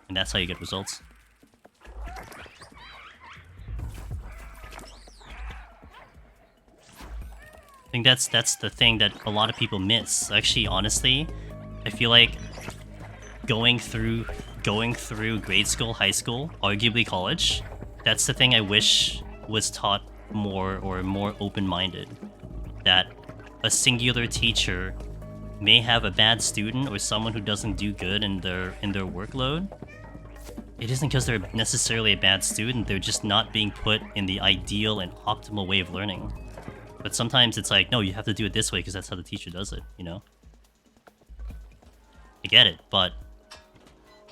And that's how you get results. I think that's the thing that a lot of people miss. Actually, honestly, I feel like going through grade school, high school, arguably college, that's the thing I wish was taught more, or more open-minded. That a singular teacher may have a bad student or someone who doesn't do good in their workload. It isn't because they're necessarily a bad student, they're just not being put in the ideal and optimal way of learning. But sometimes it's like, no, you have to do it this way because that's how the teacher does it, you know? I get it, but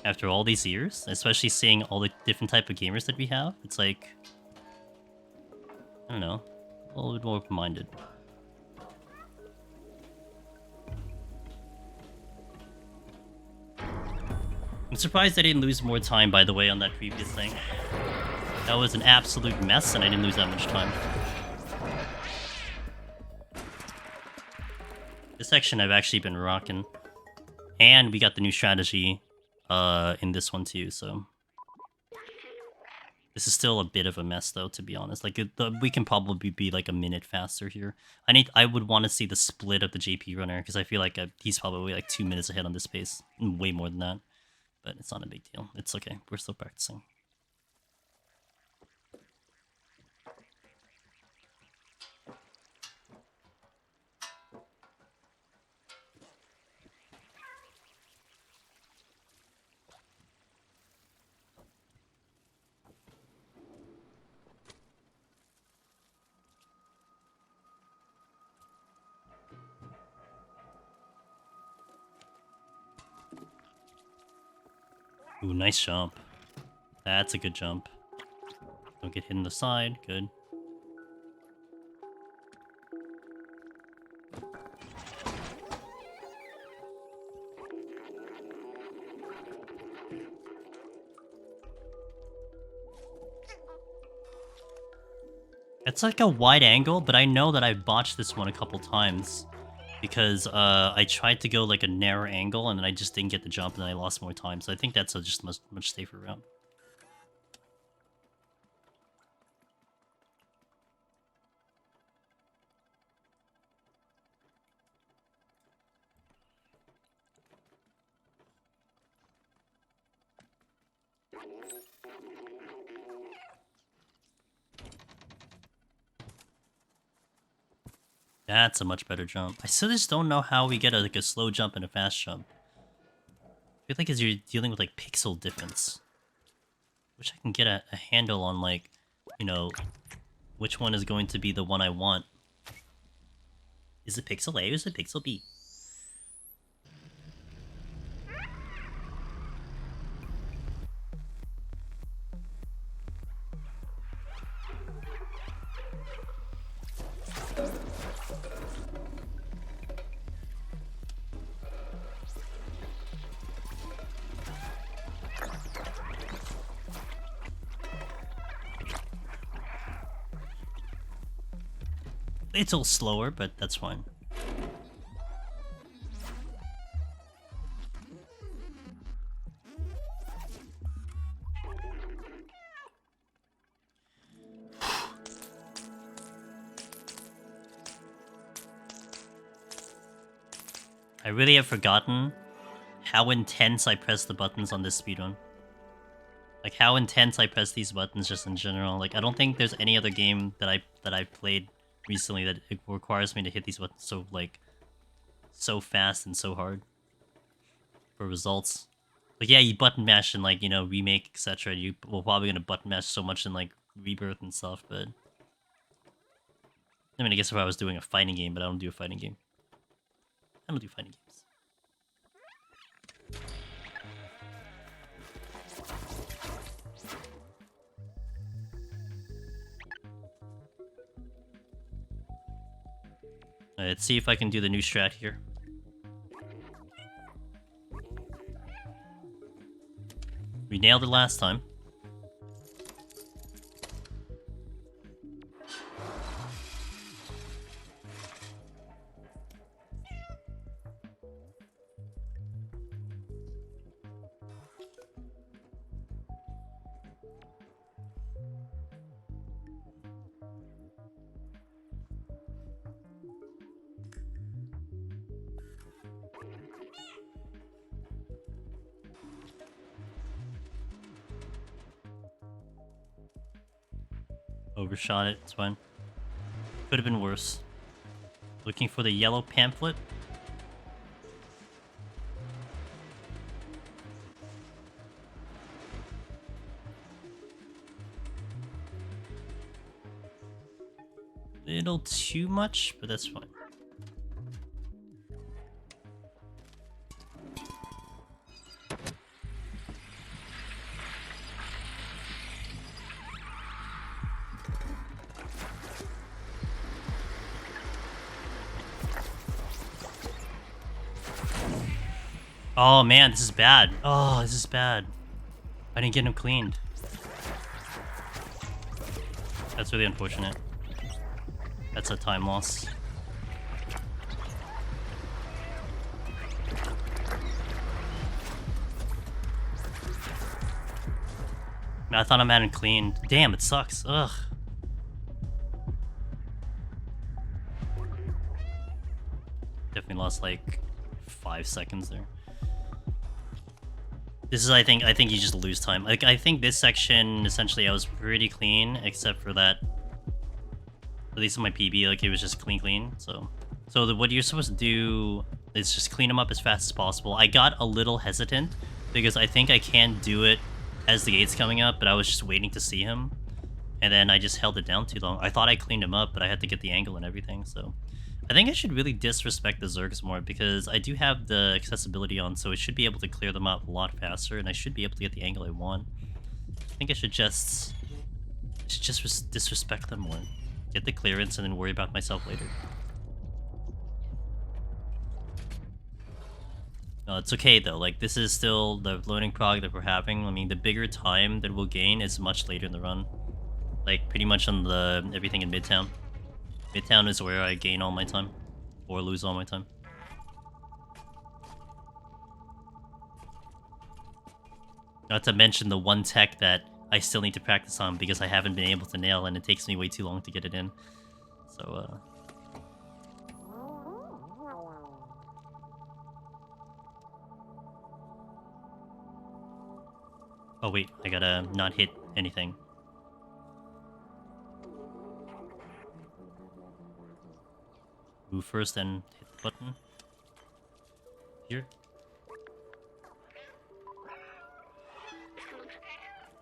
after all these years, especially seeing all the different type of gamers that we have, it's like, I don't know, a little bit more open-minded. I'm surprised I didn't lose more time, by the way, on that previous thing. That was an absolute mess, and I didn't lose that much time. This section I've actually been rocking. And we got the new strategy in this one too, so... This is still a bit of a mess, though, to be honest. Like, we can probably be like a minute faster here. I would want to see the split of the JP runner, because I feel like he's probably like 2 minutes ahead on this pace. Way more than that. But it's not a big deal. It's okay. We're still practicing. Ooh, nice jump. That's a good jump. Don't get hit in the side. Good. It's like a wide angle, but I know that I botched this one a couple times. Because I tried to go like a narrow angle, and then I just didn't get the jump, and I lost more time. So I think that's just much safer route. That's a much better jump. I still just don't know how we get like a slow jump and a fast jump. I feel like as you're dealing with like pixel difference. Wish I can get a handle on like, you know, which one is going to be the one I want. Is it pixel A or is it pixel B? It's a little slower, but that's fine. I really have forgotten how intense I press the buttons on this speedrun. Like how intense I press these buttons just in general. Like I don't think there's any other game that I've played recently that it requires me to hit these buttons so fast and so hard for results. Like yeah, you button mash in like, you know, remake, etc. You will probably gonna button mash so much in like rebirth and stuff, but I mean I guess if I was doing a fighting game, but I don't do a fighting game. I don't do fighting games. Let's see if I can do the new strat here. We nailed it last time. Overshot it, it's fine. Could have been worse. Looking for the yellow pamphlet. Little too much, but that's fine. Oh man, this is bad. Oh, this is bad. I didn't get him cleaned. That's really unfortunate. That's a time loss. Man, I thought I had him cleaned. Damn, it sucks. Ugh. Definitely lost like 5 seconds there. This is, I think you just lose time. Like, I think this section, essentially, I was pretty clean, except for that. At least in my PB, like, it was just clean. So what you're supposed to do is just clean them up as fast as possible. I got a little hesitant, because I think I can do it as the gate's coming up, but I was just waiting to see him. And then I just held it down too long. I thought I cleaned him up, but I had to get the angle and everything, so... I think I should really disrespect the Zergs more because I do have the accessibility on, so it should be able to clear them up a lot faster, and I should be able to get the angle I want. I think I should just disrespect them more. Get the clearance and then worry about myself later. No, it's okay though. Like, this is still the learning prog that we're having. I mean, the bigger time that we'll gain is much later in the run. Like, pretty much on the everything in Midtown. Midtown is where I gain all my time. Or lose all my time. Not to mention the one tech that I still need to practice on because I haven't been able to nail and it takes me way too long to get it in. So, Oh wait, I gotta not hit anything. Move first, then hit the button. Here.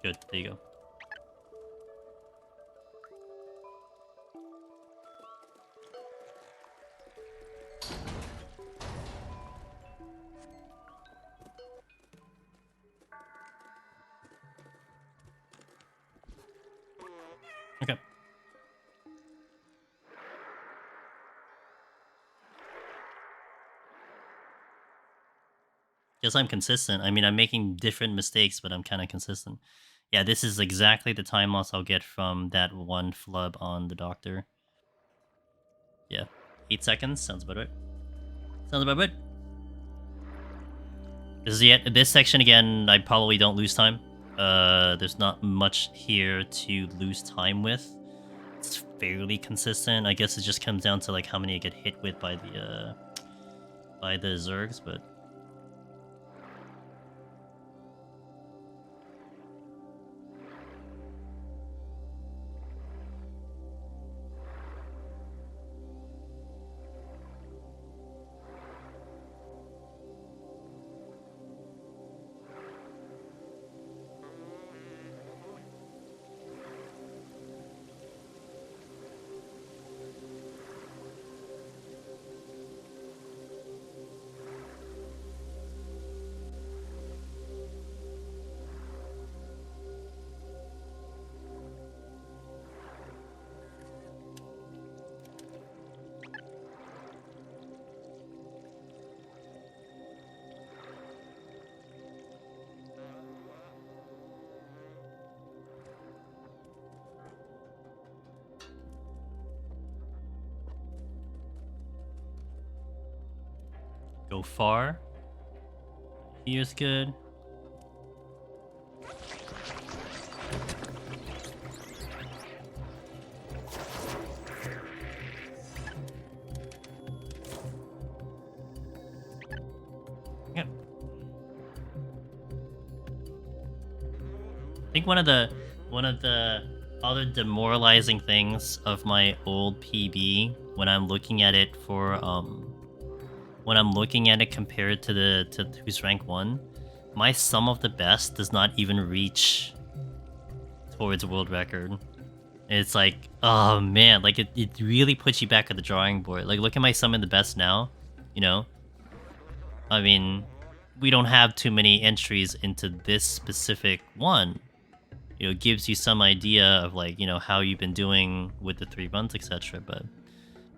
Good, there you go. Okay. Guess I'm consistent. I mean, I'm making different mistakes, but I'm kind of consistent. Yeah, this is exactly the time loss I'll get from that one flub on the doctor. Yeah. 8 seconds. Sounds about right. Sounds about right. This section again, I probably don't lose time. There's not much here to lose time with. It's fairly consistent. I guess it just comes down to like how many I get hit with by the Zergs, but go far. Here's good. Yeah. I think one of the other demoralizing things of my old PB when I'm looking at it when I'm looking at it compared to who's rank 1, my sum of the best does not even reach towards world record. It's like, oh man, like it really puts you back at the drawing board. Like look at my sum in the best now, you know? I mean, we don't have too many entries into this specific one. You know, it gives you some idea of like, you know, how you've been doing with the 3 runs, etc. But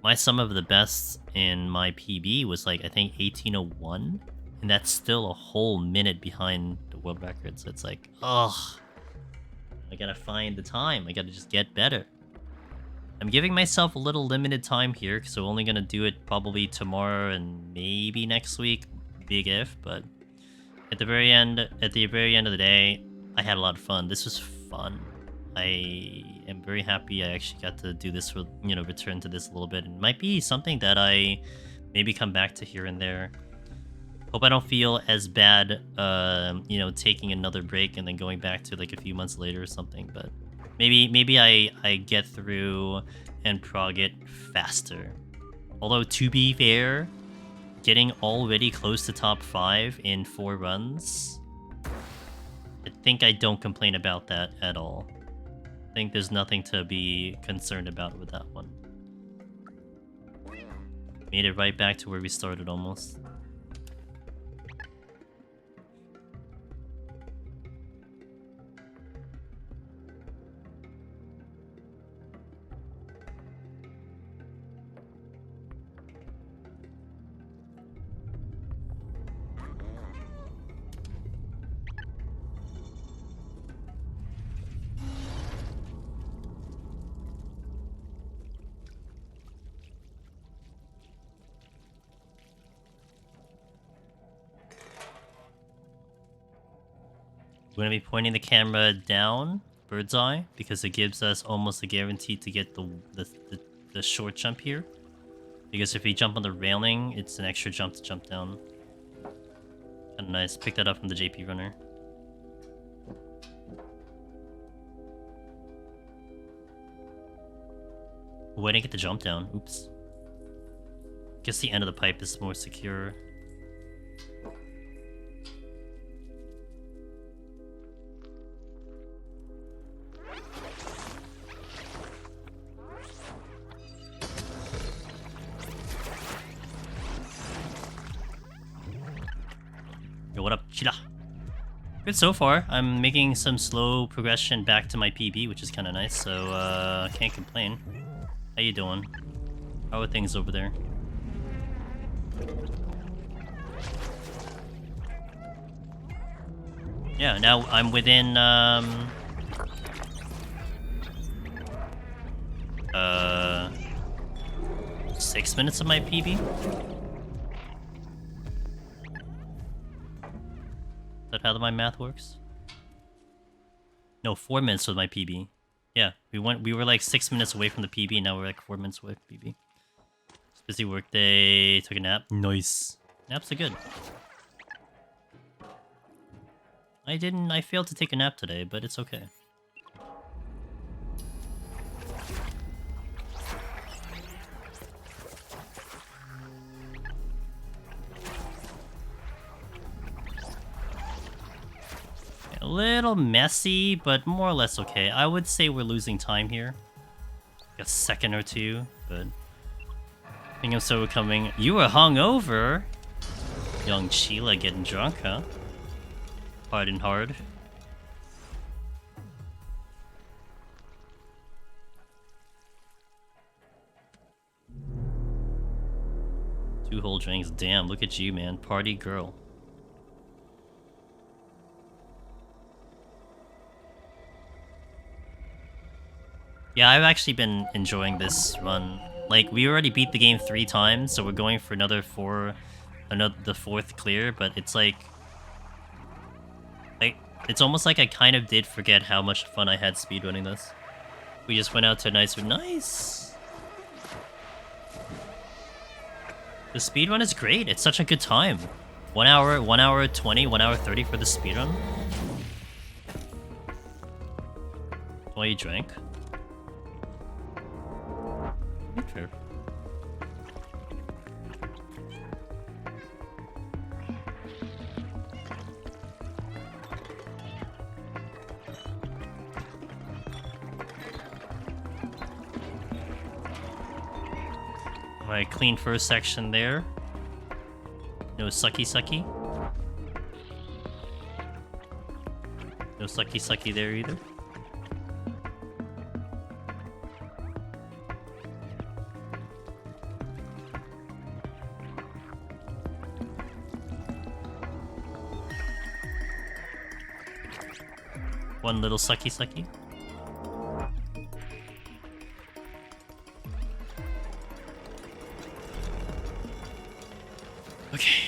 my sum of the best in my PB was like I think 1801, and that's still a whole minute behind the world record. So it's like, ugh, I gotta find the time. I gotta just get better. I'm giving myself a little limited time here because I'm only gonna do it probably tomorrow and maybe next week. Big if, but at the very end of the day, I had a lot of fun. This was fun. I am very happy I actually got to do this for, you know, return to this a little bit. It might be something that I maybe come back to here and there. Hope I don't feel as bad, you know, taking another break and then going back to like a few months later or something. But maybe I get through and prog it faster. Although to be fair, getting already close to top 5 in 4 runs, I think I don't complain about that at all. I think there's nothing to be concerned about with that one. Made it right back to where we started almost. We're going to be pointing the camera down, bird's eye, because it gives us almost a guarantee to get the short jump here. Because if we jump on the railing, it's an extra jump to jump down. Kind of nice. Pick that up from the JP runner. Oh, I didn't get the jump down. Oops. Guess the end of the pipe is more secure. Yo, what up, Chila? Good so far. I'm making some slow progression back to my PB, which is kind of nice, so can't complain. How you doing? How are things over there? Yeah, now I'm within 6 minutes of my PB. Is that how my math works? No, 4 minutes with my PB. Yeah, we were like 6 minutes away from the PB, now we're like 4 minutes away from PB. Busy work day, took a nap. Nice. Naps are good. I failed to take a nap today, but it's okay. A little messy, but more or less okay. I would say we're losing time here. Like a second or two, but I think I'm so coming. You were hungover? Young Sheila getting drunk, huh? Hard and hard. Two whole drinks. Damn, look at you, man. Party girl. Yeah, I've actually been enjoying this run. Like, we already beat the game 3 times, so we're going for the 4th clear, but it's like, it's almost like I kind of did forget how much fun I had speedrunning this. We just went out to a nice... Nice! The speedrun is great. It's such a good time. 1 hour 20, 1 hour 30 for the speedrun. Why you drank? Fair. Alright, clean first section there. No sucky. No sucky there either. One little sucky. Okay.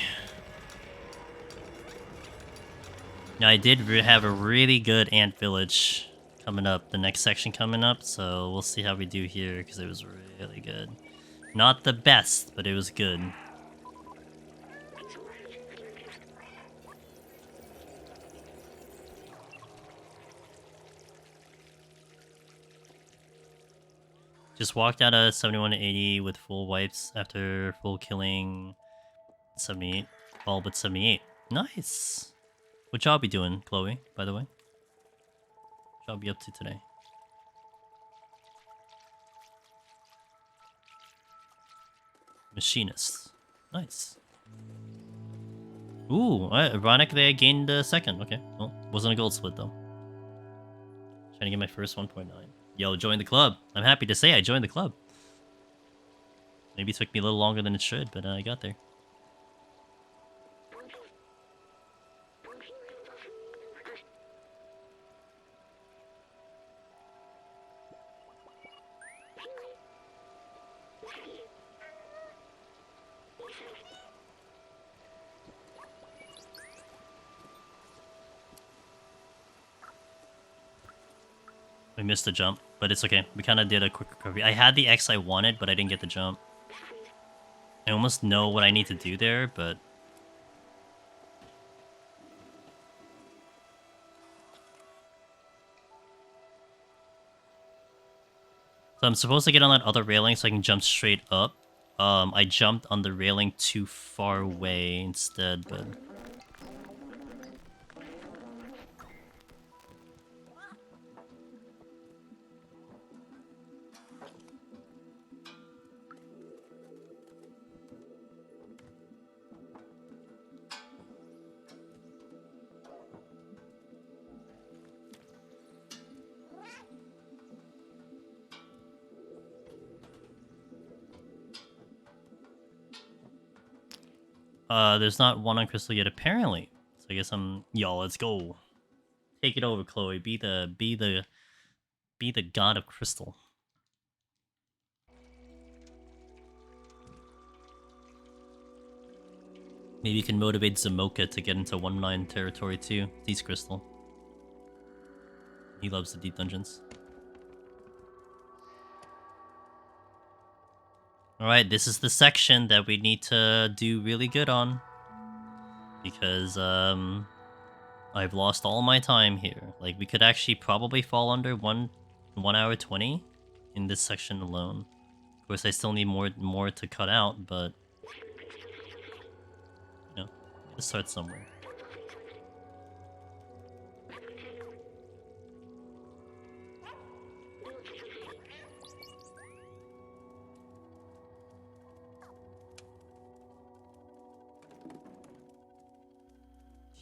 Now I did have a really good ant village coming up, the next section coming up, so we'll see how we do here, because it was really good. Not the best, but it was good. Just walked out of 71 to 80 with full wipes after full killing 78. All but 78. Nice! What job you doing, Chloe, by the way? What job you up to today? Machinist. Nice. Ooh, ironically I gained a second. Okay, well, wasn't a gold split though. Trying to get my first 1.9. Yo, join the club. I'm happy to say I joined the club. Maybe it took me a little longer than it should, but I got there. We missed the jump, but it's okay. We kind of did a quick recovery. I had the X I wanted, but I didn't get the jump. I almost know what I need to do there, but... So I'm supposed to get on that other railing so I can jump straight up. I jumped on the railing too far away instead, but... there's not one on Crystal yet, apparently. So I guess I'm... Yo, let's go. Take it over, Chloe. Be the god of Crystal. Maybe you can motivate Zamoka to get into 1-9 territory too. He's Crystal. He loves the deep dungeons. Alright, this is the section that we need to do really good on. Because, I've lost all my time here. Like, we could actually probably fall under 1 hour 20 in this section alone. Of course, I still need more to cut out, but... You know, let's start somewhere.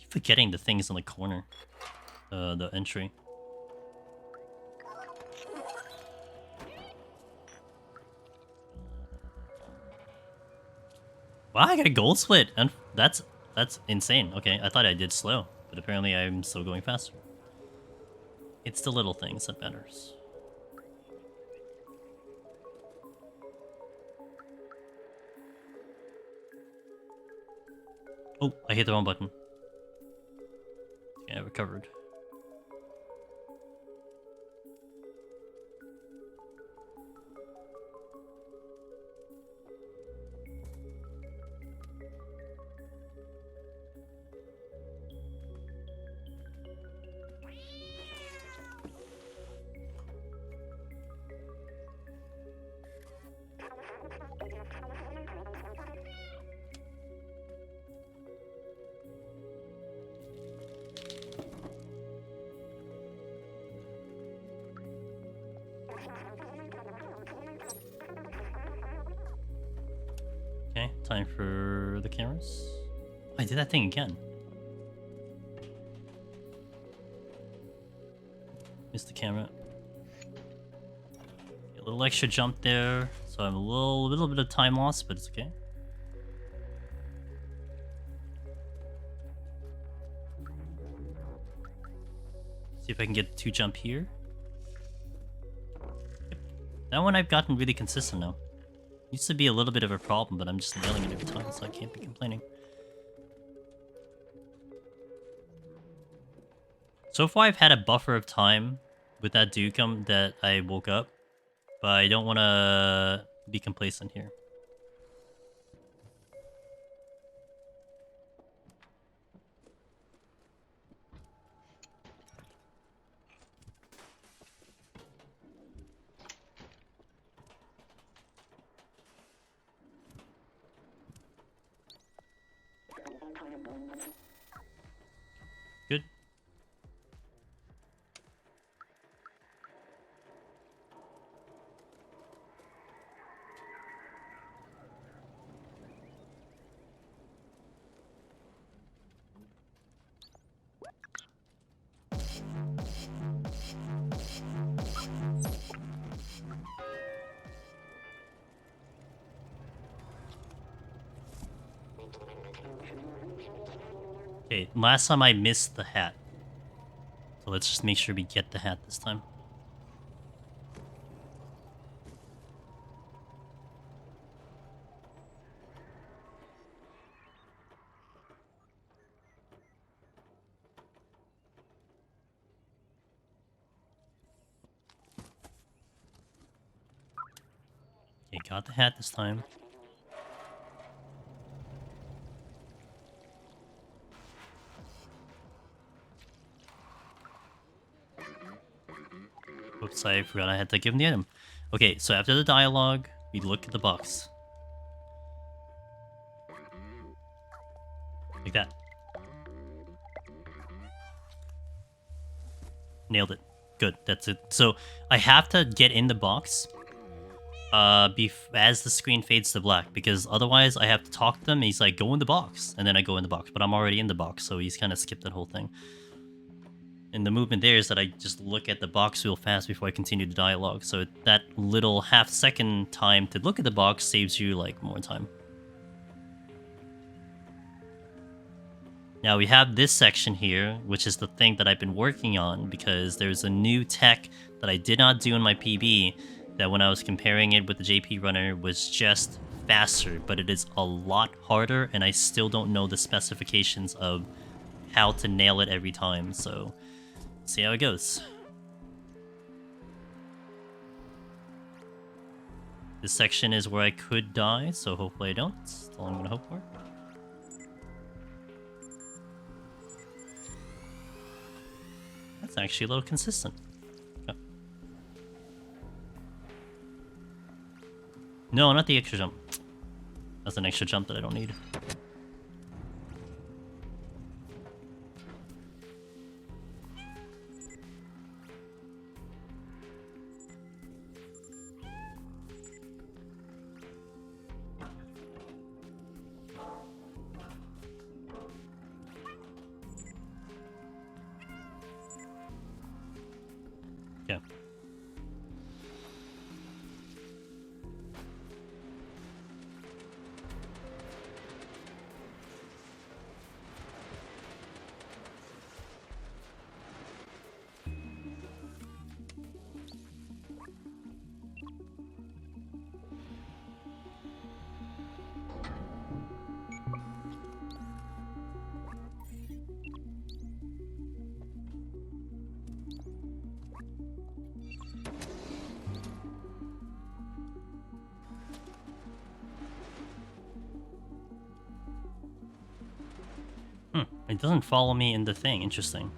Forgetting the things in the corner. The entry. Wow, I got a gold split, and that's insane. Okay, I thought I did slow, but apparently I'm still going faster. It's the little things that matters. Oh, I hit the wrong button. Yeah, I recovered. Okay, time for the cameras. I did that thing again. Missed the camera. A little extra jump there, so I'm a little bit of time loss, but it's okay. See if I can get 2 jump here. Yep. That one I've gotten really consistent now. Used to be a little bit of a problem, but I'm just nailing it every time, so I can't be complaining. So far, I've had a buffer of time with that dude come that I woke up, but I don't want to be complacent here. Good. Okay, last time I missed the hat. So let's just make sure we get the hat this time. Okay, got the hat this time. Oops, I forgot I had to give him the item. Okay, so after the dialogue, we look at the box. Like that. Nailed it. Good, that's it. So I have to get in the box as the screen fades to black, because otherwise I have to talk to him. He's like, go in the box, and then I go in the box, but I'm already in the box, so he's kind of skipped that whole thing. And the movement there is that I just look at the box real fast before I continue the dialogue, so that little half-second time to look at the box saves you, like, more time. Now we have this section here, which is the thing that I've been working on, because there's a new tech that I did not do in my PB that when I was comparing it with the JP runner was just faster, but it is a lot harder, and I still don't know the specifications of how to nail it every time, so see how it goes. This section is where I could die, so hopefully I don't. That's all I'm gonna hope for. That's actually a little consistent. Oh. No, not the extra jump. That's an extra jump that I don't need. Yeah. It doesn't follow me in the thing. Interesting.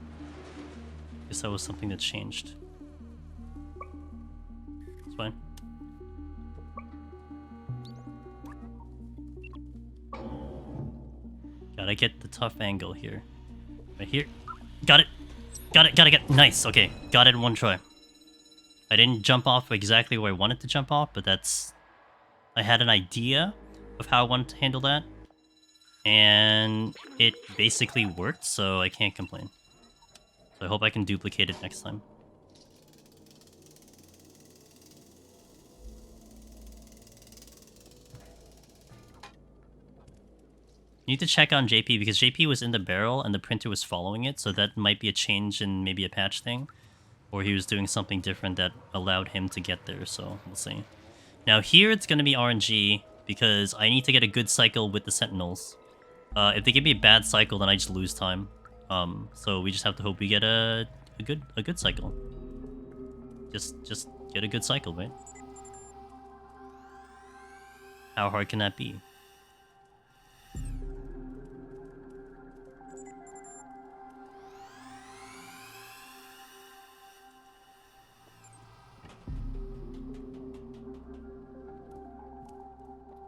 Guess that was something that changed. It's fine. Gotta get the tough angle here. Right here. Got it. Gotta get. Nice. Okay. Got it in one try. I didn't jump off exactly where I wanted to jump off, but that's... I had an idea of how I wanted to handle that. And it basically worked, so I can't complain. So I hope I can duplicate it next time. You need to check on JP, because JP was in the barrel and the printer was following it, so that might be a change in maybe a patch thing. Or he was doing something different that allowed him to get there, so we'll see. Now here it's going to be RNG, because I need to get a good cycle with the Sentinels. If they give me a bad cycle, then I just lose time. So we just have to hope we get a good cycle. Just get a good cycle, right? How hard can that be?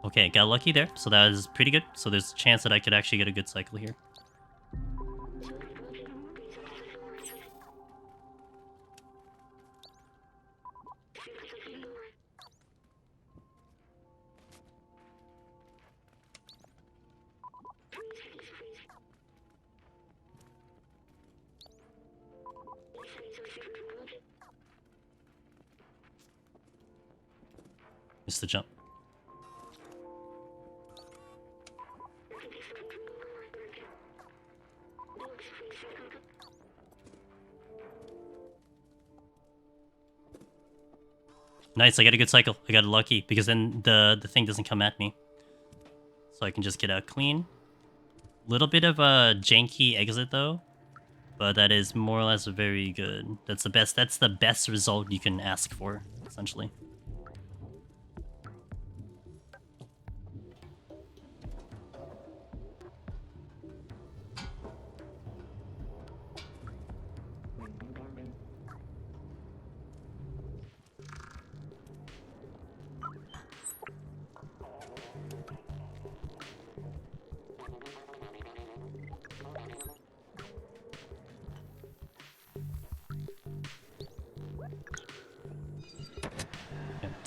Okay, got lucky there, so that is pretty good. So there's a chance that I could actually get a good cycle here. Missed the jump. Nice, I got a good cycle. I got lucky, because then the thing doesn't come at me. So I can just get out clean. Little bit of a janky exit though, but that is more or less very good. That's the best result you can ask for, essentially.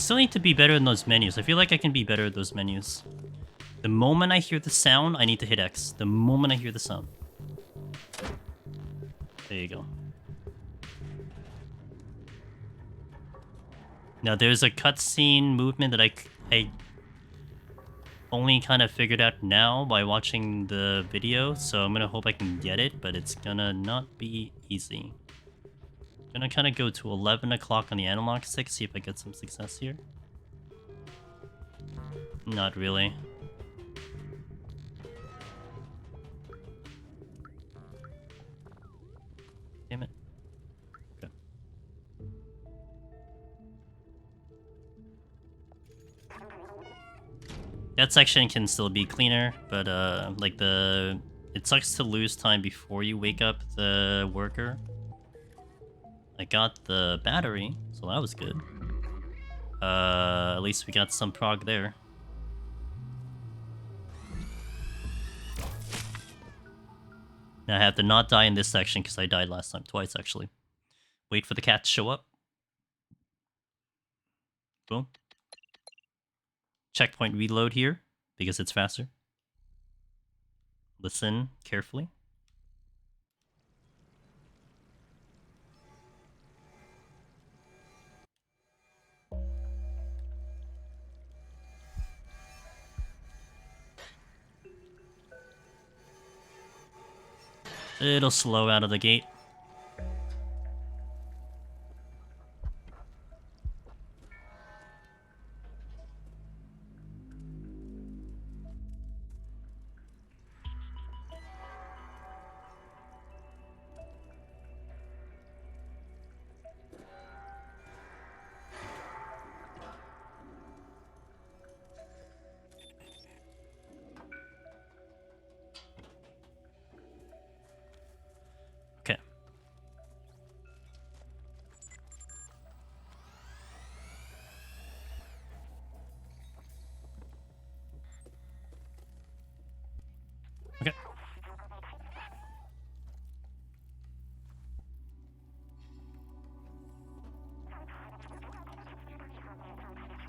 still need to be better in those menus. I feel like I can be better at those menus. The moment I hear the sound, I need to hit X. The moment I hear the sound. There you go. Now, there's a cutscene movement that I only kind of figured out now by watching the video, so I'm gonna hope I can get it, but it's gonna not be easy. I'm gonna kind of go to 11 o'clock on the analog stick, see if I get some success here. Not really. Damn it. Okay. That section can still be cleaner, but like it sucks to lose time before you wake up the worker. I got the battery, so that was good. At least we got some prog there. Now I have to not die in this section because I died last time twice, actually. Wait for the cat to show up. Boom. Checkpoint reload here because it's faster. Listen carefully. It'll slow out of the gate. Okay. Okay.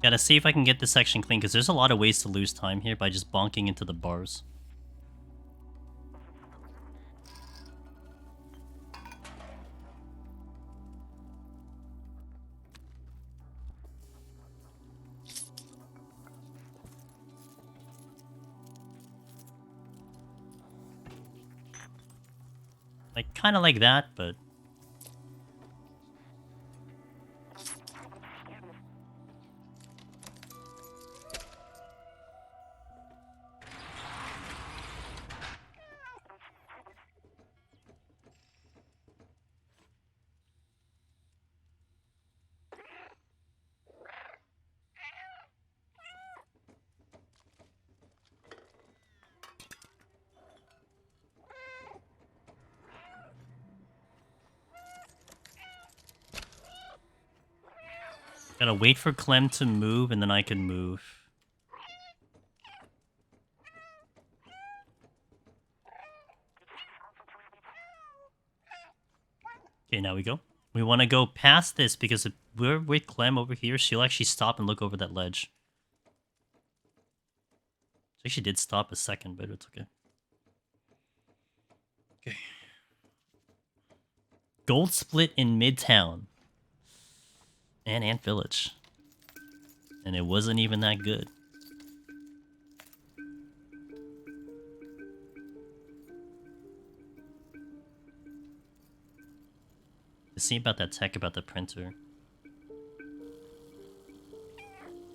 Gotta see if I can get this section clean, because there's a lot of ways to lose time here by just bonking into the bars. Like, kind of like that, but... Gotta wait for Clem to move, and then I can move. Okay, now we go. We want to go past this, because if we're with Clem over here, she'll actually stop and look over that ledge. She actually did stop a second, but it's okay. Okay. Gold split in Midtown. And Ant Village. And it wasn't even that good. To see about that tech about the printer.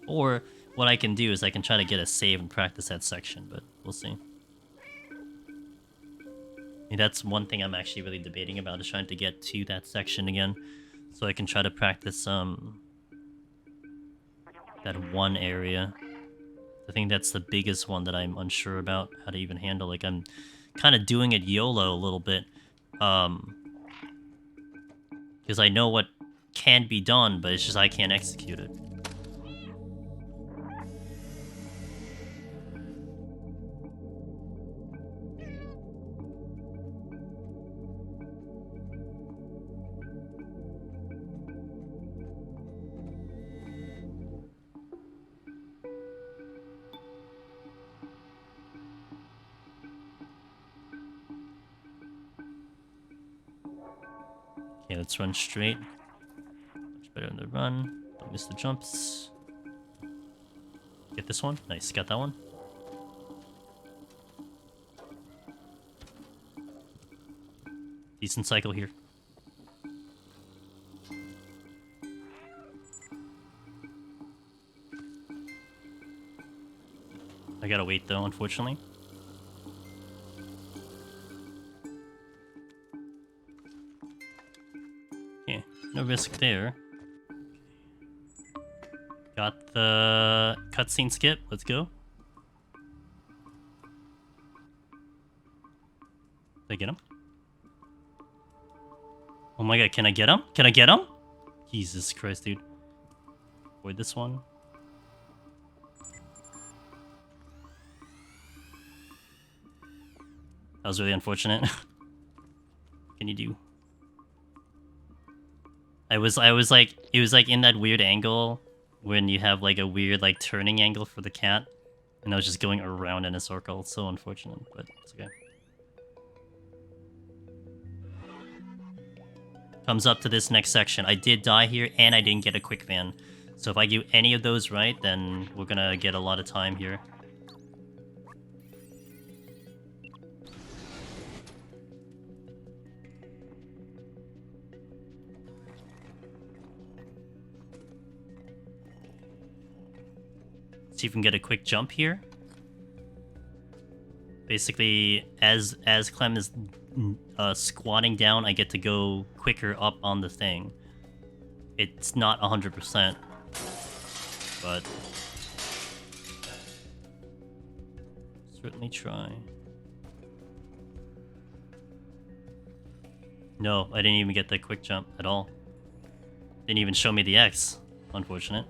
Or what I can do is I can try to get a save and practice that section, but we'll see. I mean, that's one thing I'm actually really debating about, is trying to get to that section again, so I can try to practice that one area. I think that's the biggest one that I'm unsure about how to even handle. Like, I'm kind of doing it YOLO a little bit, because I know what can be done, but it's just I can't execute it. Okay, let's run straight. Much better than the run. Don't miss the jumps. Get this one. Nice, got that one. Decent cycle here. I gotta wait though, unfortunately. Okay, no risk there. Got the cutscene skip. Let's go. Did I get him? Oh my god, can I get him? Can I get him? Jesus Christ, dude. Avoid this one. That was really unfortunate. What can you do? I was like, it was like in that weird angle when you have like a weird like turning angle for the cat, and I was just going around in a circle. It's so unfortunate, but it's okay. Comes up to this next section. I did die here, and I didn't get a quick van. So if I do any of those right, then we're gonna get a lot of time here. See if we can get a quick jump here. Basically, as Clem is squatting down, I get to go quicker up on the thing. It's not 100%, but certainly try. No, I didn't even get the quick jump at all. Didn't even show me the X. Unfortunate.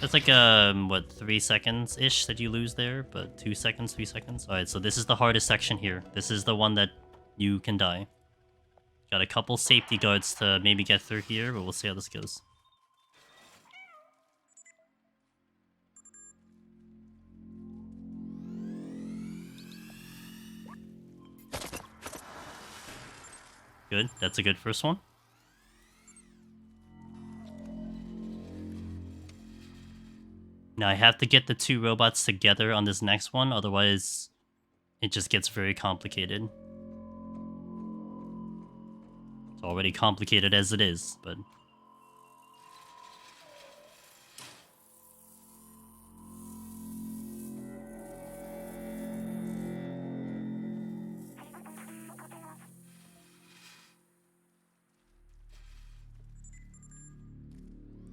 That's like, what, 3 seconds-ish that you lose there? But 2 seconds, 3 seconds? Alright, so this is the hardest section here. This is the one that you can die. Got a couple safety guards to maybe get through here, but we'll see how this goes. Good, that's a good first one. Now I have to get the 2 robots together on this next one, otherwise it just gets very complicated. It's already complicated as it is, but...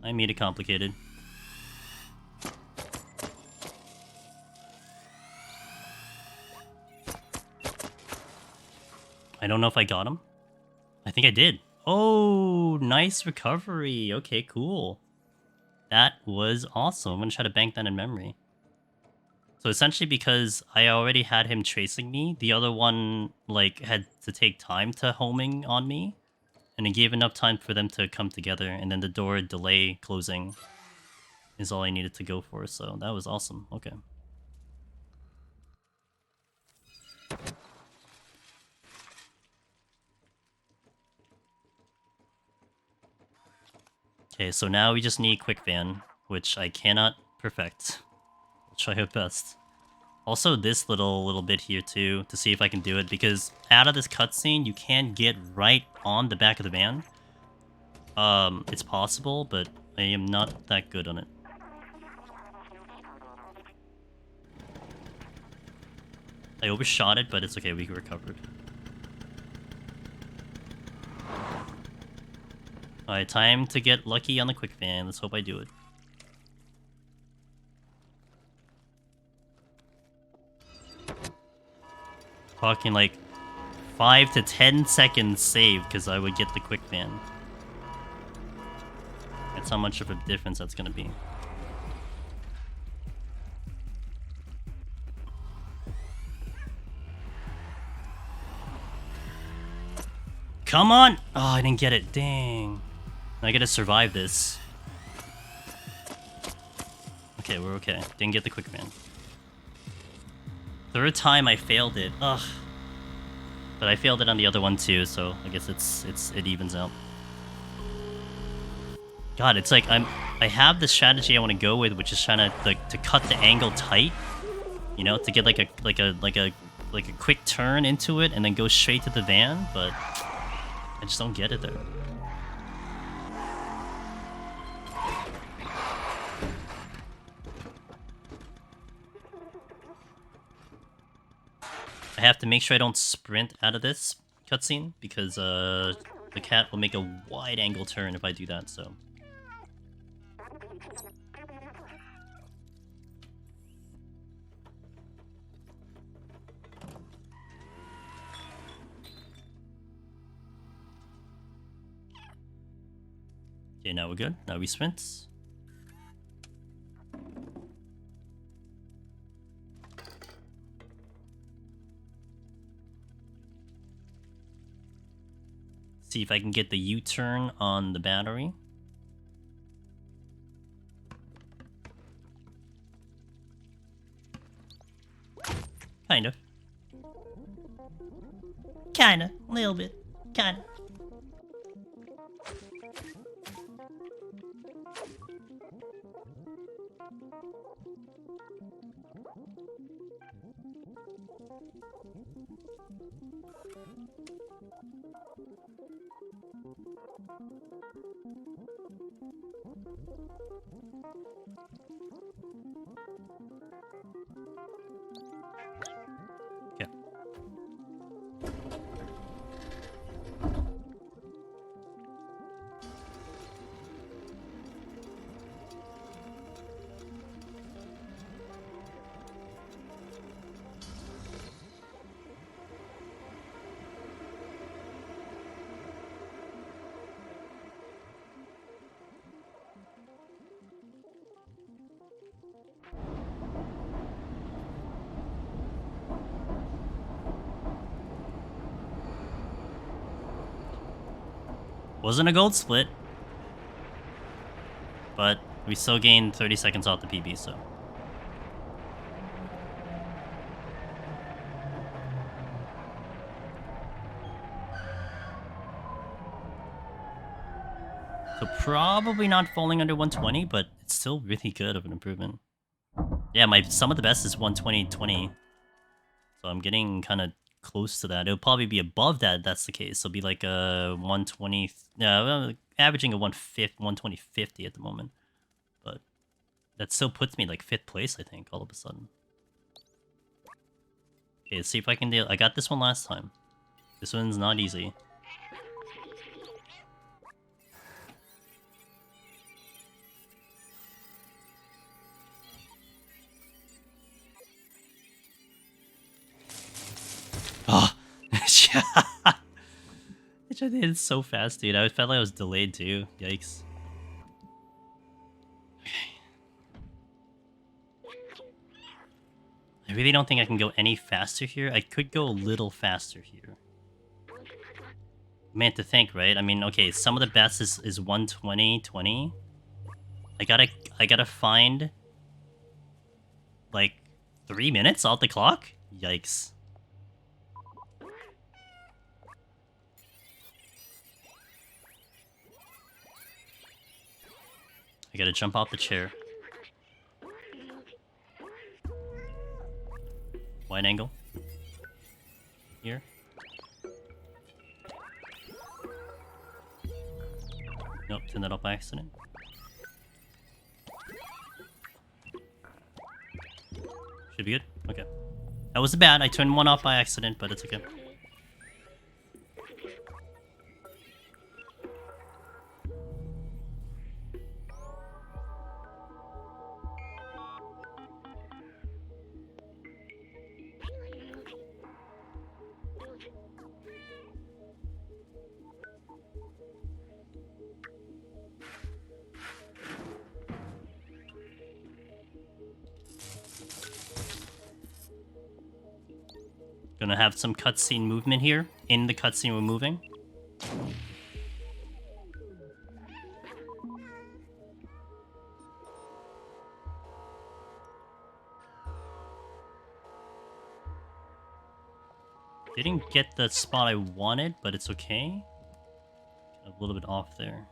I made it complicated. I don't know if I got him. I think I did. Oh, nice recovery. Okay, cool. That was awesome. I'm gonna try to bank that in memory. So essentially, because I already had him tracing me, the other one like had to take time to homing on me, and it gave enough time for them to come together, and then the door delay closing is all I needed to go for. So that was awesome. Okay. Okay, so now we just need quick van, which I cannot perfect. We'll try our best. Also, this little bit here too, to see if I can do it, because out of this cutscene, you can get right on the back of the van. It's possible, but I am not that good on it. I overshot it, but it's okay, we recovered. Alright, time to get lucky on the quick van. Let's hope I do it. Talking like 5 to 10 seconds saved because I would get the quick van. That's how much of a difference that's gonna be. Come on! Oh, I didn't get it. Dang. I gotta survive this. Okay, we're okay. Didn't get the quick van. 3rd time I failed it. Ugh. But I failed it on the other one too, so I guess it evens out. God, it's like I have the strategy I want to go with, which is trying to like to cut the angle tight, you know, to get like a quick turn into it and then go straight to the van, but I just don't get it there. I have to make sure I don't sprint out of this cutscene because the cat will make a wide angle turn if I do that, so. Okay, now we're good. Now we sprint. See if I can get the U-turn on the battery. Kinda. Kinda. A little bit. Kinda. Okay. Wasn't a gold split, but we still gained 30 seconds off the PB, so. So probably not falling under 120, but it's still really good of an improvement. Yeah, my some of the best is 120-20. So I'm getting kind of close to that. It'll probably be above that if that's the case. It'll be like a 120, averaging a 120-50 at the moment. But that still puts me like 5th place, I think, all of a sudden. Okay, let's see if I can do. I got this one last time. This one's not easy. Oh, yeah. I did it so fast, dude. I felt like I was delayed too. Yikes. I really don't think I can go any faster here. I could go a little faster here. Man, to think, right? I mean, okay, some of the best is 120-20. I gotta find like 3 minutes off the clock? Yikes. I gotta jump off the chair. Wide angle. Here. Nope, turn that off by accident. Should be good. Okay. That was bad. I turned one off by accident, but it's okay. Gonna have some cutscene movement here. In the cutscene we're moving. Didn't get the spot I wanted, but it's okay. A little bit off there.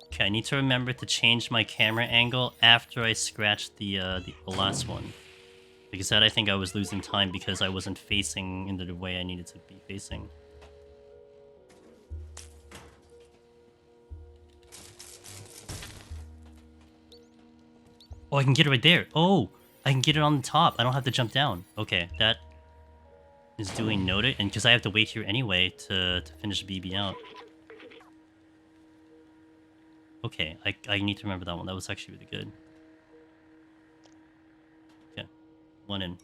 Okay, I need to remember to change my camera angle after I scratch the last one. Because that I think I was losing time because I wasn't facing in the way I needed to be facing. Oh, I can get it right there. Oh, I can get it on the top. I don't have to jump down. Okay, that is duly noted. And because I have to wait here anyway to finish BB out. Okay, I need to remember that one. That was actually really good. Okay, one in.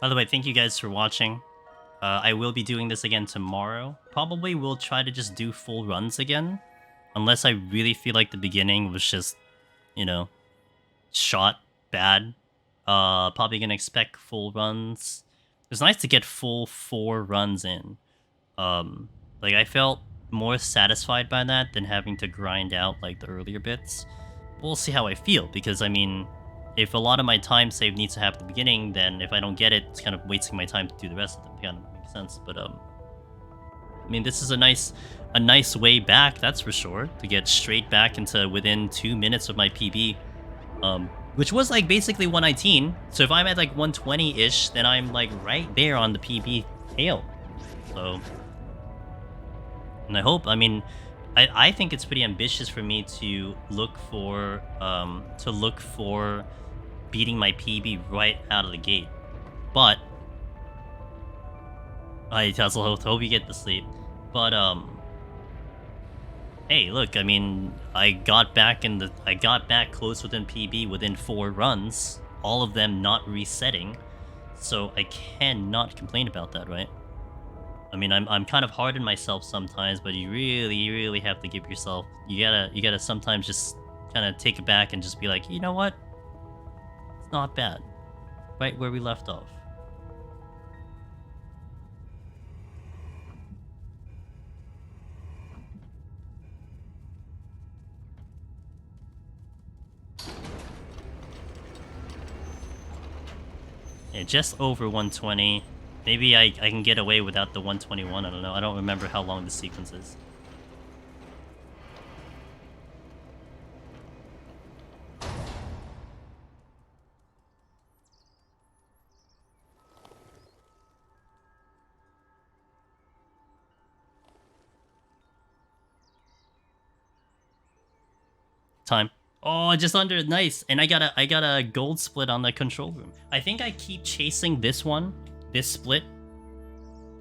By the way, thank you guys for watching. I will be doing this again tomorrow. Probably will try to just do full runs again. Unless I really feel like the beginning was just, you know, shot bad. Probably gonna expect full runs. It was nice to get full 4 runs in. Like I felt more satisfied by that than having to grind out like the earlier bits. We'll see how I feel because I mean, if a lot of my time save needs to happen at the beginning, then if I don't get it, it's kind of wasting my time to do the rest of them. Kind of makes sense. But I mean, this is a nice way back, that's for sure, to get straight back into within 2 minutes of my PB. Which was like basically 119. So if I'm at like 120-ish, then I'm like right there on the PB tail. So, and I hope, I mean, I think it's pretty ambitious for me to look for beating my PB right out of the gate. But I Tesla hope you get to sleep. But hey, look, I mean, I got back close within PB within 4 runs, all of them not resetting. So I cannot complain about that, right? I mean, I'm kind of hard on myself sometimes, but you really have to give yourself. You gotta sometimes just kind of take it back and just be like, you know what? It's not bad. Right where we left off. Yeah, just over 120. Maybe I can get away without the 121. I don't know. I don't remember how long the sequence is. Time. Oh, just under. Nice. And I got a gold split on the control room. I think I keep chasing this one. This split.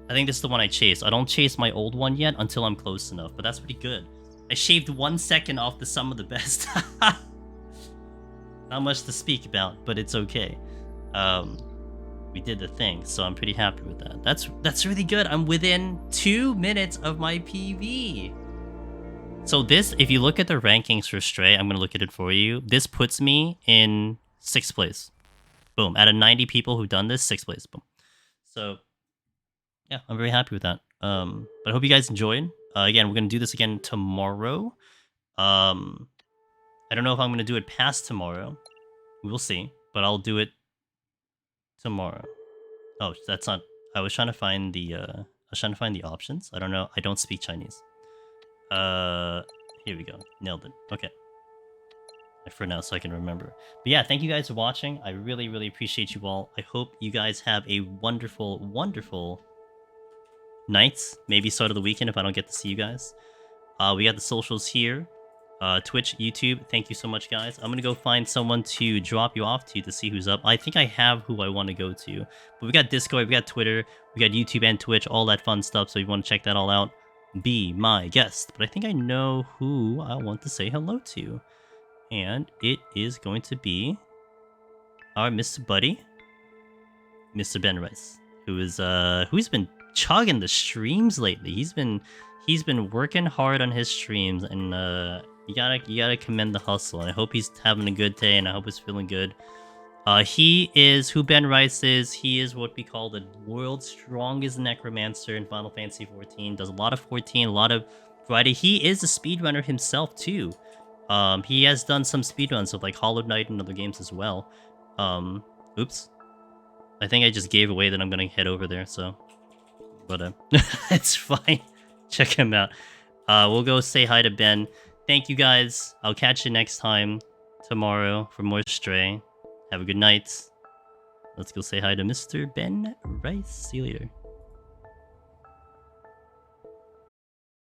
I think this is the one I chase. I don't chase my old one yet until I'm close enough, but that's pretty good. I shaved 1 second off the sum of the best. Not much to speak about, but it's okay. We did the thing, so I'm pretty happy with that. That's really good. I'm within 2 minutes of my PV. So this, if you look at the rankings for Stray, I'm going to look at it for you. This puts me in 6th place. Boom. Out of 90 people who've done this, 6th place. Boom. So, yeah, I'm very happy with that. But I hope you guys enjoyed. Again, we're going to do this again tomorrow. I don't know if I'm going to do it past tomorrow. We will see. But I'll do it tomorrow. Oh, that's not... I was trying to find the options. I don't know. I don't speak Chinese. Here we go. Nailed it. Okay. For now, so I can remember. But yeah, thank you guys for watching. I really appreciate you all. I hope you guys have a wonderful night. Maybe start of the weekend if I don't get to see you guys. We got the socials here. Twitch, YouTube. Thank you so much, guys. I'm gonna go find someone to drop you off to see who's up. I think I have who I want to go to. But we got Discord, we got Twitter, we got YouTube and Twitch, all that fun stuff. So if you want to check that all out, be my guest. But I think I know who I want to say hello to. And it is going to be our Mr. Buddy, Mr. Ben Rice, who's been chugging the streams lately. He's been working hard on his streams, and you gotta commend the hustle. And I hope he's having a good day, and I hope he's feeling good. He is who Ben Rice is. He is what we call the world's strongest necromancer in Final Fantasy 14. Does a lot of 14, a lot of variety. He is a speedrunner himself too. He has done some speedruns of like Hollow Knight and other games as well. Oops. I think I just gave away that I'm gonna head over there, so but it's fine. Check him out. We'll go say hi to Ben. Thank you guys. I'll catch you next time tomorrow for more Stray. Have a good night. Let's go say hi to Mr. Ben Rice. See you later.